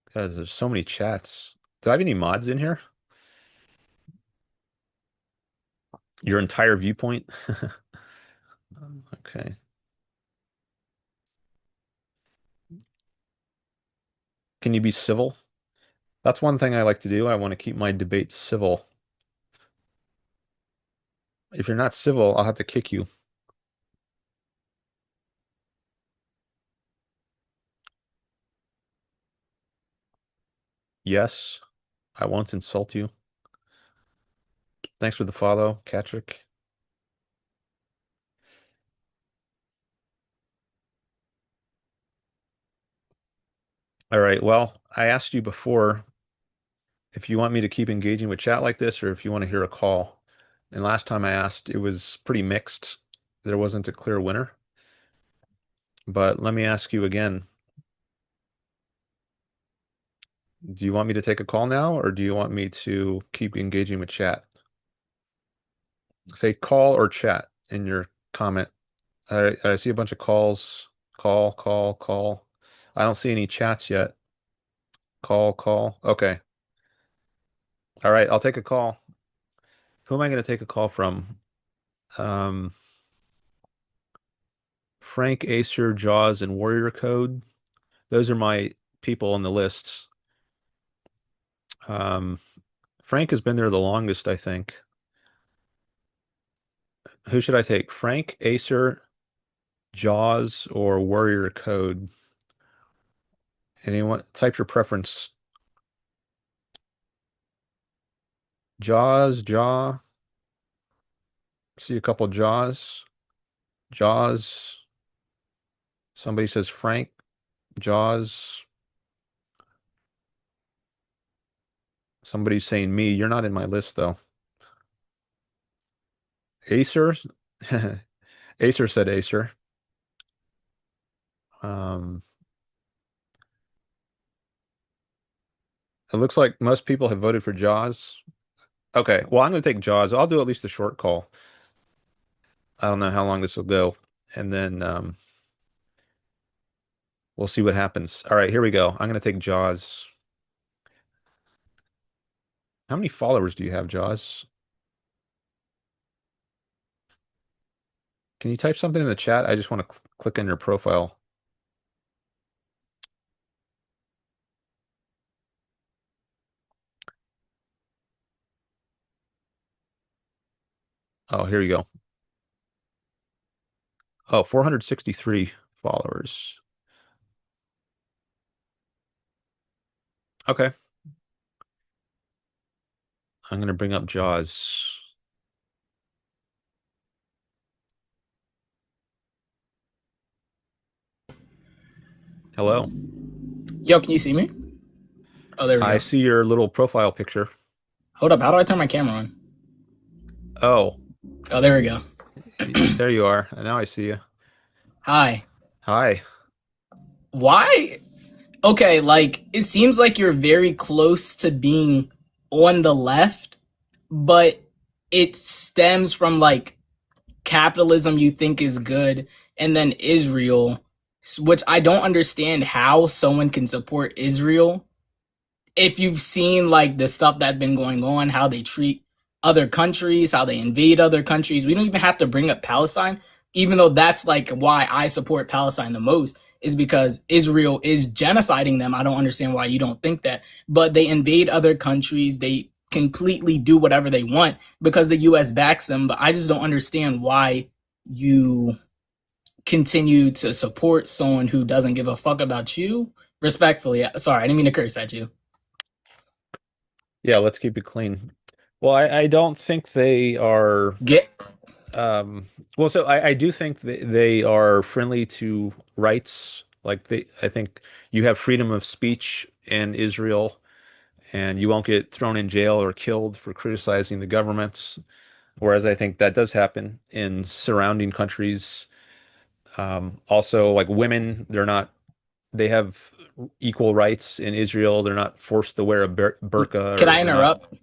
Because there's so many chats. Do I have any mods in here? Your entire viewpoint? Okay. Can you be civil? That's one thing I like to do. I want to keep my debates civil. If you're not civil, I'll have to kick you. Yes, I won't insult you. Thanks for the follow, Catrick. All right. Well, I asked you before if you want me to keep engaging with chat like this or if you want to hear a call. And last time I asked, it was pretty mixed. There wasn't a clear winner. But let me ask you again. Do you want me to take a call now or do you want me to keep engaging with chat? Say call or chat in your comment. I see a bunch of calls. Call, call, call. I don't see any chats yet. Call, call. Okay. All right, I'll take a call. Who am I going to take a call from? Um, Frank, Acer, Jaws, and Warrior Code. Those are my people on the lists. Um, Frank has been there the longest, I think. Who should I take? Frank, Acer, Jaws, or Warrior Code? Anyone? Type your preference. Jaws, Jaw. See a couple Jaws. Jaws. Somebody says Frank. Jaws. Somebody's saying me. You're not in my list, though. Acer? Acer said Acer. Um, it looks like most people have voted for Jaws. Okay, well, I'm going to take Jaws. I'll do at least a short call. I don't know how long this will go. And then we'll see what happens. All right, here we go. I'm going to take Jaws. How many followers do you have, Jaws? Can you type something in the chat? I just want to click on your profile. Oh, here you go. Oh, 463 followers. Okay. I'm going to bring up Jaws. Hello. Yo, can you see me? Oh, there we I go. see your little profile picture. Hold up, how do I turn my camera on? Oh, Oh, there we go. there you are. Now I see you. Hi. Hi. Why? Okay, like, it seems like you're very close to being on the left, but it stems from, like, capitalism you think is good, and then Israel, which I don't understand how someone can support Israel if you've seen like the stuff that's been going on, how they treat other countries, how they invade other countries. We don't even have to bring up Palestine, even though that's like why I support Palestine the most, is because Israel is genociding them. I don't understand why you don't think that. But they invade other countries. They completely do whatever they want because the US backs them. But I just don't understand why you continue to support someone who doesn't give a fuck about you. Respectfully, sorry, I didn't mean to curse at you. Yeah, let's keep it clean. Well, I don't think they are Get um well, so I do think they are friendly to rights. Like I think you have freedom of speech in Israel and you won't get thrown in jail or killed for criticizing the governments. Whereas I think that does happen in surrounding countries. Also, like women, they have equal rights in Israel. They're not forced to wear a burqa Can or I they're not. interrupt?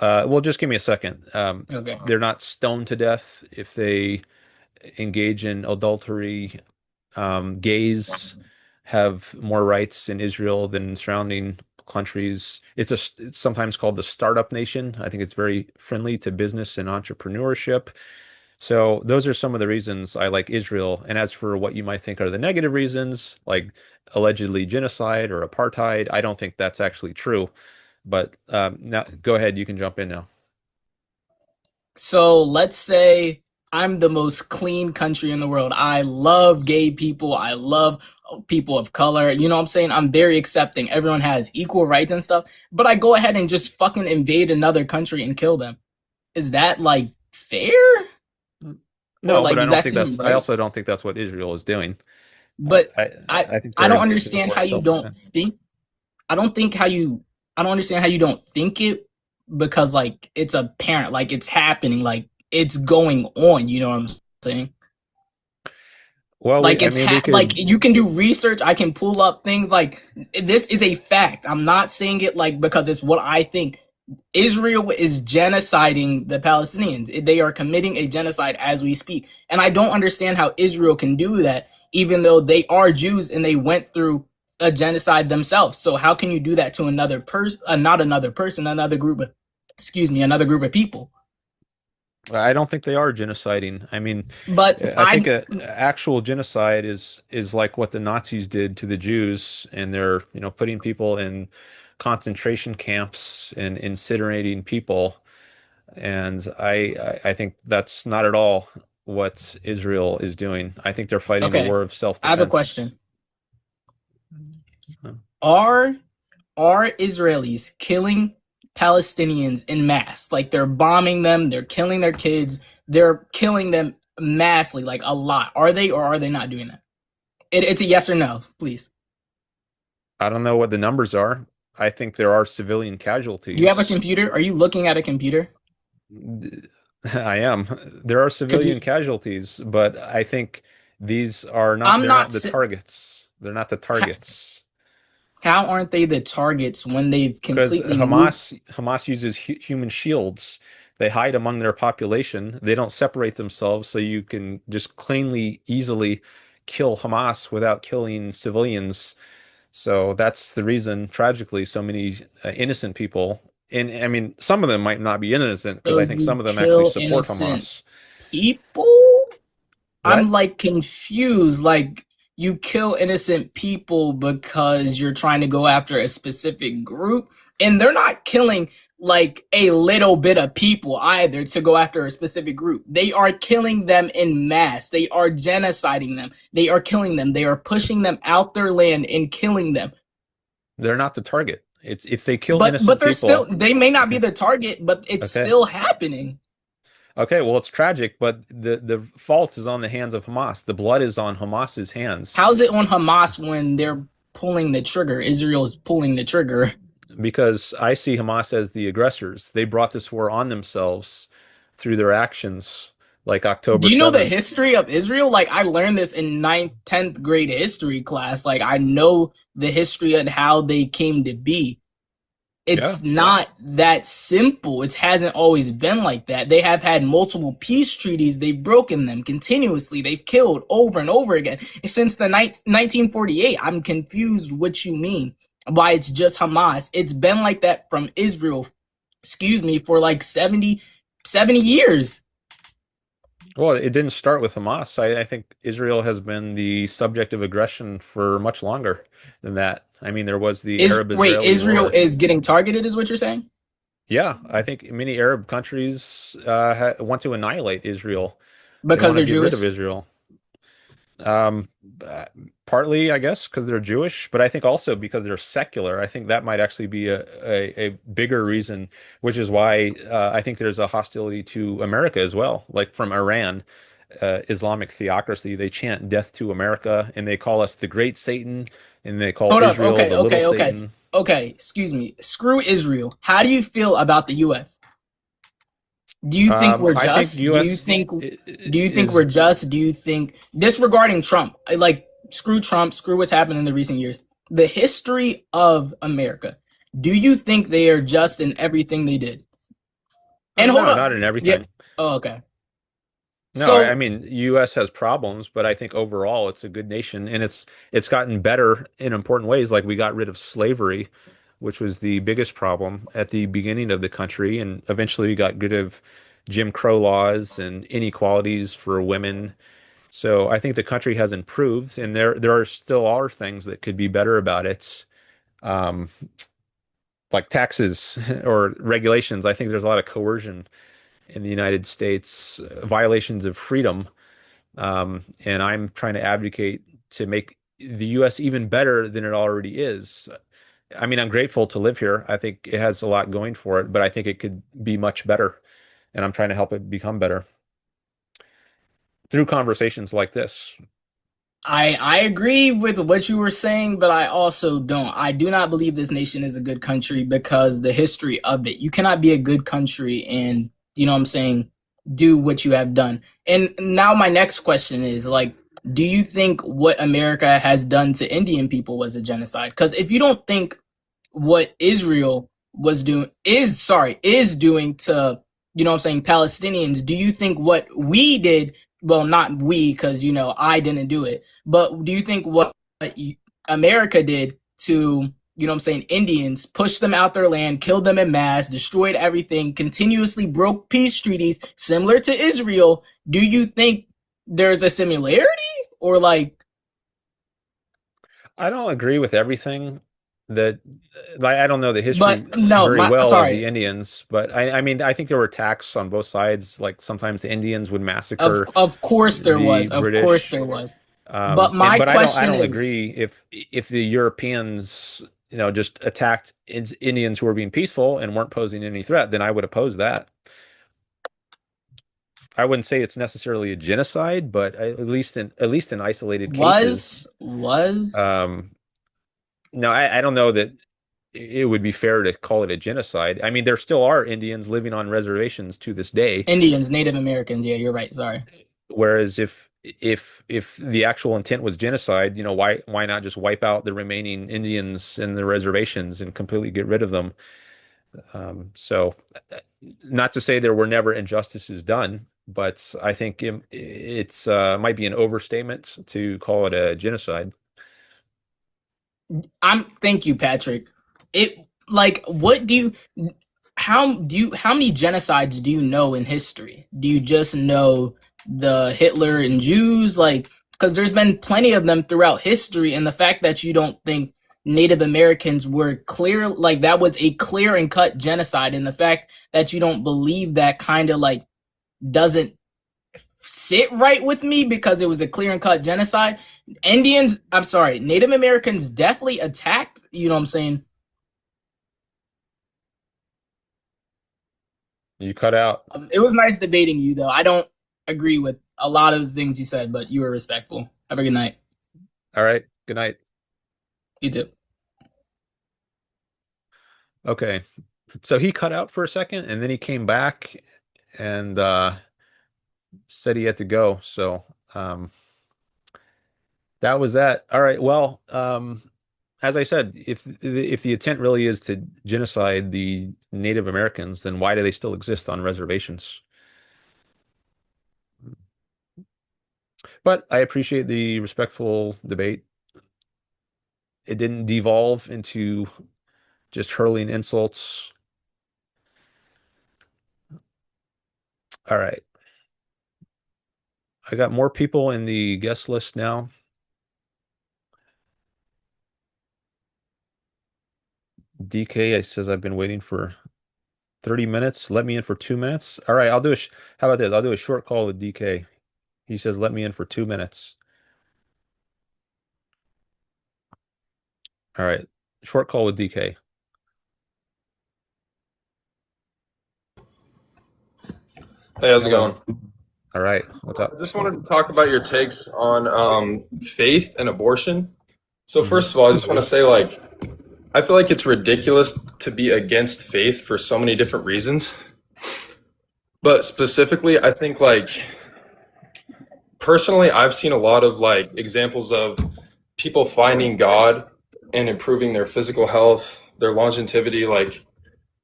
Well, just give me a second. Okay. They're not stoned to death if they engage in adultery. Gays have more rights in Israel than surrounding countries. It's sometimes called the startup nation. I think it's very friendly to business and entrepreneurship. So those are some of the reasons I like Israel. And as for what you might think are the negative reasons, like allegedly genocide or apartheid, I don't think that's actually true. But now, go ahead. You can jump in now. So let's say I'm the most clean country in the world. I love gay people. I love people of color. You know what I'm saying? I'm very accepting. Everyone has equal rights and stuff. But I go ahead and just fucking invade another country and kill them. Is that like fair? Or No, like but I does don't that think seem that's. I right? also don't think that's what Israel is doing. But I I I think I they're don't engaging in understand more how you don't self-defense. think I don't think how you I don't understand how you don't think it because like it's apparent, like it's happening, like it's going on, you know what I'm saying? Well, Like I mean, we like could. you can do research, I can pull up things like this is a fact. I'm not saying it like because it's what I think. Israel is genociding the Palestinians. They are committing a genocide as we speak. And I don't understand how Israel can do that, even though they are Jews and they went through a genocide themselves. So how can you do that to another person, not another person, another group of, excuse me, another group of people? I don't think they are genociding. I mean, But I think a actual genocide is like what the Nazis did to the Jews, and they're, putting people in concentration camps and incinerating people. And I think that's not at all what Israel is doing. I think they're fighting a okay, war of I have a self-defense. question. Are are Israelis killing Palestinians in mass? Like they're bombing them, they're killing their kids, they're killing them massively, like a lot. Are they or are they not doing that? It's a yes or no, please. I don't know what the numbers are. I think there are civilian Do you have a casualties. computer? Are you looking at a computer? I am. There are civilian Computer. casualties, but I think I'm they're not not. the targets. They're not the targets. How aren't they the targets when they've Because completely moved? Hamas uses human shields. They hide among their population. They don't separate themselves, so you can just cleanly, easily kill Hamas without killing civilians. So that's the reason, tragically, so many innocent people, and I mean, some of them might not be innocent because So I think you some of them actually kill support innocent Hamas. people? I'm What? like confused. Like you kill innocent people because you're trying to go after a specific group, and they're not killing like a little bit of people either to go after a specific group. They are killing them in mass. They are genociding them. They are killing them. They are pushing them out their land and killing them. They're not the target. It's if they kill But innocent they're still people. they may not be Okay. the target, but it's Okay. still happening. Okay. Well, it's tragic, but the fault is on the hands of Hamas. The blood is on Hamas's hands How's it on Hamas when they're pulling the trigger? Israel is pulling the trigger. because I see Hamas as the aggressors. They brought this war on themselves through their actions, like Do October you know the 7th. history of Israel? Like I learned this in ninth, 10th grade history class. Like I know the history and how they came to be. Yeah. It's not that simple. It hasn't always been like that. They have had multiple peace treaties. They've broken them continuously. They've killed over and over again. Since the 1948, I'm confused what you mean. Why it's just Hamas. It's been like that from Israel, excuse me, for like 70 years. Well, it didn't start with Hamas. I think Israel has been the subject of aggression for much longer than that. I mean, there was the Is wait, Arab-Israeli Israel War. is getting targeted, is what you're saying? Yeah, I think many Arab countries want to annihilate Israel. They Because want to they're get rid Jewish? of Israel. Um, Partly, I guess, because they're Jewish, but I think also because they're secular. I think that might actually be a bigger reason, which is why I think there's a hostility to America as well, like from Iran. Islamic theocracy. They chant death to America and they call us the great Satan and they call Hold up. Israel Okay, the little okay, okay. Satan. Okay, excuse me. Screw Israel. How do you feel about the US? Do you think we're I think just? Do you U.S. think is we're just? Do you think disregarding Trump? Like screw Trump, screw what's happened in the recent years. The history of America. Do you think they are just in everything they did? And hold No, up. not in Yeah. everything. Oh, okay. No, I So mean, U.S. has problems, but I think overall it's a good nation, and it's gotten better in important ways. Like we got rid of slavery, which was the biggest problem at the beginning of the country, and eventually we got rid of Jim Crow laws and inequalities for women. So I think the country has improved, and there are still are things that could be better about it, um, like taxes or regulations. I think there's a lot of coercion in the United States, violations of freedom. And I'm trying to advocate to make the US even better than it already is. I mean, I'm grateful to live here. I think it has a lot going for it, but I think it could be much better. And I'm trying to help it become better through conversations like this. I agree with what you were saying, but I also don't. I do not believe this nation is a good country because the history of it. You cannot be a good country and, you know what I'm saying, do what you have done. And now my next question is like, do you think what America has done to Indian people was a genocide? Because if you don't think what Israel is doing to, you know what I'm saying, Palestinians, do you think what we did, well, not we, because, you know, I didn't do it, but do you think what America did to, you know what I'm saying, Indians, pushed them out their land, killed them in mass, destroyed everything, continuously broke peace treaties similar to Israel, do you think there's a similarity? Or like, I don't agree with everything that, like, I don't know the history but no, very my well of the sorry, Indians, but I mean, I think there were attacks on both sides. Like sometimes the Indians would massacre of course there the was, of course British. there was. But And my but I question don't is, agree if the Europeans, just attacked Indians who were being peaceful and weren't posing any threat, then I would oppose that. I wouldn't say it's necessarily a genocide, but at least in isolated cases. was Um, no, I don't know that it would be fair to call it a genocide. I mean, there still are Indians living on reservations to this day. Indians, Native Americans. Yeah, you're right. Sorry. Whereas if the actual intent was genocide, why not just wipe out the remaining Indians in the reservations and completely get rid of them? So, not to say there were never injustices done, but I think it's might be an overstatement to call it a genocide. Thank you, Patrick. It like what do you how many genocides do you know in history? Do you just know the Hitler and Jews? Like, because there's been plenty of them throughout history, and the fact that you don't think Native Americans were clear, like that was a clear and cut genocide, and the fact that you don't believe that kind of like doesn't sit right with me because it was a clear and cut genocide. Native Americans definitely attacked, you know what I'm saying? You cut out. It was nice debating you, though. I don't agree with a lot of the things you said, but you were respectful. Have a good night. All right. Good night. You too. Okay. So he cut out for a second and then he came back and said he had to go. So that was that. All right. Well, as I said, if the intent really is to genocide the Native Americans, then why do they still exist on reservations? But I appreciate the respectful debate. It didn't devolve into just hurling insults. All right. I got more people in the guest list now. DK says I've been waiting for 30 minutes. Let me in for 2 minutes. All right, how about this? I'll do a short call with DK. He says let me in for 2 minutes. All right, short call with DK. Hey, how's it going? All right, what's I up? just wanted to talk about your takes on faith and abortion. So Mhm. first of all, I just want to say, like, I feel like it's ridiculous to be against faith for so many different reasons. But specifically, I think, like, personally, I've seen a lot of, like, examples of people finding God and improving their physical health, their longevity, like,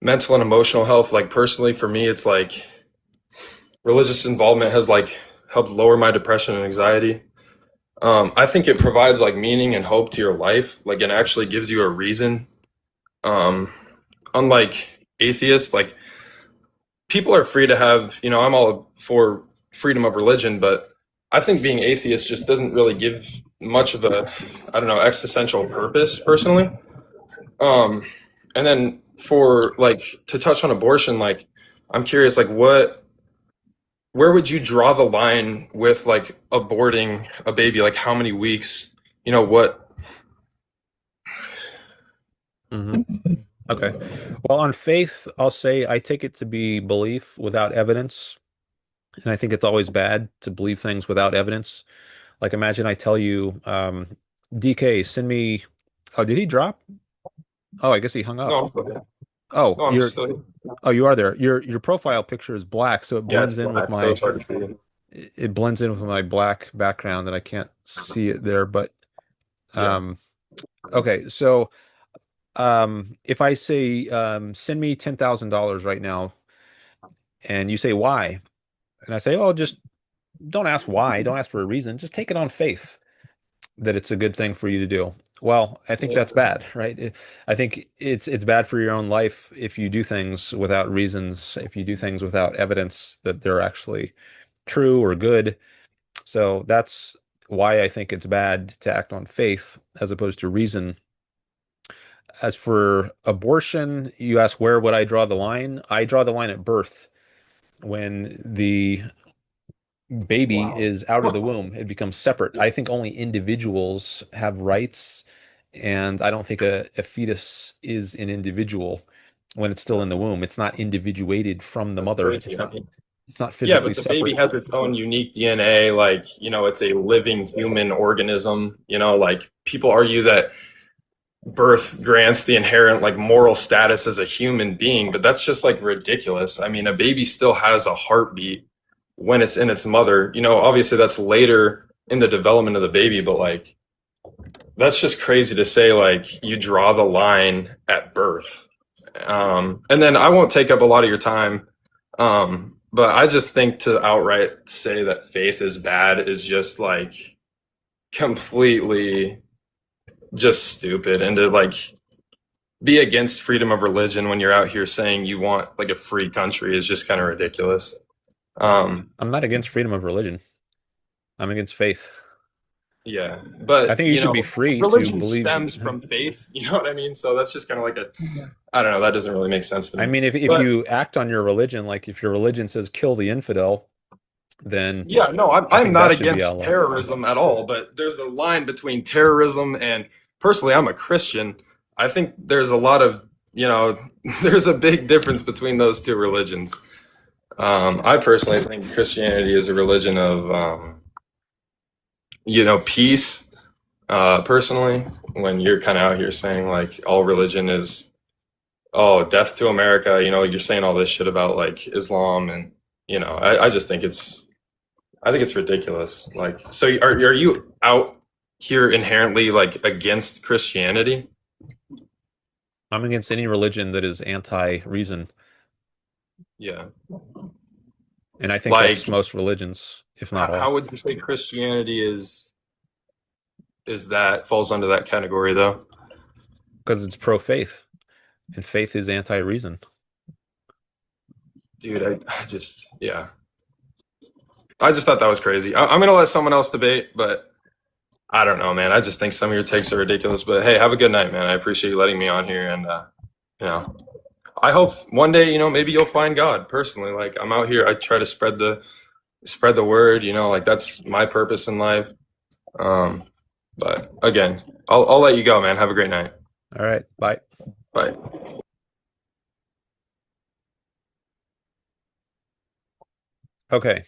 mental and emotional health. Like personally, for me, it's like religious involvement has like helped lower my depression and anxiety. I think it provides like meaning and hope to your life. Like it actually gives you a reason. Um, Unlike atheists, like people are free to have, I'm all for freedom of religion, but I think being atheist just doesn't really give much of a, I don't know, existential purpose personally. Um, and then for like to touch on abortion, like I'm curious, like where would you draw the line with like aborting a baby? Like how many weeks? What? Hmm. Okay. Well, on faith, I'll say I take it to be belief without evidence. And I think it's always bad to believe things without evidence. Like imagine I tell you, DK, send me. Oh, did he drop? Oh, I guess he hung No, up. I'm still here. Oh, No, I'm still. you are there. Your profile picture is black, so it Yeah, it's blends in with black, so my it's hard to see. it blends in with my black background and I can't see it there. But Yeah. um okay, so if I say send me $10,000 right now and you say why? And I say, oh, just don't ask why, don't ask for a reason, just take it on faith that it's a good thing for you to do. Well, I think Yeah. that's bad, right? I think it's bad for your own life if you do things without reasons, if you do things without evidence that they're actually true or good. So that's why I think it's bad to act on faith as opposed to reason. As for abortion, you ask where would I draw the line? I draw the line at birth. When the baby Wow. is out of the womb, it becomes separate. I think only individuals have rights, and I don't think a fetus is an individual when it's still in the womb. It's not individuated from the That's mother. crazy. I mean, It's not yeah, physically but the baby separate. has its own unique DNA. Like, it's a living human organism. Like people argue that birth grants the inherent like moral status as a human being, but that's just like ridiculous. I mean, a baby still has a heartbeat when it's in its mother. Obviously that's later in the development of the baby, but like that's just crazy to say like you draw the line at birth. And then I won't take up a lot of your time. But I just think to outright say that faith is bad is just like completely just stupid, and to like be against freedom of religion when you're out here saying you want like a free country is just kind of ridiculous. I'm not against freedom of religion. I'm against faith. Yeah, I but think you should be free to religion believe. stems from faith. You know what I mean? So that's just kind of like I don't know. That doesn't really make sense to I me. mean, if But you act on your religion, like if your religion says kill the infidel, then yeah, no, I'm I I'm think not that should be against outlawed. terrorism at all. But there's a line between terrorism and personally, I'm a Christian. I think there's a lot of there's a big difference between those two religions. I personally think Christianity is a religion of peace. Personally, when you're kind of out here saying like all religion is death to America, you're saying all this shit about like Islam, and I just think it's ridiculous. Like, so are you out here inherently like against Christianity? I'm against any religion that is anti-reason, Yeah. and I think that's Like, most religions, if not how all, would you say Christianity is that falls under that category though? because it's pro-faith, and faith is anti-reason. Dude, I just yeah. I just thought that was crazy. I'm gonna let someone else debate, but I don't know, man. I just think some of your takes are ridiculous. But hey, have a good night, man. I appreciate you letting me on here, and you know, I hope one day, maybe you'll find God. Personally, like I'm out here, I try to spread the word. Like that's my purpose in life. Um, but again, I'll let you go, man. Have a great night. All right, bye. Bye. Okay,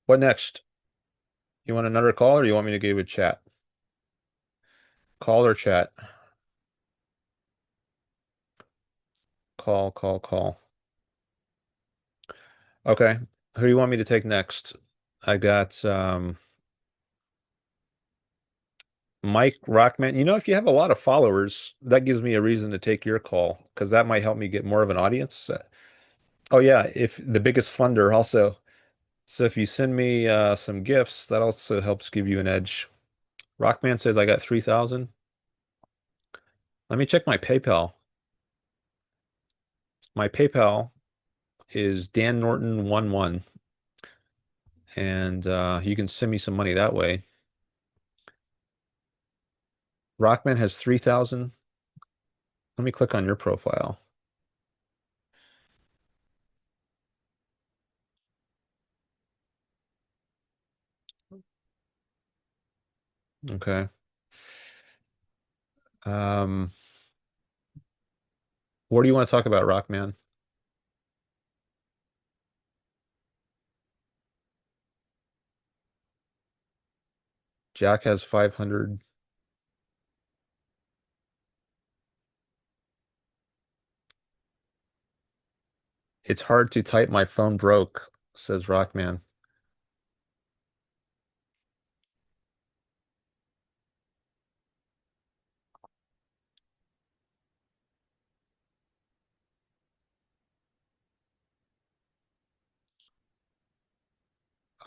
what next? You want another call, or you want me to give a chat? Call or chat? Call, call, call. Okay, who do you want me to take next? I got Mike Rockman. If you have a lot of followers, that gives me a reason to take your call because that might help me get more of an audience. Oh yeah, if the biggest funder also. So if you send me some gifts, that also helps give you an edge. Rockman says I got 3,000. Let me check my PayPal. My PayPal is Dan Norton 11, and you can send me some money that way. Rockman has 3,000. Let me click on your profile. Okay. Um, what do you want to talk about, Rockman? Jack has 500. It's hard to type. My phone broke, says Rockman.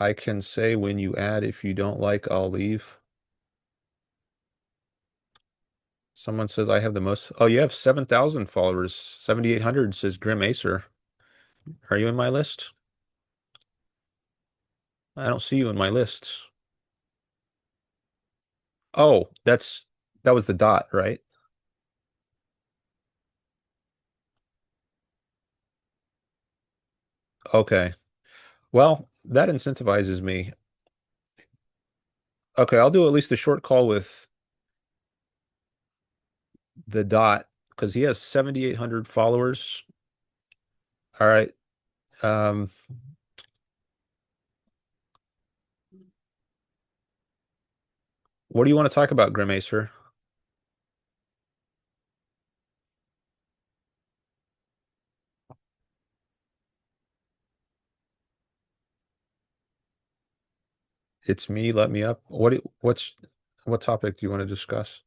I can say when you add, if you don't like, I'll leave. Someone says I have the most. Oh, you have 7,000 followers. 7,800 says Grim Acer. Are you in my list? I don't see you in my list. Oh, that was the dot, right? Okay. Well, that incentivizes me. Okay, I'll do at least a short call with the dot because he has 7,800 followers. All right. Um, what do you want to talk about, Grim Acer? It's me. Let me up. What topic do you want to discuss?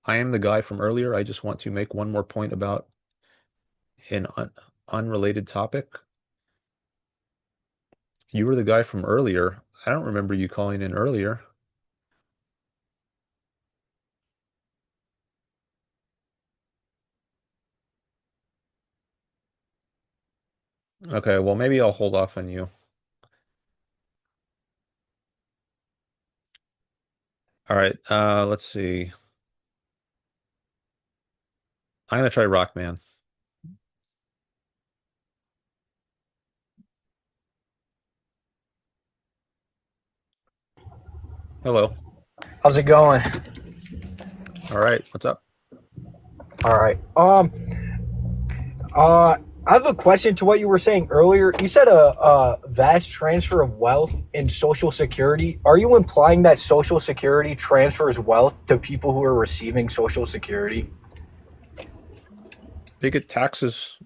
I am the guy from earlier. I just want to make one more point about an unrelated topic. You were the guy from earlier. I don't remember you calling in earlier. Okay, well, maybe I'll hold off on you. All right, let's see. I'm gonna try Rockman. Hello. How's it going? All right, what's up? All right. I have a question to what you were saying earlier. You said a vast transfer of wealth in Social Security. Are you implying that Social Security transfers wealth to people who are receiving Social Security? They get taxes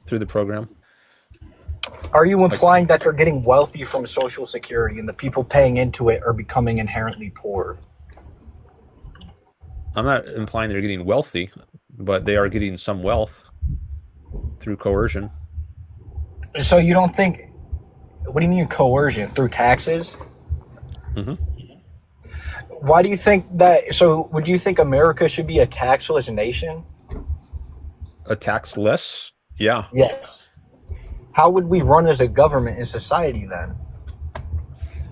through the program. Are you Like, implying that they're getting wealthy from Social Security and the people paying into it are becoming inherently poor? I'm not implying they're getting wealthy, but they are getting some wealth through coercion. So you don't think? What do you mean coercion through taxes? Hmm. Why do you think that? So would you think America should be a taxless nation? A tax less? Yeah. Yes. How would we run as a government in society then?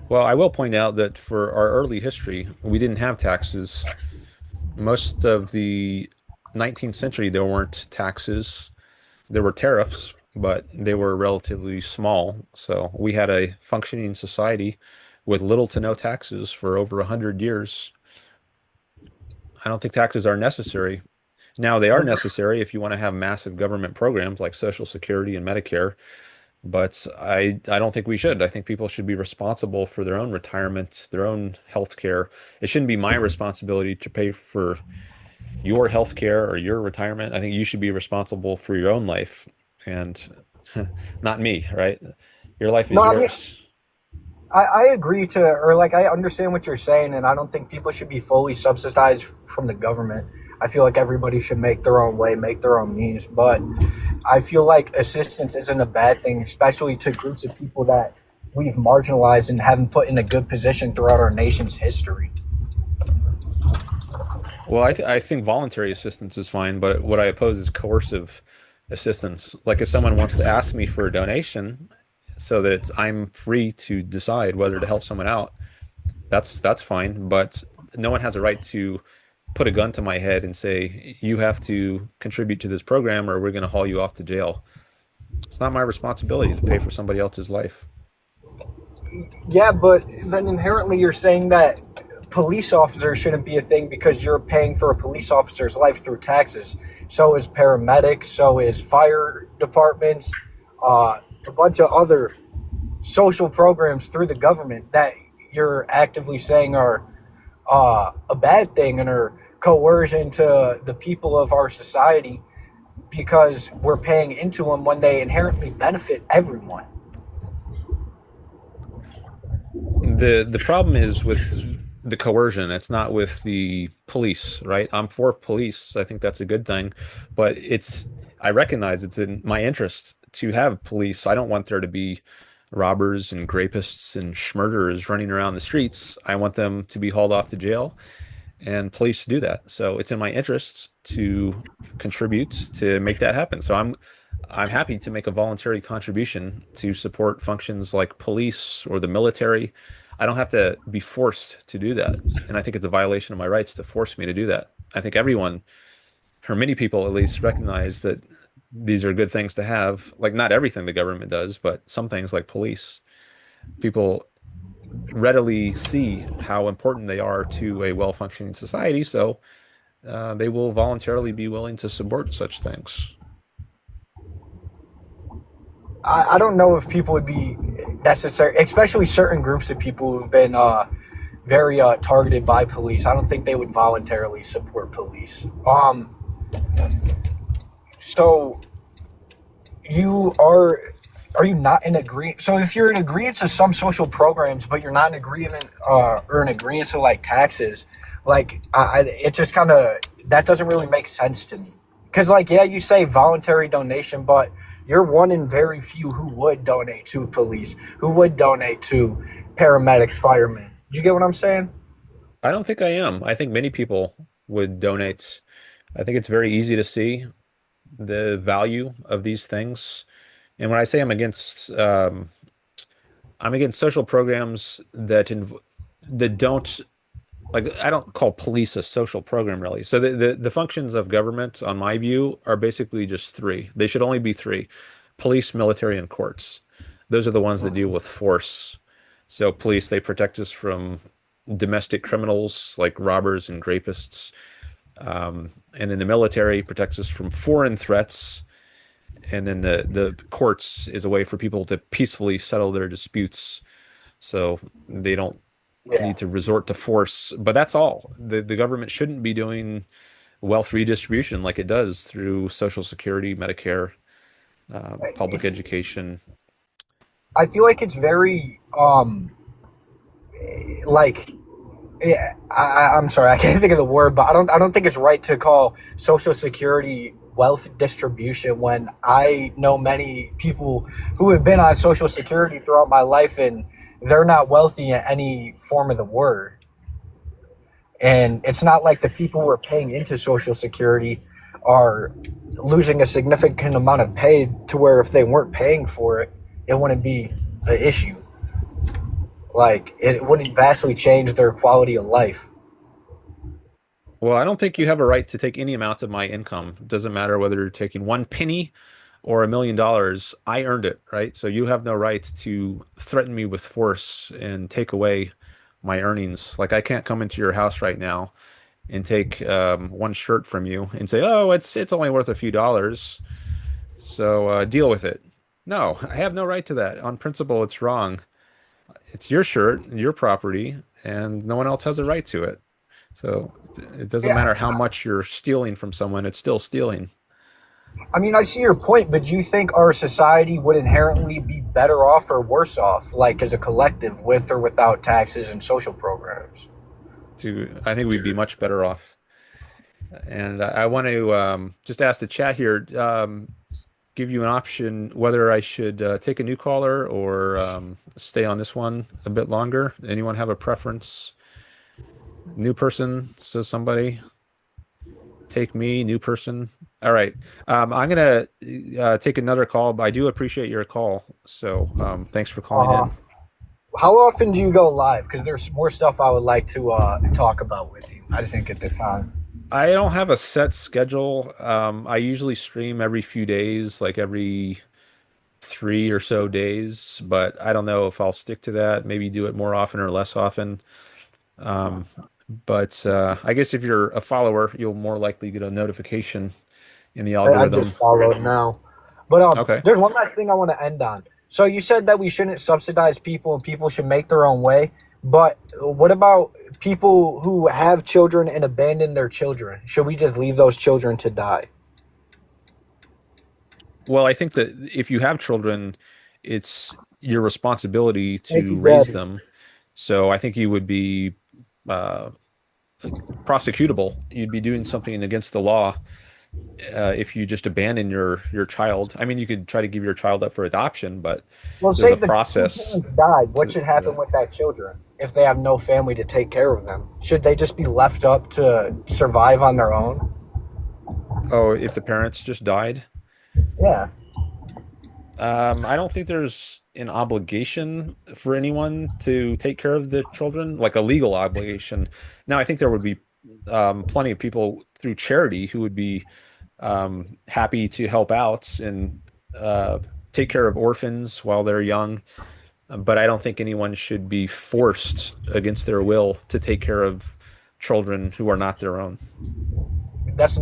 Well, I will point out that for our early history, we didn't have taxes. Most of the 19th century, there weren't taxes. There were tariffs, but they were relatively small. So we had a functioning society with little to no taxes for over 100 years. I don't think taxes are necessary. Now, they are necessary if you want to have massive government programs like Social Security and Medicare. But I don't think we should. I think people should be responsible for their own retirement, their own health care. It shouldn't be my responsibility to pay for your health care or your retirement. I think you should be responsible for your own life and not me, right? Your life No, is I mean, yours. I agree to, or like, I understand what you're saying, and I don't think people should be fully subsidized from the government. I feel like everybody should make their own way, make their own means. But I feel like assistance isn't a bad thing, especially to groups of people that we've marginalized and haven't put in a good position throughout our nation's history. Well, I think voluntary assistance is fine, but what I oppose is coercive assistance. Like if someone wants to ask me for a donation so that I'm free to decide whether to help someone out, that's fine, but no one has a right to put a gun to my head and say, you have to contribute to this program or we're going to haul you off to jail. It's not my responsibility to pay for somebody else's life. Yeah, but then inherently you're saying that police officers shouldn't be a thing because you're paying for a police officer's life through taxes. So is paramedics, so is fire departments, a bunch of other social programs through the government that you're actively saying are a bad thing and are coercion to the people of our society because we're paying into them when they inherently benefit everyone. The problem is with the coercion. It's not with the police, right? I'm for police. I think that's a good thing, but I recognize it's in my interest to have police. I don't want there to be robbers and rapists and murderers running around the streets. I want them to be hauled off to jail and police do that. So it's in my interests to contribute to make that happen. So I'm happy to make a voluntary contribution to support functions like police or the military. I don't have to be forced to do that. And I think it's a violation of my rights to force me to do that. I think everyone, or many people at least, recognize that these are good things to have. Like not everything the government does, but some things like police. People readily see how important they are to a well-functioning society, so they will voluntarily be willing to support such things. I don't know if people would be necessary, especially certain groups of people who've been very targeted by police. I don't think they would voluntarily support police. So you are you not in agreement? So if you're in agreement to some social programs, but you're not in agreement or in agreement to like taxes, like it just kind of that doesn't really make sense to me. Because like yeah, you say voluntary donation, but you're one in very few who would donate to police, who would donate to paramedics, firemen. You get what I'm saying? I don't think I am. I think many people would donate. I think it's very easy to see the value of these things. And when I say I'm against social programs that don't like I don't call police a social program really. So the functions of government, on my view, are basically just three. They should only be three: police, military, and courts. Those are the ones that deal with force. So police, they protect us from domestic criminals like robbers and rapists. And then the military protects us from foreign threats. And then the courts is a way for people to peacefully settle their disputes so they don't Yeah. need to resort to force. But that's all. The government shouldn't be doing wealth redistribution like it does through Social Security, Medicare, public education. I feel like it's very like yeah, I'm sorry, I can't think of the word, but I don't think it's right to call Social Security wealth distribution when I know many people who have been on Social Security throughout my life and they're not wealthy in any form of the word. And it's not like the people who are paying into Social Security are losing a significant amount of pay to where if they weren't paying for it, it wouldn't be an issue. Like it wouldn't vastly change their quality of life. Well, I don't think you have a right to take any amount of my income. It doesn't matter whether you're taking one penny or $1 million. I earned it, right? So you have no right to threaten me with force and take away my earnings. Like I can't come into your house right now and take one shirt from you and say, "Oh, it's only worth a few dollars, so deal with it." No, I have no right to that. On principle, it's wrong. It's your shirt, your property, and no one else has a right to it. So it doesn't Yeah, matter how much you're stealing from someone, it's still stealing. I mean, I see your point, but do you think our society would inherently be better off or worse off, like as a collective, with or without taxes and social programs? I think we'd be much better off. And I want to just ask the chat here, give you an option whether I should take a new caller or stay on this one a bit longer. Anyone have a preference? New person, says somebody. Take me, new person. All right. I'm gonna take another call, but I do appreciate your call. So thanks for calling Uh, in. how often do you go live? Because there's more stuff I would like to talk about with you. I just didn't get the time. I don't have a set schedule. I usually stream every few days, like every 3 or so days, but I don't know if I'll stick to that. Maybe do it more often or less often. Um, but I guess if you're a follower, you'll more likely get a notification in the I just algorithm. followed now. But Okay. there's one last thing I want to end on. So you said that we shouldn't subsidize people and people should make their own way. But what about people who have children and abandon their children? Should we just leave those children to die? Well, I think that if you have children, it's your responsibility Thank you, to raise Gabby. them. So I think you would be uh, prosecutable. You'd be doing something against the law if you just abandon your child. I mean, you could try to give your child up for adoption, but Well, there's say a the two process parents died. What should to happen that. with that children if they have no family to take care of them? Should they just be left up to survive on their own? Oh, if the parents just died? Yeah. I don't think there's an obligation for anyone to take care of the children, like a legal obligation. Now, I think there would be plenty of people through charity who would be happy to help out and uh, take care of orphans while they're young. But I don't think anyone should be forced against their will to take care of children who are not their own. That's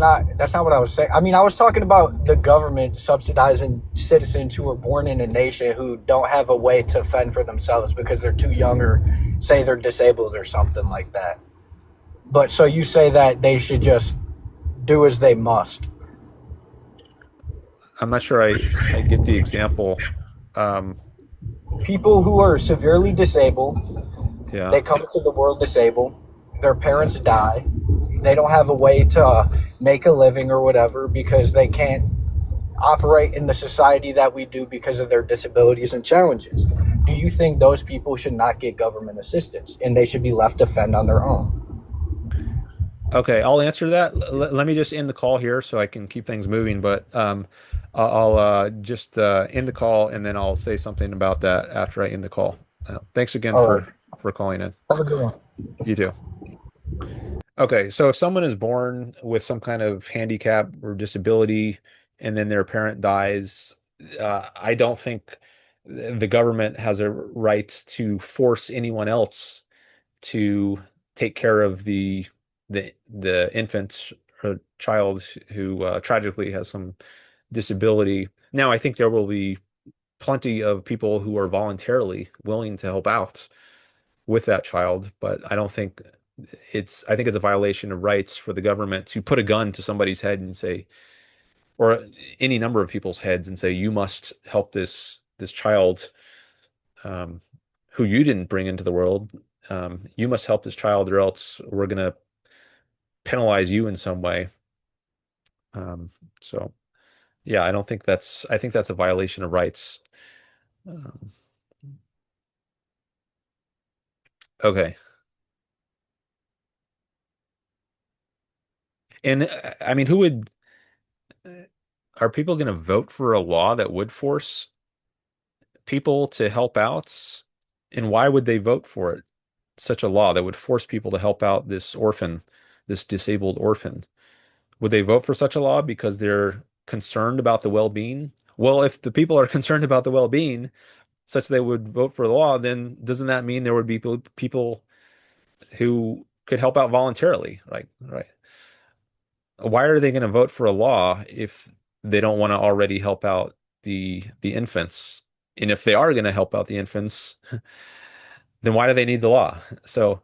not what I was saying. I mean, I was talking about the government subsidizing citizens who are born in a nation who don't have a way to fend for themselves because they're too young or say they're disabled or something like that. But so you say that they should just do as they must. I'm not sure I get the example. Um, People who are severely disabled, yeah. they come to the world disabled, their parents die, they don't have a way to make a living or whatever because they can't operate in the society that we do because of their disabilities and challenges. Do you think those people should not get government assistance and they should be left to fend on their own? Okay, I'll answer that. Let me just end the call here so I can keep things moving. But I'll just end the call and then I'll say something about that after I end the call. Thanks again All right. for calling in. Have a good one. You too. Okay, so if someone is born with some kind of handicap or disability and then their parent dies, I don't think the government has a right to force anyone else to take care of the infant or child who tragically has some disability. Now, I think there will be plenty of people who are voluntarily willing to help out with that child, but I think it's a violation of rights for the government to put a gun to somebody's head and say, or any number of people's heads and say, you must help this child um, who you didn't bring into the world. You must help this child, or else we're going to penalize you in some way. Um, so yeah, I think that's a violation of rights. Um, okay. And I mean, are people going to vote for a law that would force people to help out? And why would they vote for it? Such a law that would force people to help out this orphan, this disabled orphan. Would they vote for such a law because they're concerned about the well-being? Well, if the people are concerned about the well-being, such they would vote for the law, then doesn't that mean there would be people who could help out voluntarily? Right. Why are they going to vote for a law if they don't want to already help out the infants. And if they are going to help out the infants, then why do they need the law? So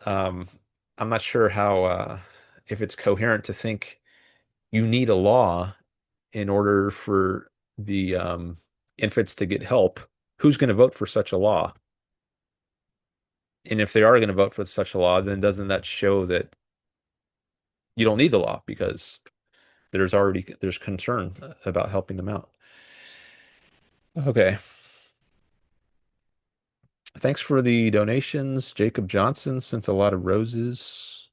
um, I'm not sure how if it's coherent to think you need a law in order for the infants to get help. Who's going to vote for such a law? And if they are going to vote for such a law, then doesn't that show that you don't need the law because there's concern about helping them out? Okay. Thanks for the donations. Jacob Johnson sent a lot of roses.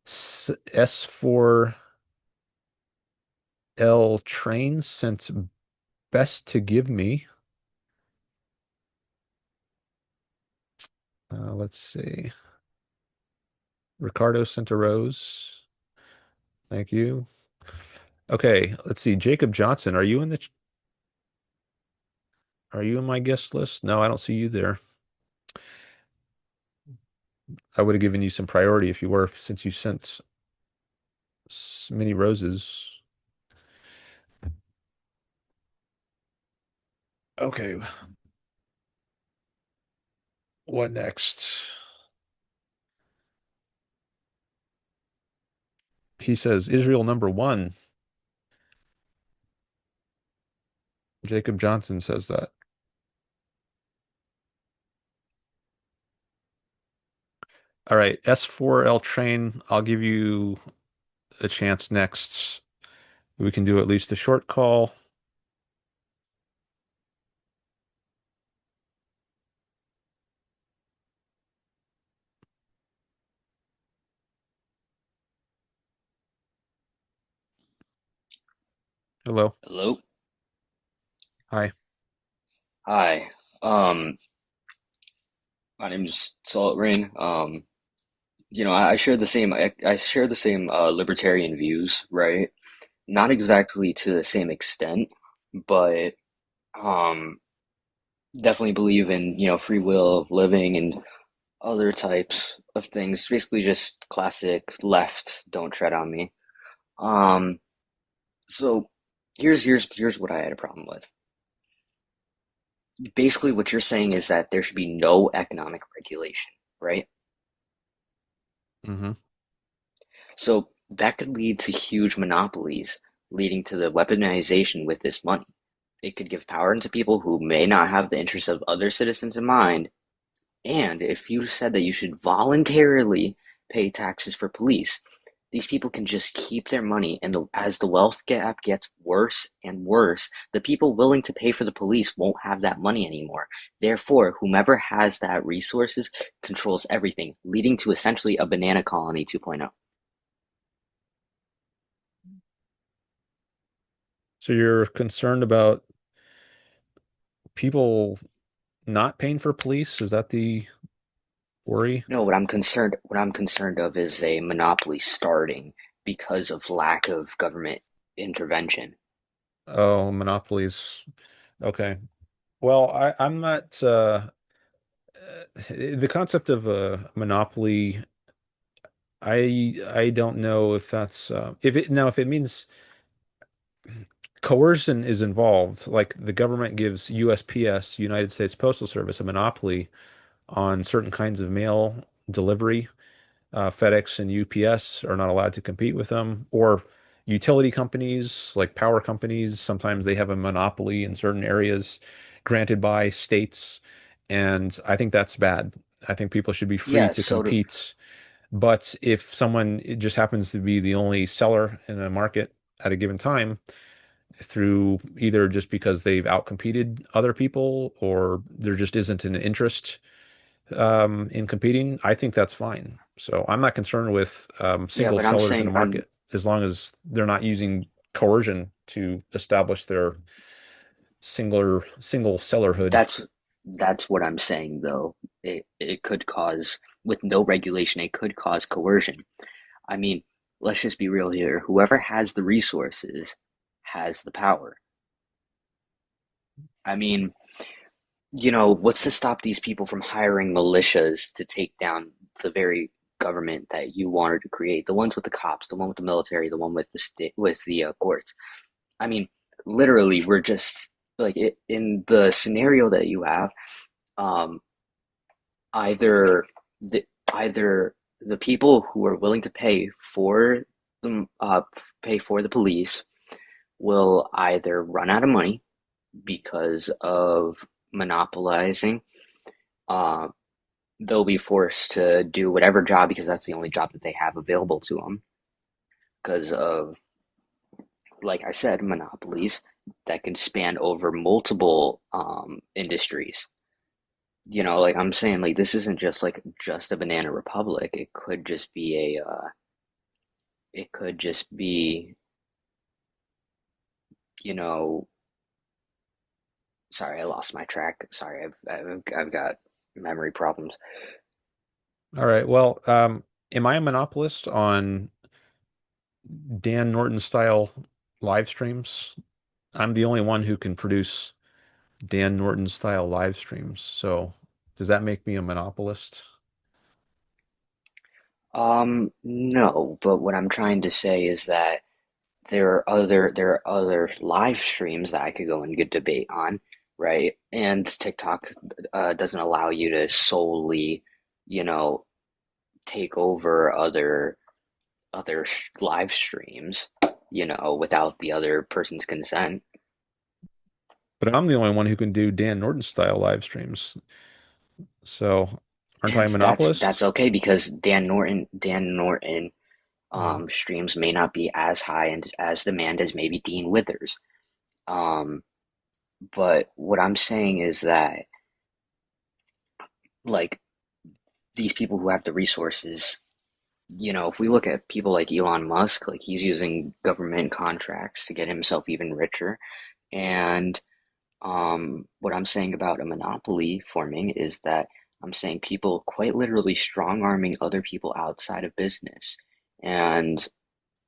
S4L Train sent best to give me. Let's see. Ricardo sent a rose. Thank you. Okay, let's see. Jacob Johnson, are you in my guest list? No, I don't see you there. I would have given you some priority if you were, since you sent many roses. Okay, what next? He says Israel #1. Jacob Johnson says that. All right, S4L Train, I'll give you a chance next. We can do at least a short call. Hello. Hello. Hi. Hi. My name is Salt Rain. I share the same I share the same libertarian views, right? Not exactly to the same extent, but um definitely believe in, free will, living and other types of things. Basically just classic left, don't tread on me. Um so here's what I had a problem with. Basically what you're saying is that there should be no economic regulation, right? Mm-hmm. So that could lead to huge monopolies, leading to the weaponization with this money. It could give power to people who may not have the interests of other citizens in mind. And if you said that you should voluntarily pay taxes for police, these people can just keep their money, and as the wealth gap gets worse and worse, the people willing to pay for the police won't have that money anymore. Therefore, whomever has that resources controls everything, leading to essentially a banana colony 2.0. So you're concerned about people not paying for police? Is that the worry? No, what I'm concerned of is a monopoly starting because of lack of government intervention. Oh, monopolies. Okay. Well, I'm not the concept of a monopoly. I don't know if that's if it means coercion is involved, like the government gives USPS, United States Postal Service, a monopoly on certain kinds of mail delivery. FedEx and UPS are not allowed to compete with them, or utility companies like power companies. Sometimes they have a monopoly in certain areas granted by states, and I think that's bad. I think people should be free Yeah, to so do, compete. But if someone it just happens to be the only seller in a market at a given time, through either just because they've outcompeted other people or there just isn't an interest in competing, I think that's fine. So I'm not concerned with yeah, single but I'm sellers in a saying I'm market as long as they're not using coercion to establish their single sellerhood. that's that's what I'm saying though. It could cause, with no regulation, it could cause coercion. I mean, let's just be real here. Whoever has the resources has the power. I mean, what's to stop these people from hiring militias to take down the very government that you wanted to create? The ones with the cops, the one with the military, the one with the courts. I mean, literally we're just like in the scenario that you have, um, either the either the people who are willing to the pay for the police will either run out of money because of monopolizing. Uh, they'll be forced to do whatever job because that's the only job that they have available to them because of, like I said, monopolies that can span over multiple industries. Like I'm saying, like this isn't just a banana republic. It could just be, you know, sorry, I lost my track. Sorry, I've got memory problems. All right. Well, am I a monopolist on Dan Norton style live streams? I'm the only one who can produce Dan Norton style live streams. So does that make me a monopolist? No, but what I'm trying to say is that there are other live streams that I could go and get debate on, right? And TikTok doesn't allow you to solely, you know, take over live streams, without the other person's consent. But I'm the only one who can do Dan Norton style live streams. So aren't I And a that's monopolist? okay because Dan Norton Hmm. streams may not be as high and as demand as maybe Dean Withers. Um, but what I'm saying is that like these people who have the resources, if we look at people like Elon Musk, like he's using government contracts to get himself even richer. And what I'm saying about a monopoly forming is that I'm saying people quite literally strong arming other people outside of business and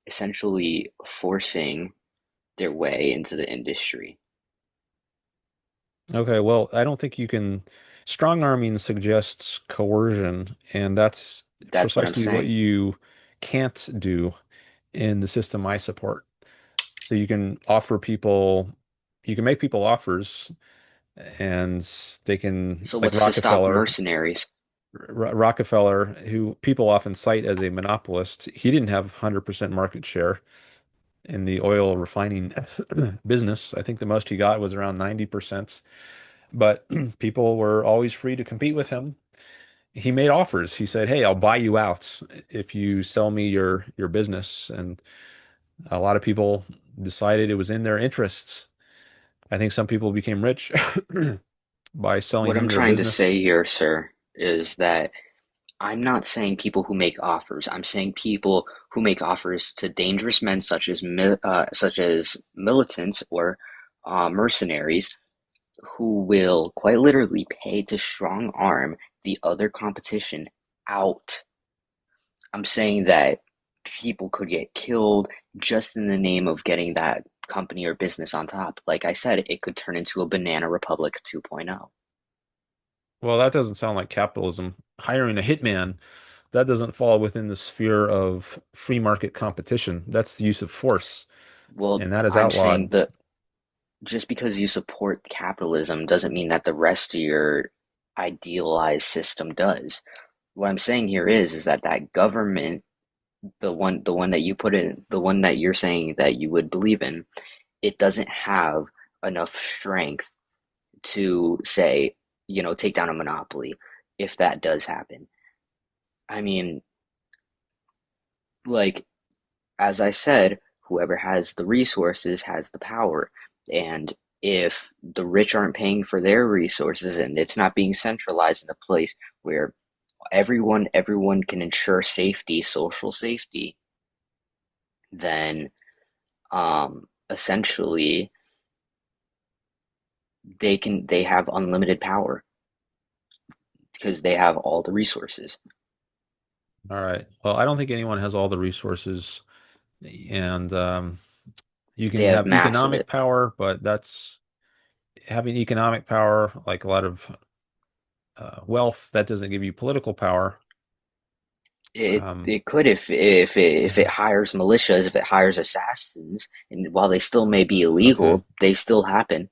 essentially forcing their way into the industry. Okay, well, I don't think you can. Strong arming suggests coercion, and that's That's what I'm precisely what saying. you can't do in the system I support. So you can offer people, you can make people offers, and they can, So like what's to stop Rockefeller, mercenaries? Rockefeller, who people often cite as a monopolist, he didn't have 100% market share in the oil refining business. I think the most he got was around 90%. But people were always free to compete with him. He made offers. He said, "Hey, I'll buy you out if you sell me your business." And a lot of people decided it was in their interests. I think some people became rich by selling What I'm him their trying to say business. here, sir, is that I'm not saying people who make offers. I'm saying people who make offers to dangerous men such as militants or mercenaries who will quite literally pay to strong arm the other competition out. I'm saying that people could get killed just in the name of getting that company or business on top. Like I said, it could turn into a banana republic 2.0. Well, that doesn't sound like capitalism. Hiring a hitman, that doesn't fall within the sphere of free market competition. That's the use of force, Well, and that is I'm saying outlawed. that just because you support capitalism doesn't mean that the rest of your idealized system does. What I'm saying here is that that government, the one that you put in, the one that you're saying that you would believe in, it doesn't have enough strength to say, take down a monopoly if that does happen. I mean, like, as I said, whoever has the resources has the power. And if the rich aren't paying for their resources and it's not being centralized in a place where everyone can ensure safety, social safety, then essentially they have unlimited power because they have all the resources. All right. Well, I don't think anyone has all the resources, and you They can have have mass of economic it. power, but that's having economic power, like a lot of wealth, that doesn't give you political power. It could if it hires militias, if it hires assassins, and while they still may be Okay. illegal, they still happen.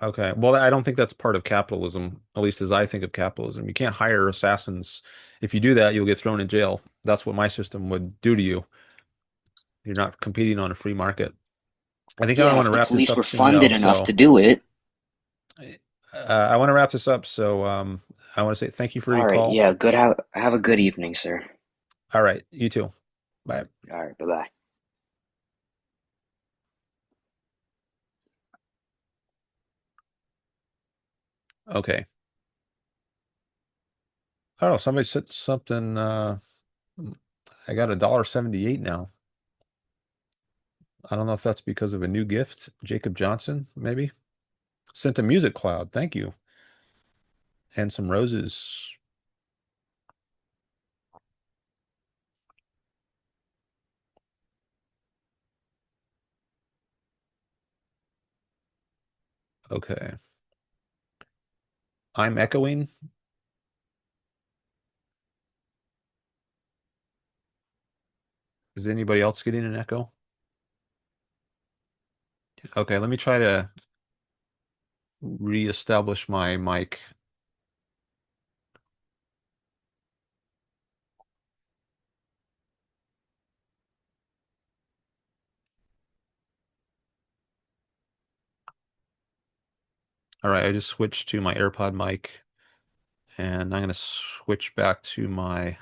Okay. Well, I don't think that's part of capitalism, at least as I think of capitalism. You can't hire assassins. If you do that, you'll get thrown in jail. That's what my system would do to you. You're not competing on a free market. I think I Yeah, want if to the wrap this police up were soon, though. funded enough So to do it. I want to wrap this up. So I want to say thank you for All your right, call. yeah, good. Have a good evening, sir. All right. You too. Bye. All right, bye bye. Okay. Oh, somebody said something. I got $1.78 now. I don't know if that's because of a new gift. Jacob Johnson, maybe. Sent a music cloud. Thank you. And some roses. Okay. I'm echoing. Is anybody else getting an echo? Okay, let me try to reestablish my mic. All right, I just switched to my AirPod mic, and I'm going to switch back to my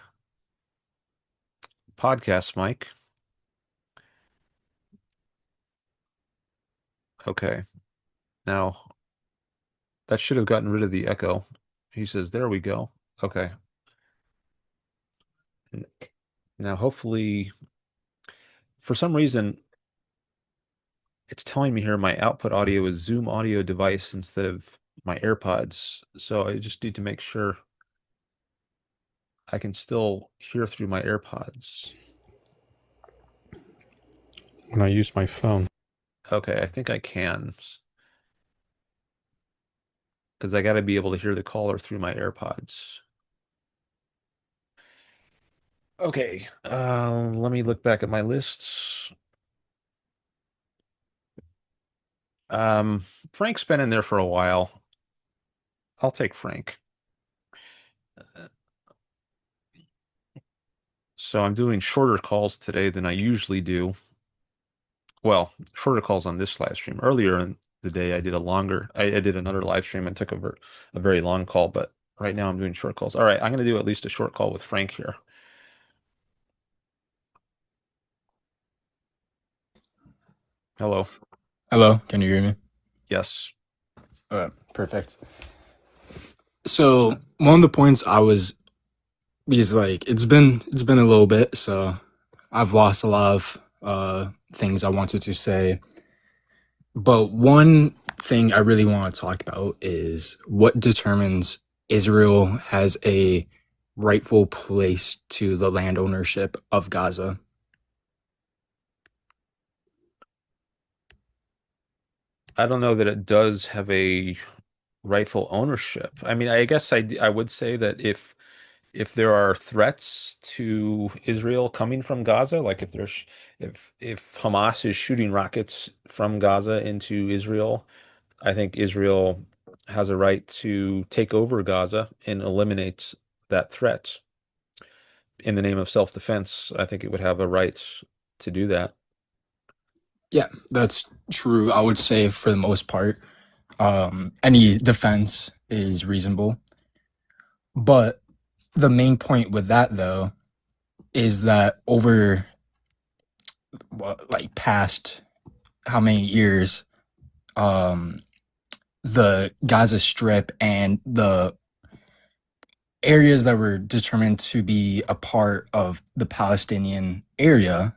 podcast mic. Okay, now that should have gotten rid of the echo. He says, there we go. Okay. Now, hopefully, for some reason, it's telling me here my output audio is Zoom audio device instead of my AirPods. So I just need to make sure I can still hear through my AirPods when I use my phone. Okay, I think I can because I got to be able to hear the caller through my AirPods. Okay, let me look back at my lists. Frank's been in there for a while. I'll take Frank. So I'm doing shorter calls today than I usually do. Well, shorter calls on this live stream. Earlier in the day, I did I did another live stream and took a very long call, but right now I'm doing short calls. All right, I'm going to do at least a short call with Frank here. Hello. Hello, can you hear me? Yes. Perfect. So one of the points I was because like it's been a little bit, so I've lost a lot of things I wanted to say. But one thing I really want to talk about is what determines Israel has a rightful place to the land ownership of Gaza. I don't know that it does have a rightful ownership. I mean, I guess I would say that if there are threats to Israel coming from Gaza, like if Hamas is shooting rockets from Gaza into Israel, I think Israel has a right to take over Gaza and eliminate that threat in the name of self-defense. I think it would have a right to do that. Yeah, that's true. I would say for the most part, any defense is reasonable. But the main point with that, though, is that over like past how many years, um, the Gaza Strip and the areas that were determined to be a part of the Palestinian area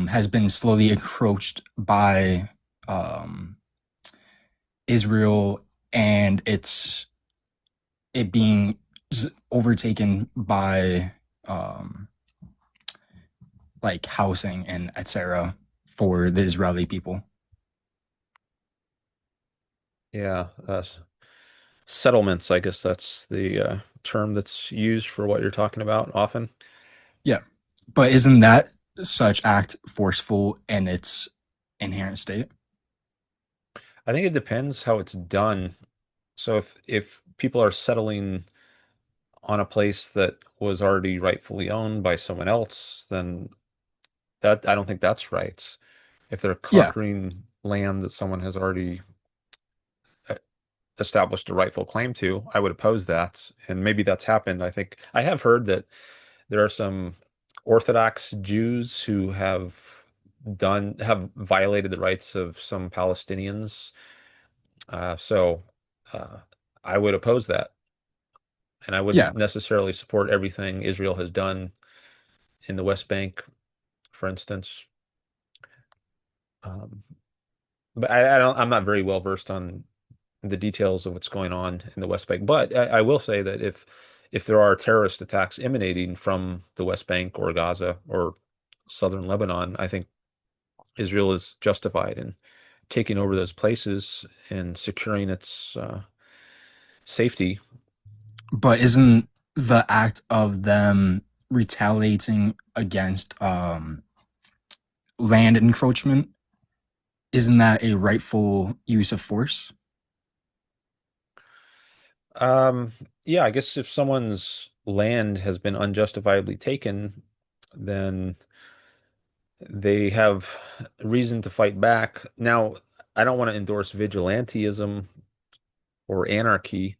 has been slowly encroached by um, Israel, and it being overtaken by like housing and etc. for the Israeli people. Yeah, Settlements, I guess that's the term that's used for what you're talking about often. Yeah. But isn't that such act forceful in its inherent state? I think it depends how it's done. So if people are settling on a place that was already rightfully owned by someone else, then that I don't think that's right. If they're Yeah. conquering land that someone has already uh, established a rightful claim to, I would oppose that. And maybe that's happened. I think I have heard that there are some Orthodox Jews who have violated the rights of some Palestinians. So uh, I would oppose that. And I Yeah. wouldn't necessarily support everything Israel has done in the West Bank, for instance. Um, but I'm not very well versed on the details of what's going on in the West Bank. But I will say that if there are terrorist attacks emanating from the West Bank or Gaza or southern Lebanon, I think Israel is justified in taking over those places and securing its safety. But isn't the act of them retaliating against land encroachment, isn't that a rightful use of force? Um, yeah, I guess if someone's land has been unjustifiably taken, then they have reason to fight back. Now, I don't want to endorse vigilantism or anarchy,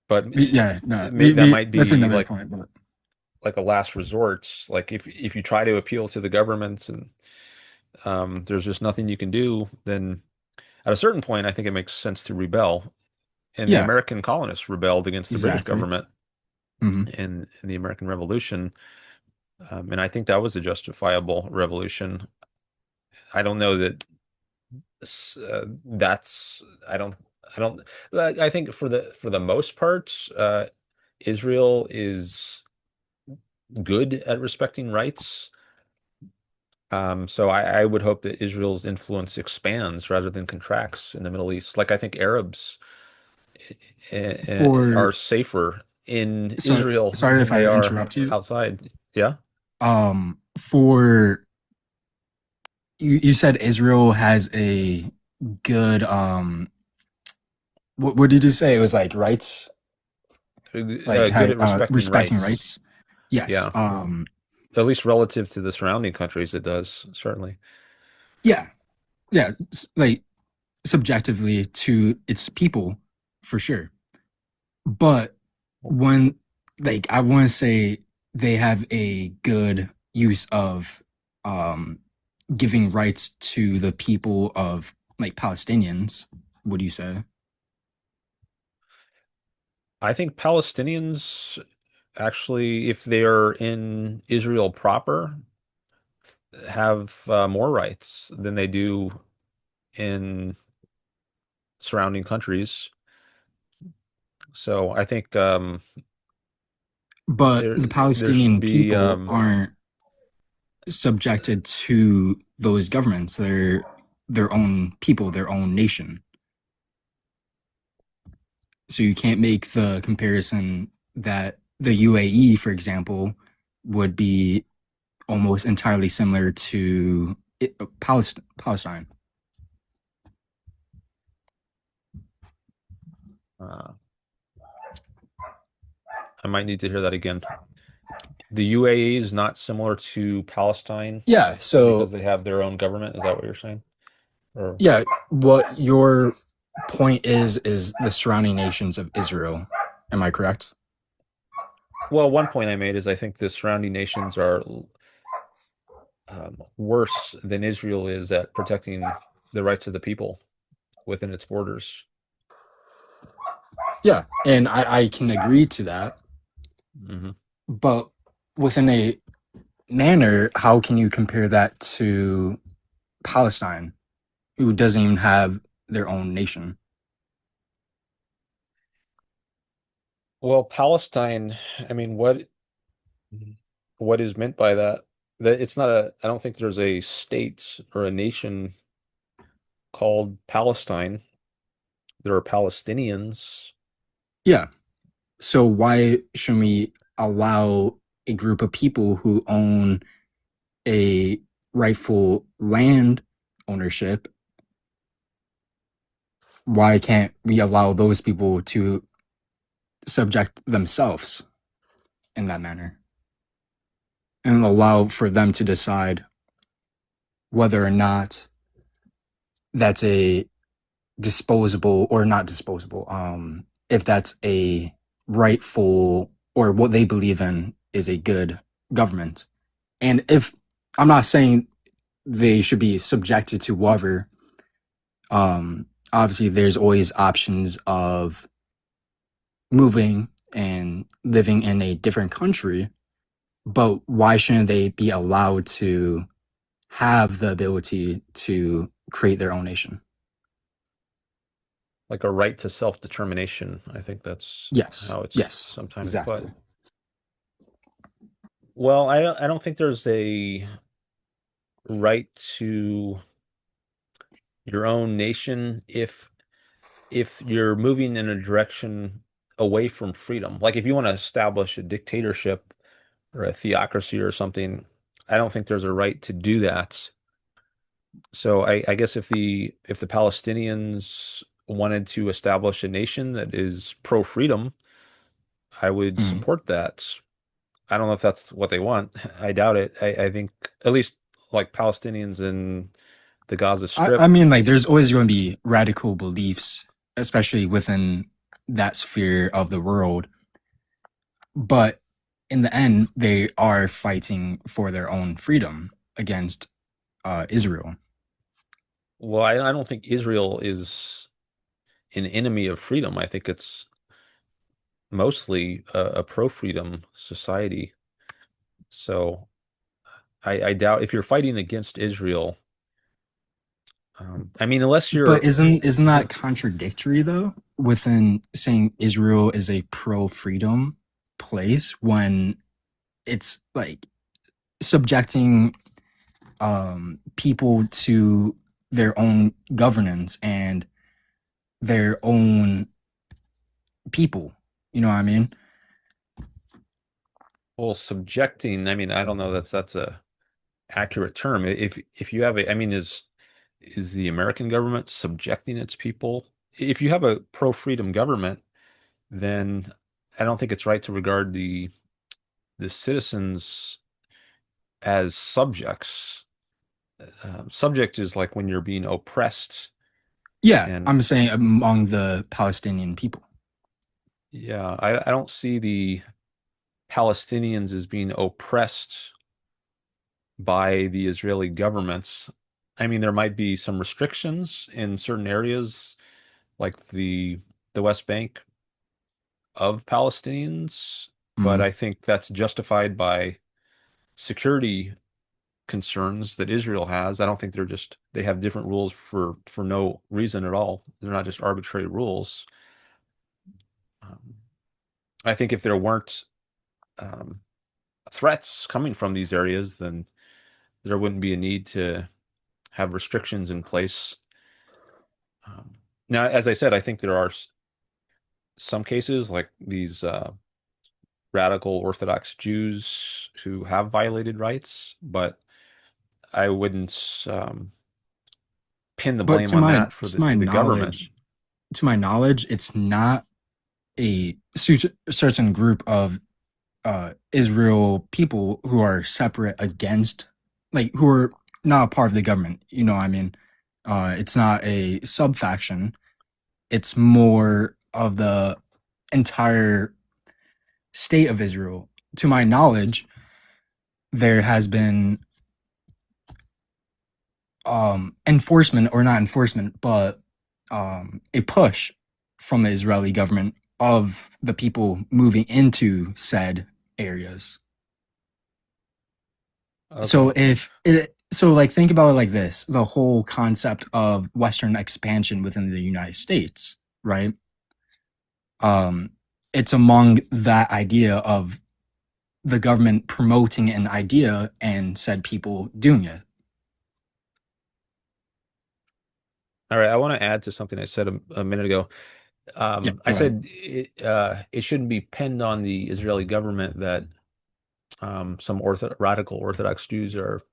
but Yeah, no, that might that's be another point. But like a last resort. Like if you try to appeal to the government and there's just nothing you can do, then at a certain point, I think it makes sense to rebel. And the yeah, American colonists rebelled against the British exactly. government Hmm. in the American Revolution. And I think that was a justifiable revolution. I don't know that that's I don't I think for the most part, Israel is good at respecting rights. So I would hope that Israel's influence expands rather than contracts in the Middle East. Like I think Arabs are For safer in sorry, Israel sorry than if I they are interrupt you. outside. Yeah. For you said Israel has a good what did you say? It was like rights, like Good at respecting respecting rights. rights. Yes. Yeah. At least relative to the surrounding countries, it does, certainly. Yeah, yeah. Like subjectively to its people, for sure. But when, like, I want to say they have a good use of um giving rights to the people of like Palestinians, what do you say? I think Palestinians actually, if they are in Israel proper, have more rights than they do in surrounding countries. So I think But the there should Palestinian be people aren't subjected to those governments. They're their own people, their own nation. So you can't make the comparison that the UAE, for example, would be almost entirely similar to Palestine. uh, I might need to hear that again. The UAE is not similar to Palestine Yeah. because So they have their own government. Is that what you're saying? Or yeah, what your point is the surrounding nations of Israel. Am I correct? well, one point I made is I think the surrounding nations are worse than Israel is at protecting the rights of the people within its borders. Yeah, and I can agree to that. Hmm. But within a manner, how can you compare that to Palestine, who doesn't even have their own nation? Well, Palestine, I mean, what is meant by that? That it's not I don't think there's a state or a nation called Palestine. There are Palestinians. Yeah. So why shouldn't we allow a group of people who own a rightful land ownership? Why can't we allow those people to subject themselves in that manner and allow for them to decide whether or not that's a disposable or not disposable, if that's a rightful or what they believe in is a good government. And if I'm not saying they should be subjected to whatever, obviously there's always options of moving and living in a different country, but why shouldn't they be allowed to have the ability to create their own nation? Like a right to self-determination. I think that's Yes. how it's Yes. sometimes Exactly. put. Well, I don't think there's a right to your own nation if you're moving in a direction away from freedom. Like if you want to establish a dictatorship or a theocracy or something, I don't think there's a right to do that. So I guess if the Palestinians wanted to establish a nation that is pro-freedom, I would Mhm. support that. I don't know if that's what they want. I doubt it. I think at least like Palestinians in the Gaza I Strip. mean, like, there's always going to be radical beliefs, especially within that sphere of the world. But in the end, they are fighting for their own freedom against Israel. Well, I don't think Israel is an enemy of freedom. I think it's mostly a pro-freedom society. So I doubt if you're fighting against Israel. I mean, unless But you're, isn't that contradictory though? Within saying Israel is a pro-freedom place when it's like subjecting people to their own governance and their own people. You know what I mean? well, subjecting. I mean, I don't know that's a accurate term. If you have a, I mean, is the American government subjecting its people? If you have a pro-freedom government, then I don't think it's right to regard the citizens as subjects. Subject is like when you're being oppressed, Yeah, and I'm saying among the Palestinian people. yeah, I don't see the Palestinians as being oppressed by the Israeli governments. I mean, there might be some restrictions in certain areas, like the West Bank of Palestinians, but Mhm. I think that's justified by security concerns that Israel has. I don't think they have different rules for no reason at all. They're not just arbitrary rules. Um, I think if there weren't um, threats coming from these areas, then there wouldn't be a need to have restrictions in place. Now, as I said, I think there are some cases like these radical Orthodox Jews who have violated rights, but I wouldn't pin the But blame on that for to my to the government. knowledge, it's not a certain group of Israel people who are separate against, like, who are not a part of the government. You know what I mean? It's not a sub faction. It's more of the entire state of Israel. To my knowledge, there has been enforcement, or not enforcement, but a push from the Israeli government of the people moving into said areas. So Okay. if it, so like think about it like this, the whole concept of Western expansion within the United States, right? Um, it's among that idea of the government promoting an idea and said people doing it. All right, I want to add to something I said a minute ago. Yeah, I go ahead. said it shouldn't be pinned on the Israeli government that some radical Orthodox Jews are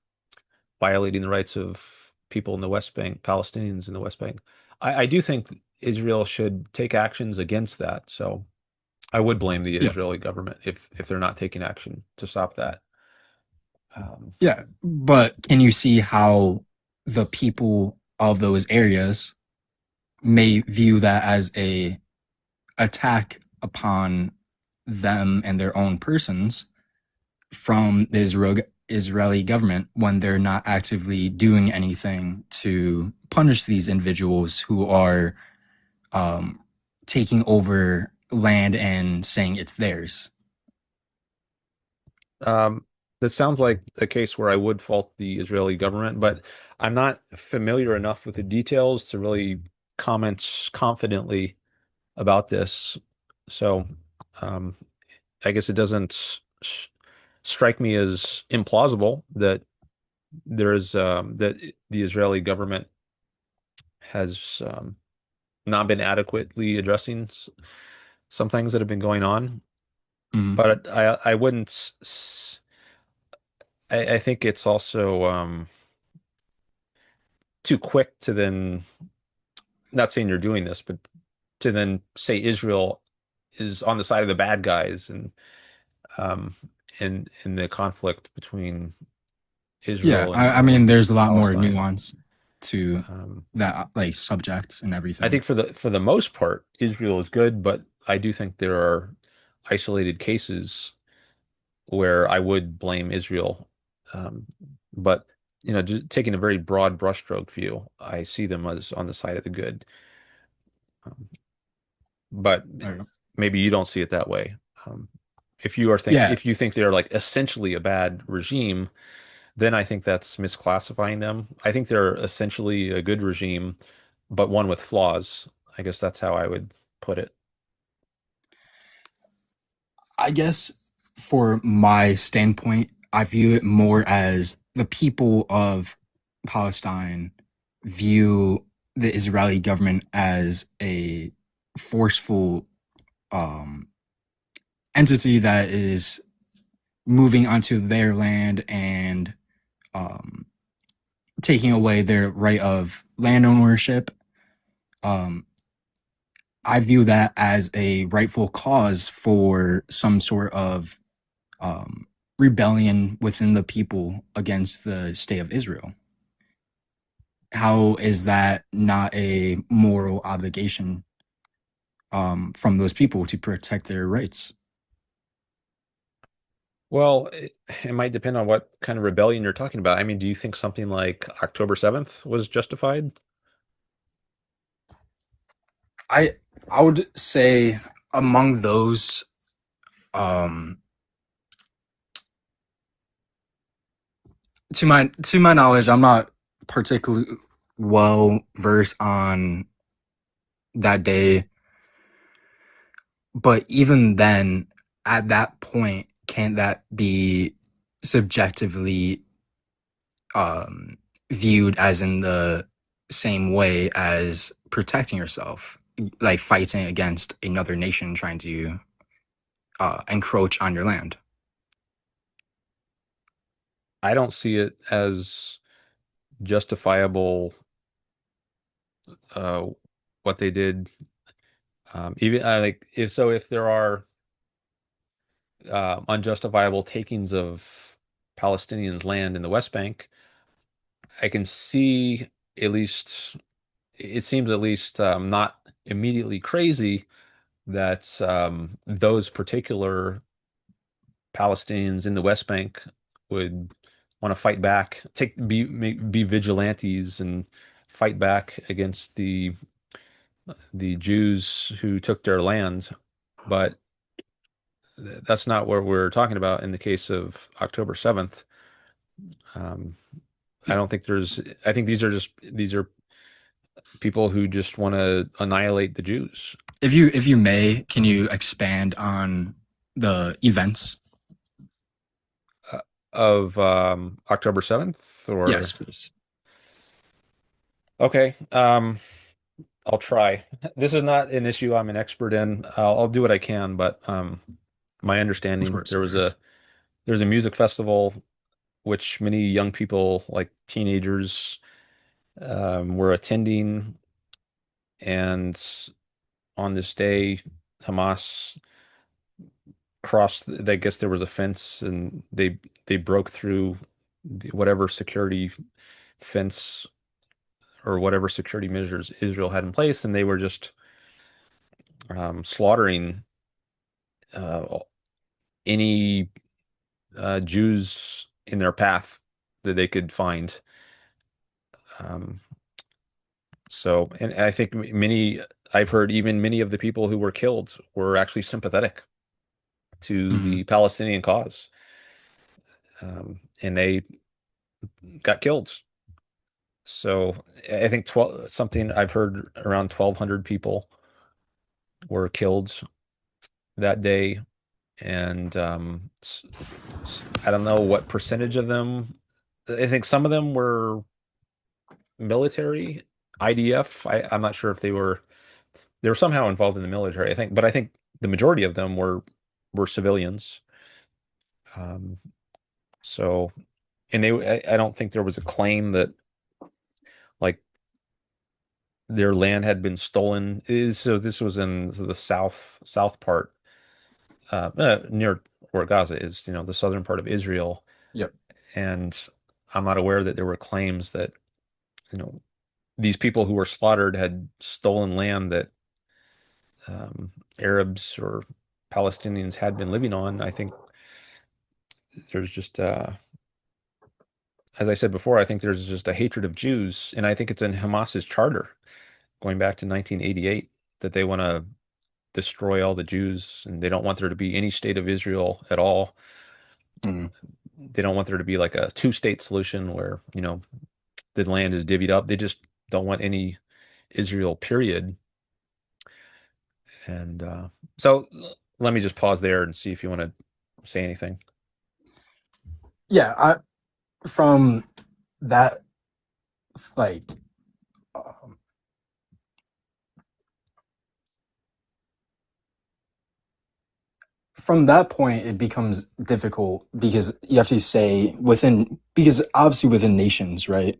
violating the rights of people in the West Bank, Palestinians in the West Bank. I do think Israel should take actions against that. So I would blame the Yeah. Israeli government if they're not taking action to stop that. Um, Yeah, but can you see how the people of those areas may view that as a attack upon them and their own persons from the Israeli government when they're not actively doing anything to punish these individuals who are um, taking over land and saying it's theirs? Um, this sounds like a case where I would fault the Israeli government, but I'm not familiar enough with the details to really comment confidently about this. So, um, I guess it doesn't strike me as implausible that that the Israeli government has not been adequately addressing some things that have been going on. Mhm. But I wouldn't. I think it's also too quick to then, not saying you're doing this, but to then say Israel is on the side of the bad guys and um in the conflict between Yeah, Israel I mean, there's a lot more Palestine. nuance to Um, that, like subject and I everything. think for the most part, Israel is good, but I do think there are isolated cases where I would blame Israel. Um, but just taking a very broad brushstroke view, I see them as on the side of the good. Um, but Okay. maybe you don't see it that way. Um, Yeah, if you think they're like essentially a bad regime, then I think that's misclassifying them. I think they're essentially a good regime, but one with flaws. I guess that's how I would put it. I guess for my standpoint, I view it more as the people of Palestine view the Israeli government as a forceful um, entity that is moving onto their land and um, taking away their right of land ownership. Um, I view that as a rightful cause for some sort of um, rebellion within the people against the state of Israel. How is that not a moral obligation from those people to protect their rights? Well, it might depend on what kind of rebellion you're talking about. I mean, do you think something like October 7th was justified? I I would say among those, um, to my knowledge, I'm not particularly well versed on that day, but even then, at that point, can't that be subjectively um, viewed as in the same way as protecting yourself, like fighting against another nation trying to encroach on your land? I don't see it as justifiable uh, what they did. Even like if there are unjustifiable takings of Palestinians' land in the West Bank, I can see at least it seems at least not immediately crazy that those particular Palestinians in the West Bank would want to fight back, be vigilantes and fight back against the Jews who took their land. But that's not what we're talking about in the case of October 7th. Um, I don't think there's, I think these are people who just want to annihilate the Jews. If you may, can you expand on the events? Of October 7th, Yes, or please. Okay. I'll try. This is not an issue I'm an expert in. I'll do what I can, but my Of understanding course, of course. there's a music festival which many young people, like teenagers, were attending, and on this day, Hamas crossed. I guess there was a fence, and they broke through whatever security fence or whatever security measures Israel had in place, and they were just slaughtering any Jews in their path that they could find. Um, and I think I've heard even many of the people who were killed were actually sympathetic to Hmm. the Palestinian cause, and they got killed. So I think 12 something I've heard around 1,200 people were killed that day, and I don't know what percentage of them. I think some of them were military, IDF. I'm not sure if they were somehow involved in the military, I think, but I think the majority of them were civilians. Um, so, and I don't think there was a claim that like their land had been stolen. So this was in the south part, near where Gaza is, the southern part of Israel, Yep. and I'm not aware that there were claims that you know these people who were slaughtered had stolen land that Arabs or Palestinians had been living on. I think there's just, as I said before, I think there's just a hatred of Jews, and I think it's in Hamas's charter going back to 1988 that they want to destroy all the Jews, and they don't want there to be any state of Israel at all. Hmm. They don't want there to be like a two-state solution where, the land is divvied up. They just don't want any Israel, period. And so let me just pause there and see if you want to say anything. Yeah, from that, like, um, from that point, it becomes difficult because you have to say because obviously within nations, right?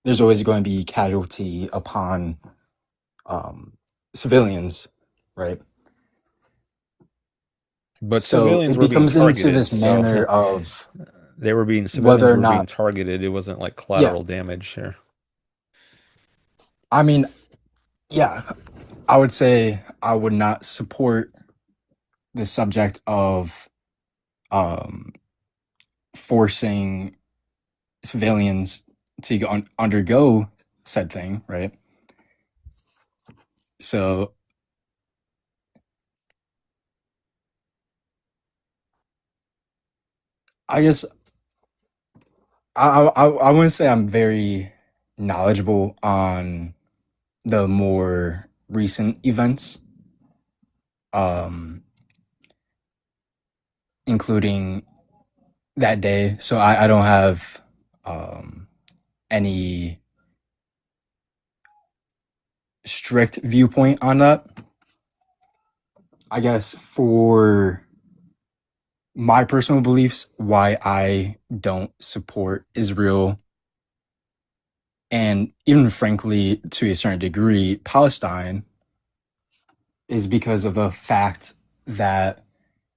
There's always going to be casualty upon um, civilians, right? But So civilians it were being becomes into targeted, this so manner of whether civilians or were being not, targeted. It wasn't like yeah, collateral damage here. I mean, yeah, I would say I would not support the subject of um, forcing civilians to undergo said thing, right? So I guess I want to say I'm very knowledgeable on the more recent events, um, including that day. So I don't have um, any strict viewpoint on that. I guess for my personal beliefs, why I don't support Israel and even frankly, to a certain degree, Palestine is because of the fact that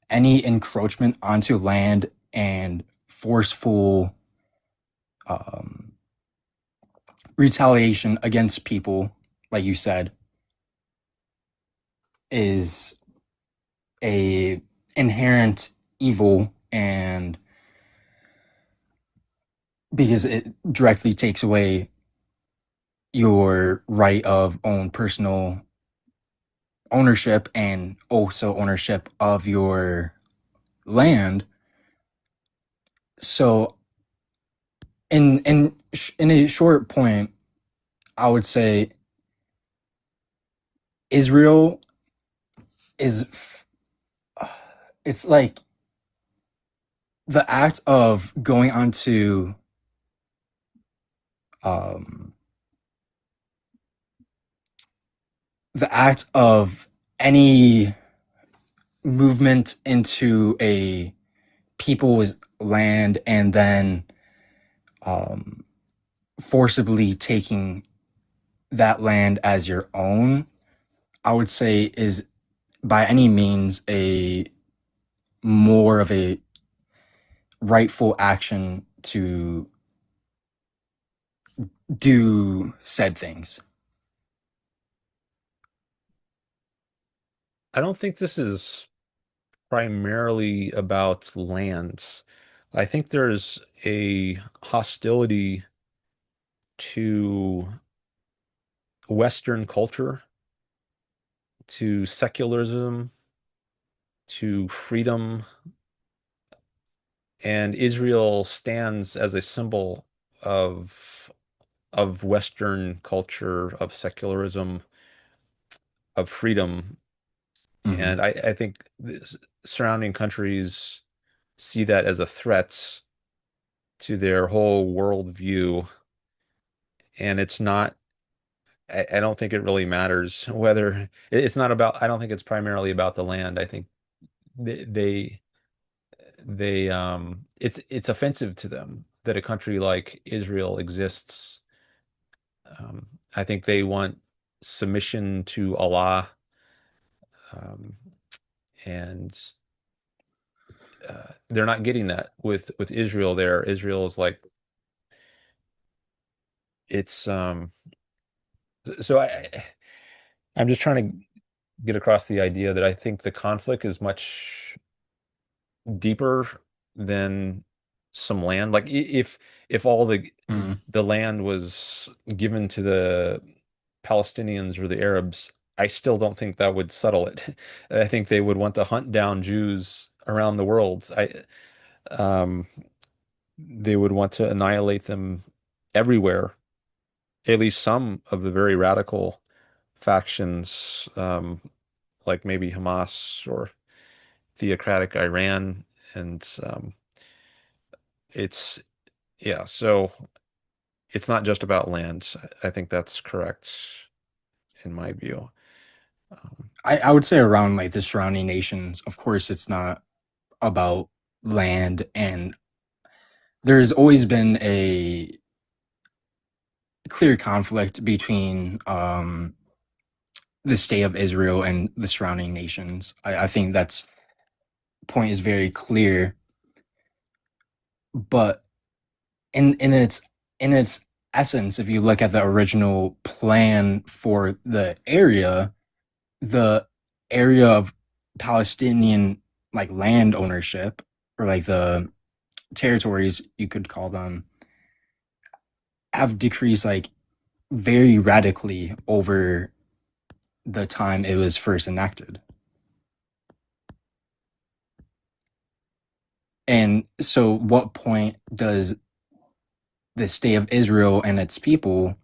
any encroachment onto land and forceful um, retaliation against people, like you said, is a inherent evil, and because it directly takes away your right of own personal ownership and also ownership of your land. So in a short point, I would say Israel is it's like the act of going onto um the act of any movement into a people's land and then um, forcibly taking that land as your own, I would say is by any means a more of a rightful action to do said things. I don't think this is primarily about lands. I think there's a hostility to Western culture, to secularism, to freedom, and Israel stands as a symbol of Western culture, of secularism, of freedom. Hmm. And I think surrounding countries see that as a threat to their whole worldview. And it's not, I don't think it really matters whether it's not about, I don't think it's primarily about the land. I think they, they, it's offensive to them that a country like Israel exists. I think they want submission to Allah, um, and they're not getting that with Israel there. Israel is like it's so I'm just trying to get across the idea that I think the conflict is much deeper than some land. Like if all Hmm. the land was given to the Palestinians or the Arabs, I still don't think that would settle it. I think they would want to hunt down Jews around the world. Um, they would want to annihilate them everywhere. At least some of the very radical factions, like maybe Hamas or theocratic Iran, and it's yeah. So it's not just about land. I think that's correct in my view. Um, I would say around like the surrounding nations, of course, it's not about land, and there's always been a clear conflict between the state of Israel and the surrounding nations. I think that's point is very clear, but in its essence, if you look at the original plan for the area of Palestinian like land ownership or like the territories you could call them have decreased like very radically over the time it was first enacted. And so what point does the state of Israel and its people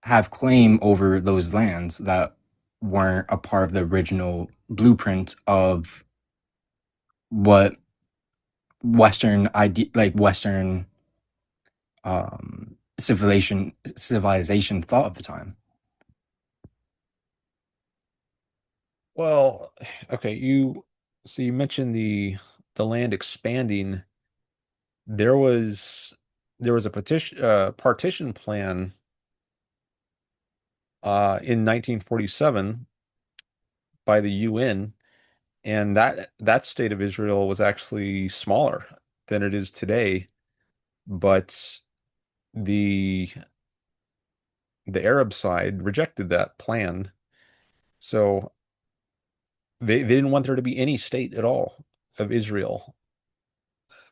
have claim over those lands that weren't a part of the original blueprint of what Western civilization thought of the time? well, okay, you mentioned the land expanding. There was a partition plan in 1947 by the UN, and that state of Israel was actually smaller than it is today. But the Arab side rejected that plan, so they didn't want there to be any state at all of Israel.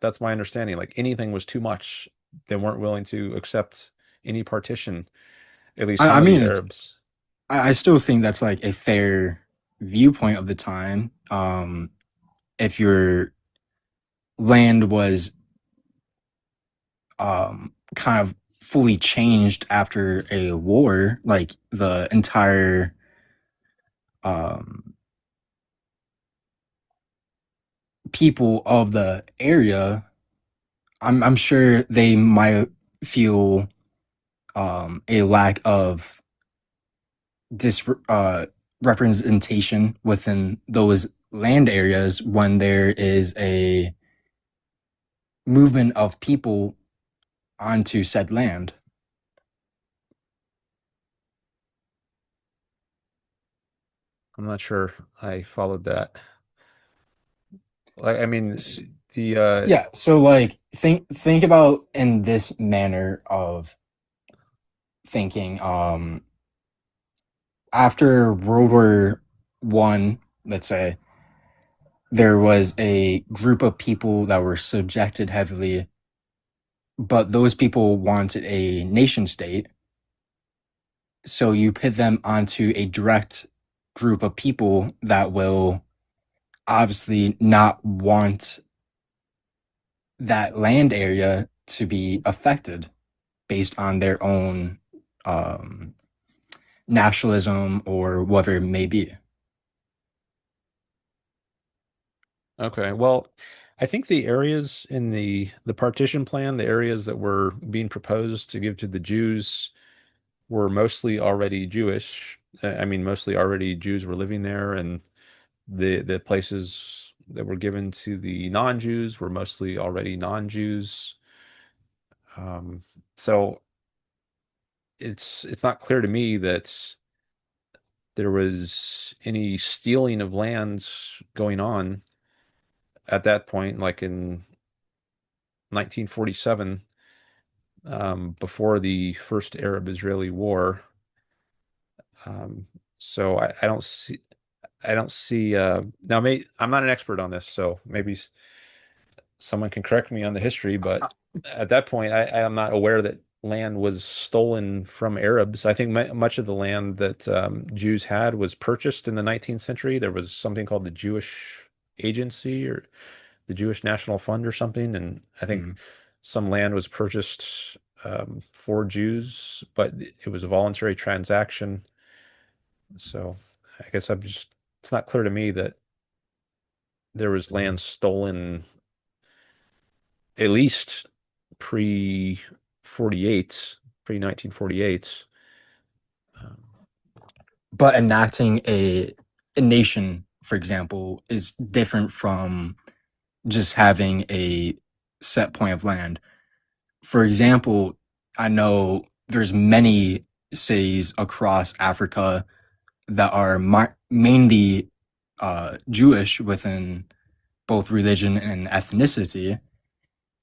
That's my understanding. Like anything was too much. They weren't willing to accept any partition, at least I some of the mean, Arabs. I still think that's like a fair viewpoint of the time. If your land was kind of fully changed after a war, like the entire um, people of the area, I'm sure they might feel a lack of dis representation within those land areas when there is a movement of people onto said land. I'm not sure I followed that. I mean, S- the yeah, so like think about in this manner of thinking. After World War I, let's say, there was a group of people that were subjected heavily, but those people wanted a nation state. So you put them onto a direct group of people that will obviously not want that land area to be affected based on their own um, nationalism or whatever it may be. Okay. Well, I think the areas in the partition plan, the areas that were being proposed to give to the Jews were mostly already Jewish. I mean, mostly already Jews were living there, and the places that were given to the non-Jews were mostly already non-Jews. Um, so it's not clear to me that there was any stealing of lands going on at that point, like in 1947, before the first Arab-Israeli War. Um, so I don't see now I'm not an expert on this, so maybe someone can correct me on the history, but at that point I am not aware that land was stolen from Arabs. I think much of the land that Jews had was purchased in the 19th century. There was something called the Jewish Agency or the Jewish National Fund or something, and I think Mm. some land was purchased for Jews, but it was a voluntary transaction. So I guess it's not clear to me that there was land stolen at least pre 48, pre 1948. Um, But enacting a nation, for example, is different from just having a set point of land. For example, I know there's many cities across Africa that are mainly Jewish within both religion and ethnicity,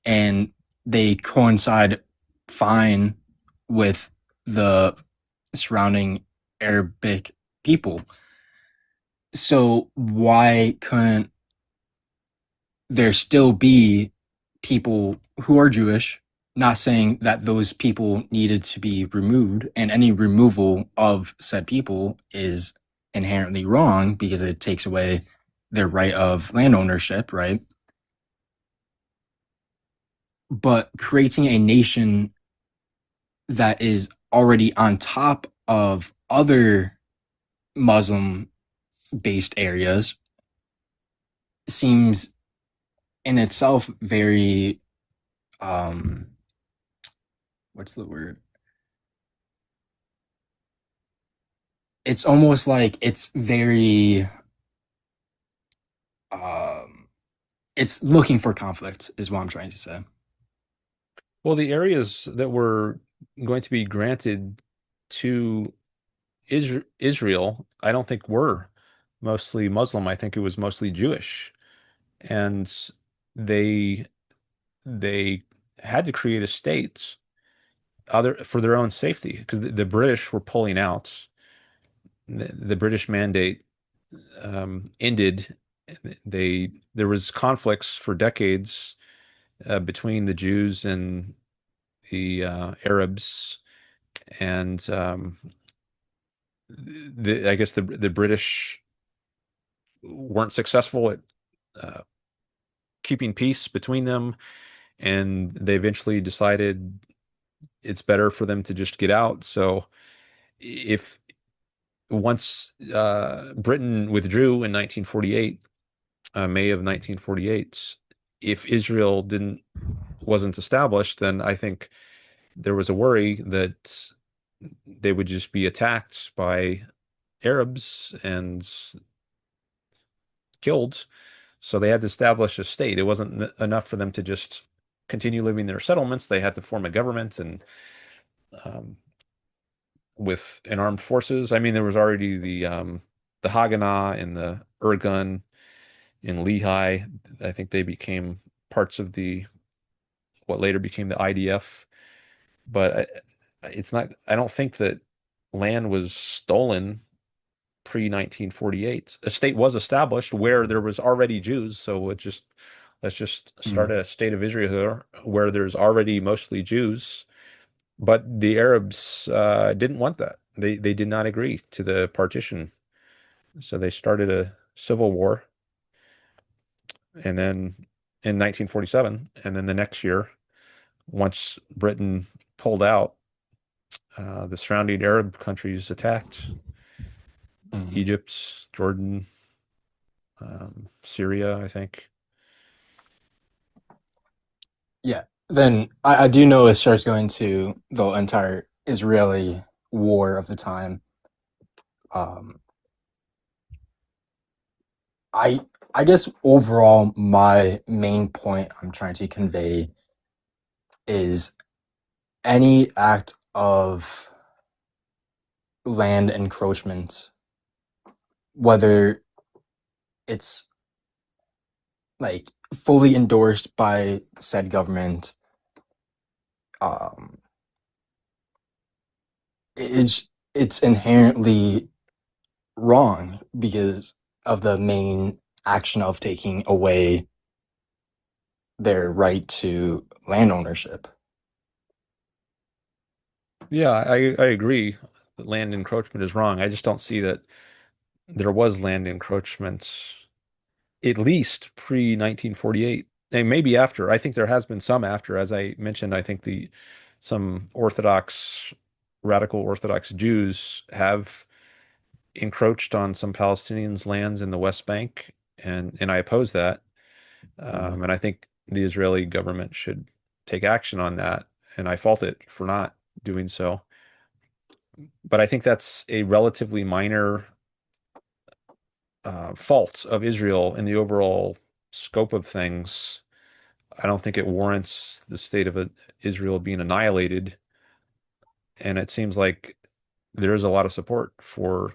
and they coincide fine with the surrounding Arabic people. So why couldn't there still be people who are Jewish? Not saying that those people needed to be removed, and any removal of said people is inherently wrong because it takes away their right of land ownership, right? But creating a nation that is already on top of other Muslim based areas seems in itself very um what's the word? It's almost like it's very um it's looking for conflict is what I'm trying to say. well, the areas that were going to be granted to Israel, I don't think were mostly Muslim. I think it was mostly Jewish, and they they had to create a state other for their own safety because the British were pulling out. The British mandate ended. There was conflicts for decades between the Jews and the Arabs, and I guess the British weren't successful at uh, keeping peace between them, and they eventually decided it's better for them to just get out. So if once Britain withdrew in 1948, May of 1948, if Israel didn't wasn't established, then I think there was a worry that they would just be attacked by Arabs and killed. So they had to establish a state. It wasn't enough for them to just continue living in their settlements. They had to form a government and um, with an armed forces. I mean, there was already the Haganah and the Irgun in Lehi. I think they became parts of the what later became the IDF. But it's not. I don't think that land was stolen pre 1948. A state was established where there was already Jews. So let's just start a state of Israel here where there's already mostly Jews. But the Arabs didn't want that. They did not agree to the partition. So they started a civil war. And then in 1947, and then the next year, once Britain pulled out, the surrounding Arab countries attacked Egypt, Jordan, Syria, I think. Yeah. Then I do know it starts going to the entire Israeli war of the time. I guess overall my main point I'm trying to convey is any act of land encroachment, whether it's like fully endorsed by said government, it's inherently wrong because of the main action of taking away their right to land ownership. Yeah, I agree that land encroachment is wrong. I just don't see that there was land encroachment at least pre 1948 and maybe after. I think there has been some after. As I mentioned, I think the some radical Orthodox Jews have encroached on some Palestinians' lands in the West Bank, and I oppose that. And I think the Israeli government should take action on that, and I fault it for not doing so. But I think that's a relatively minor fault of Israel in the overall scope of things. I don't think it warrants the state of Israel being annihilated. And it seems like there is a lot of support for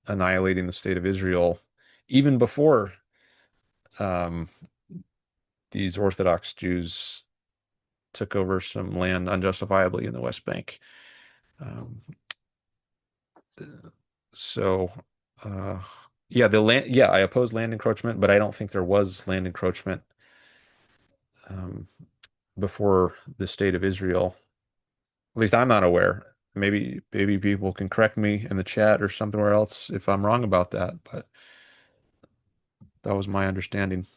annihilating the state of Israel, even before um, these Orthodox Jews took over some land unjustifiably in the West Bank. Um, so, yeah, the land. Yeah, I oppose land encroachment, but I don't think there was land encroachment um, before the state of Israel. At least I'm not aware. Maybe people can correct me in the chat or somewhere else if I'm wrong about that, but that was my understanding.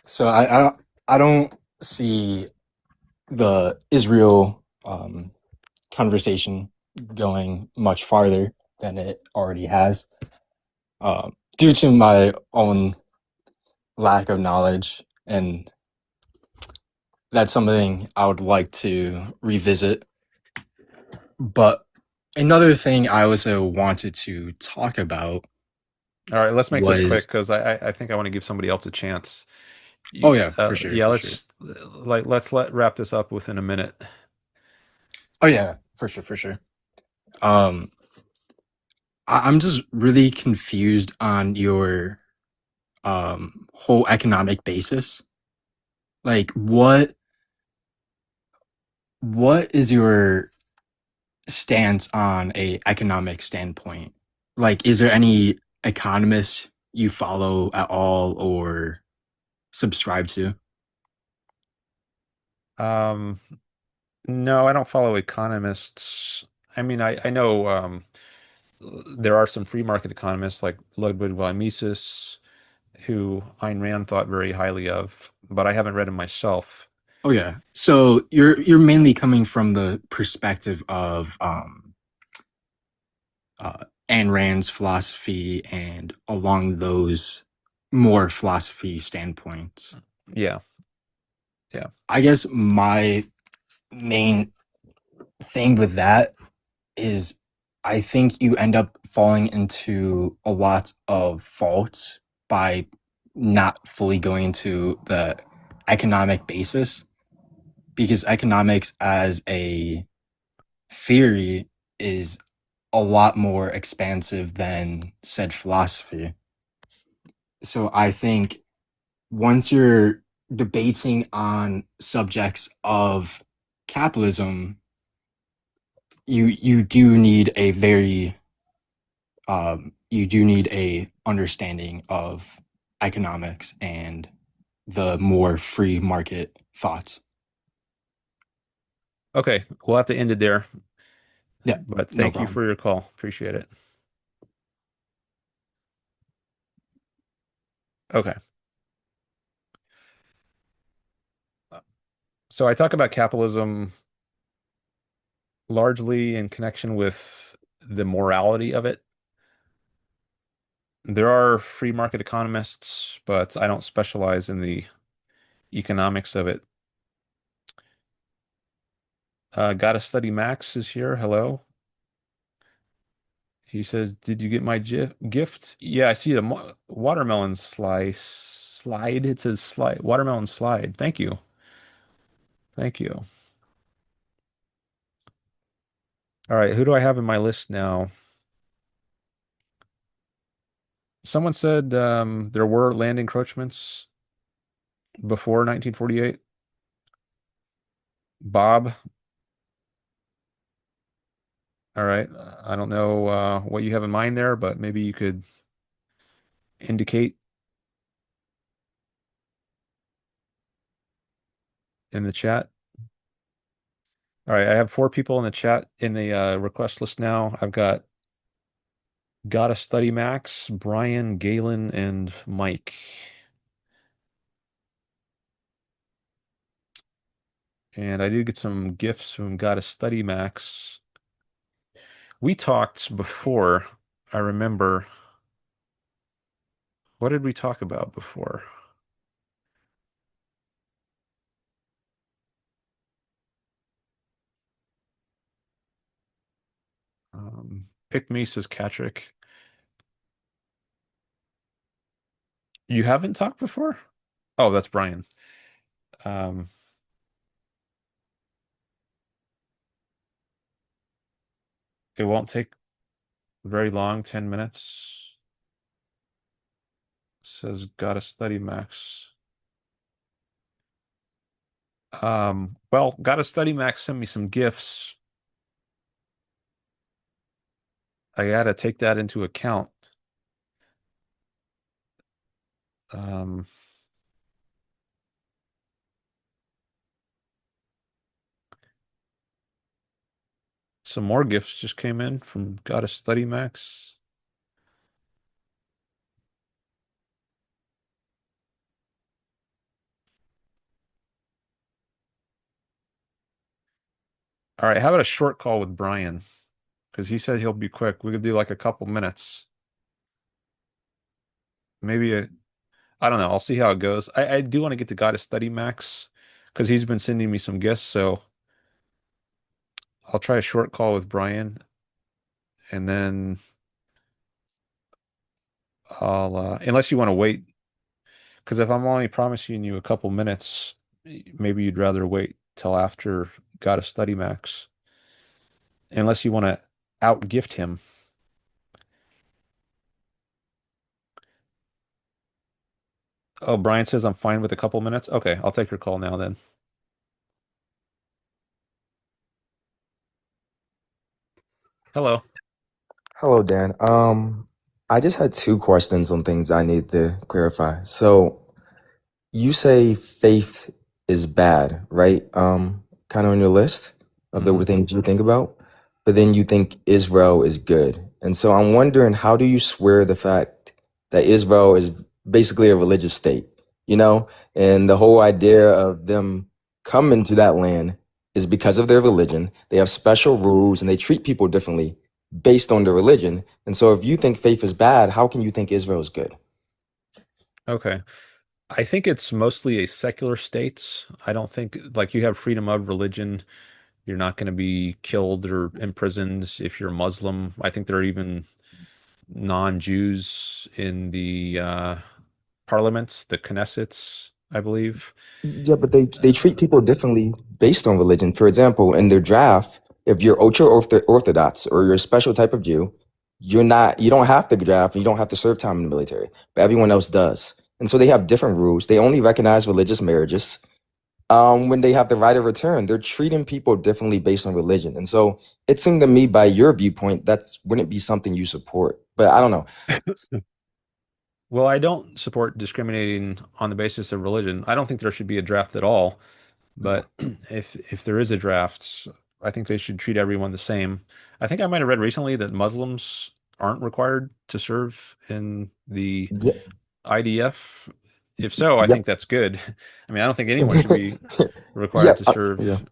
So I don't see the Israel conversation going much farther than it already has, due to my own lack of knowledge, and that's something I would like to revisit. But another thing I also wanted to talk about. All right, let's make this quick because I think I want to give somebody else a chance. Oh yeah, for sure. Yeah, let's wrap this up within a minute. Oh yeah, for sure. I'm just really confused on your whole economic basis. Like what is your stance on a economic standpoint? Like, is there any economists you follow at all or subscribe to? No, I don't follow economists. I mean, I know there are some free market economists like Ludwig von Mises, who Ayn Rand thought very highly of, but I haven't read him myself. Oh yeah. So you're mainly coming from the perspective of Ayn Rand's philosophy and along those more philosophy standpoints. Yeah. I guess my main thing with that is I think you end up falling into a lot of faults by not fully going into the economic basis, because economics as a theory is a lot more expansive than said philosophy. So I think once you're debating on subjects of capitalism, you do need a very you do need a understanding of economics and the more free market thoughts. Okay, we'll have to end it there. Yeah, But no thank you problem. for your call. Appreciate it. Okay. So I talk about capitalism largely in connection with the morality of it. There are free market economists, but I don't specialize in the economics of it. Gotta Study Max is here. Hello. He says, "Did you get my gift?" Yeah, I see the watermelon slide. It says slide watermelon slide. Thank you. Thank you. All right, who do I have in my list now? Someone said there were land encroachments before 1948. Bob, all right. I don't know what you have in mind there, but maybe you could indicate in the chat. All right, I have 4 people in the chat in the request list now. I've got Gotta Study Max, Brian, Galen, and Mike. And I did get some gifts from Gotta Study Max. We talked before, I remember. What did we talk about before? Pick me, says Catrick. You haven't talked before? Oh, that's Brian. Um, it won't take very long, 10 minutes. Says Gotta Study Max. Well, Gotta Study Max sent me some gifts. I gotta take that into account. Um, some more gifts just came in from Gotta Study Max. All right, how about a short call with Brian? Because he said he'll be quick. We could do like a couple minutes. Maybe I don't know. I'll see how it goes. I do want to get the guy to study Max because he's been sending me some gifts. So I'll try a short call with Brian and then I'll, unless you want to wait, because if I'm only promising you a couple minutes, maybe you'd rather wait till after got to study Max, unless you want to out gift him. Oh, Brian says I'm fine with a couple minutes. Okay, I'll take your call now then. Hello. Hello, Dan. I just had 2 questions on things I need to clarify. So you say faith is bad, right? Kind of on your list of the Mhm. things you think about, but then you think Israel is good. And so I'm wondering, how do you square the fact that Israel is basically a religious state, you know, and the whole idea of them coming to that land is because of their religion. They have special rules and they treat people differently based on their religion. And so if you think faith is bad, how can you think Israel is good? Okay. I think it's mostly a secular state. I don't think like you have freedom of religion You're not going to be killed or imprisoned if you're Muslim. I think there are even non-Jews in the parliaments, the Knessets, I believe. Yeah, but they treat people differently based on religion. For example, in their draft, if you're ultra orthodox or you're a special type of Jew, you don't have to draft and you don't have to serve time in the military, but everyone else does. And so they have different rules. They only recognize religious marriages. When they have the right of return, they're treating people differently based on religion. And so it seemed to me, by your viewpoint, that wouldn't be something you support. But I don't know. Well, I don't support discriminating on the basis of religion. I don't think there should be a draft at all. But if there is a draft, I think they should treat everyone the same. I think I might have read recently that Muslims aren't required to serve in the Yeah, IDF. If so, I yeah, think that's good. I mean, I don't think anyone should be yeah, required to yeah. serve.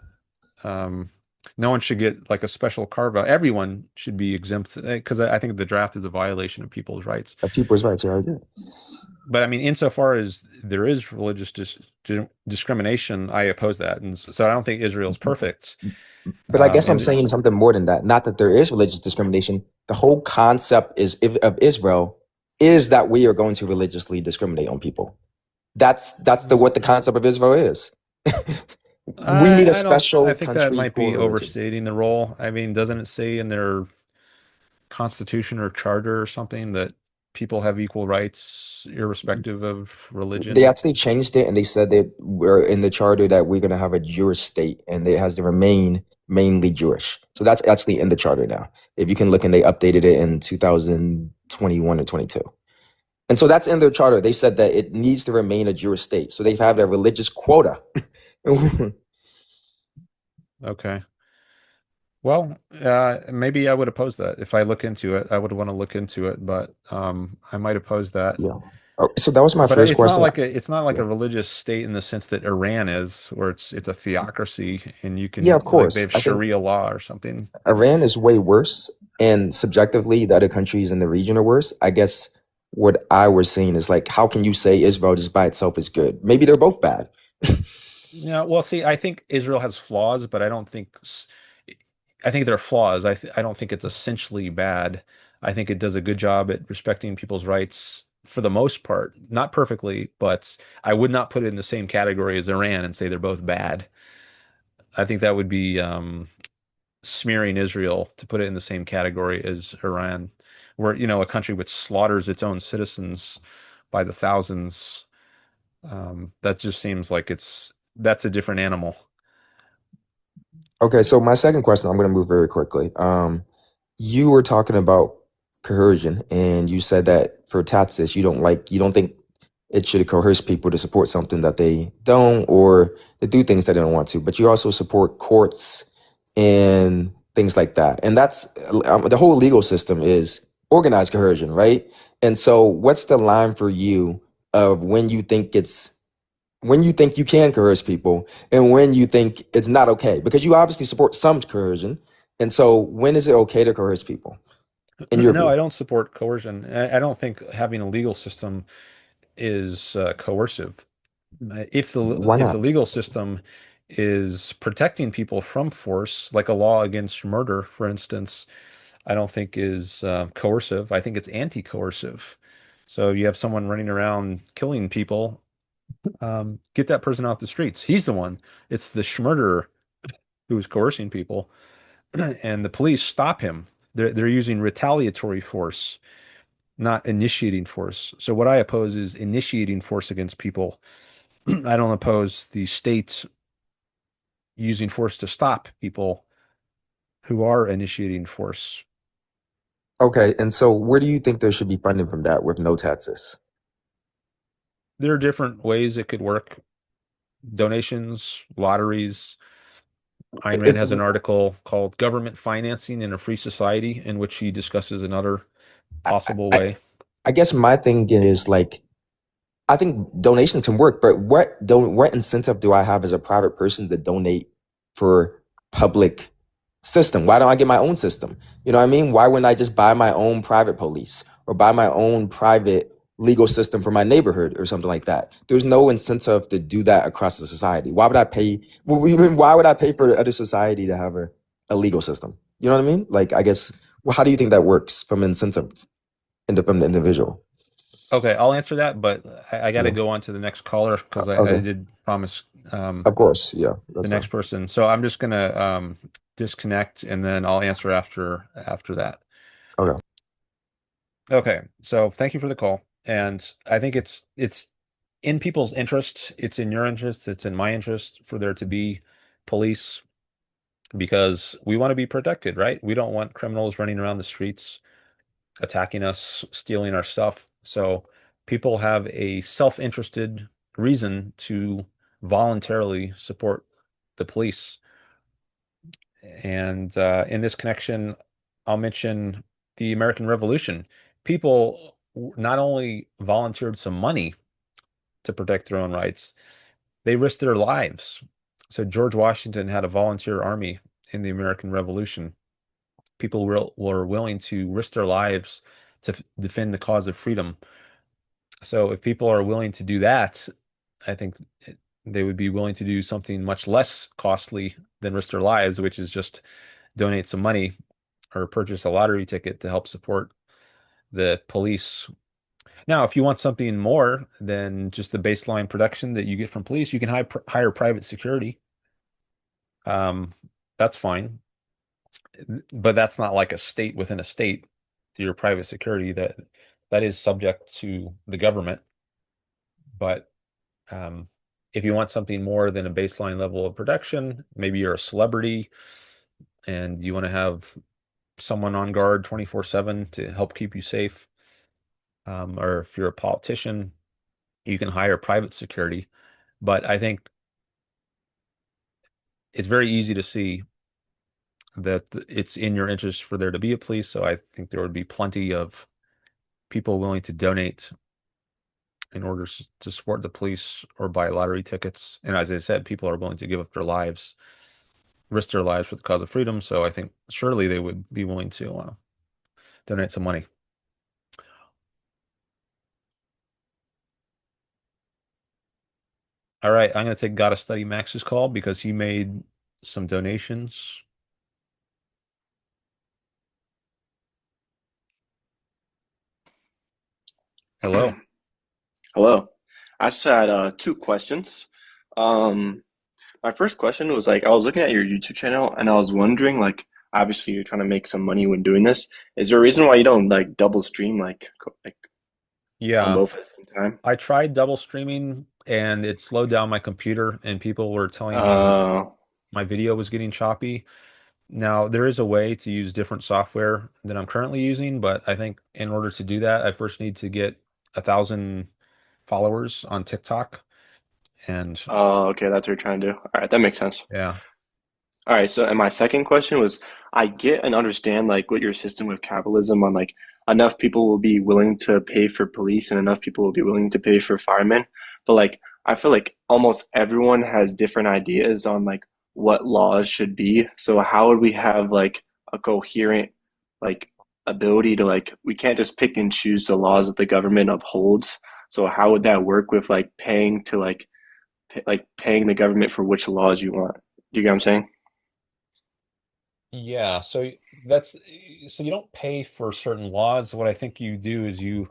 Um, no one should get like a special carve out. Everyone should be exempt because I think the draft is a violation of people's rights. People's rights. Yeah, I agree. But I mean, insofar as there is religious discrimination, I oppose that. And so I don't think Israel's perfect. But I guess I'm And saying something more than that. Not that there is religious discrimination. The whole concept of Israel is that we are going to religiously discriminate on people. That's what the concept of Israel is. We need a I don't, I special think that country might for be religion. overstating the role. I mean, doesn't it say in their constitution or charter or something that people have equal rights irrespective of They religion? actually changed it and they said that we're in the charter that we're going to have a Jewish state and it has to remain mainly Jewish. So that's actually in the charter now. If you can look, and they updated it in 2021 or 22. And so that's in their charter. They said that it needs to remain a Jewish state. So they've had a religious quota. Okay. Well, maybe I would oppose that. If I look into it, I would want to look into it, but I might oppose that. Yeah. Oh, so that was my But first question. it's not like Yeah. a religious state in the sense that Iran is, where it's a theocracy and you Yeah, can of like they course. have I think Sharia law or something. Iran is way worse, and subjectively, the other countries in the region are worse. I guess what I was saying is like, how can you say Israel just by itself is good? Maybe they're both bad. Yeah, well, see, I think Israel has flaws, but I think there are flaws. I don't think it's essentially bad. I think it does a good job at respecting people's rights for the most part, not perfectly, but I would not put it in the same category as Iran and say they're both bad. I think that would be smearing Israel to put it in the same category as Iran, where, a country which slaughters its own citizens by the thousands. That just seems like that's a different animal. Okay, so my second question, I'm going to move very quickly. You were talking about coercion, and you said that for taxes, you don't think it should coerce people to support something that they don't, or to do things that they don't want to. But you also support courts and things like that. And that's the whole legal system is organized coercion, right? And so, what's the line for you of when you think you can coerce people and when you think it's not okay? Because you obviously support some coercion. And so when is it okay to coerce people, in your No, view? I don't support coercion. I don't think having a legal system is coercive. Why If the not? legal system is protecting people from force, like a law against murder, for instance, I don't think is coercive. I think it's anti-coercive. So you have someone running around killing people, get that person off the streets. He's the one. It's the schmurderer who's coercing people, and the police stop him. They're using retaliatory force, not initiating force. So what I oppose is initiating force against people. I don't oppose the states using force to stop people who are initiating force. Okay, and so where do you think there should be funding from that with no taxes? There are different ways it could work. Donations, lotteries. Ayn Rand If has an article called Government Financing in a Free Society, in which he discusses another I, possible I, way. I guess my thing is like, I think donation can work, but what incentive do I have as a private person to donate for public system? Why don't I get my own system? You know what I mean? Why wouldn't I just buy my own private police or buy my own private legal system for my neighborhood or something like that. There's no incentive to do that across the society. Why would I pay? Why would I pay for the other society to have a legal system? You know what I mean? Like, I guess, well, how do you think that works from an incentive from the individual? Okay, I'll answer that, but I got to Yeah. go on to the next caller because I Okay. did promise Of course. Yeah. the That's next fine. person. So I'm just gonna disconnect and then I'll answer after that. Okay. Okay, so thank you for the call. And I think it's in people's interest, it's in your interest, it's in my interest for there to be police because we want to be protected, right? We don't want criminals running around the streets attacking us, stealing our stuff. So people have a self-interested reason to voluntarily support the police. And in this connection, I'll mention the American Revolution. People not only volunteered some money to protect their own rights, they risked their lives. So George Washington had a volunteer army in the American Revolution. People were willing to risk their lives to defend the cause of freedom. So if people are willing to do that, I think they would be willing to do something much less costly than risk their lives, which is just donate some money or purchase a lottery ticket to help support the police. Now, if you want something more than just the baseline protection that you get from police, you can hire private security. Um, that's fine, but that's not like a state within a state. Your private security that is subject to the government. But um, if you want something more than a baseline level of protection, maybe you're a celebrity and you want to have someone on guard 24/7 to help keep you safe. Or if you're a politician, you can hire private security. But I think it's very easy to see that it's in your interest for there to be a police. So I think there would be plenty of people willing to donate in order to support the police or buy lottery tickets. And as I said, people are willing to give up their lives, risk their lives for the cause of freedom. So I think surely they would be willing to donate some money. All right, I'm going to take Gotta Study Max's call because he made some donations. Hello. Hello. I just had two questions. Um, my first question was like I was looking at your YouTube channel and I was wondering like obviously you're trying to make some money when doing this. Is there a reason why you don't like double stream like on Yeah, both at the same time? I tried double streaming and it slowed down my computer, and people were telling me Uh, my video was getting choppy. Now, there is a way to use different software than I'm currently using, but I think in order to do that, I first need to get 1,000 followers on TikTok. And okay, that's what you're trying to do. All right, that makes sense. yeah, All right, so and my second question was I get and understand like what your system with capitalism on like enough people will be willing to pay for police and enough people will be willing to pay for firemen. But like I feel like almost everyone has different ideas on like what laws should be. So how would we have like a coherent like ability to like we can't just pick and choose the laws that the government upholds. So how would that work with like paying to like paying the government for which laws you want? Do you get what I'm saying? yeah. That's so you don't pay for certain laws. What I think you do is you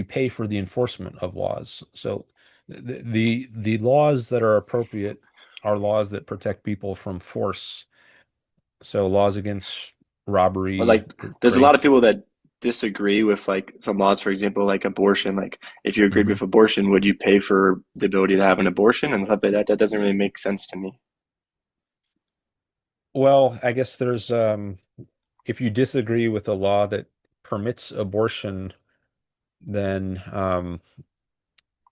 pay for the enforcement of laws. So the laws that are appropriate are laws that protect people from force. So laws against But robbery, like, there's a lot of rape. people that disagree with like some laws, for example, like abortion. Like, if you agreed Mhm. with abortion, would you pay for the ability to have an abortion and stuff like that? That doesn't really make sense to me. Well, I guess there's if you disagree with a law that permits abortion, then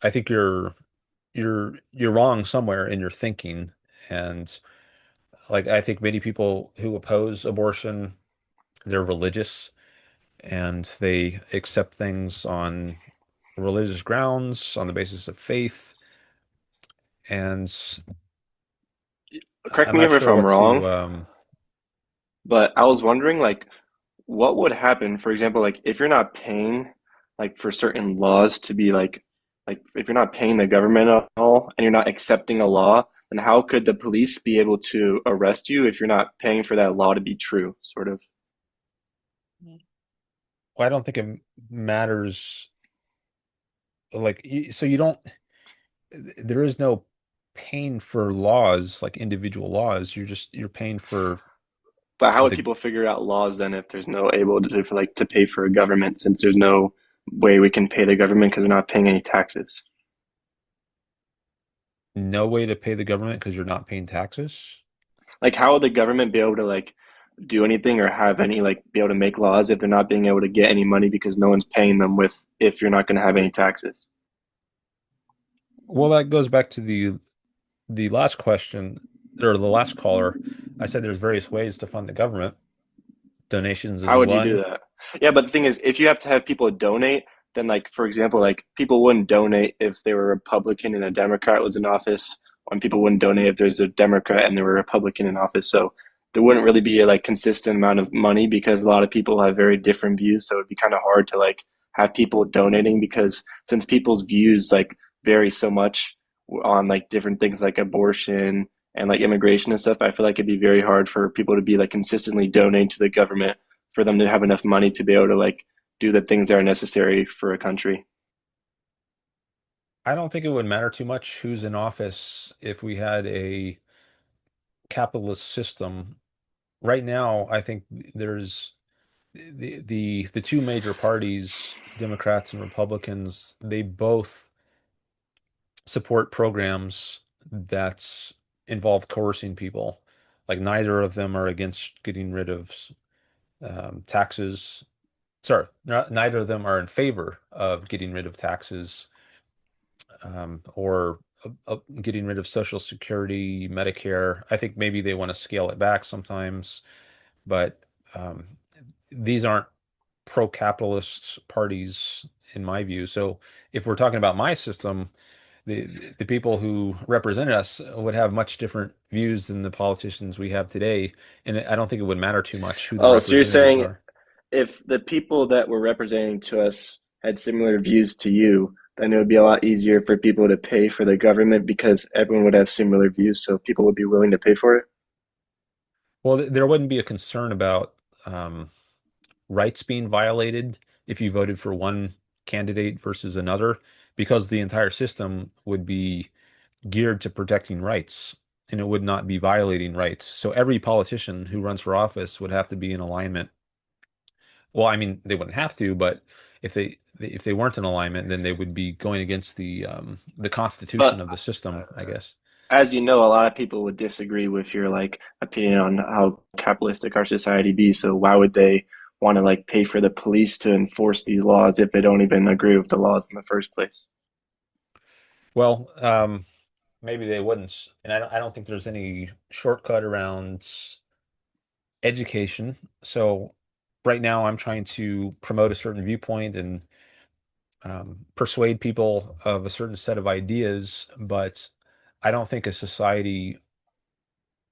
I think you're wrong somewhere in your thinking. And like I think many people who oppose abortion, they're religious and they accept things on religious grounds, on the basis of faith. And Correct I'm me not if sure I'm what to wrong, but I was wondering like, what would happen, for example, like if you're not paying like for certain laws to be like if you're not paying the government at all and you're not accepting a law, then how could the police be able to arrest you if you're not paying for that law to be true, sort of? Well, I don't think it matters. Like, so you don't, there is no paying for laws, like individual laws. You're paying for But how would the, people figure out laws then if there's no able to for like to pay for a government since there's no way we can pay the government because we're not paying any taxes? no way to pay the government because you're not paying taxes. Like how would the government be able to like do anything or have any like be able to make laws if they're not being able to get any money because no one's paying them with if you're not going to have any taxes? Well, that goes back to the last question or the last caller. I said there's various ways to fund the government. Donations is How would you do one. that? Yeah, but the thing is, if you have to have people donate, then like for example, like people wouldn't donate if they were a Republican and a Democrat was in office, and people wouldn't donate if there's a Democrat and there were a Republican in office. So there wouldn't really be a like consistent amount of money because a lot of people have very different views. So it'd be kind of hard to like have people donating because since people's views like vary so much on like different things like abortion and like immigration and stuff, I feel like it'd be very hard for people to be like consistently donating to the government for them to have enough money to be able to like do the things that are necessary for a country. I don't think it would matter too much who's in office if we had a capitalist system. Right now, I think there's the two major parties, Democrats and Republicans, they both support programs that involve coercing people. Like neither of them are against getting rid of taxes. Sorry, neither of them are in favor of getting rid of taxes or getting rid of Social Security, Medicare. I think maybe they want to scale it back sometimes, but um, these aren't pro-capitalist parties in my view. So if we're talking about my system, the the people who represent us would have much different views than the politicians we have today, and I don't think it would matter too much who the Oh, so you're representatives saying are. if the people that were representing to us had similar views to you, then it would be a lot easier for people to pay for the government because everyone would have similar views, so people would be willing to pay for it. Well, there wouldn't be a concern about um, rights being violated if you voted for one candidate versus another, because the entire system would be geared to protecting rights and it would not be violating rights. So every politician who runs for office would have to be in alignment. Well, I mean, they wouldn't have to, but if they weren't in alignment, then they would be going against the constitution But of the system, I guess. as you know, a lot of people would disagree with your like opinion on how capitalistic our society be. So why would they want to like pay for the police to enforce these laws if they don't even agree with the laws in the first place? Well, maybe they wouldn't, and I don't think there's any shortcut around education. So right now, I'm trying to promote a certain viewpoint and persuade people of a certain set of ideas, but I don't think a society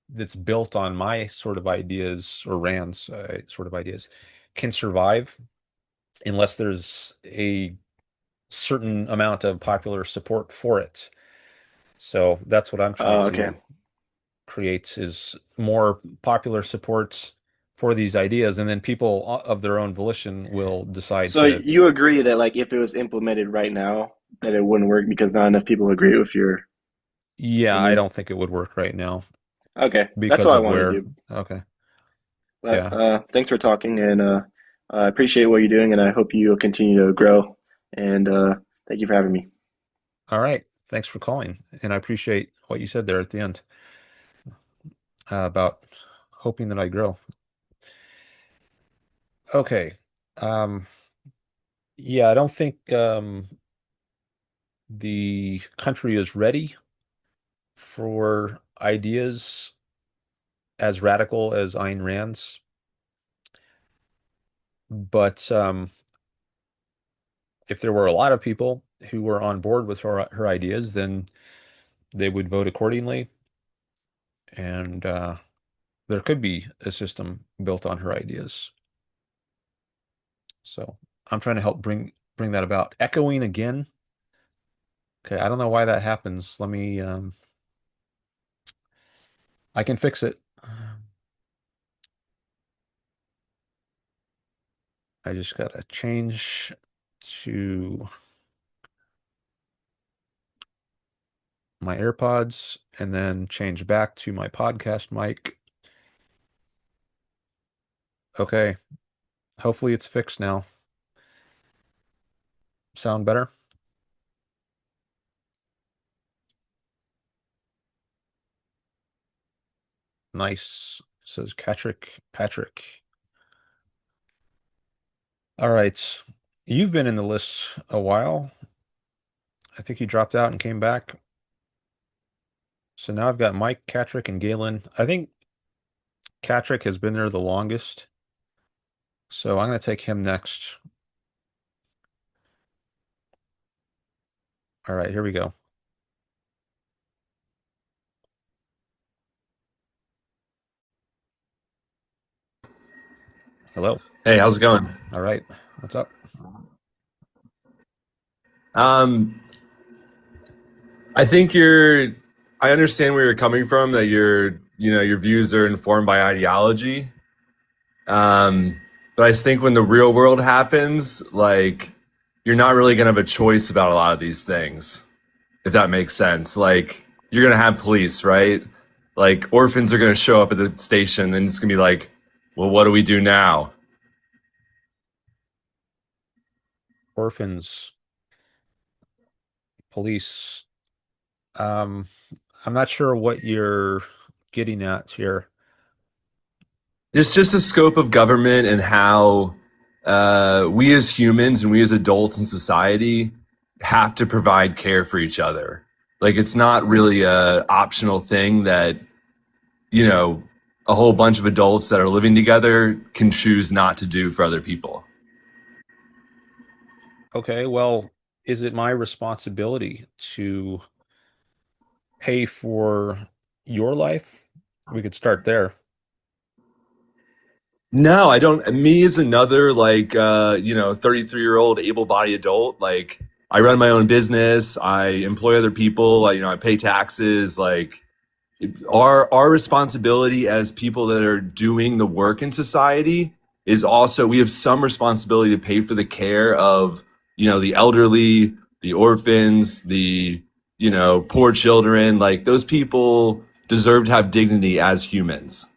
that's built on my sort of ideas or Rand's sort of ideas can survive unless there's a certain amount of popular support for it. So that's what I'm trying Okay. to create is more popular support for these ideas, and then people of their own volition will decide So to, you agree that like if it was implemented right now, that it wouldn't work because not enough people agree with your yeah, I opinion? don't think it would work right now Okay, that's all because I of wanted to where, do. okay. But Yeah. thanks for talking, and I appreciate what you're doing, and I hope you'll continue to grow. And thank you for having me. All right. Thanks for calling. And I appreciate what you said there at the end about hoping that I grow. Okay. Um, yeah, I don't think the country is ready for ideas as radical as Ayn Rand's. But if there were a lot of people who were on board with her ideas, then they would vote accordingly. And there could be a system built on her ideas. So I'm trying to help bring bring that about. Echoing again. Okay, I don't know why that happens. Let me, I can fix it. I just gotta change to my AirPods and then change back to my podcast mic. Okay, hopefully it's fixed now. Sound better? Nice, says Patrick. All right, you've been in the list a while. I think you dropped out and came back. So now I've got Mike, Catrick, and Galen. I think Catrick has been there the longest. So I'm going to take him next. All right, here we go. Hello. Hey, how's it going? All right. What's up? I think I understand where you're coming from, that your views are informed by ideology. But I just think when the real world happens, like, you're not really gonna have a choice about a lot of these things, if that makes sense. Like, you're gonna have police, right? Like, orphans are gonna show up at the station and it's gonna be like, well, what do we do now? Orphans, police. I'm not sure what you're getting at here. It's just the scope of government and how we as humans and we as adults in society have to provide care for each other. Like, it's not really a optional thing that, a whole bunch of adults that are living together can choose not to do for other people. Okay, well, is it my responsibility to pay for your life? We could start there. No, I don't. Me as another, like, 33-year-old able-bodied adult, like, I run my own business. I employ other people. I pay taxes. Like, our responsibility as people that are doing the work in society is also, we have some responsibility to pay for the care of, the elderly, the orphans, the, poor children. Like, those people deserve to have dignity as humans.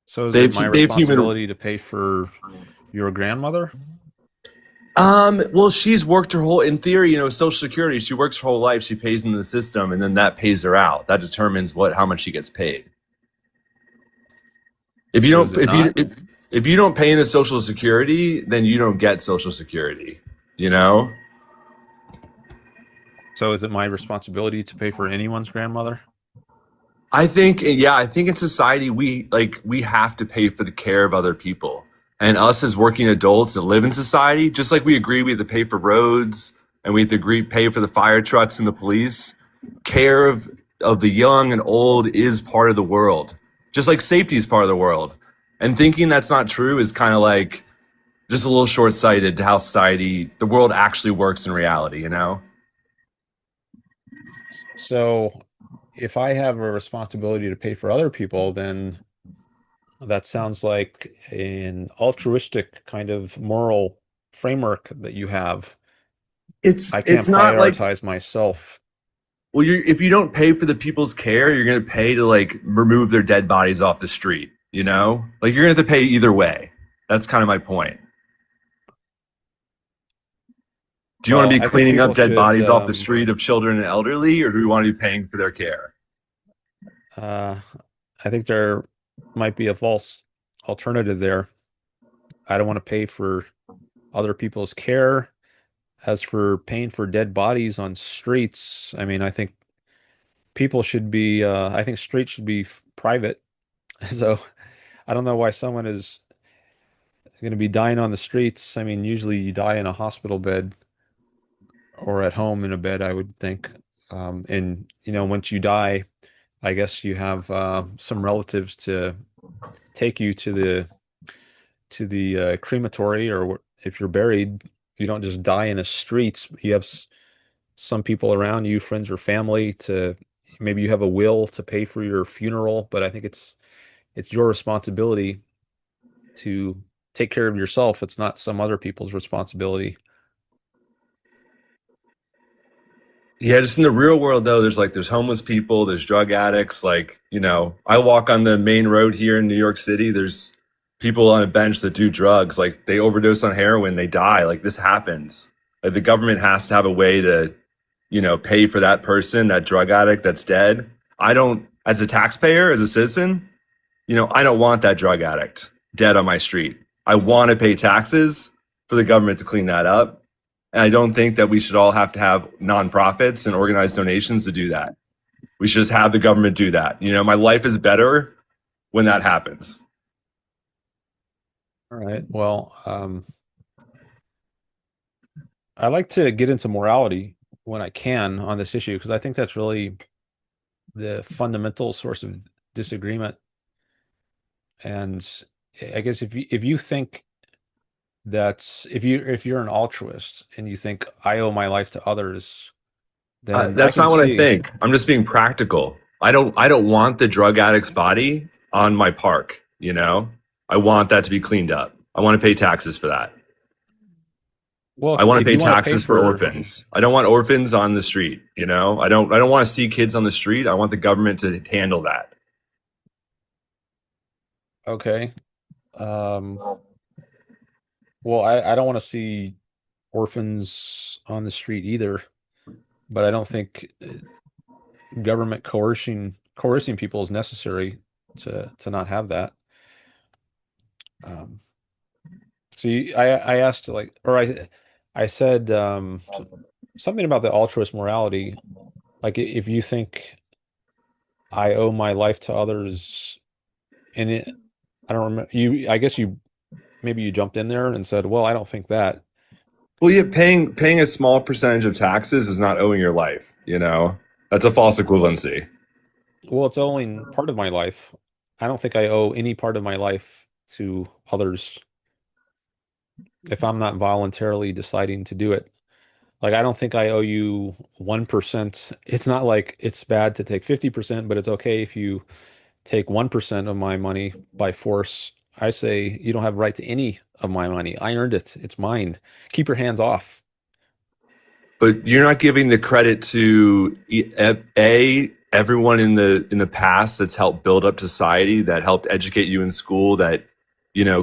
So is it They've my they've human. responsibility to pay for your grandmother? Well, she's worked in theory, Social Security, she works her whole life, she pays into the system, and then that pays her out. That determines how much she gets paid. If you So don't, is it not? if you don't pay into Social Security, then you don't get Social Security, you know? So is it my responsibility to pay for anyone's grandmother? I think in society, we have to pay for the care of other people. And us as working adults that live in society, just like we agree we have to pay for roads and we have to pay for the fire trucks and the police, care of the young and old is part of the world. Just like safety is part of the world. And thinking that's not true is kind of like just a little short-sighted to how the world actually works in reality, you know? So if I have a responsibility to pay for other people, then that sounds like an altruistic kind of moral framework that you have. I It's can't not like, prioritize myself. well, if you don't pay for the people's care, you're going to pay to like remove their dead bodies off the street, you know? Like, you're going to have to pay either way. That's kind of my point. Do you want Well, to be I think cleaning up people dead should, bodies off the street of children and elderly, or do we want to be paying for their care? I think there might be a false alternative there. I don't want to pay for other people's care. As for paying for dead bodies on streets, I mean, I think people should be, I think streets should be private. So I don't know why someone is going to be dying on the streets. I mean, usually you die in a hospital bed or at home in a bed, I would think. And, once you die, I guess you have some relatives to take you to the crematory, or if you're buried, You don't just die in the streets. You have some people around you, friends or family, to maybe you have a will to pay for your funeral, but I think it's your responsibility to take care of yourself. It's not some other people's responsibility. Yeah, just in the real world though, there's homeless people, there's drug addicts. Like, I walk on the main road here in New York City. There's people on a bench that do drugs. Like they overdose on heroin, they die. Like this happens. Like the government has to have a way to, pay for that person, that drug addict that's dead. I don't, as a taxpayer, as a citizen, I don't want that drug addict dead on my street. I want to pay taxes for the government to clean that up. And I don't think that we should all have to have nonprofits and organized donations to do that. We should just have the government do that. My life is better when that happens. All right. Well, I like to get into morality when I can on this issue because I think that's really the fundamental source of disagreement. And I guess if you think that if you're an altruist and you think I owe my life to others, then I That's can not what I see. think. I'm just being practical. I don't want the drug addict's body on my park. I want that to be cleaned up. I want to pay taxes for that. Well, I want to if pay you want to pay taxes for orphans. I don't want orphans on the street. I don't want to see kids on the street. I want the government to handle that. Okay. Um, well, I don't want to see orphans on the street either, but I don't think government coercing people is necessary to not have that. Um, See, I asked like, or I said something about the altruist morality. Like if you think I owe my life to others, and I don't remember you. I guess maybe you jumped in there and said, "Well, I don't think that." Well, yeah, paying a small percentage of taxes is not owing your life. That's a false equivalency. Well, it's only part of my life. I don't think I owe any part of my life to others if I'm not voluntarily deciding to do it. Like, I don't think I owe you 1%. It's not like it's bad to take 50%, but it's okay if you take 1% of my money by force. I say you don't have right to any of my money. I earned it. It's mine. Keep your hands off. But you're not giving the credit to everyone in the past that's helped build up society, that helped educate you in school, that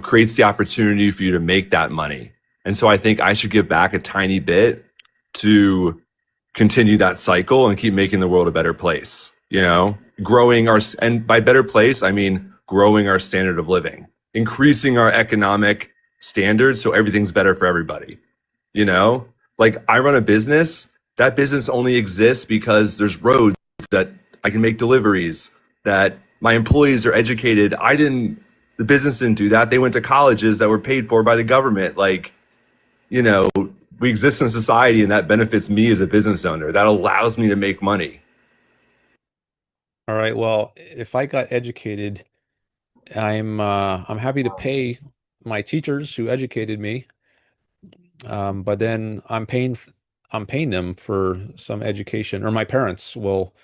creates the opportunity for you to make that money. And so I think I should give back a tiny bit to continue that cycle and keep making the world a better place. Growing and by better place, I mean growing our standard of living, increasing our economic standards so everything's better for everybody. Like I run a business, that business only exists because there's roads that I can make deliveries, that my employees are educated. The business didn't do that. They went to colleges that were paid for by the government. Like, we exist in society and that benefits me as a business owner. That allows me to make money. All right. Well, if I got educated, I'm happy to pay my teachers who educated me. But then I'm paying them for some education, or my parents will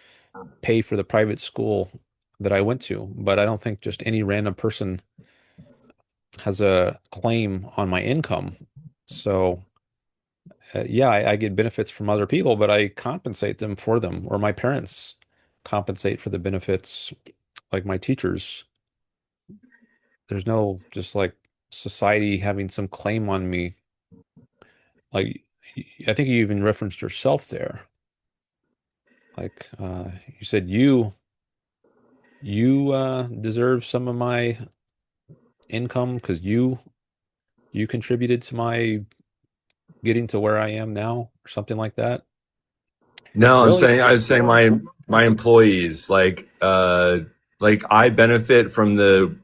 pay for the private school that I went to. But I don't think just any random person has a claim on my income. So yeah, I get benefits from other people, but I compensate them for them, or my parents compensate for the benefits, like my teachers. There's no just like society having some claim on me. Like I think you even referenced yourself there. Like you said you deserve some of my income because you contributed to my getting to where I am now, or something like that. No, Really? I was saying my employees, like I benefit from the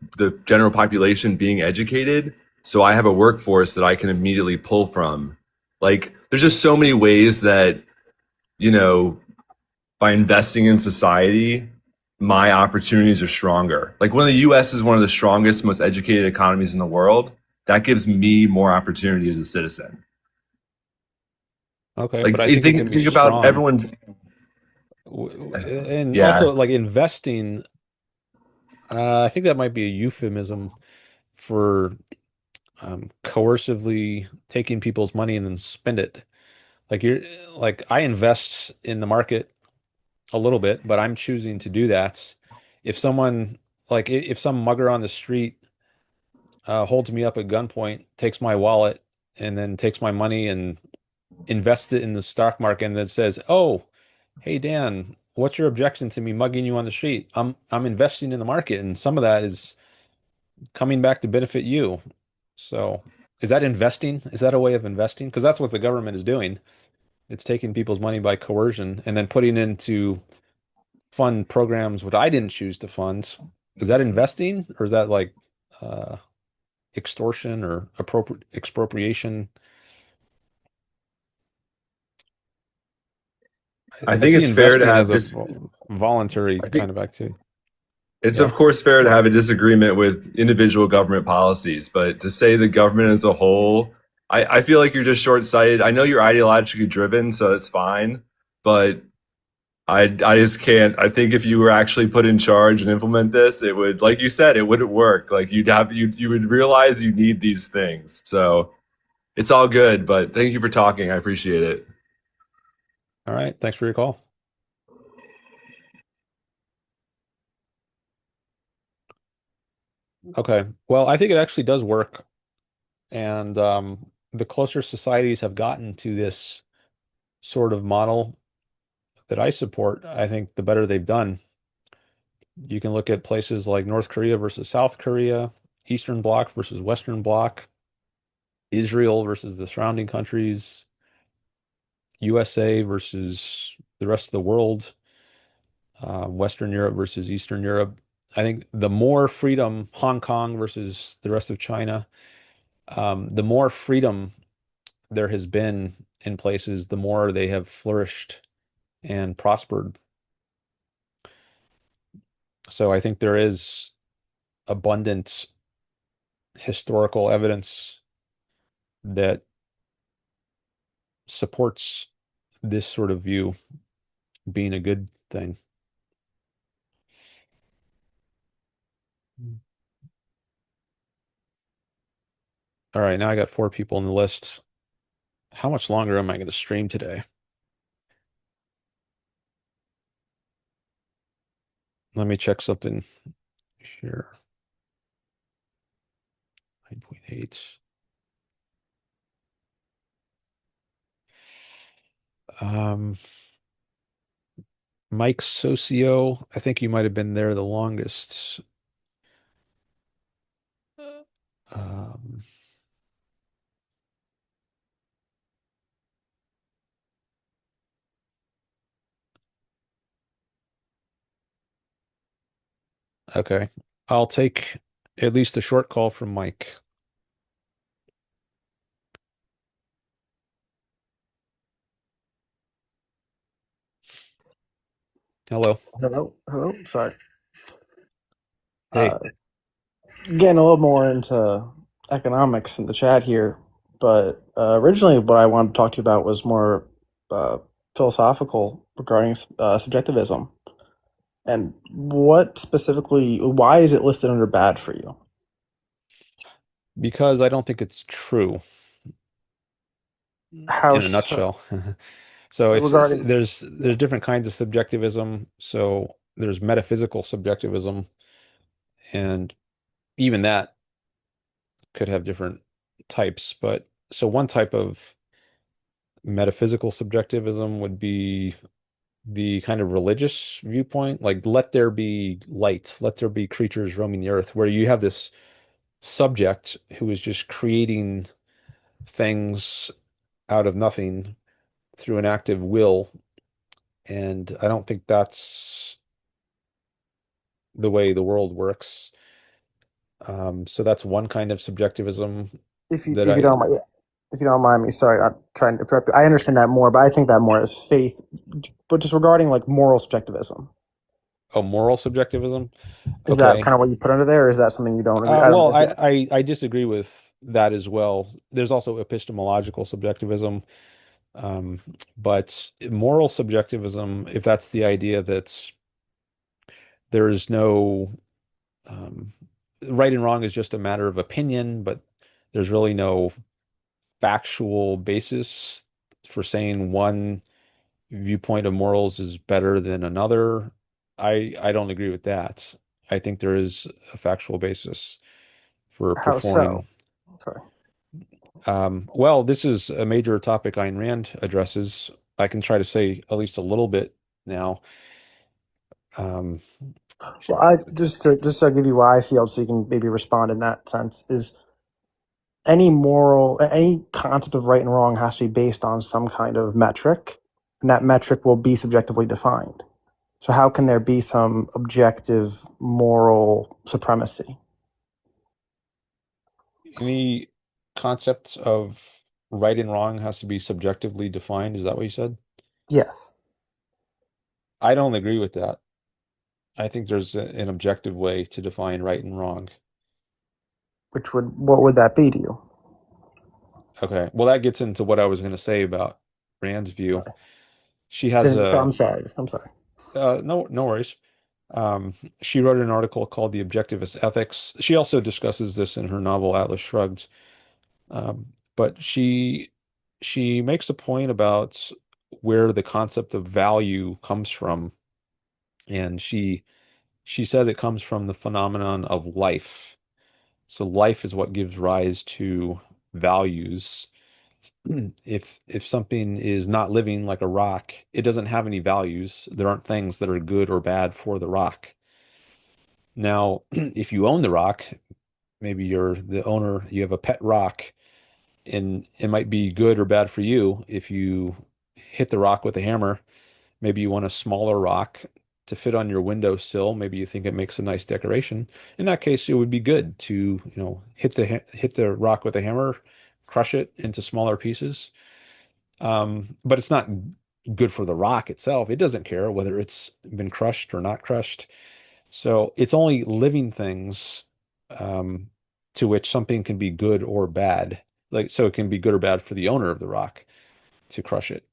general population being educated, so I have a workforce that I can immediately pull from. Like there's just so many ways that, by investing in society, my opportunities are stronger. Like when the US is one of the strongest, most educated economies in the world, that gives me more opportunity as a citizen. Okay, but Like I you think it can be think about strong. everyone's. And Yeah, also like investing, I think that might be a euphemism for coercively taking people's money and then spend it. Like you're like I invest in the market a little bit, but I'm choosing to do that. If someone if some mugger on the street holds me up at gunpoint, takes my wallet, and then takes my money and invests it in the stock market, and then says, "Oh, hey Dan, what's your objection to me mugging you on the street? I'm investing in the market, and some of that is coming back to benefit you." So, is that investing? Is that a way of investing? Because that's what the government is doing. It's taking people's money by coercion and then putting into fund programs what I didn't choose to fund. Is that investing or is that like uh, extortion or expropriation? I I think see it's fair to investing have as a just. voluntary I kind think of activity. it's Yeah. of course fair to have a disagreement with individual government policies, but to say the government as a whole, I feel like you're just short-sighted. I know you're ideologically driven, so that's fine, but I just can't. I think if you were actually put in charge and implement this, it would, like you said, it wouldn't work. Like you would realize you need these things. So it's all good, but thank you for talking. I appreciate it. All right. Thanks for your call. Okay. Well, I think it actually does work. And the closer societies have gotten to this sort of model that I support, I think the better they've done. You can look at places like North Korea versus South Korea, Eastern Bloc versus Western Bloc, Israel versus the surrounding countries, USA versus the rest of the world, Western Europe versus Eastern Europe. I think the more freedom, Hong Kong versus the rest of China, the more freedom there has been in places, the more they have flourished and prospered. So I think there is abundant historical evidence that supports this sort of view being a good thing. All right, now I got 4 people on the list. How much longer am I going to stream today? Let me check something here. 9.8. Um, Mike Socio, I think you might have been there the longest. Um, okay, I'll take at least a short call from Mike. Hello. Hello, hello. Sorry. Hey, Uh, Getting a little more into economics in the chat here, but originally what I wanted to talk to you about was more uh, philosophical regarding subjectivism and what specifically, why is it listed under bad for you? because I don't think it's true How in a so? nutshell. So Regarding, there's different kinds of subjectivism. So there's metaphysical subjectivism, and even that could have different types. But so one type of metaphysical subjectivism would be the kind of religious viewpoint, like let there be light, let there be creatures roaming the earth, where you have this subject who is just creating things out of nothing through an active will. And I don't think that's the way the world works. So that's one kind of subjectivism that if you I, don't mind, if you don't mind me, sorry, not trying to interrupt you. I understand that more, but I think that more as faith. But just regarding like moral subjectivism, oh, moral subjectivism. is that Okay. kind of what you put under there, or is that something you don't agree? I don't. Well, I disagree with that as well. There's also epistemological subjectivism, Um, but moral subjectivism, if that's the idea that there is no um, right and wrong is just a matter of opinion, but there's really no factual basis for saying one viewpoint of morals is better than another. I don't agree with that. I think there is a factual basis for How so? performing. Sorry. Well, this is a major topic Ayn Rand addresses. I can try to say at least a little bit now. Um, Well, I just to give you why I feel, so you can maybe respond in that sense, is any concept of right and wrong has to be based on some kind of metric, and that metric will be subjectively defined. So how can there be some objective moral supremacy? any concept of right and wrong has to be subjectively defined. Is that what you said? Yes. I don't agree with that. I think there's an objective way to define right and wrong. What would that be to you? Okay. Well, that gets into what I was going to say about Rand's view. She has Then, so a I'm sorry. I'm sorry. no worries. She wrote an article called The Objectivist Ethics. She also discusses this in her novel Atlas Shrugged. But she makes a point about where the concept of value comes from, and she says it comes from the phenomenon of life. So life is what gives rise to values. If something is not living like a rock, it doesn't have any values. There aren't things that are good or bad for the rock. Now, if you own the rock, maybe you're the owner, you have a pet rock, and it might be good or bad for you if you hit the rock with a hammer. Maybe you want a smaller rock to fit on your windowsill. Maybe you think it makes a nice decoration. In that case, it would be good to, hit the rock with a hammer, crush it into smaller pieces. But it's not good for the rock itself. It doesn't care whether it's been crushed or not crushed. So it's only living things um, to which something can be good or bad. Like, so it can be good or bad for the owner of the rock to crush it.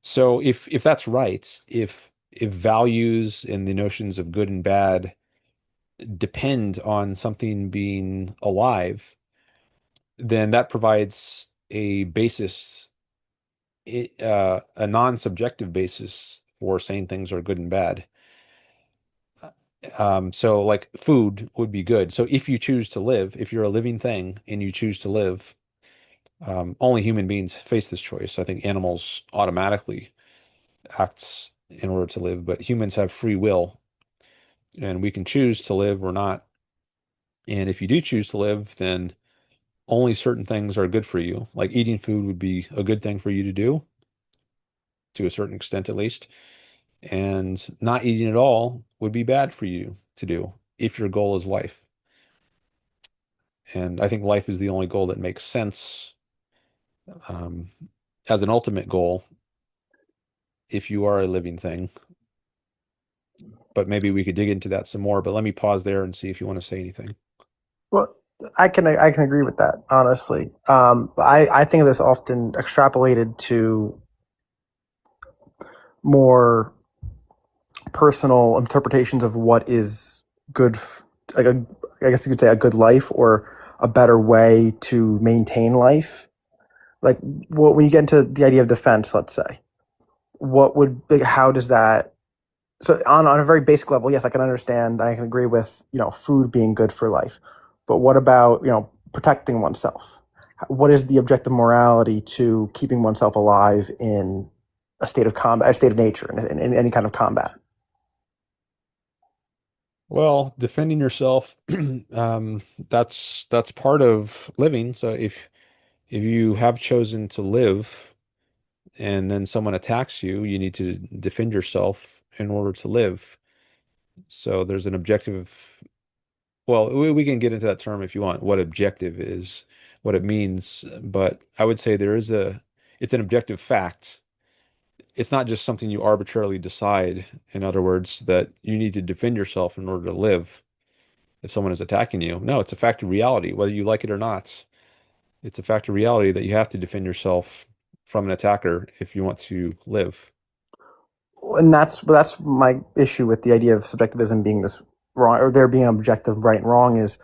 So if that's right, if values and the notions of good and bad depend on something being alive, then that provides a basis, a non-subjective basis for saying things are good and bad. So like food would be good. So if you choose to live, if you're a living thing and you choose to live, only human beings face this choice. I think animals automatically act in order to live, but humans have free will and we can choose to live or not. And if you do choose to live, then only certain things are good for you. Like eating food would be a good thing for you to do, to a certain extent at least. And not eating at all would be bad for you to do if your goal is life. And I think life is the only goal that makes sense um, as an ultimate goal if you are a living thing. But maybe we could dig into that some more. But let me pause there and see if you want to say anything. Well, I can agree with that, honestly. I think of this often extrapolated to more personal interpretations of what is good, like I guess you could say a good life or a better way to maintain life. Like, when you get into the idea of defense, let's say, how does that? So on a very basic level, yes, I can understand. I can agree with food being good for life, but what about protecting oneself? What is the objective morality to keeping oneself alive in a state of combat, a state of nature, in any kind of combat? Well, defending yourself, that's part of living. So if you have chosen to live and then someone attacks you, you need to defend yourself in order to live. So there's an objective. Well, we can get into that term if you want, what objective is, what it means. But I would say it's an objective fact. It's not just something you arbitrarily decide. In other words, that you need to defend yourself in order to live if someone is attacking you. No, it's a fact of reality, whether you like it or not. It's a fact of reality that you have to defend yourself from an attacker if you want to live. And that's my issue with the idea of subjectivism being this wrong, or there being objective right and wrong, is,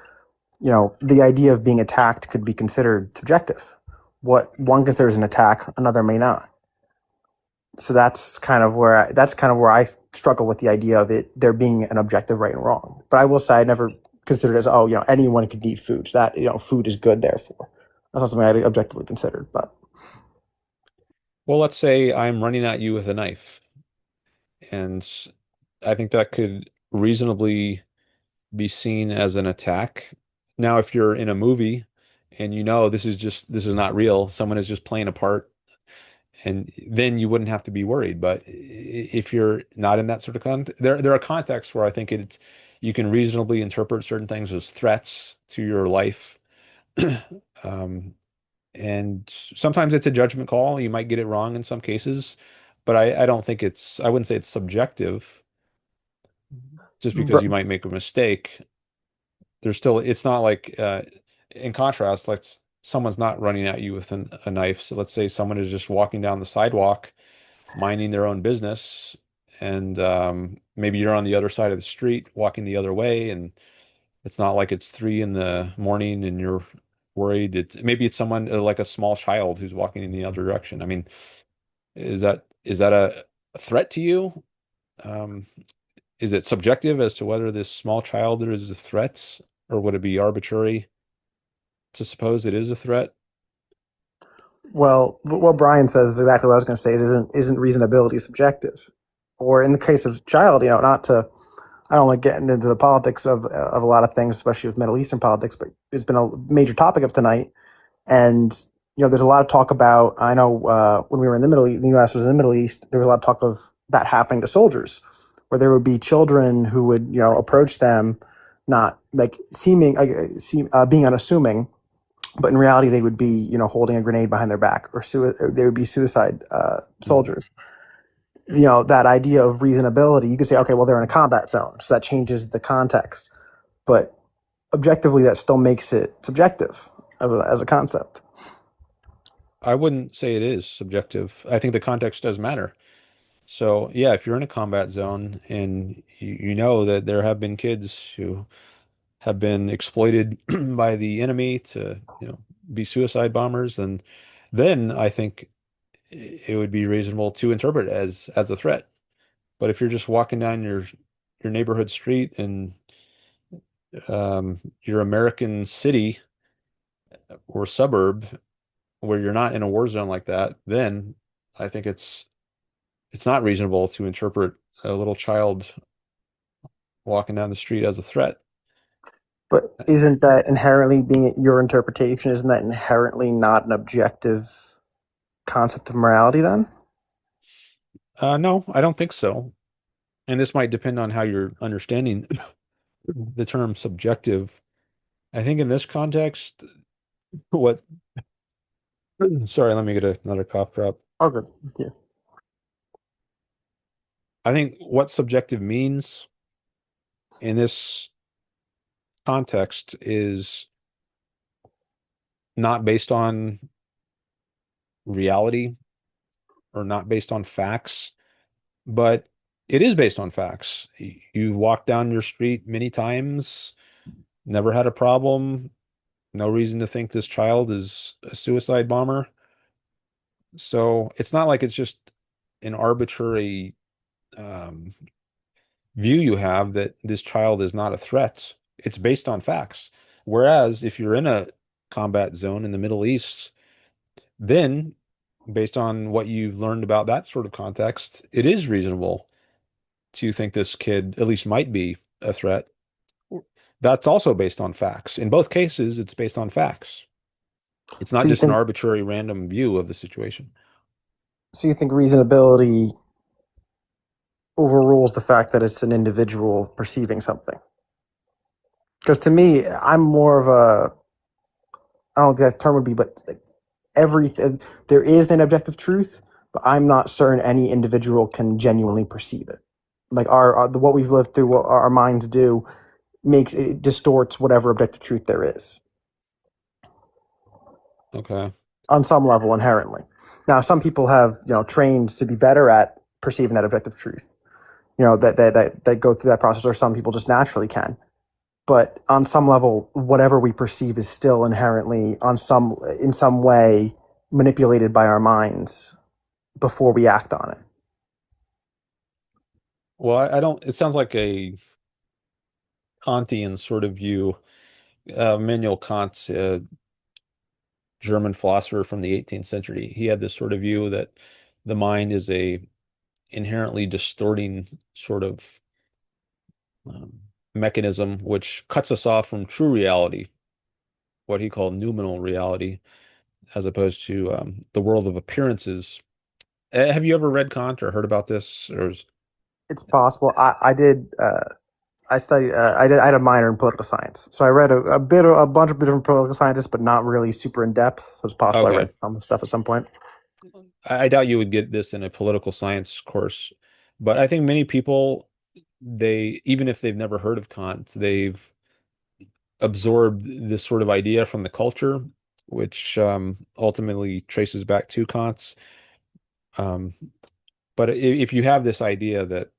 the idea of being attacked could be considered subjective. What one considers an attack, another may not. So that's kind of where I struggle with the idea of it there being an objective right and wrong. But I will say I never considered it as, anyone could eat food. So that, food is good, therefore. That's not something I objectively considered. But Well, let's say I'm running at you with a knife, and I think that could reasonably be seen as an attack. Now, if you're in a movie and this is not real, someone is just playing a part, and then you wouldn't have to be worried. But if you're not in that sort of there are contexts where I think you can reasonably interpret certain things as threats to your life. Um, and sometimes it's a judgment call. You might get it wrong in some cases, but I don't think I wouldn't say it's subjective just because you might make a mistake. It's not like, in contrast, like someone's not running at you with a knife. So let's say someone is just walking down the sidewalk, minding their own business, and maybe you're on the other side of the street walking the other way, and it's not like it's 3 in the morning and you're worried. Maybe it's someone, like a small child who's walking in the other direction. I mean, is that a threat to you? Um, is it subjective as to whether this small child is a threat, or would it be arbitrary to suppose it is a threat? Well, what Brian says is exactly what I was going to say. Isn't reasonability subjective? Or in the case of child, not to, I don't like getting into the politics of a lot of things, especially with Middle Eastern politics, but it's been a major topic of tonight. And there's a lot of talk about. I know when we were in the Middle East, the U.S. was in the Middle East. There was a lot of talk of that happening to soldiers, where there would be children who would approach them, not like being unassuming, but in reality they would be holding a grenade behind their back, or they would be suicide soldiers. That idea of reasonability, you could say, okay, well, they're in a combat zone, so that changes the context, but objectively that still makes it subjective as a concept. I wouldn't say it is subjective. I think the context does matter. So yeah, if you're in a combat zone and you know that there have been kids who have been exploited by the enemy to, be suicide bombers, then I think it would be reasonable to interpret it as a threat. But if you're just walking down your neighborhood street in your American city or suburb where you're not in a war zone like that, then I think it's not reasonable to interpret a little child walking down the street as a threat. But isn't that inherently, being your interpretation, isn't that inherently not an objective concept of morality then? No, I don't think so. And this might depend on how you're understanding the term subjective. I think in this context, what, sorry, let me get another cough drop. Oh, good. Yeah. I think what subjective means in this context is not based on reality or not based on facts, but it is based on facts. You've walked down your street many times, never had a problem, no reason to think this child is a suicide bomber. So it's not like it's just an arbitrary um, view you have that this child is not a threat. It's based on facts. Whereas if you're in a combat zone in the Middle East, then based on what you've learned about that sort of context, it is reasonable to think this kid at least might be a threat. That's also based on facts. In both cases, it's based on facts. It's not So you just an think arbitrary random view of the situation. so you think reasonability overrules the fact that it's an individual perceiving something? Because to me, I'm more of a, I don't know what that term would be, but everything, there is an objective truth, but I'm not certain any individual can genuinely perceive it. Like what we've lived through, what our minds do, makes it distorts whatever objective truth there is. Okay. on some level inherently. Now, some people have trained to be better at perceiving that objective truth. That go through that process, or some people just naturally can. But on some level, whatever we perceive is still inherently in some way manipulated by our minds before we act on it. Well, I don't. It sounds like a Kantian sort of view. Immanuel Kant's German philosopher from the 18th century. He had this sort of view that the mind is a inherently distorting sort of mechanism which cuts us off from true reality, what he called noumenal reality, as opposed to the world of appearances. Have you ever read Kant or heard about this? It's possible. I did. I studied. I had a minor in political science, so I read a bunch of different political scientists, but not really super in depth. So it's possible I Okay. read some stuff at some point. I doubt you would get this in a political science course, but I think many people, even if they've never heard of Kant, they've absorbed this sort of idea from the culture, which ultimately traces back to Kant's. Um, but if you have this idea that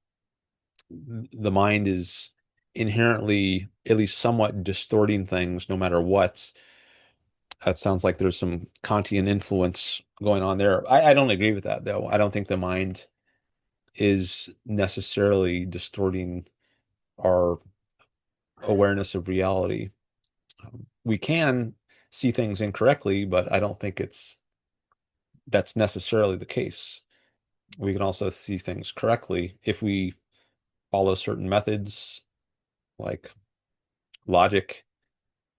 the mind is inherently at least somewhat distorting things no matter what, that sounds like there's some Kantian influence going on there. I don't agree with that, though. I don't think the mind is necessarily distorting our awareness of reality. We can see things incorrectly, but I don't think that's necessarily the case. We can also see things correctly if we follow certain methods like logic,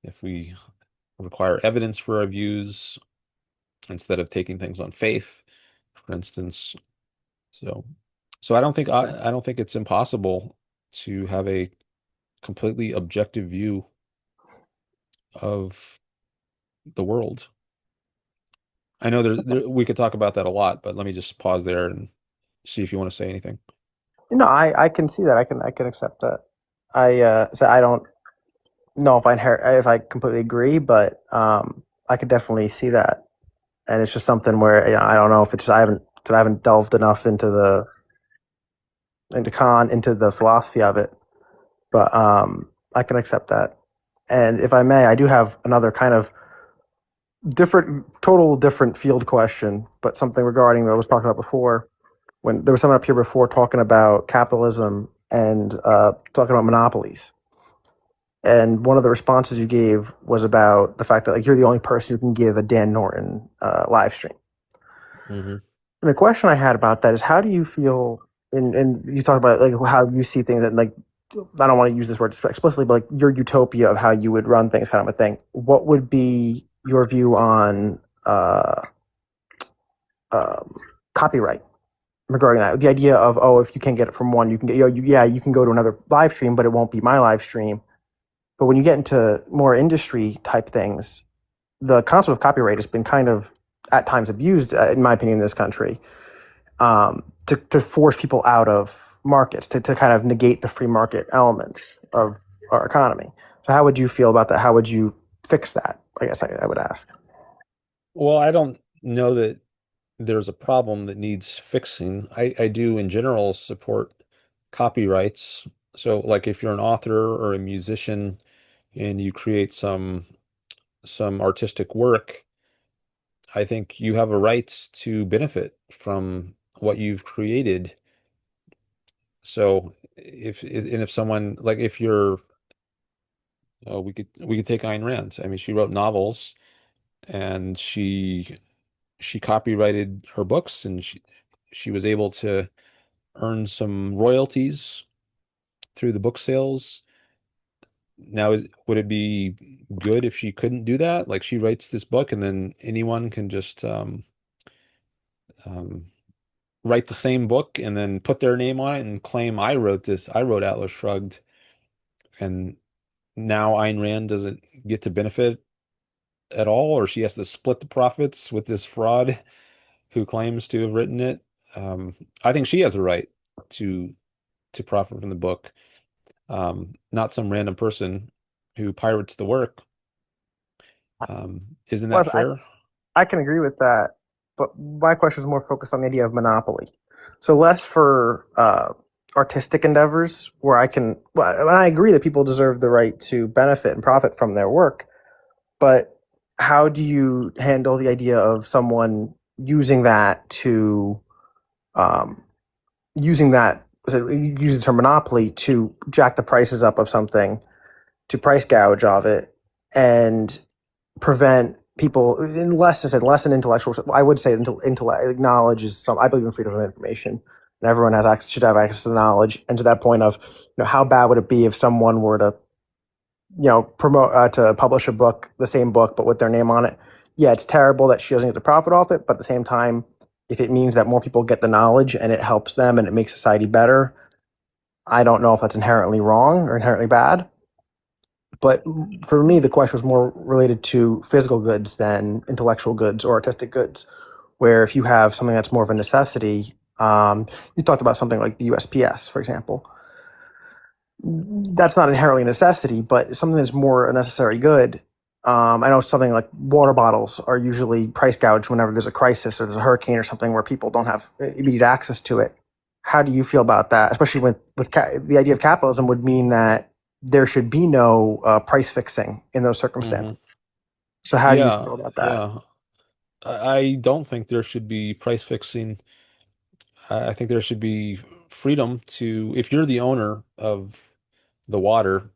if we require evidence for our views instead of taking things on faith, for instance. So, so I don't think it's impossible to have a completely objective view of the world. I know we could talk about that a lot, but let me just pause there and see if you want to say anything. I can see that. I can accept that. I don't know if I completely agree, but I could definitely see that. And it's just something where I don't know if it's just I haven't delved enough into the philosophy of it, but I can accept that. And if I may, I do have another kind of different field question, but something regarding what I was talking about before. When there was someone up here before talking about capitalism and talking about monopolies. And one of the responses you gave was about the fact that you're the only person who can give a Dan Norton live stream. Mm-hmm. And the question I had about that is, how do you feel? And you talk about how you see things, that I don't want to use this word explicitly, but your utopia of how you would run things, kind of a thing. What would be your view on copyright regarding that? The idea of, if you can't get it from one, you can get you can go to another live stream, but it won't be my live stream. But when you get into more industry type things, the concept of copyright has been kind of at times abused, in my opinion, in this country, to force people out of markets, to kind of negate the free market elements of our economy. So how would you feel about that? How would you fix that? I guess I would ask. Well, I don't know that there's a problem that needs fixing. I do in general support copyrights. So like if you're an author or a musician and you create some artistic work, I think you have a right to benefit from what you've created. So if someone like if you're we could take Ayn Rand. I mean, she wrote novels and she copyrighted her books and she was able to earn some royalties through the book sales. Now, would it be good if she couldn't do that? Like she writes this book and then anyone can just um, write the same book and then put their name on it and claim I wrote this. I wrote Atlas Shrugged, and now Ayn Rand doesn't get to benefit at all, or she has to split the profits with this fraud who claims to have written it. I think she has a right to profit from the book, not some random person who pirates the work. Isn't Well, that fair? I can agree with that, but my question is more focused on the idea of monopoly. So less for artistic endeavors where I can. Well, and I agree that people deserve the right to benefit and profit from their work, but how do you handle the idea of someone using that to um, using that using the term monopoly to jack the prices up of something, to price gouge of it, and prevent people unless I said less than intellectual. I would say intellect knowledge is some. I believe in freedom of information, and everyone has access should have access to knowledge. And to that point of how bad would it be if someone were to promote to publish a book, the same book but with their name on it? Yeah, it's terrible that she doesn't get the profit off it, but at the same time, if it means that more people get the knowledge and it helps them and it makes society better, I don't know if that's inherently wrong or inherently bad. But for me, the question was more related to physical goods than intellectual goods or artistic goods. Where if you have something that's more of a necessity, you talked about something like the USPS, for example. That's not inherently a necessity, but something that's more a necessary good. I know something like water bottles are usually price gouged whenever there's a crisis or there's a hurricane or something where people don't have immediate access to it. How do you feel about that? Especially the idea of capitalism would mean that there should be no price fixing in those circumstances. Hmm. So how do you Yeah, feel about that? yeah. I don't think there should be price fixing. I think there should be freedom to, if you're the owner of the water,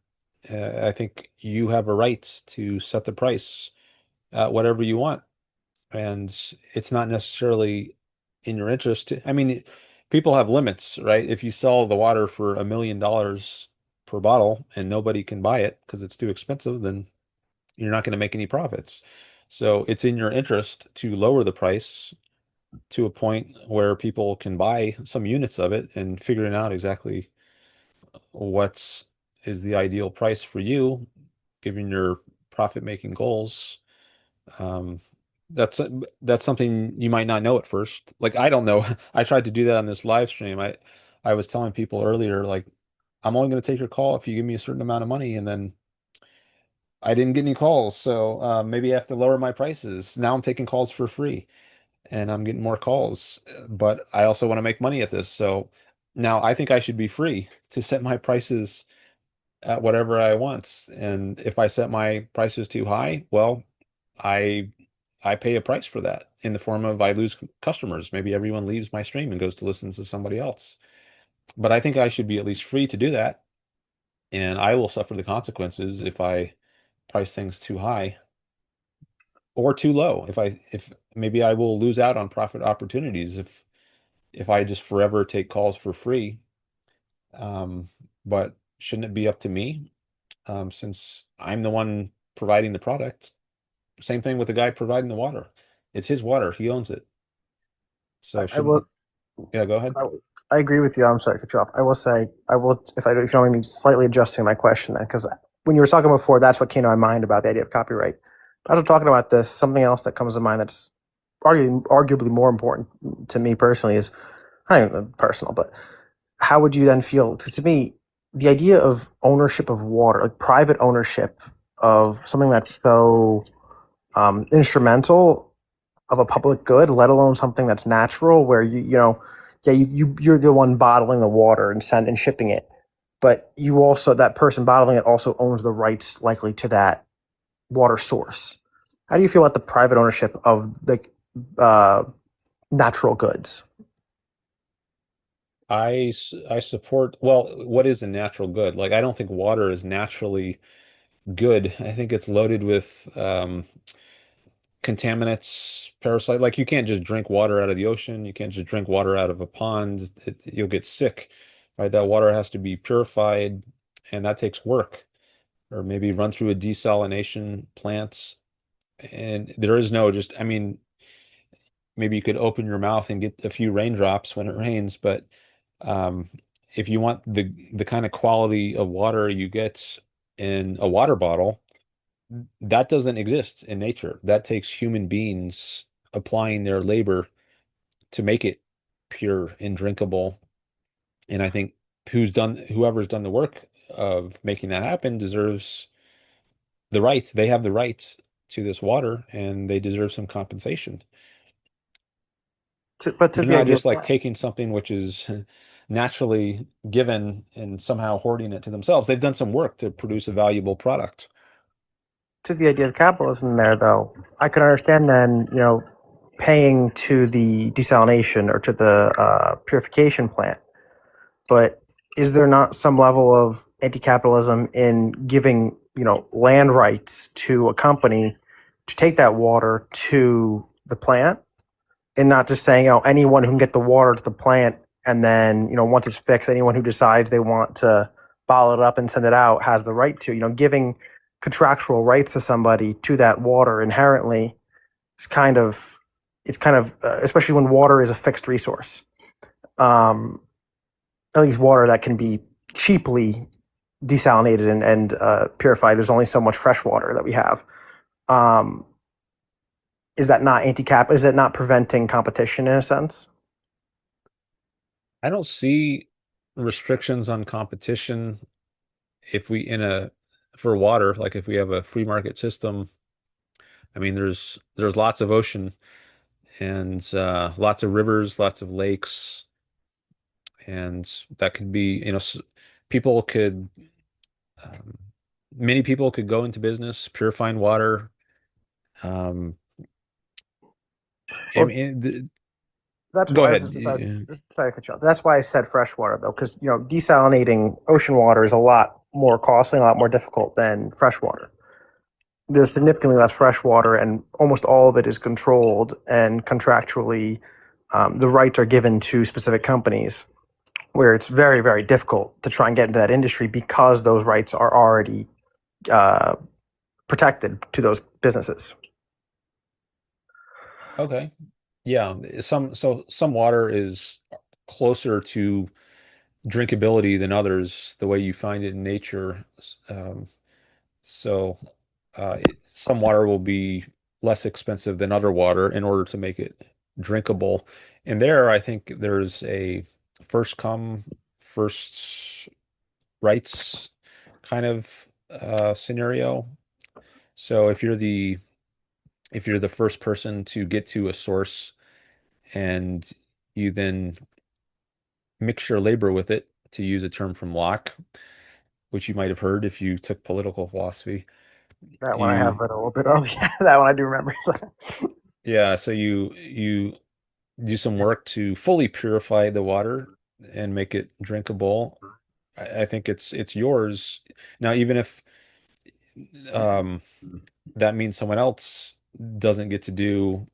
I think you have a right to set the price at whatever you want. And it's not necessarily in your interest to, I mean, people have limits, right? If you sell the water for $1 million per bottle and nobody can buy it because it's too expensive, then you're not going to make any profits. So it's in your interest to lower the price to a point where people can buy some units of it, and figuring out exactly what's is the ideal price for you, given your profit making goals. Um, that's that's something you might not know at first. Like I don't know. I tried to do that on this live stream. I was telling people earlier, like, I'm only going to take your call if you give me a certain amount of money, and then I didn't get any calls. So maybe I have to lower my prices. Now I'm taking calls for free and I'm getting more calls, but I also want to make money at this. So now I think I should be free to set my prices at whatever I want. And if I set my prices too high, well, I I pay a price for that in the form of I lose customers. Maybe everyone leaves my stream and goes to listen to somebody else. But I think I should be at least free to do that, and I will suffer the consequences if I price things too high or too low. If maybe I will lose out on profit opportunities if I just forever take calls for free. Um, but shouldn't it be up to me, since I'm the one providing the product? Same thing with the guy providing the water. It's his water. He owns it. So I will. shouldn't, yeah, go ahead. I, I agree with you. I'm sorry to cut you off. I will say I will if you don't mind me slightly adjusting my question then, because when you were talking before, that's what came to my mind about the idea of copyright. After talking about this, something else that comes to mind that's arguably more important to me personally is not even personal, but how would you then feel? To me, the idea of ownership of water, like private ownership of something that's so instrumental of a public good, let alone something that's natural, where yeah, you're the one bottling the water and shipping it, but you also that person bottling it also owns the rights likely to that water source. How do you feel about the private ownership of the uh, natural goods? I support, well, what is a natural good? Like, I don't think water is naturally good. I think it's loaded with contaminants, parasite. Like, you can't just drink water out of the ocean. You can't just drink water out of a pond. You'll get sick, right? That water has to be purified, and that takes work, or maybe run through a desalination plant. And there is no just, I mean, maybe you could open your mouth and get a few raindrops when it rains, but um, if you want the kind of quality of water you get in a water bottle, that doesn't exist in nature. That takes human beings applying their labor to make it pure and drinkable. And I think whoever's done the work of making that happen deserves the right. They have the right to this water and they deserve some compensation. But to They're the not idea just like taking something which is naturally given and somehow hoarding it to themselves. They've done some work to produce a valuable product. of capitalism there, though, I could understand then, paying to the desalination or to the purification plant. But is there not some level of anti-capitalism in giving, land rights to a company to take that water to the plant, and not just saying, anyone who can get the water to the plant, and then, once it's fixed, anyone who decides they want to bottle it up and send it out has the right to, giving contractual rights to somebody to that water inherently is especially when water is a fixed resource. At least water that can be cheaply desalinated and purified. There's only so much fresh water that we have. Um, is that not anti-cap? Is that not preventing competition in a sense? I don't see restrictions on competition if we in a for water, like if we have a free market system. I mean, there's lots of ocean and lots of rivers, lots of lakes, and that could be, people could, um, many people could go into business purifying water. Um, I Well, mean, that's go why. ahead. Sorry to cut you off. That's why I said fresh water, though, because desalinating ocean water is a lot more costly and a lot more difficult than fresh water. There's significantly less fresh water, and almost all of it is controlled and contractually. The rights are given to specific companies, where it's very, very difficult to try and get into that industry because those rights are already uh, protected to those businesses. Okay. Yeah, some water is closer to drinkability than others, the way you find it in nature. Um, so some water will be less expensive than other water in order to make it drinkable. And there, I think there's a first come, first rights kind of scenario. So if you're the first person to get to a source and you then mix your labor with it, to use a term from Locke, which you might have heard if you took political philosophy. That one I have You, read a little bit of. Yeah, that one I do remember. yeah, so you do some work to fully purify the water and make it drinkable. I think it's yours. Now, even if um, that means someone else doesn't get to do,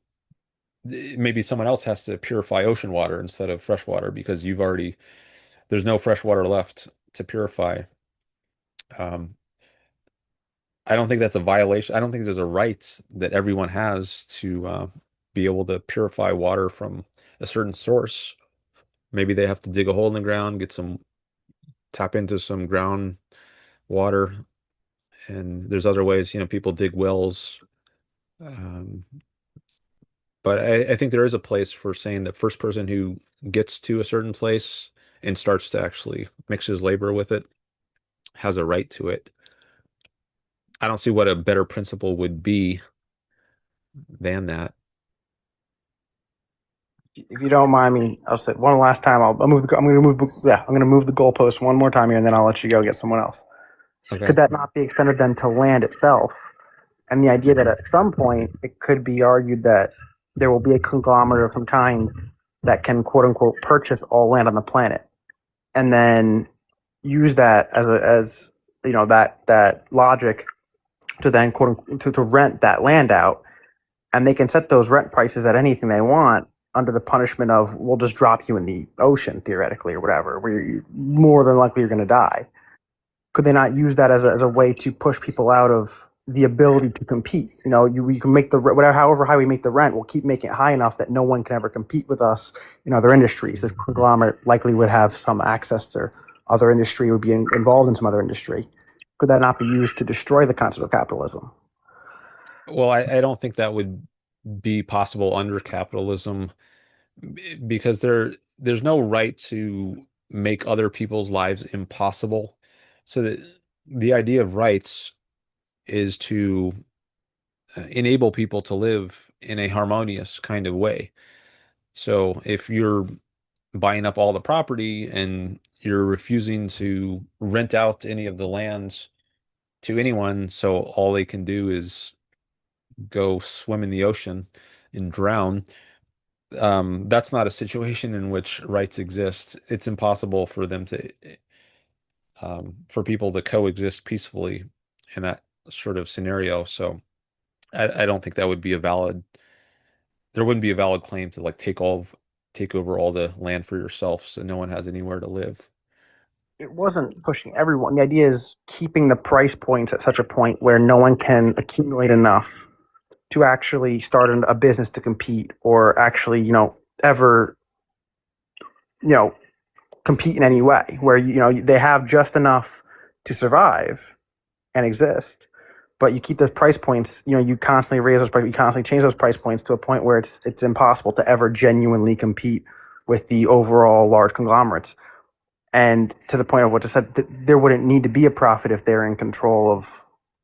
maybe someone else has to purify ocean water instead of fresh water because there's no fresh water left to purify. Um, I don't think that's a violation. I don't think there's a right that everyone has to be able to purify water from a certain source. Maybe they have to dig a hole in the ground, tap into some ground water, and there's other ways, people dig wells. Um, but I think there is a place for saying that first person who gets to a certain place and starts to actually mix his labor with it has a right to it. I don't see what a better principle would be than that. If you don't mind me, I'll say one last time. I'll move. I'm going to move. Yeah, I'm going to move the goalpost one more time here, and then I'll let you go get someone else. Okay. Could that not be extended then to land itself? And the idea that at some point it could be argued that there will be a conglomerate of some kind that can quote unquote purchase all land on the planet, and then use that as that logic to then quote unquote, to rent that land out, and they can set those rent prices at anything they want under the punishment of we'll just drop you in the ocean theoretically or whatever, where you more than likely you're going to die. Could they not use that as a way to push people out of the ability to compete? We can make the whatever, however high we make the rent, we'll keep making it high enough that no one can ever compete with us in other industries. This conglomerate likely would have some access to other industry, would be involved in some other industry. Could that not be used to destroy the concept of capitalism? Well, I don't think that would be possible under capitalism because there's no right to make other people's lives impossible. So the idea of rights is to enable people to live in a harmonious kind of way. So if you're buying up all the property and you're refusing to rent out any of the lands to anyone, so all they can do is go swim in the ocean and drown, that's not a situation in which rights exist. It's impossible for them to, for people to coexist peacefully in that sort of scenario. So I don't think that would be a valid, there wouldn't be a valid claim to like take over all the land for yourself so no one has anywhere to live. It wasn't pushing everyone. The idea is keeping the price points at such a point where no one can accumulate enough to actually start a business to compete or actually, ever, you know, compete in any way where, they have just enough to survive and exist. But you keep those price points, you constantly raise those prices, you constantly change those price points to a point where it's impossible to ever genuinely compete with the overall large conglomerates. And to the point of what I said, there wouldn't need to be a profit if they're in control of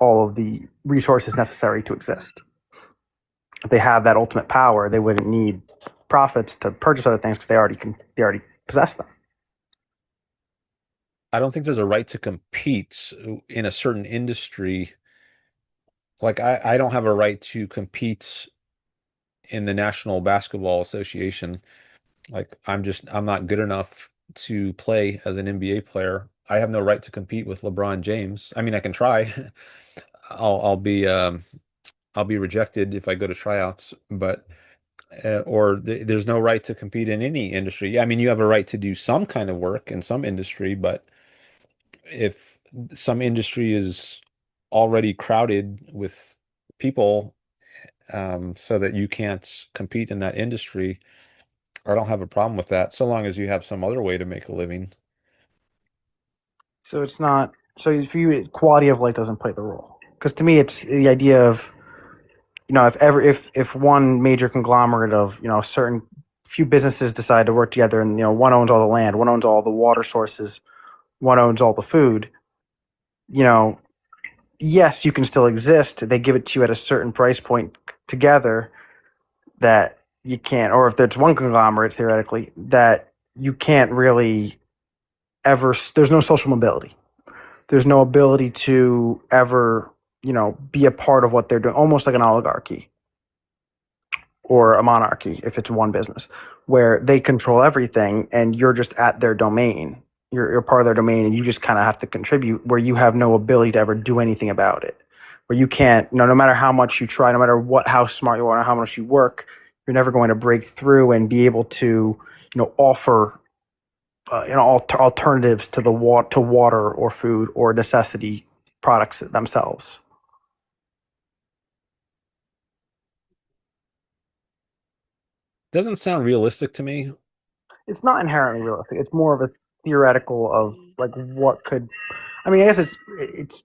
all of the resources necessary to exist. If they have that ultimate power, they wouldn't need profits to purchase other things because they already possess them. I don't think there's a right to compete in a certain industry. Like I don't have a right to compete in the National Basketball Association. Like I'm not good enough to play as an NBA player. I have no right to compete with LeBron James. I mean, I can try. I'll be I'll be rejected if I go to tryouts, but there's no right to compete in any industry. I mean, you have a right to do some kind of work in some industry, but if some industry is already crowded with people, so that you can't compete in that industry, I don't have a problem with that, so long as you have some other way to make a living. So it's not. So for you, quality of life doesn't play the role. Because to me, it's the idea of if one major conglomerate of certain few businesses decide to work together, and one owns all the land, one owns all the water sources, one owns all the food. You know, yes, you can still exist. They give it to you at a certain price point together that you can't, or if there's one conglomerate theoretically that you can't really ever. There's no social mobility. There's no ability to ever, be a part of what they're doing, almost like an oligarchy or a monarchy if it's one business, where they control everything and you're just at their domain. You're part of their domain and you just kind of have to contribute, where you have no ability to ever do anything about it. Where you can't, no matter how much you try, no matter how smart you are, or how much you work, you're never going to break through and be able to, offer alternatives to to water or food or necessity products themselves. Doesn't sound realistic to me. It's not inherently realistic. It's more of a theoretical of like what could. I mean, I guess it's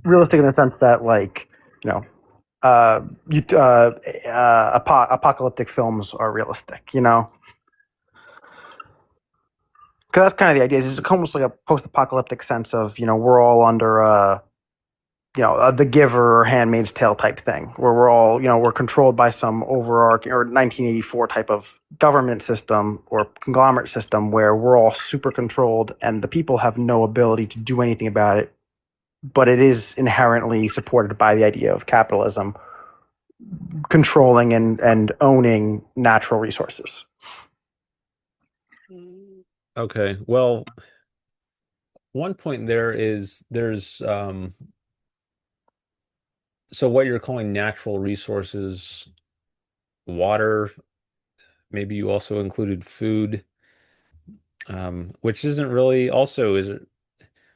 realistic in the sense that like apocalyptic films are realistic. Because that's kind of the idea. It's almost like a post-apocalyptic sense of we're all under the Giver or Handmaid's Tale type thing, where we're all we're controlled by some overarching or 1984 type of government system or conglomerate system where we're all super controlled and the people have no ability to do anything about it. But it is inherently supported by the idea of capitalism controlling and owning natural resources. Okay, well, one point there is there's so what you're calling natural resources, water, maybe you also included food, which isn't really also, is it?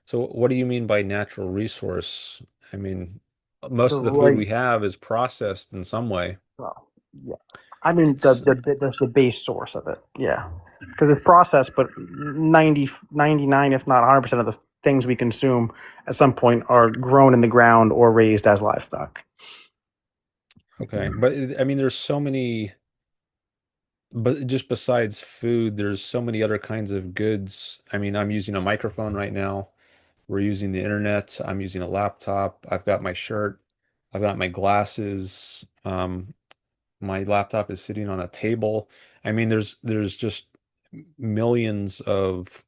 So what do you mean by natural resource? I mean, The most of the food right, we have is processed in some way. well, yeah. I mean, It's that's the base source of it. Yeah. Because it's processed, but 99, if not 100% of the things we consume at some point are grown in the ground or raised as livestock. okay, but I mean, there's so many, but just besides food, there's so many other kinds of goods. I mean, I'm using a microphone right now. We're using the internet. I'm using a laptop. I've got my shirt. I've got my glasses. My laptop is sitting on a table. I mean, there's just millions of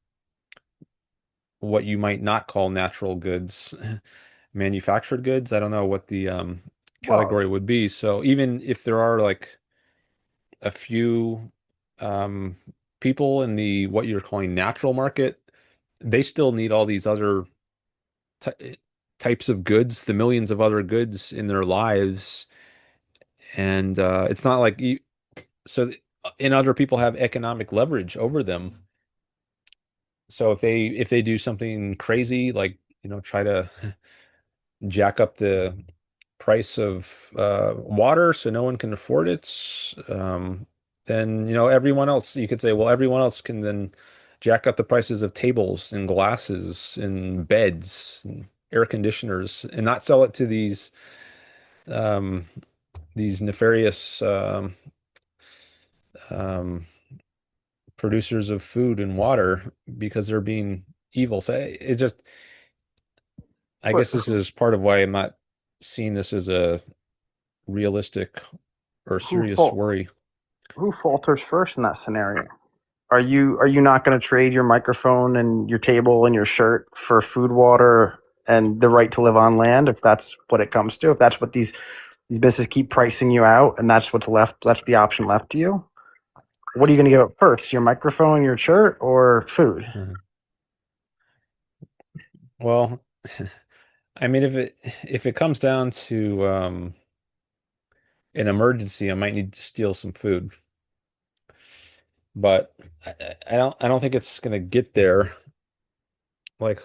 what you might not call natural goods, manufactured goods. I don't know what the Well, category would be. So even if there are like a few um, people in the what you're calling natural market, they still need all these other ty types of goods, the millions of other goods in their lives, and it's not like you, so and other people have economic leverage over them. So if they do something crazy, like try to jack up the price of water so no one can afford it, then everyone else, you could say, well, everyone else can then jack up the prices of tables and glasses and beds and air conditioners and not sell it to um, these nefarious um, producers of food and water because they're being evil. So it just, I but guess this is part of why I'm not seeing this as a realistic or who serious fault worry. who falters first in that scenario? Are you not going to trade your microphone and your table and your shirt for food, water, and the right to live on land if that's what it comes to? If that's what these businesses keep pricing you out, and that's what's left, that's the option left to you. What are you going to give up first? Your microphone, your shirt, or food? Mhm. Well, I mean, if it comes down to an emergency, I might need to steal some food, but I don't think it's gonna get there. Like,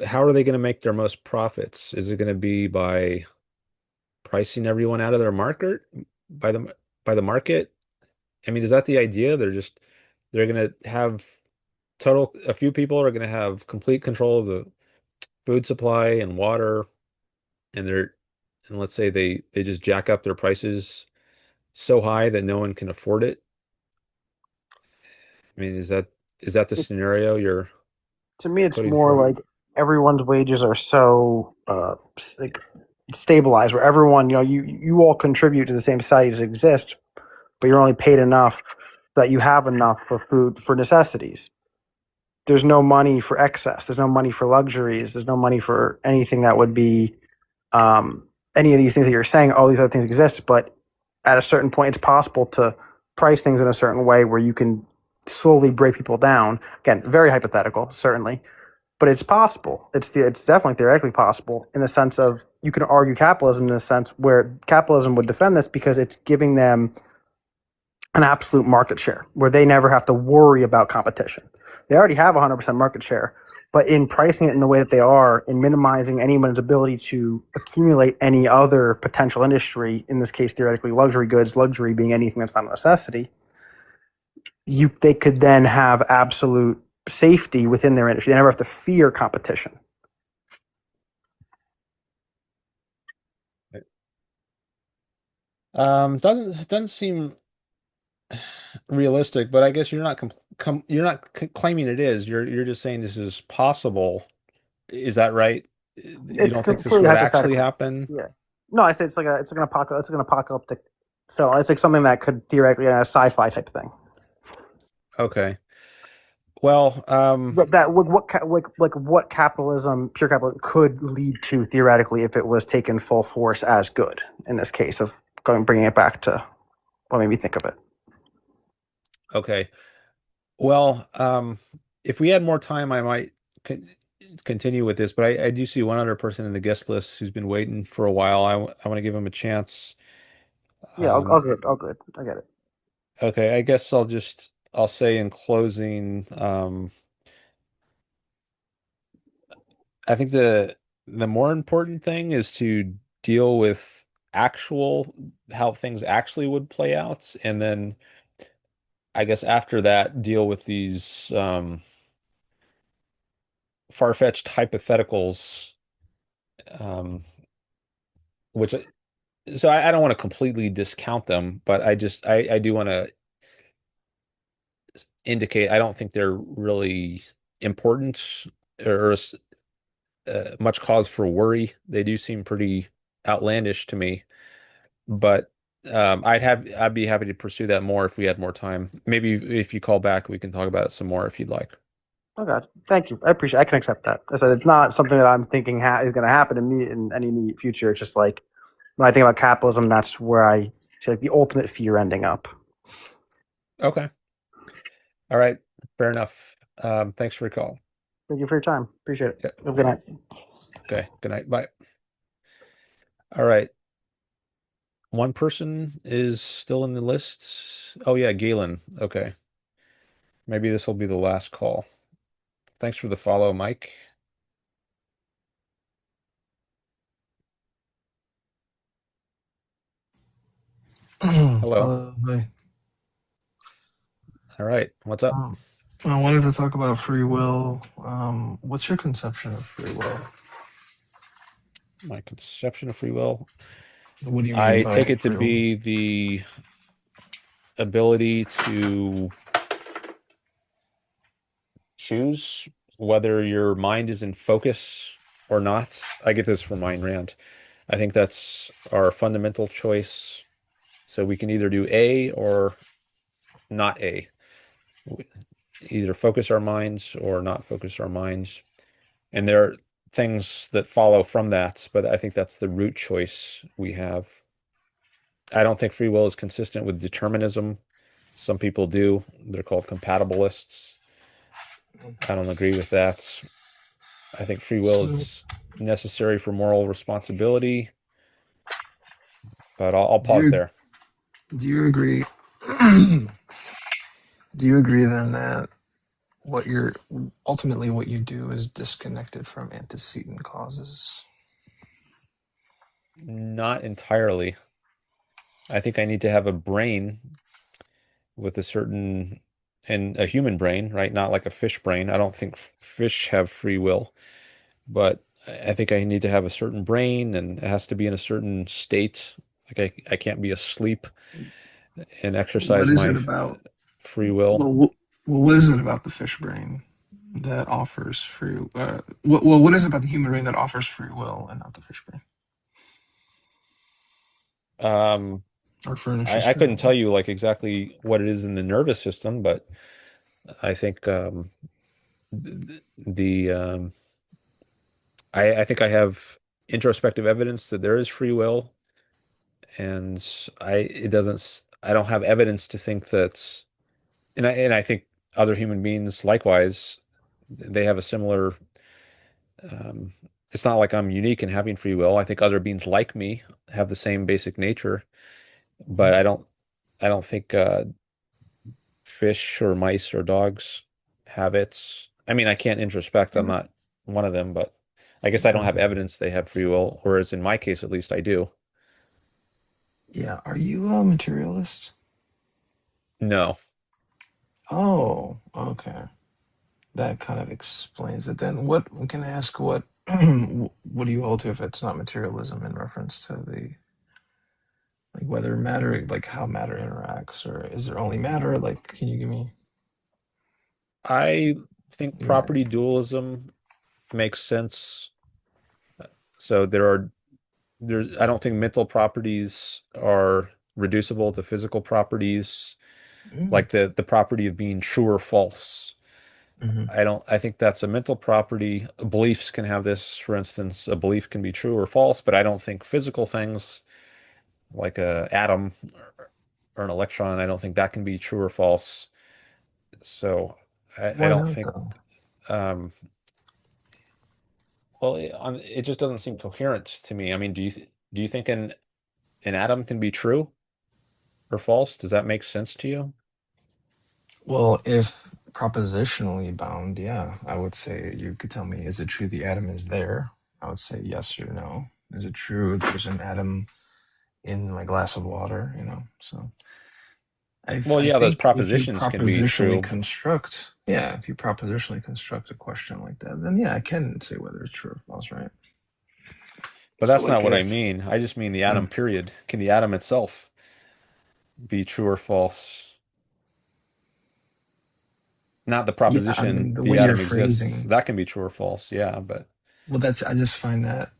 how are they gonna make their most profits? Is it gonna be by pricing everyone out of their market by the market? I mean, is that the idea? They're gonna have a few people are gonna have complete control of the food supply and water, and let's say they just jack up their prices so high that no one can afford it. I mean, is that the It, scenario you're to me, it's putting more forth? like everyone's wages are so like stabilized, where everyone, you all contribute to the same society as exists, but you're only paid enough that you have enough for food, for necessities. There's no money for excess. There's no money for luxuries. There's no money for anything that would be any of these things that you're saying. All these other things exist, but at a certain point, it's possible to price things in a certain way where you can slowly break people down. Again, very hypothetical, certainly, but it's possible. It's definitely theoretically possible in the sense of you can argue capitalism in a sense where capitalism would defend this because it's giving them an absolute market share where they never have to worry about competition. They already have 100% market share, but in pricing it in the way that they are, in minimizing anyone's ability to accumulate any other potential industry, in this case, theoretically, luxury goods, luxury being anything that's not a necessity, they could then have absolute safety within their industry. They never have to fear competition. Doesn't seem realistic, but I guess you're not claiming it is. You're just saying this is possible. Is that right? You It's don't think this completely would actually hypothetical. happen? Yeah. No, I say it's an apocalyptic film. It's like something that could theoretically a sci-fi type thing. Okay. Well, That what capitalism, pure capitalism, could lead to theoretically if it was taken full force as good in this case of bringing it back to what made me think of it. okay. Well, if we had more time, I might continue with this, but I do see one other person in the guest list who's been waiting for a while. I want to give him a chance. Yeah, Um, all good. I get it. okay, I guess I'll say in closing, I think the more important thing is to deal with actual how things actually would play out, and then I guess after that, deal with these far-fetched hypotheticals, um, which so I don't want to completely discount them, but I do want to indicate I don't think they're really important or much cause for worry. They do seem pretty outlandish to me, but I'd be happy to pursue that more if we had more time. Maybe if you call back, we can talk about it some more if you'd like. Okay, thank you. I appreciate. I can accept that. I said it's not something that I'm thinking is going to happen to me in any immediate future. It's just like when I think about capitalism, that's where I see like the ultimate fear ending up. Okay. All right. Fair enough. Thanks for your call. Thank you for your time. Appreciate it. Yeah. Have a good night. Okay. Good night. Bye. All right. One person is still in the list. Oh yeah, Galen. Okay. Maybe this will be the last call. Thanks for the follow, Mike. Hello. Hi. All right. What's up? I wanted to talk about free will. What's your conception of free will? My conception of free will. What do you mean I by take it to free will? be the ability to choose whether your mind is in focus or not. I get this from Ayn Rand. I think that's our fundamental choice. So we can either do A or not A. Either focus our minds or not focus our minds. And there are things that follow from that, but I think that's the root choice we have. I don't think free will is consistent with determinism. Some people do. They're called compatibilists. I don't agree with that. I think free will is necessary for moral responsibility, but I'll pause there. Do you agree? Do you agree then that ultimately what you do is disconnected from antecedent causes? Not entirely. I think I need to have a brain with and a human brain, right? Not like a fish brain. I don't think fish have free will, but I think I need to have a certain brain and it has to be in a certain state. Like I can't be asleep and exercise What is it my about? free will. What is it about the fish brain that offers free? What is it about the human brain that offers free will and not the fish brain? Or furnishes I free couldn't will? tell you like exactly what it is in the nervous system, but I think the I think I have introspective evidence that there is free will, and I don't have evidence to think that, and I think other human beings likewise, they have a similar. It's not like I'm unique in having free will. I think other beings like me have the same basic nature, but I don't think fish or mice or dogs have it. I mean, I can't introspect. I'm not one of them, but I guess I don't have evidence they have free will, whereas in my case, at least, I do. Yeah. Are you a materialist? No. Oh, okay. That kind of explains it. Then, what can I ask? What what do you hold to if it's not materialism in reference to the like whether matter, like how matter interacts, or is there only matter? Like, can you give me I think your property dualism makes sense. So I don't think mental properties are reducible to physical properties, like the property of being true or false. Mhm. I think that's a mental property. Beliefs can have this, for instance, a belief can be true or false, but I don't think physical things like a atom or an electron, I don't think that can be true or false. So I Why don't not think, though? um, well, it just doesn't seem coherent to me. I mean, do you think an atom can be true or false? Does that make sense to you? Well, if propositionally bound, yeah, I would say you could tell me, is it true the atom is there? I would say yes or no. Is it true there's an atom in my glass of water? So Well, I yeah, those think if you propositions can be true, if you propositionally construct a question like that, then yeah, I can say whether it's true or false, right? but So that's like not what I if mean. I just mean the hmm, atom, period. Can the atom itself be true or false? Not the yeah, I mean proposition the the way you're atom exists. phrasing That can be true or false, yeah, but Well, that's I just find that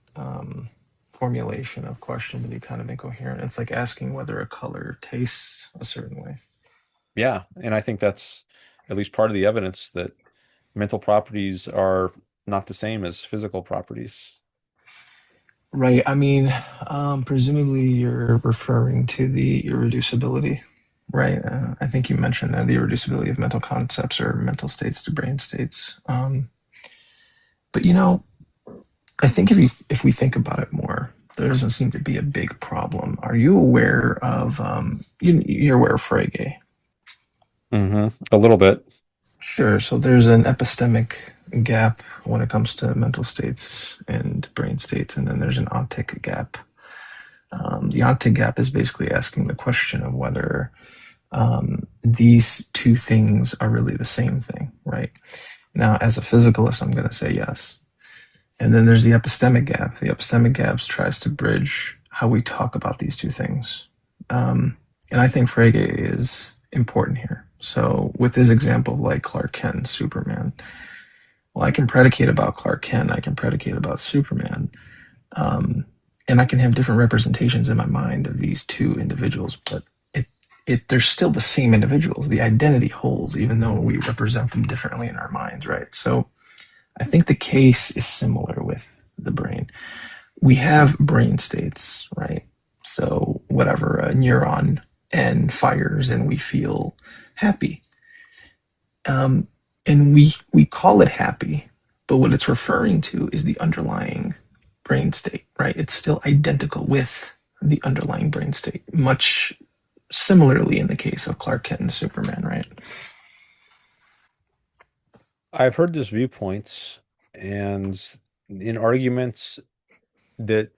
formulation of question to be kind of incoherent. It's like asking whether a color tastes a certain way. Yeah, and I think that's at least part of the evidence that mental properties are not the same as physical properties. Right. I mean, presumably you're referring to the irreducibility, right? I think you mentioned that the irreducibility of mental concepts or mental states to brain states. But I think if we think about it more, there doesn't seem to be a big problem. Are you aware of you're aware of Frege? A little bit. Sure. So there's an epistemic gap when it comes to mental states and brain states, and then there's an ontic gap. The ontic gap is basically asking the question of whether these two things are really the same thing, right? Now, as a physicalist, I'm going to say yes. And then there's the epistemic gap. The epistemic gap tries to bridge how we talk about these two things. And I think Frege is important here. So with his example of like Clark Kent and Superman, well, I can predicate about Clark Kent, I can predicate about Superman, and I can have different representations in my mind of these two individuals, but they're still the same individuals. The identity holds, even though we represent them differently in our minds, right? So I think the case is similar with the brain. We have brain states, right? So whatever, a neuron and fires and we feel happy. And we call it happy, but what it's referring to is the underlying brain state, right? It's still identical with the underlying brain state, much similarly in the case of Clark Kent and Superman, right? I've heard this viewpoints, and in arguments that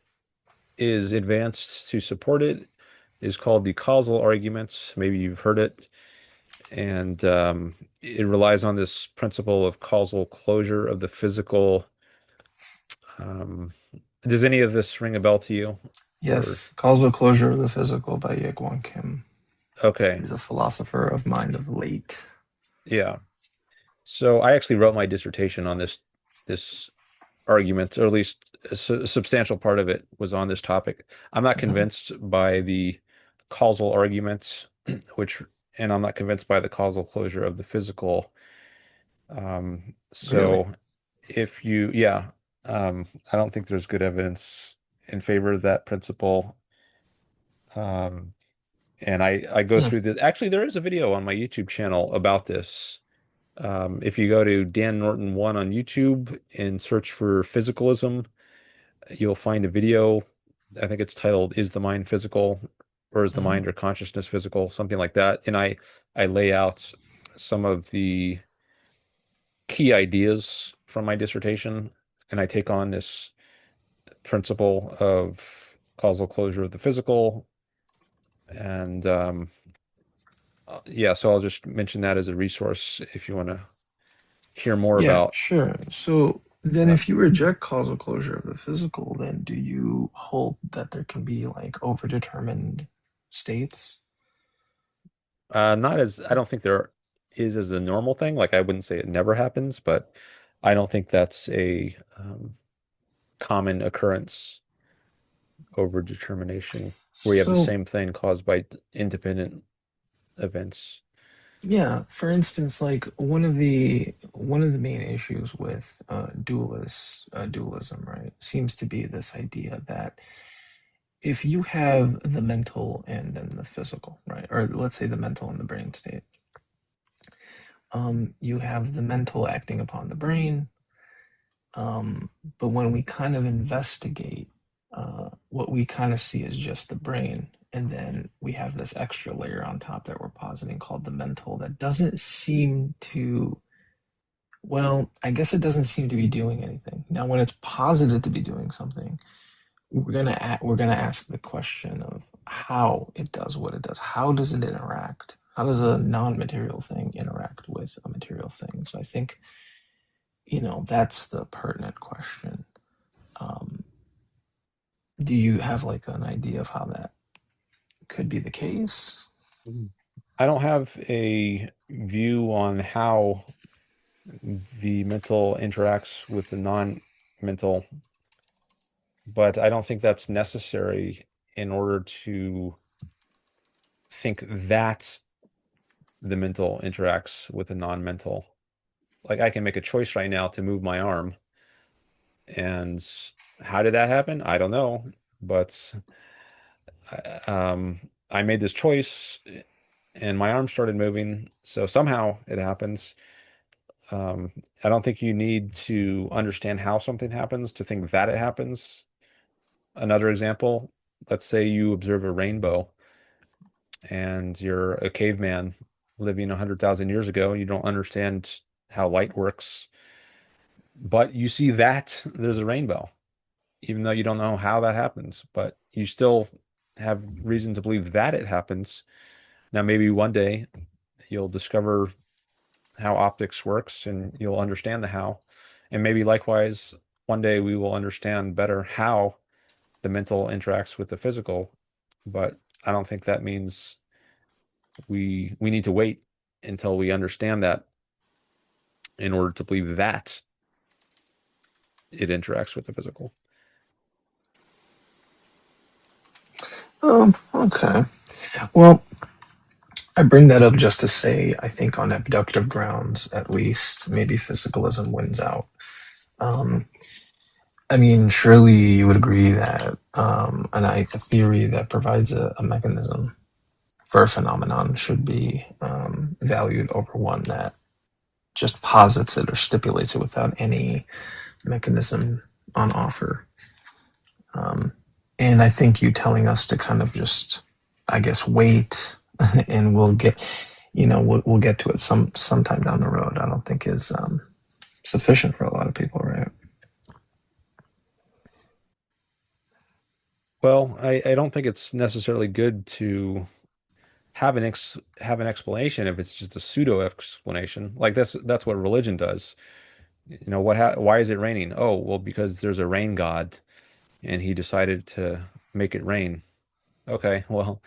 is advanced to support it is called the causal arguments. Maybe you've heard it. And it relies on this principle of causal closure of the physical. Does any of this ring a bell to you? Yes, Causal Closure of the Physical by Yegwon Kim. Okay. He's a philosopher of mind of late. Yeah. So I actually wrote my dissertation on this argument, or at least a substantial part of it was on this topic. I'm not convinced by the causal arguments, and I'm not convinced by the causal closure of the physical. Really? I don't think there's good evidence in favor of that principle. And I go through this. Actually, there is a video on my YouTube channel about this. If you go to Dan Norton 1 on YouTube and search for physicalism, you'll find a video. I think it's titled "Is the Mind Physical?" or "Is the Mind or Consciousness Physical?" Something like that. And I lay out some of the key ideas from my dissertation, and I take on this principle of causal closure of the physical. And so I'll just mention that as a resource if you want to hear more Yeah, about. sure. So then if you reject causal closure of the physical, then do you hold that there can be like overdetermined states? Not as I don't think there is as a normal thing. Like I wouldn't say it never happens, but I don't think that's a common occurrence over determination where you have the So same thing caused by independent events. yeah, for instance, like one of the main issues with dualism, right, seems to be this idea that if you have the mental and then the physical, right, or let's say the mental and the brain state, you have the mental acting upon the brain, but when we kind of investigate, what we kind of see is just the brain, and then we have this extra layer on top that we're positing called the mental that doesn't seem to, well, I guess it doesn't seem to be doing anything. Now, when it's posited to be doing something, we're gonna ask the question of how it does what it does. How does it interact? How does a non-material thing interact with a material thing? So I think that's the pertinent question. Um, do you have like an idea of how that could be the case? I don't have a view on how the mental interacts with the non mental, but I don't think that's necessary in order to think that the mental interacts with the non-mental. Like I can make a choice right now to move my arm, and how did that happen? I don't know, but I made this choice and my arm started moving, so somehow it happens. Um, I don't think you need to understand how something happens to think that it happens. Another example, let's say you observe a rainbow and you're a caveman living 100,000 years ago. You don't understand how light works, but you see that there's a rainbow, even though you don't know how that happens, but you still have reason to believe that it happens. Now, maybe one day you'll discover how optics works and you'll understand the how. And maybe likewise, one day we will understand better how the mental interacts with the physical. But I don't think that means we need to wait until we understand that in order to believe that it interacts with the physical. Okay. Well, I bring that up just to say, I think on abductive grounds, at least, maybe physicalism wins out. I mean, surely you would agree that a theory that provides a mechanism for a phenomenon should be valued over one that just posits it or stipulates it without any mechanism on offer. And I think you telling us to kind of just, I guess, wait and we'll get, we'll get to it sometime down the road. I don't think is sufficient for a lot of people, right? Well, I don't think it's necessarily good to have an explanation if it's just a pseudo explanation. Like that's what religion does. Why is it raining? Oh, well, because there's a rain god and he decided to make it rain. Okay, well,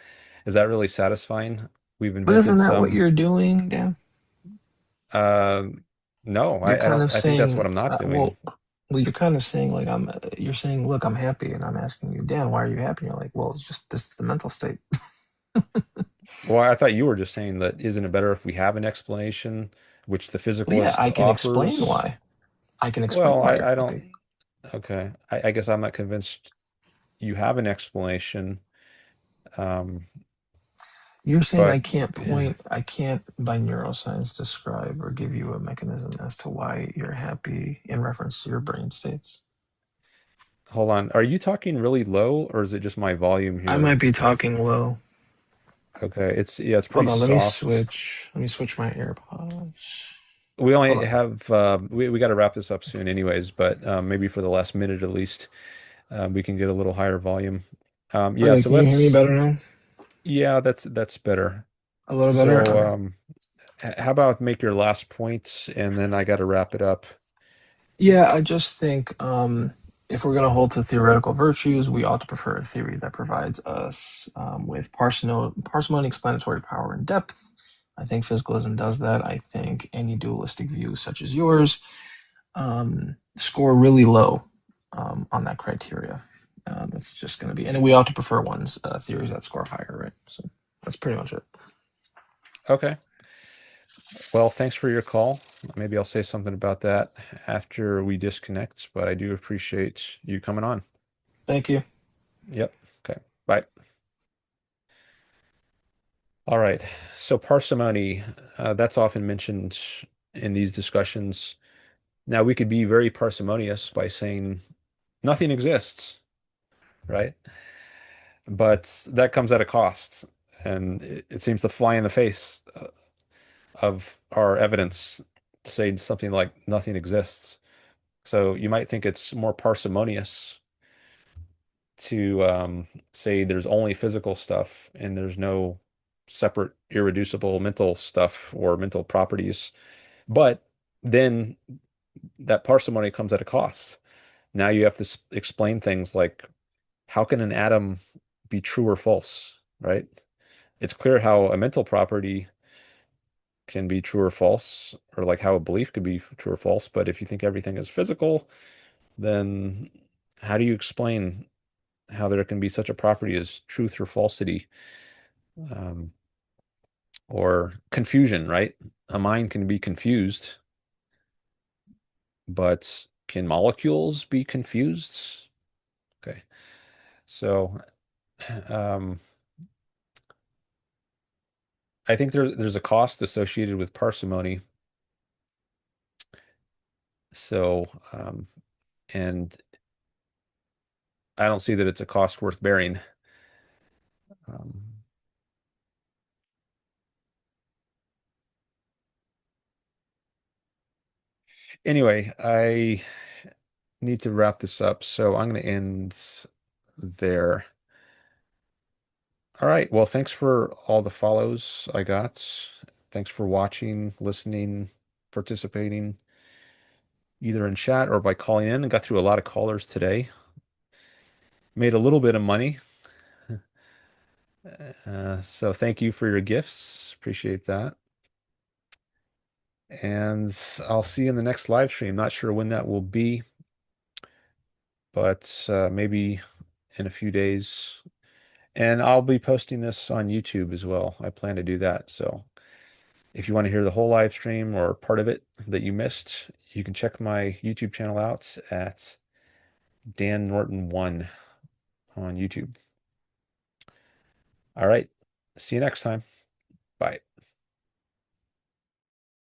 is that really satisfying? We've But isn't invented that what some you're doing, Dan? uh no, You're I kind don't of I think that's what saying, I'm not doing. well, you're kind of saying like you're saying, look, I'm happy, and I'm asking you, Dan, why are you happy? And you're like, well, it's just this is the mental state. Well, I thought you were just saying that isn't it better if we have an explanation which the Well, yeah, physicalist I can explain offers? why. I can explain Well, why you're I happy. don't okay. I guess I'm not convinced you have an explanation. Um, You're saying but I can't by neuroscience describe or give you a mechanism as to why you're happy in reference to your brain states. hold on. Are you talking really low or is it just my volume I here? might be talking low. Okay, it's Hold pretty on, soft. let me switch my AirPods. We Hold only on. have we got to wrap this up soon anyways, but maybe for the last minute at least, we can get a little higher volume. Yeah, Okay, so can you hear me let's better now? yeah, that's better. A little better? So Okay. how about make your last points and then I got to wrap it up. Yeah, I just think if we're going to hold to theoretical virtues, we ought to prefer a theory that provides us with parsimony, explanatory power, and depth. I think physicalism does that. I think any dualistic view, such as yours, score really low on that criteria. That's just going to be, and we ought to prefer ones theories that score higher, right? So that's pretty much it. Okay. Well, thanks for your call. Maybe I'll say something about that after we disconnect, but I do appreciate you coming on. Thank you. Yep. Okay. Bye. All right. So parsimony, that's often mentioned in these discussions. Now, we could be very parsimonious by saying nothing exists, right? But that comes at a cost, and it seems to fly in the face of our evidence saying something like nothing exists. So you might think it's more parsimonious to say there's only physical stuff and there's no separate irreducible mental stuff or mental properties. But then that parsimony comes at a cost. Now you have to explain things like how can an atom be true or false, right? It's clear how a mental property can be true or false, or like how a belief could be true or false. But if you think everything is physical, then how do you explain how there can be such a property as truth or falsity, um, or confusion, right? A mind can be confused, but can molecules be confused? Okay. So, um, I think there's a cost associated with parsimony. So, and I don't see that it's a cost worth bearing. Um, anyway, I need to wrap this up, so I'm going to end there. All right. Well, thanks for all the follows I got. Thanks for watching, listening, participating, either in chat or by calling in. I got through a lot of callers today. Made a little bit of money. So thank you for your gifts. Appreciate that. And I'll see you in the next live stream. Not sure when that will be, but maybe in a few days. And I'll be posting this on YouTube as well. I plan to do that. So if you want to hear the whole live stream or part of it that you missed, you can check my YouTube channel out at Dan Norton 1 on YouTube. All right. See you next time. Bye.